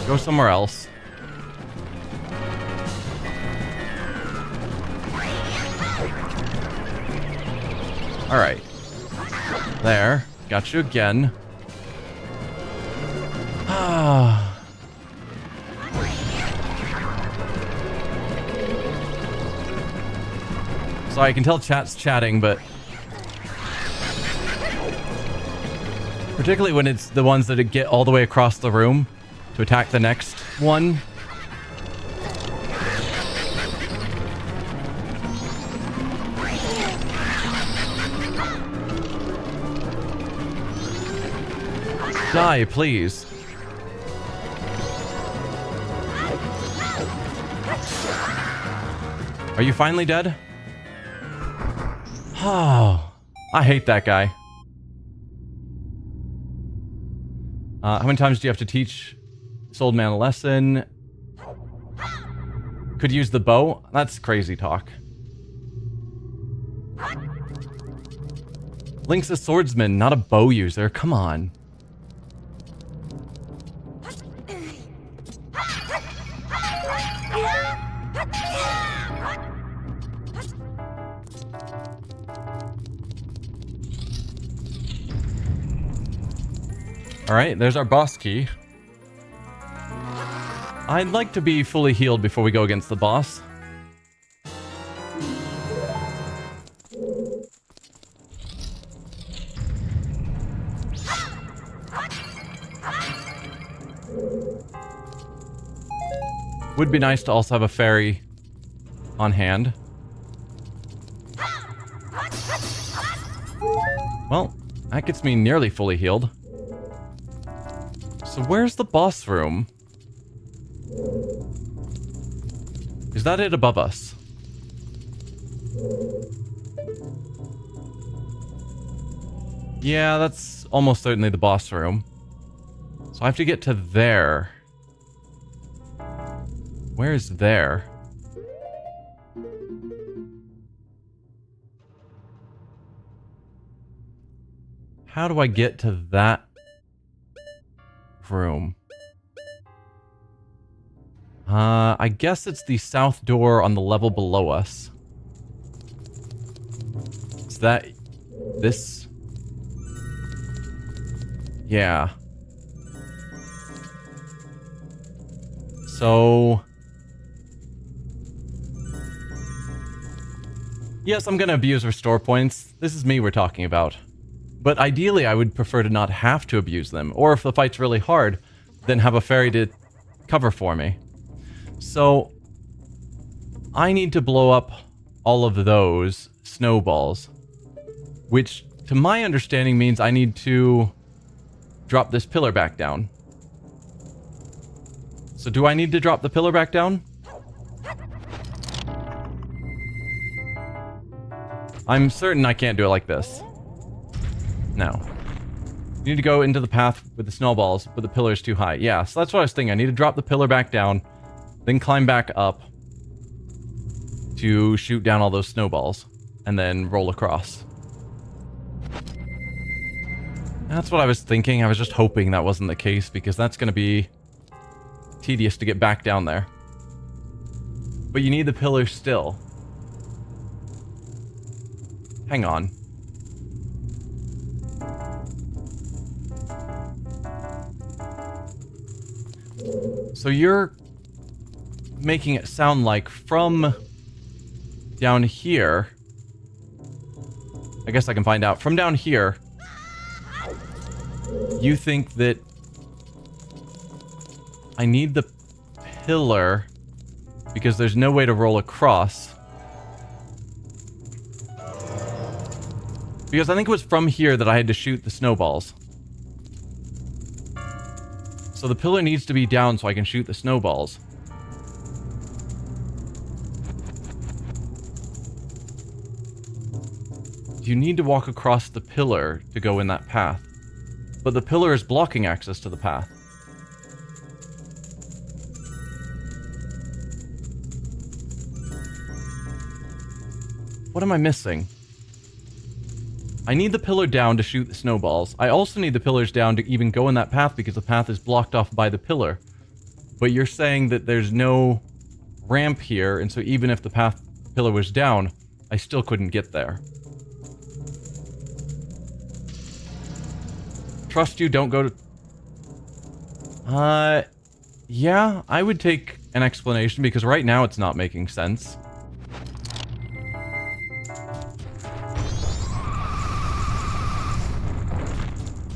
Go somewhere else. Alright. There. Got you again. Ah. Sorry, I can tell chat's chatting, but particularly when it's the ones that get all the way across the room to attack the next one. Die, please. Are you finally dead? Oh, I hate that guy. How many times do you have to teach this old man a lesson? Could use the bow? That's crazy talk. Link's a swordsman, not a bow user. Come on. Alright, there's our boss key. I'd like to be fully healed before we go against the boss. Would be nice to also have a fairy on hand. Well, that gets me nearly fully healed. So where's the boss room? Is that it above us? Yeah, that's almost certainly the boss room. So I have to get to there. Where's there? How do I get to that room? I guess it's the south door on the level below us. Is that this? Yeah. So... yes, I'm gonna abuse restore points. This is me we're talking about. But ideally, I would prefer to not have to abuse them. Or if the fight's really hard, then have a fairy to cover for me. So, I need to blow up all of those snowballs. Which, to my understanding, means I need to drop this pillar back down. So do I need to drop the pillar back down? I'm certain I can't do it like this. No. You need to go into the path with the snowballs, but the pillar is too high. Yeah, so that's what I was thinking. I need to drop the pillar back down, then climb back up to shoot down all those snowballs, and then roll across. That's what I was thinking. I was just hoping that wasn't the case, because that's going to be tedious to get back down there. But you need the pillar still. Hang on. So you're making it sound like from down here... I guess I can find out. From down here, you think that I need the pillar because there's no way to roll across. Because I think it was from here that I had to shoot the snowballs. So the pillar needs to be down so I can shoot the snowballs. You need to walk across the pillar to go in that path. But the pillar is blocking access to the path. What am I missing? I need the pillar down to shoot the snowballs. I also need the pillars down to even go in that path because the path is blocked off by the pillar. But you're saying that there's no ramp here, and so even if the pillar was down, I still couldn't get there. Trust you, don't go to... yeah, I would take an explanation because right now it's not making sense.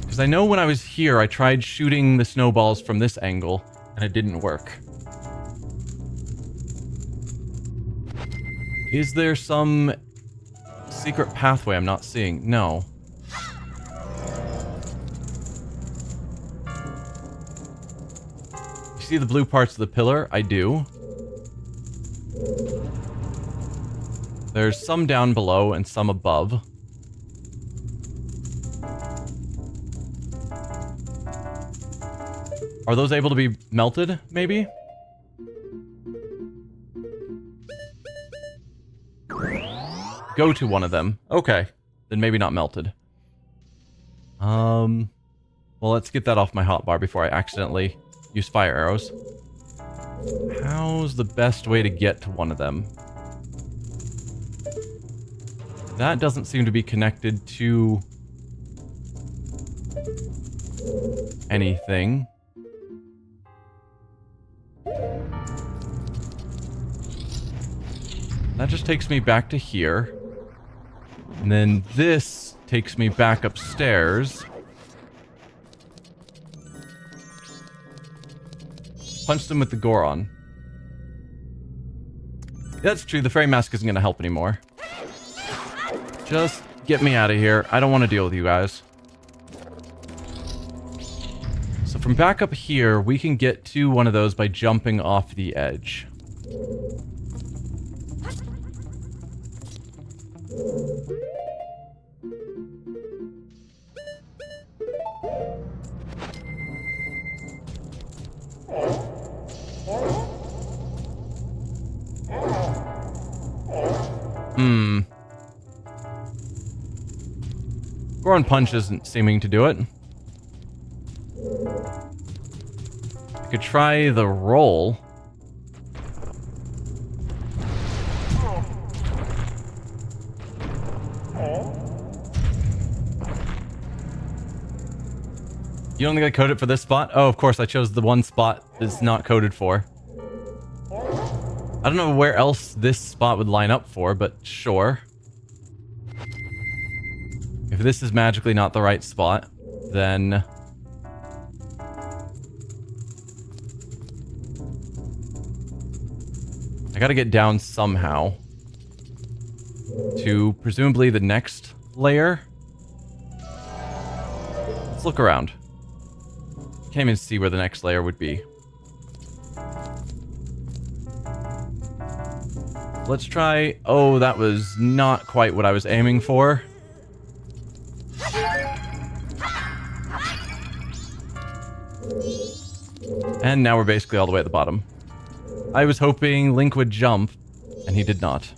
Because I know when I was here, I tried shooting the snowballs from this angle, and it didn't work. Is there some secret pathway I'm not seeing? No. You see the blue parts of the pillar? I do. There's some down below and some above. Are those able to be melted, maybe? go to one of them. Okay. Then maybe not melted. Well, let's get that off my hotbar before I accidentally use fire arrows. How's the best way to get to one of them? That doesn't seem to be connected to anything. That just takes me back to here. And then this takes me back upstairs. Punched him with the Goron. That's true, the fairy mask isn't going to help anymore. Just get me out of here. I don't want to deal with you guys. So from back up here, we can get to one of those by jumping off the edge. Goron Punch isn't seeming to do it. I could try the roll. You don't think I coded for this spot? Oh, of course, I chose the one spot that's not coded for. I don't know where else this spot would line up for, but sure. If this is magically not the right spot, then... I gotta get down somehow to presumably the next layer. Let's look around. Can't even see where the next layer would be. Let's try... Oh, that was not quite what I was aiming for. And now we're basically all the way at the bottom. I was hoping Link would jump, and he did not.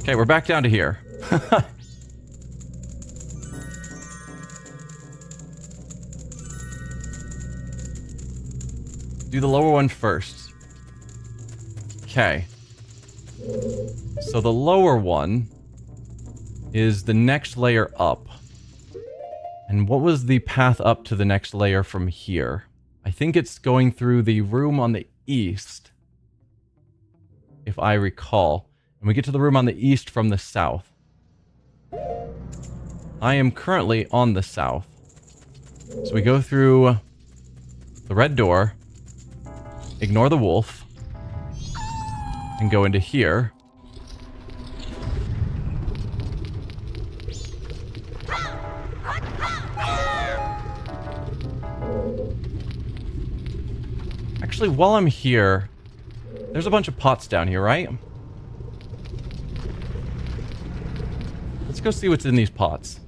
Okay, we're back down to here. Do the lower one first. Okay. So the lower one is the next layer up. And what was the path up to the next layer from here? I think it's going through the room on the east, if I recall. And we get to the room on the east from the south. I am currently on the south. So we go through the red door, ignore the wolf, and go into here. Actually, while I'm here, there's a bunch of pots down here, right? Let's go see what's in these pots.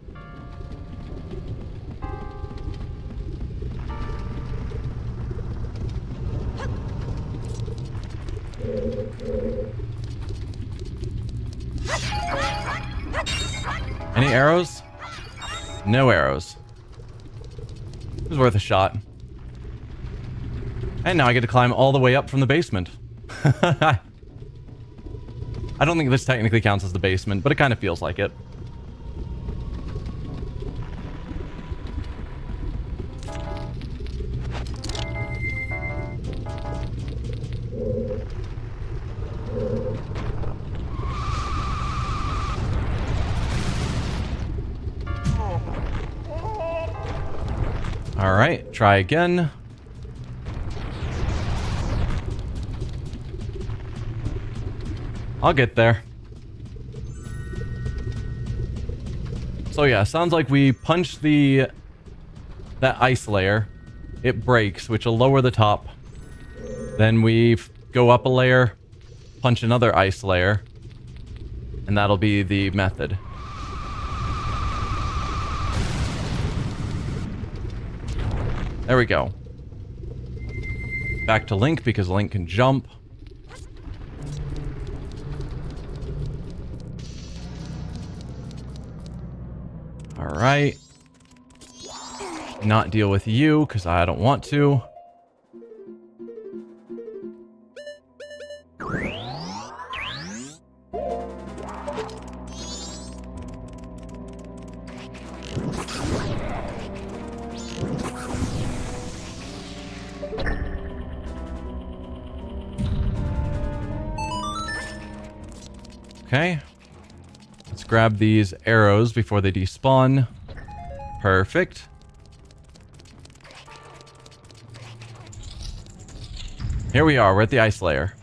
Any arrows? No arrows. It was worth a shot. And now I get to climb all the way up from the basement. I don't think this technically counts as the basement, but it kind of feels like it. Alright, try again. I'll get there. So yeah, sounds like we punch that ice layer. It breaks, which will lower the top. Then we go up a layer, punch another ice layer, and that'll be the method. There we go. Back to Link, because Link can jump. Alright. Not deal with you, because I don't want to. Okay. Let's grab these arrows before they despawn. Perfect. Here we are. We're at the ice layer.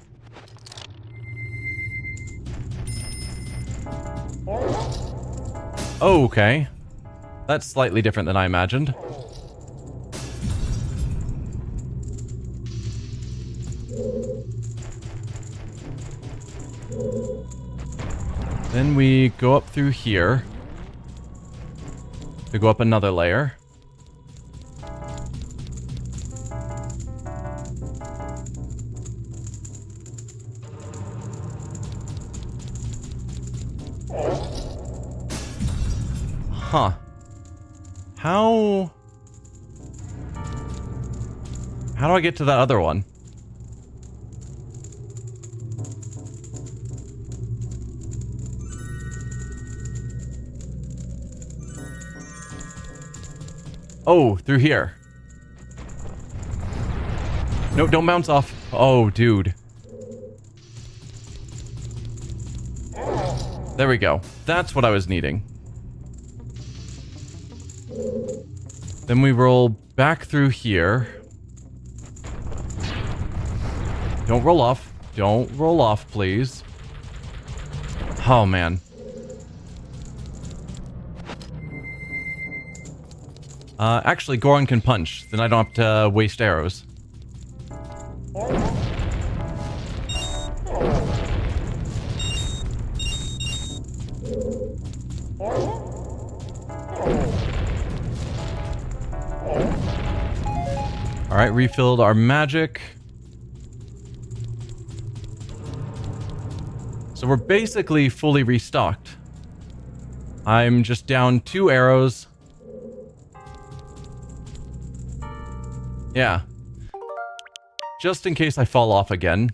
Oh, okay. That's slightly different than I imagined. Then we go up through here to go up another layer. Huh. How do I get to that other one? Oh, through here. No, don't bounce off. Oh, dude. There we go. That's what I was needing. Then we roll back through here. Don't roll off. Don't roll off, please. Oh, man. Actually, Goron can punch. Then I don't have to waste arrows. Alright, refilled our magic. So we're basically fully restocked. I'm just down 2 arrows. Yeah. Just in case I fall off again.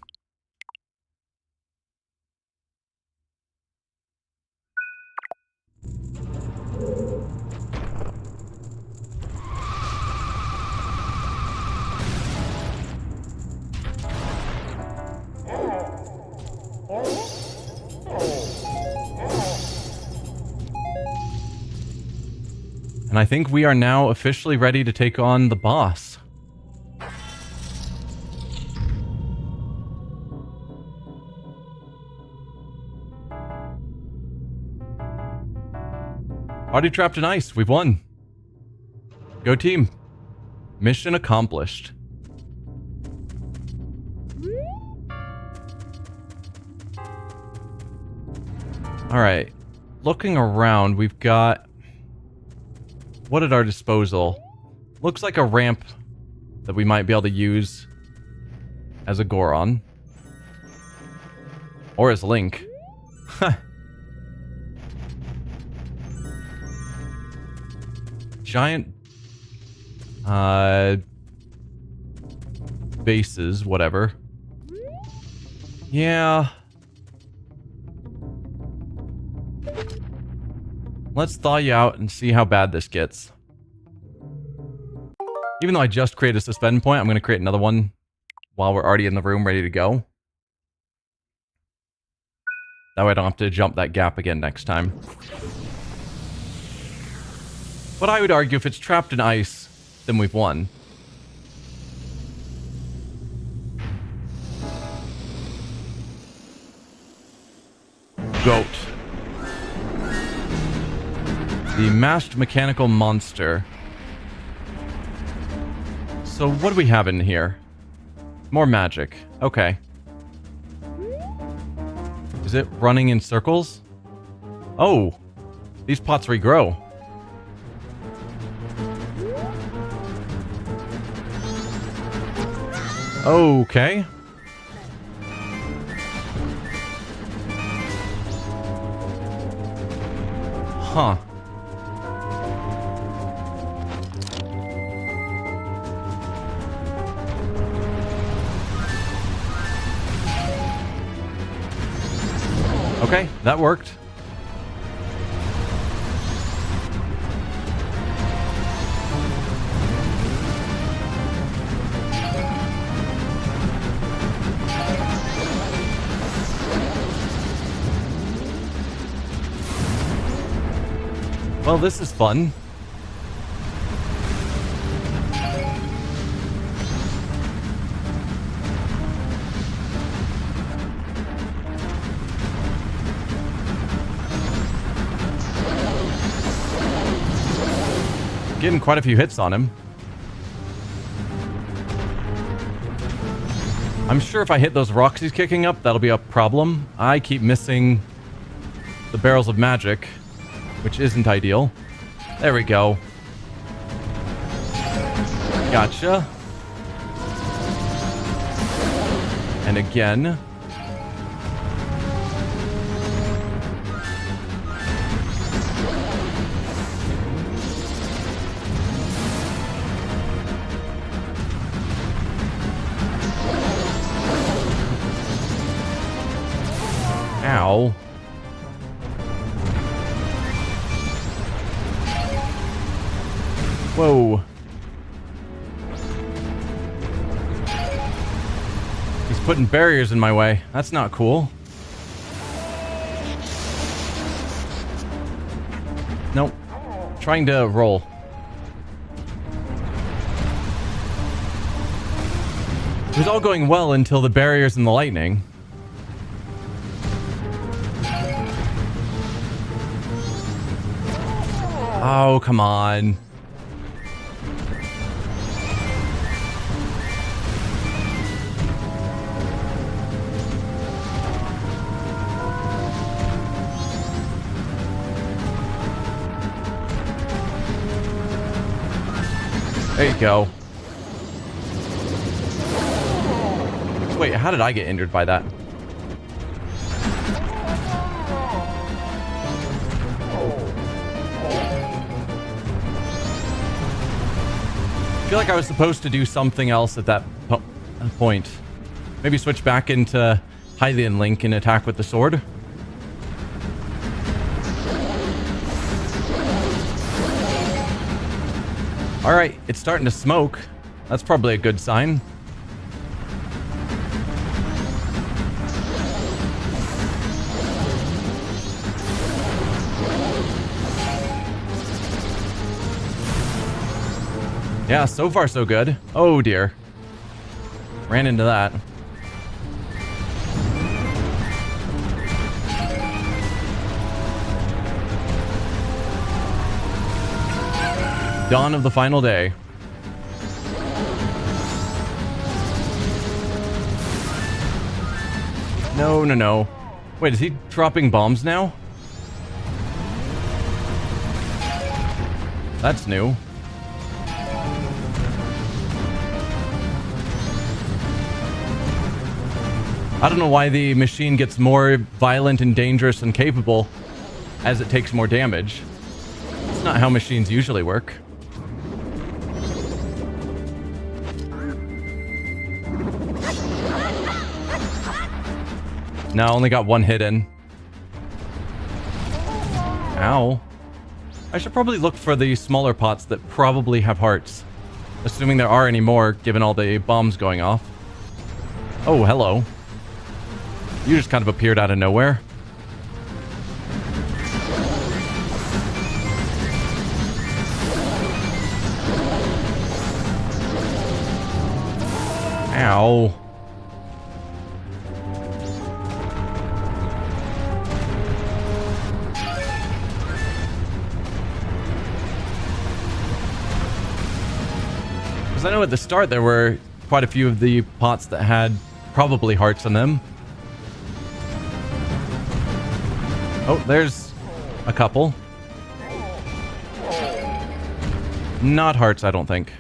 And I think we are now officially ready to take on the boss. Already trapped in ice. We've won. Go team. Mission accomplished. Alright. Looking around, we've got... what at our disposal? Looks like a ramp that we might be able to use as a Goron. Or as Link. Giant bases, whatever. Yeah. Let's thaw you out and see how bad this gets. Even though I just created a suspend point, I'm going to create another one while we're already in the room ready to go. That way I don't have to jump that gap again next time. But I would argue if it's trapped in ice, then we've won. Goat. The masked mechanical monster. So what do we have in here? More magic. Okay. Is it running in circles? Oh! These pots regrow. Okay. Huh. Okay, that worked. Well, this is fun. Getting quite a few hits on him. I'm sure if I hit those rocks he's kicking up, that'll be a problem. I keep missing the barrels of magic, which isn't ideal. There we go. Gotcha. And again. Ow. Whoa. He's putting barriers in my way. That's not cool. Nope. Trying to roll. It was all going well until the barriers and the lightning. Oh, come on. There you go. Wait, how did I get injured by that? I feel like I was supposed to do something else at that point. Maybe switch back into Hylian Link and attack with the sword. Alright, it's starting to smoke. That's probably a good sign. Yeah, so far so good. Oh dear. Ran into that. Dawn of the final day. No, no, no. Wait, is he dropping bombs now? That's new. I don't know why the machine gets more violent and dangerous and capable as it takes more damage. It's not how machines usually work. No, only got one hit in. Ow. I should probably look for the smaller pots that probably have hearts. Assuming there are any more, given all the bombs going off. Oh, hello. You just kind of appeared out of nowhere. Ow. Because I know at the start there were quite a few of the pots that had probably hearts in them. Oh, there's a couple. Not hearts, I don't think.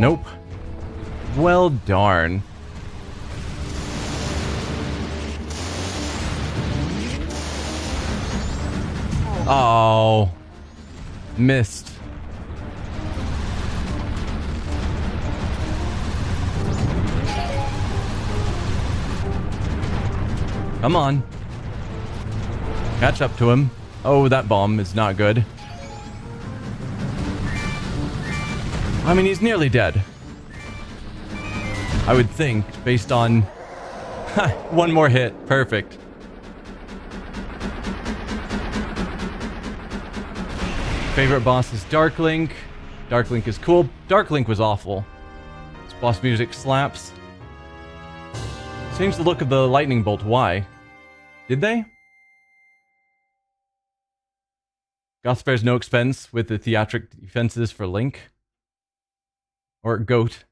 Nope. Well, darn. Oh. Missed. Come on. Catch up to him. Oh, that bomb is not good. I mean, he's nearly dead. I would think, based on... one more hit. Perfect. Favorite boss is Dark Link. Dark Link is cool. Dark Link was awful. This boss music slaps. Changed the look of the lightning bolt. Why? Did they? Goth spares no expense with the theatric defenses for Link. Or Goat.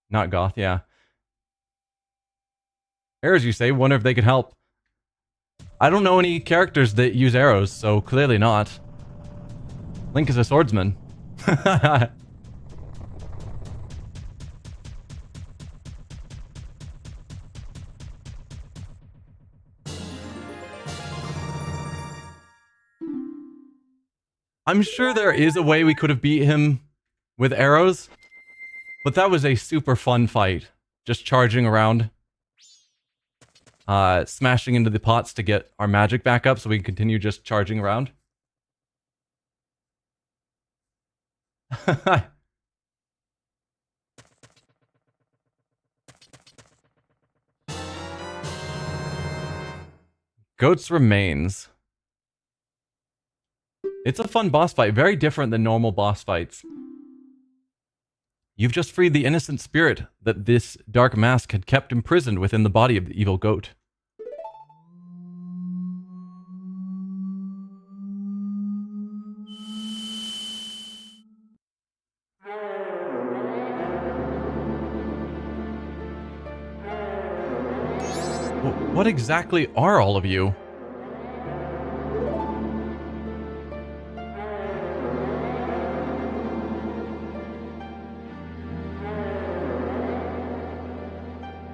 Not Goth, yeah. Arrows, you say? Wonder if they could help. I don't know any characters that use arrows, so clearly not. Link is a swordsman. I'm sure there is a way we could have beat him with arrows, but that was a super fun fight. Just charging around. Smashing into the pots to get our magic back up so we can continue just charging around. Goat's Remains. It's a fun boss fight, very different than normal boss fights. You've just freed the innocent spirit that this dark mask had kept imprisoned within the body of the evil goat. What exactly are all of you?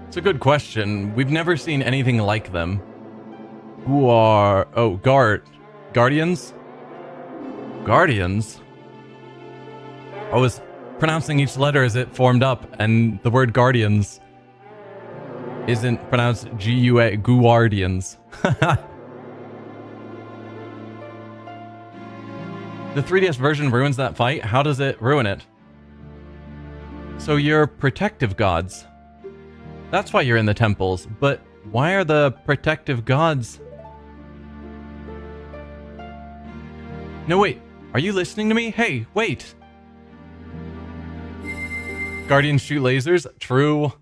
It's a good question. We've never seen anything like them. Who are... oh, Guardians? Guardians? I was pronouncing each letter as it formed up, and the word Guardians isn't pronounced G-U-A, Guardians. The 3DS version ruins that fight? How does it ruin it? So you're protective gods. That's why you're in the temples, but why are the protective gods... No, wait. Are you listening to me? Hey, wait. Guardians shoot lasers? True.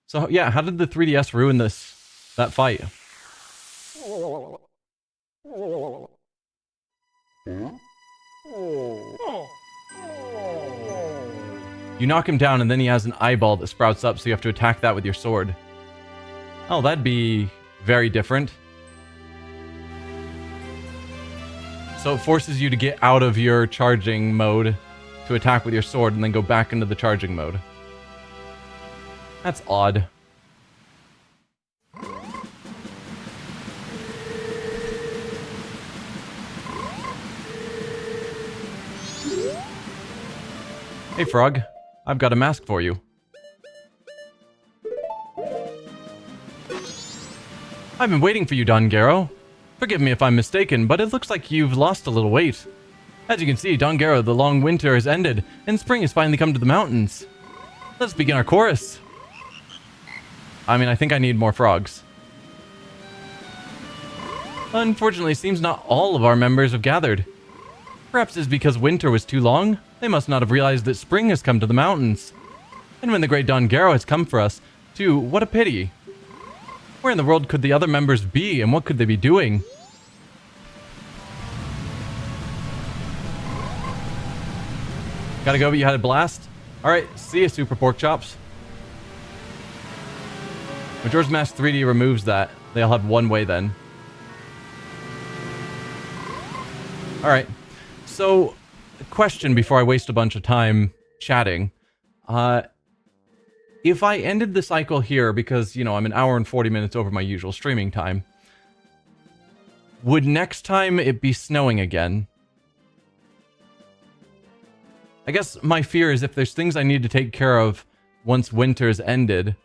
So yeah, how did the 3DS ruin that fight? You knock him down and then he has an eyeball that sprouts up, so you have to attack that with your sword. Oh, that'd be very different. So it forces you to get out of your charging mode to attack with your sword and then go back into the charging mode. That's odd. Hey, Frog. I've got a mask for you. I've been waiting for you, Don Garo. Forgive me if I'm mistaken, but it looks like you've lost a little weight. As you can see, Don Garo, the long winter has ended, and spring has finally come to the mountains. Let's begin our chorus. I mean, I think I need more frogs. Unfortunately, it seems not all of our members have gathered. Perhaps it's because winter was too long. They must not have realized that spring has come to the mountains. And when the great Don Garo has come for us, too, what a pity. Where in the world could the other members be, and what could they be doing? Gotta go, but you had a blast? Alright, see ya, Super Pork Chops. Majora's Mask 3D removes that. They all have one way then. Alright, so, a question before I waste a bunch of time chatting. If I ended the cycle here, because, you know, I'm an hour and 40 minutes over my usual streaming time, Would next time it be snowing again? I guess my fear is if there's things I need to take care of once winter's ended,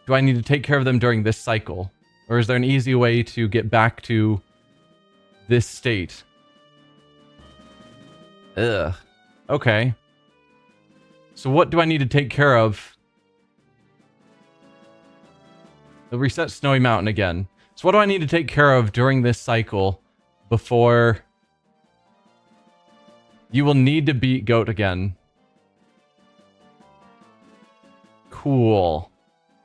do I need to take care of them during this cycle? Or is there an easy way to get back to this state? Ugh. Okay. So what do I need to take care of? They'll reset Snowy Mountain again. So what do I need to take care of during this cycle before... You will need to beat Goat again. Cool.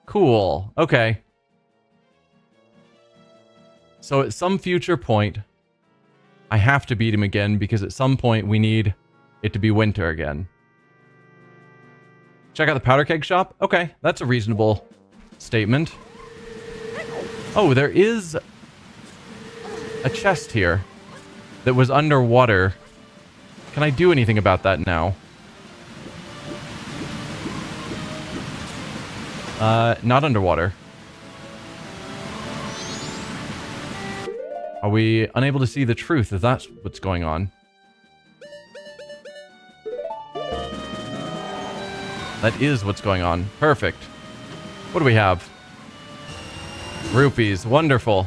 Cool. Okay. So at some future point, I have to beat him again because at some point we need it to be winter again. Check out the powder keg shop? Okay, that's a reasonable statement. Oh, there is a chest here that was underwater. Can I do anything about that now? Not underwater. Are we unable to see the truth if that's what's going on? That is what's going on. Perfect. What do we have? Rupees. Wonderful.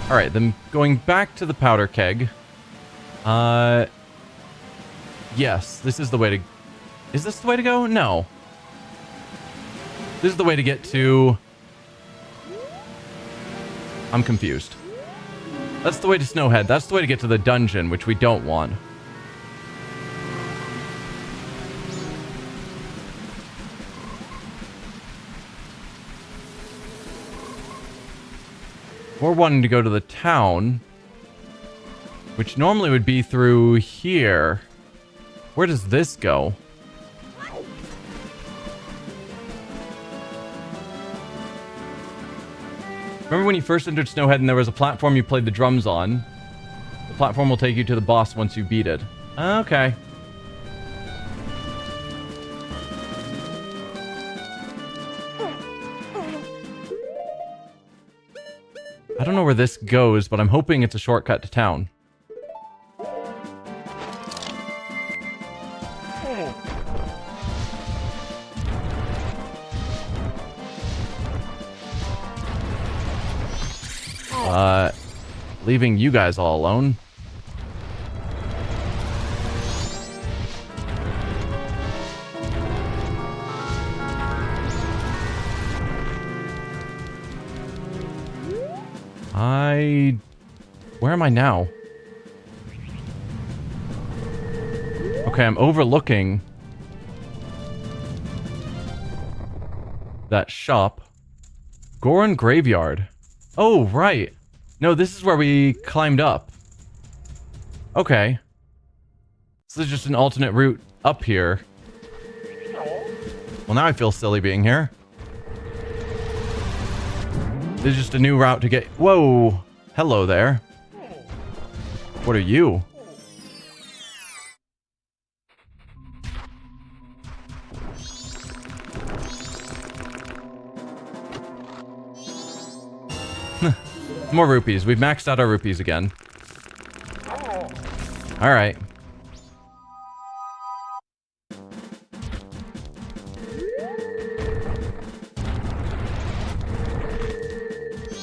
Alright, then going back to the powder keg. Yes, this is the way to... Is this the way to go? No. This is the way to get to... I'm confused. That's the way to Snowhead. That's the way to get to the dungeon, which we don't want. We're wanting to go to the town, which normally would be through here. Where does this go? Remember when you first entered Snowhead and there was a platform you played the drums on? The platform will take you to the boss once you beat it. Okay. I don't know where this goes, but I'm hoping it's a shortcut to town. Leaving you guys all alone. Where am I now? Okay, I'm overlooking that shop. Goron Graveyard. Oh, right. No, this is where we climbed up. Okay. So there's just an alternate route up here. Well, now I feel silly being here. There's just a new route to get... Whoa! Hello there. What are you? More rupees. We've maxed out our rupees again. Alright.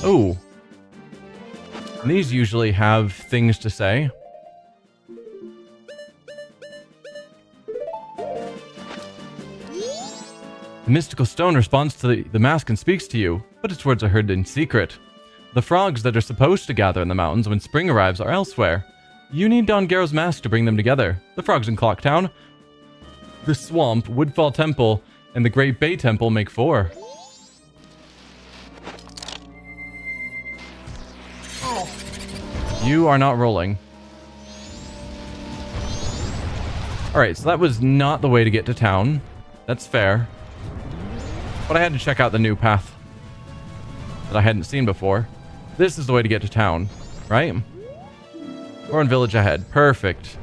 Oh. And these usually have things to say. The mystical stone responds to the mask and speaks to you, but its words are heard in secret. The frogs that are supposed to gather in the mountains when spring arrives are elsewhere. You need Don Garrow's mask to bring them together. The frogs in Clocktown, the swamp, Woodfall Temple, and the Great Bay Temple make 4. You are not rolling. Alright, so that was not the way to get to town. That's fair. But I had to check out the new path that I hadn't seen before. This is the way to get to town, right? We're in village ahead. Perfect.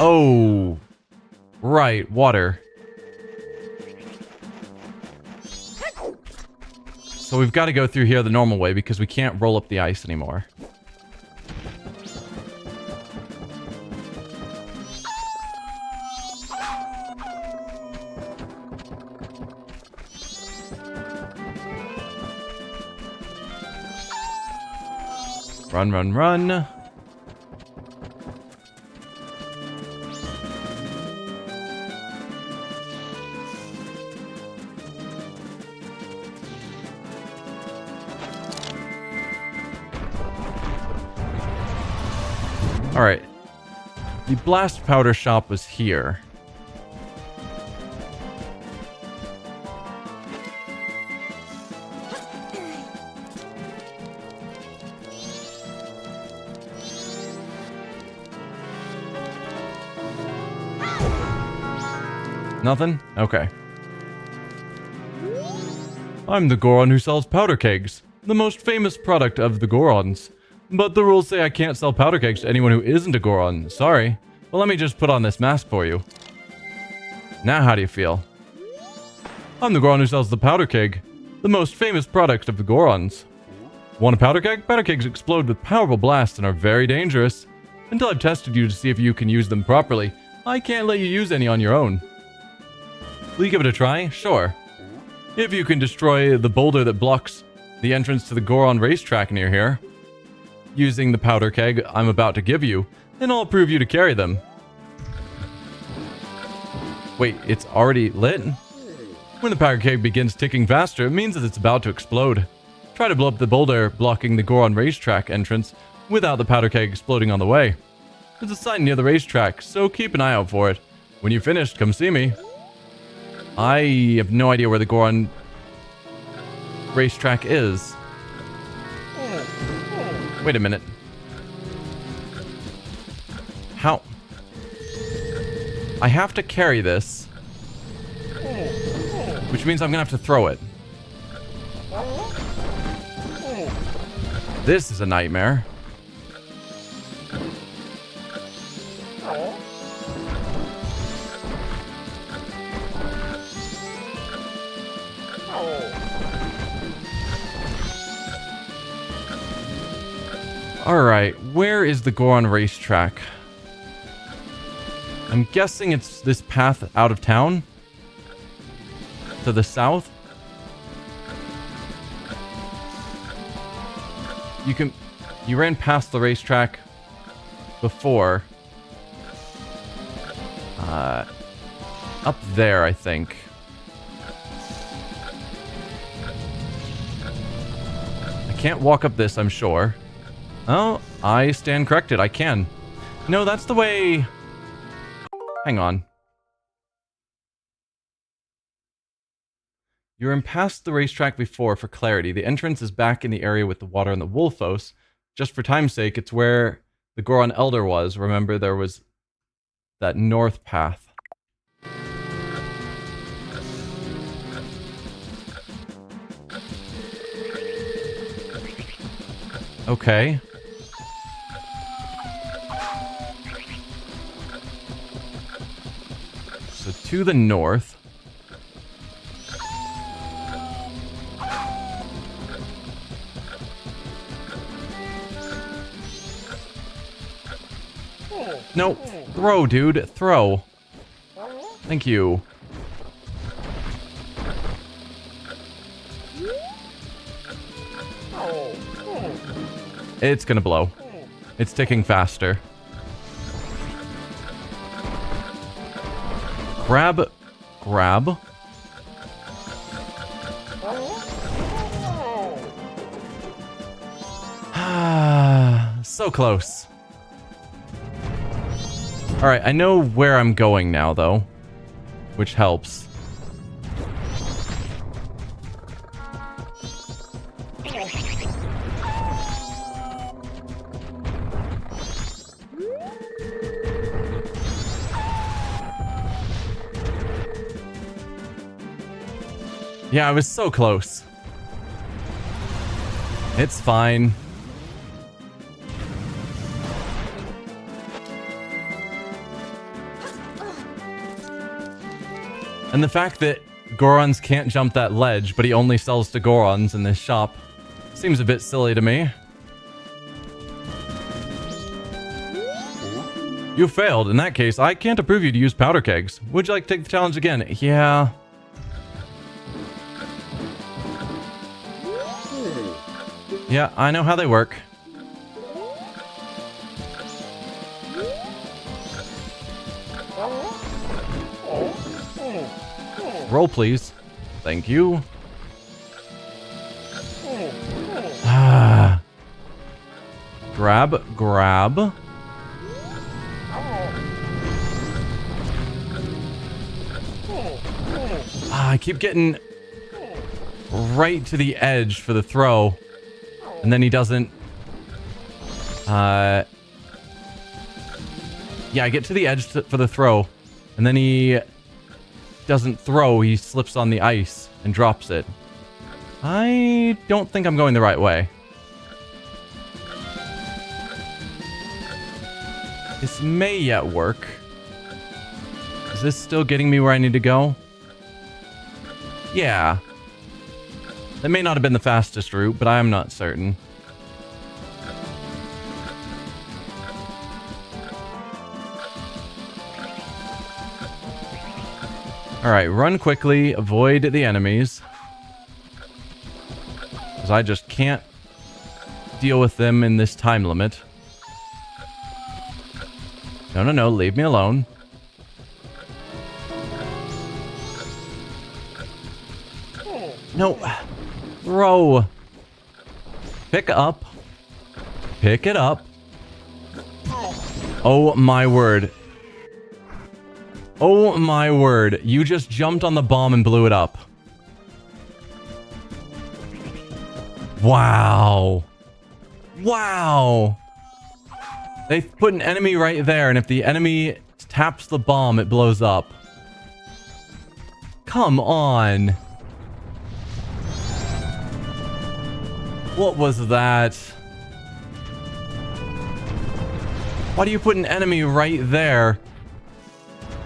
Oh, right, water. So we've got to go through here the normal way because we can't roll up the ice anymore. Run, run, run. Alright. The blast powder shop was here. Nothing? Okay. I'm the Goron who sells powder kegs, the most famous product of the Gorons. But the rules say I can't sell powder kegs to anyone who isn't a Goron. Sorry. Well, let me just put on this mask for you. Now how do you feel? I'm the Goron who sells the powder keg, the most famous product of the Gorons. Want a powder keg? Powder kegs explode with powerful blasts and are very dangerous. Until I've tested you to see if you can use them properly, I can't let you use any on your own. Will you give it a try? Sure. If you can destroy the boulder that blocks the entrance to the Goron racetrack near here, using the powder keg I'm about to give you, then I'll approve you to carry them. Wait, it's already lit? When the powder keg begins ticking faster, it means that it's about to explode. Try to blow up the boulder blocking the Goron racetrack entrance without the powder keg exploding on the way. There's a sign near the racetrack, so keep an eye out for it. When you're finished, come see me. I have no idea where the Goron racetrack is. Wait a minute. How? I have to carry this. Which means I'm gonna have to throw it. This is a nightmare. Alright, where is the Goron racetrack? I'm guessing it's this path out of town? To the south? You ran past the racetrack before. Up there, I think. I can't walk up this, I'm sure. Oh, I stand corrected. I can. No, that's the way... Hang on. You were in past the racetrack before for clarity. The entrance is back in the area with the water and the Wolfos. Just for time's sake, it's where the Goron Elder was. Remember, there was that north path. Okay. So to the north. No, throw, dude, throw. Thank you. It's gonna blow. It's ticking faster. Grab. Grab. So close. Alright, I know where I'm going now, though. Which helps. Yeah, I was so close. It's fine. And the fact that Gorons can't jump that ledge, but he only sells to Gorons in this shop, seems a bit silly to me. You failed. In that case, I can't approve you to use powder kegs. Would you like to take the challenge again? Yeah. Yeah, I know how they work. Roll, please. Thank you. Grab. I keep getting right to the edge for the throw. And then he doesn't... Yeah, I get to the edge for the throw. And then he doesn't throw. He slips on the ice and drops it. I don't think I'm going the right way. This may yet work. Is this still getting me where I need to go? Yeah. That may not have been the fastest route, but I am not certain. Alright, run quickly, avoid the enemies. Because I just can't deal with them in this time limit. No, leave me alone. No. Throw. Pick up. Pick it up. Oh my word. Oh my word. You just jumped on the bomb and blew it up. Wow. Wow. They put an enemy right there, and if the enemy taps the bomb, it blows up. Come on. What was that? Why do you put an enemy right there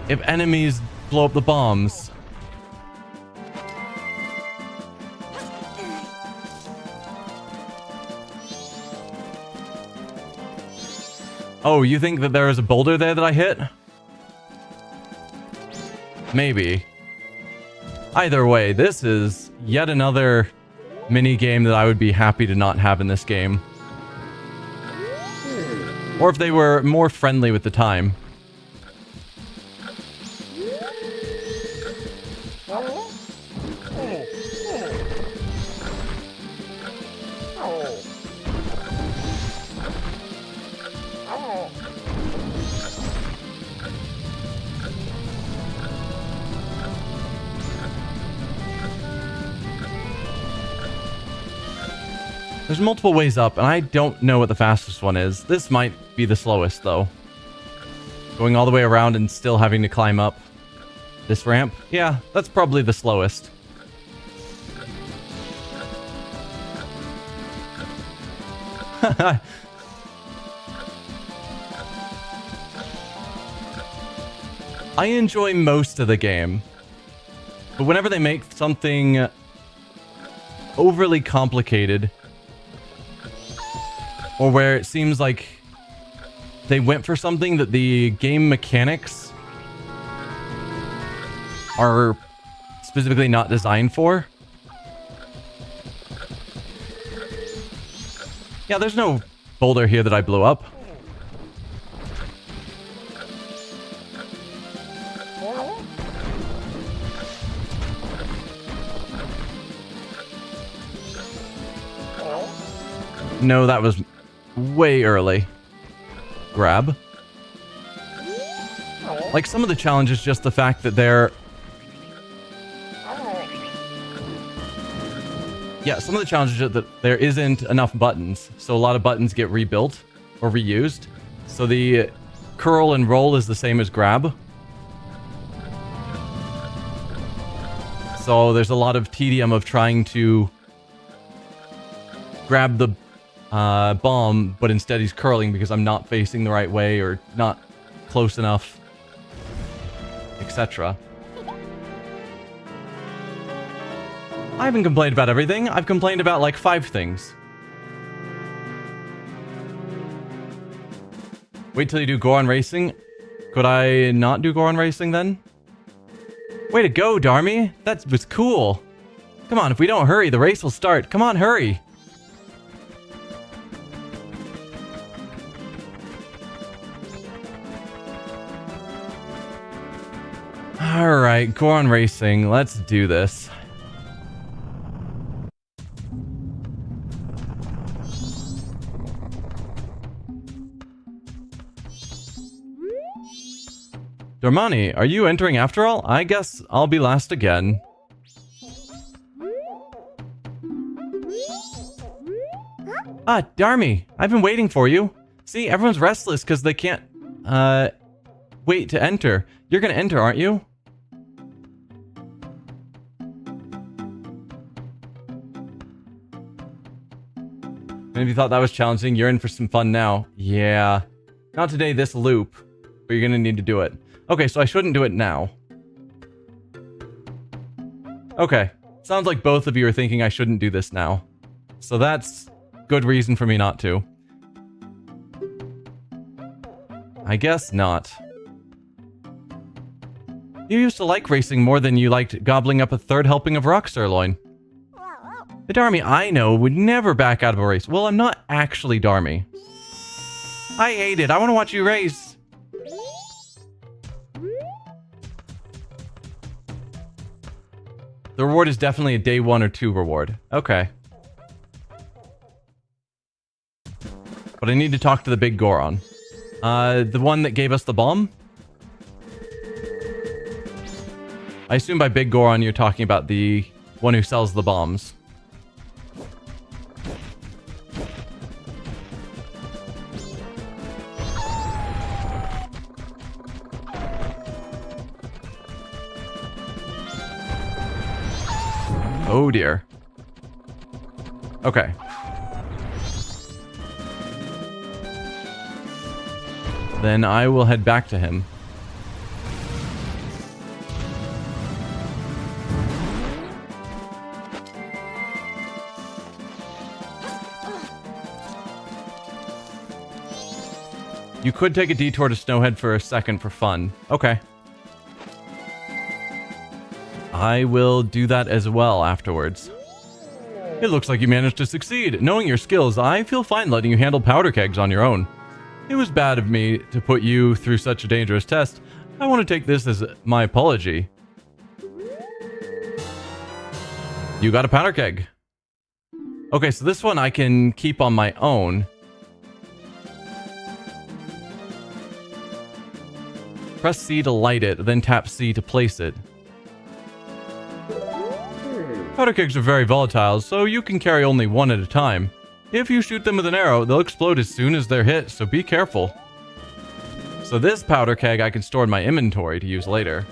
if enemies blow up the bombs? Oh, you think that there is a boulder there that I hit? Maybe. Either way, this is yet another mini game that I would be happy to not have in this game. Or if they were more friendly with the time. There's multiple ways up, and I don't know what the fastest one is. This might be the slowest, though. Going all the way around and still having to climb up this ramp? Yeah, that's probably the slowest. I enjoy most of the game. But whenever they make something overly complicated, or where it seems like they went for something that the game mechanics are specifically not designed for. Yeah, there's no boulder here that I blew up. No, that was way early. Grab. Like, some of the challenge is just the fact that they're... Yeah, some of the challenges are that there isn't enough buttons. So a lot of buttons get rebuilt or reused. So the curl and roll is the same as grab. So there's a lot of tedium of trying to grab the bomb, but instead he's curling because I'm not facing the right way or not close enough, etc. I haven't complained about everything. I've complained about like 5 things. Wait till you do Goron Racing. Could I not do Goron Racing then? Way to go, Darmy. That was cool. Come on, if we don't hurry, the race will start. Come on, hurry. Alright, Goron Racing. Let's do this. Darmani, are you entering after all? I guess I'll be last again. Ah, Darmy, I've been waiting for you. See, everyone's restless because they can't, wait to enter. You're gonna enter, aren't you? Maybe you thought that was challenging. You're in for some fun now. Yeah. Not today, this loop. But you're gonna need to do it. Okay, so I shouldn't do it now. Okay. Sounds like both of you are thinking I shouldn't do this now. So that's good reason for me not to. I guess not. You used to like racing more than you liked gobbling up a 3rd helping of rock sirloin. The Darmy I know would never back out of a race. Well, I'm not actually Darmy. I hate it. I want to watch you race. The reward is definitely a day 1 or 2 reward. Okay. But I need to talk to the big Goron. The one that gave us the bomb? I assume by big Goron you're talking about the one who sells the bombs. Oh dear. Okay. Then I will head back to him. You could take a detour to Snowhead for a second for fun. Okay. I will do that as well afterwards. It looks like you managed to succeed. Knowing your skills, I feel fine letting you handle powder kegs on your own. It was bad of me to put you through such a dangerous test. I want to take this as my apology. You got a powder keg. Okay, so this one I can keep on my own. Press C to light it, then tap C to place it. Powder kegs are very volatile, so you can carry only one at a time. If you shoot them with an arrow, they'll explode as soon as they're hit, so be careful. So this powder keg I can store in my inventory to use later.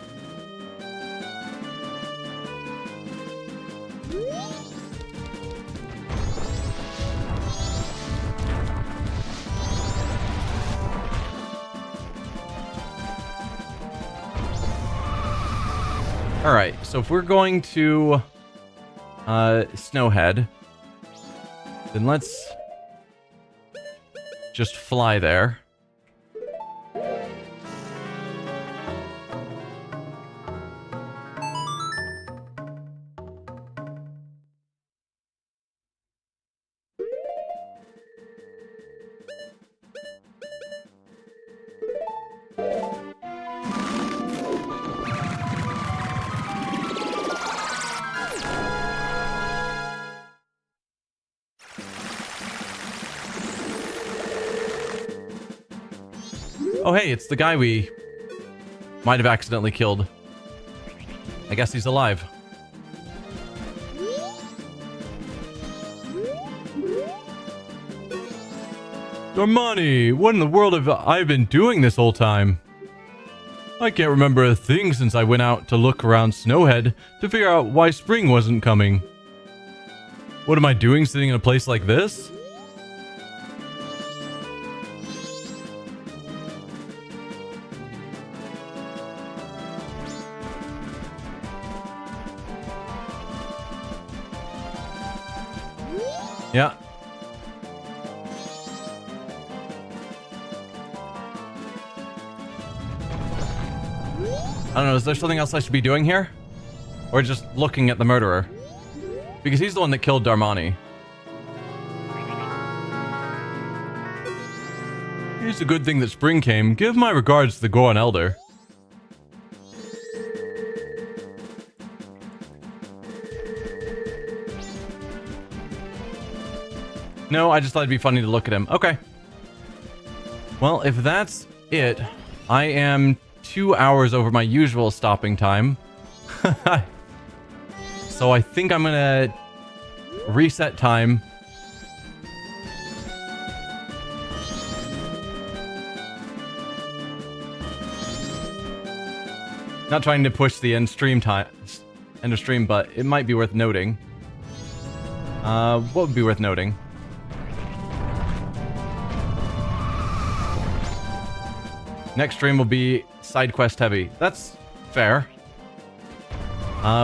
Alright, so if we're going to Snowhead, then let's just fly there. Oh hey, it's the guy we might have accidentally killed. I guess he's alive. Darmani, what in the world have I been doing this whole time? I can't remember a thing since I went out to look around Snowhead to figure out why spring wasn't coming. What am I doing sitting in a place like this? Yeah. I don't know, is there something else I should be doing here? Or just looking at the murderer? Because he's the one that killed Darmani. It's a good thing that spring came. Give my regards to the Goron Elder. No, I just thought it'd be funny to look at him. Okay. Well, if that's it, I am 2 hours over my usual stopping time. So I think I'm gonna reset time. Not trying to push the end of stream, but it might be worth noting. What would be worth noting? Next stream will be side quest heavy. That's fair.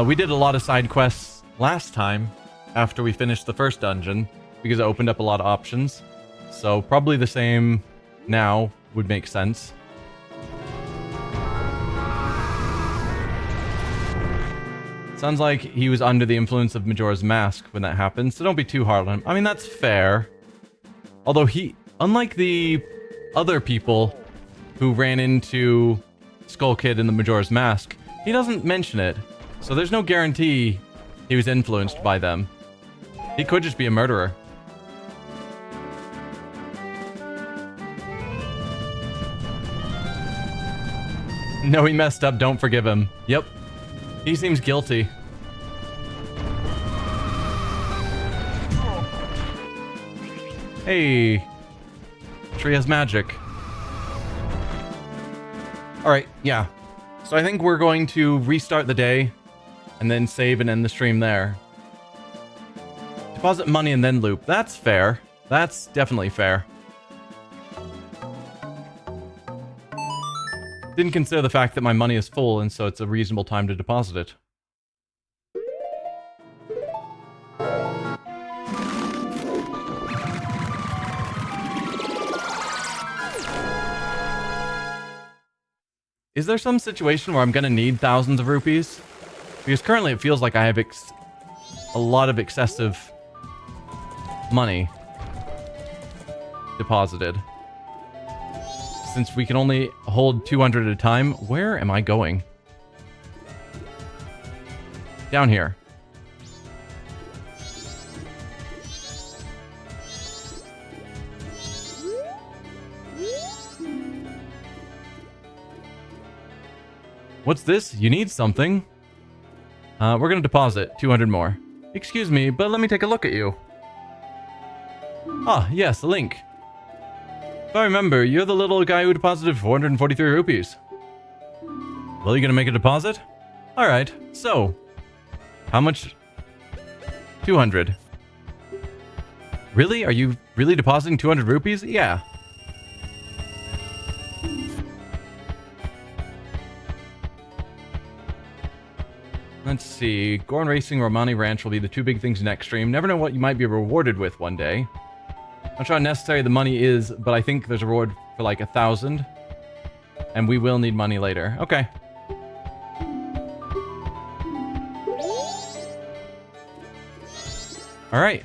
We did a lot of side quests last time after we finished the first dungeon because it opened up a lot of options. So probably the same now would make sense. Sounds like he was under the influence of Majora's Mask when that happened, so don't be too hard on him. I mean, that's fair. Although he, unlike the other people who ran into Skull Kid in the Majora's Mask, he doesn't mention it. So there's no guarantee he was influenced by them. He could just be a murderer. No, he messed up. Don't forgive him. Yep. He seems guilty. Hey. Tree has magic. Alright, yeah. So I think we're going to restart the day and then save and end the stream there. Deposit money and then loop. That's fair. That's definitely fair. Didn't consider the fact that my money is full, and so it's a reasonable time to deposit it. Is there some situation where I'm gonna need thousands of rupees? Because currently it feels like I have a lot of excessive money deposited. Since we can only hold 200 at a time, where am I going? Down here. What's this? You need something? We're gonna deposit 200 more. Excuse me, but let me take a look at you. Ah, yes, a link. If I remember, you're the little guy who deposited 443 rupees. Well, you gonna make a deposit? Alright, so... how much? 200. Really? Are you really depositing 200 rupees? Yeah. Let's see. Goron Racing, Romani Ranch will be the two big things next stream. Never know what you might be rewarded with one day. Not sure how necessary the money is, but I think there's a reward for like 1,000. And we will need money later. Okay. Alright.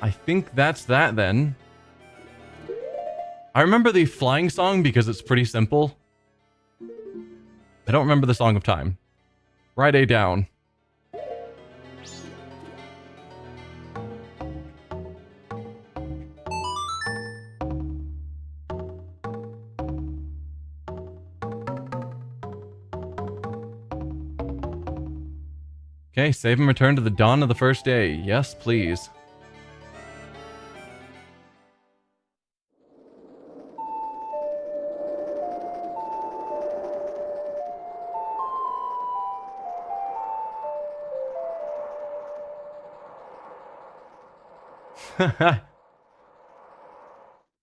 I think that's that then. I remember the flying song because it's pretty simple. I don't remember the Song of Time. Write A down. Okay, save and return to the dawn of the first day. Yes, please.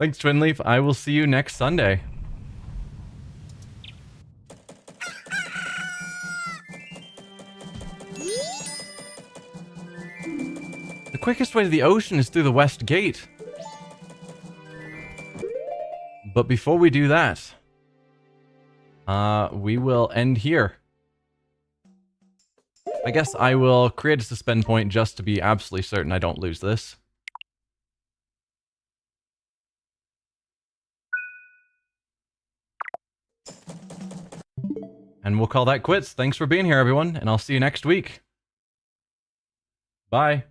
Thanks, Twinleaf. I will see you next Sunday. The quickest way to the ocean is through the west gate. But before we do that, we will end here. I guess I will create a suspend point just to be absolutely certain I don't lose this. And we'll call that quits. Thanks for being here, everyone, and I'll see you next week. Bye.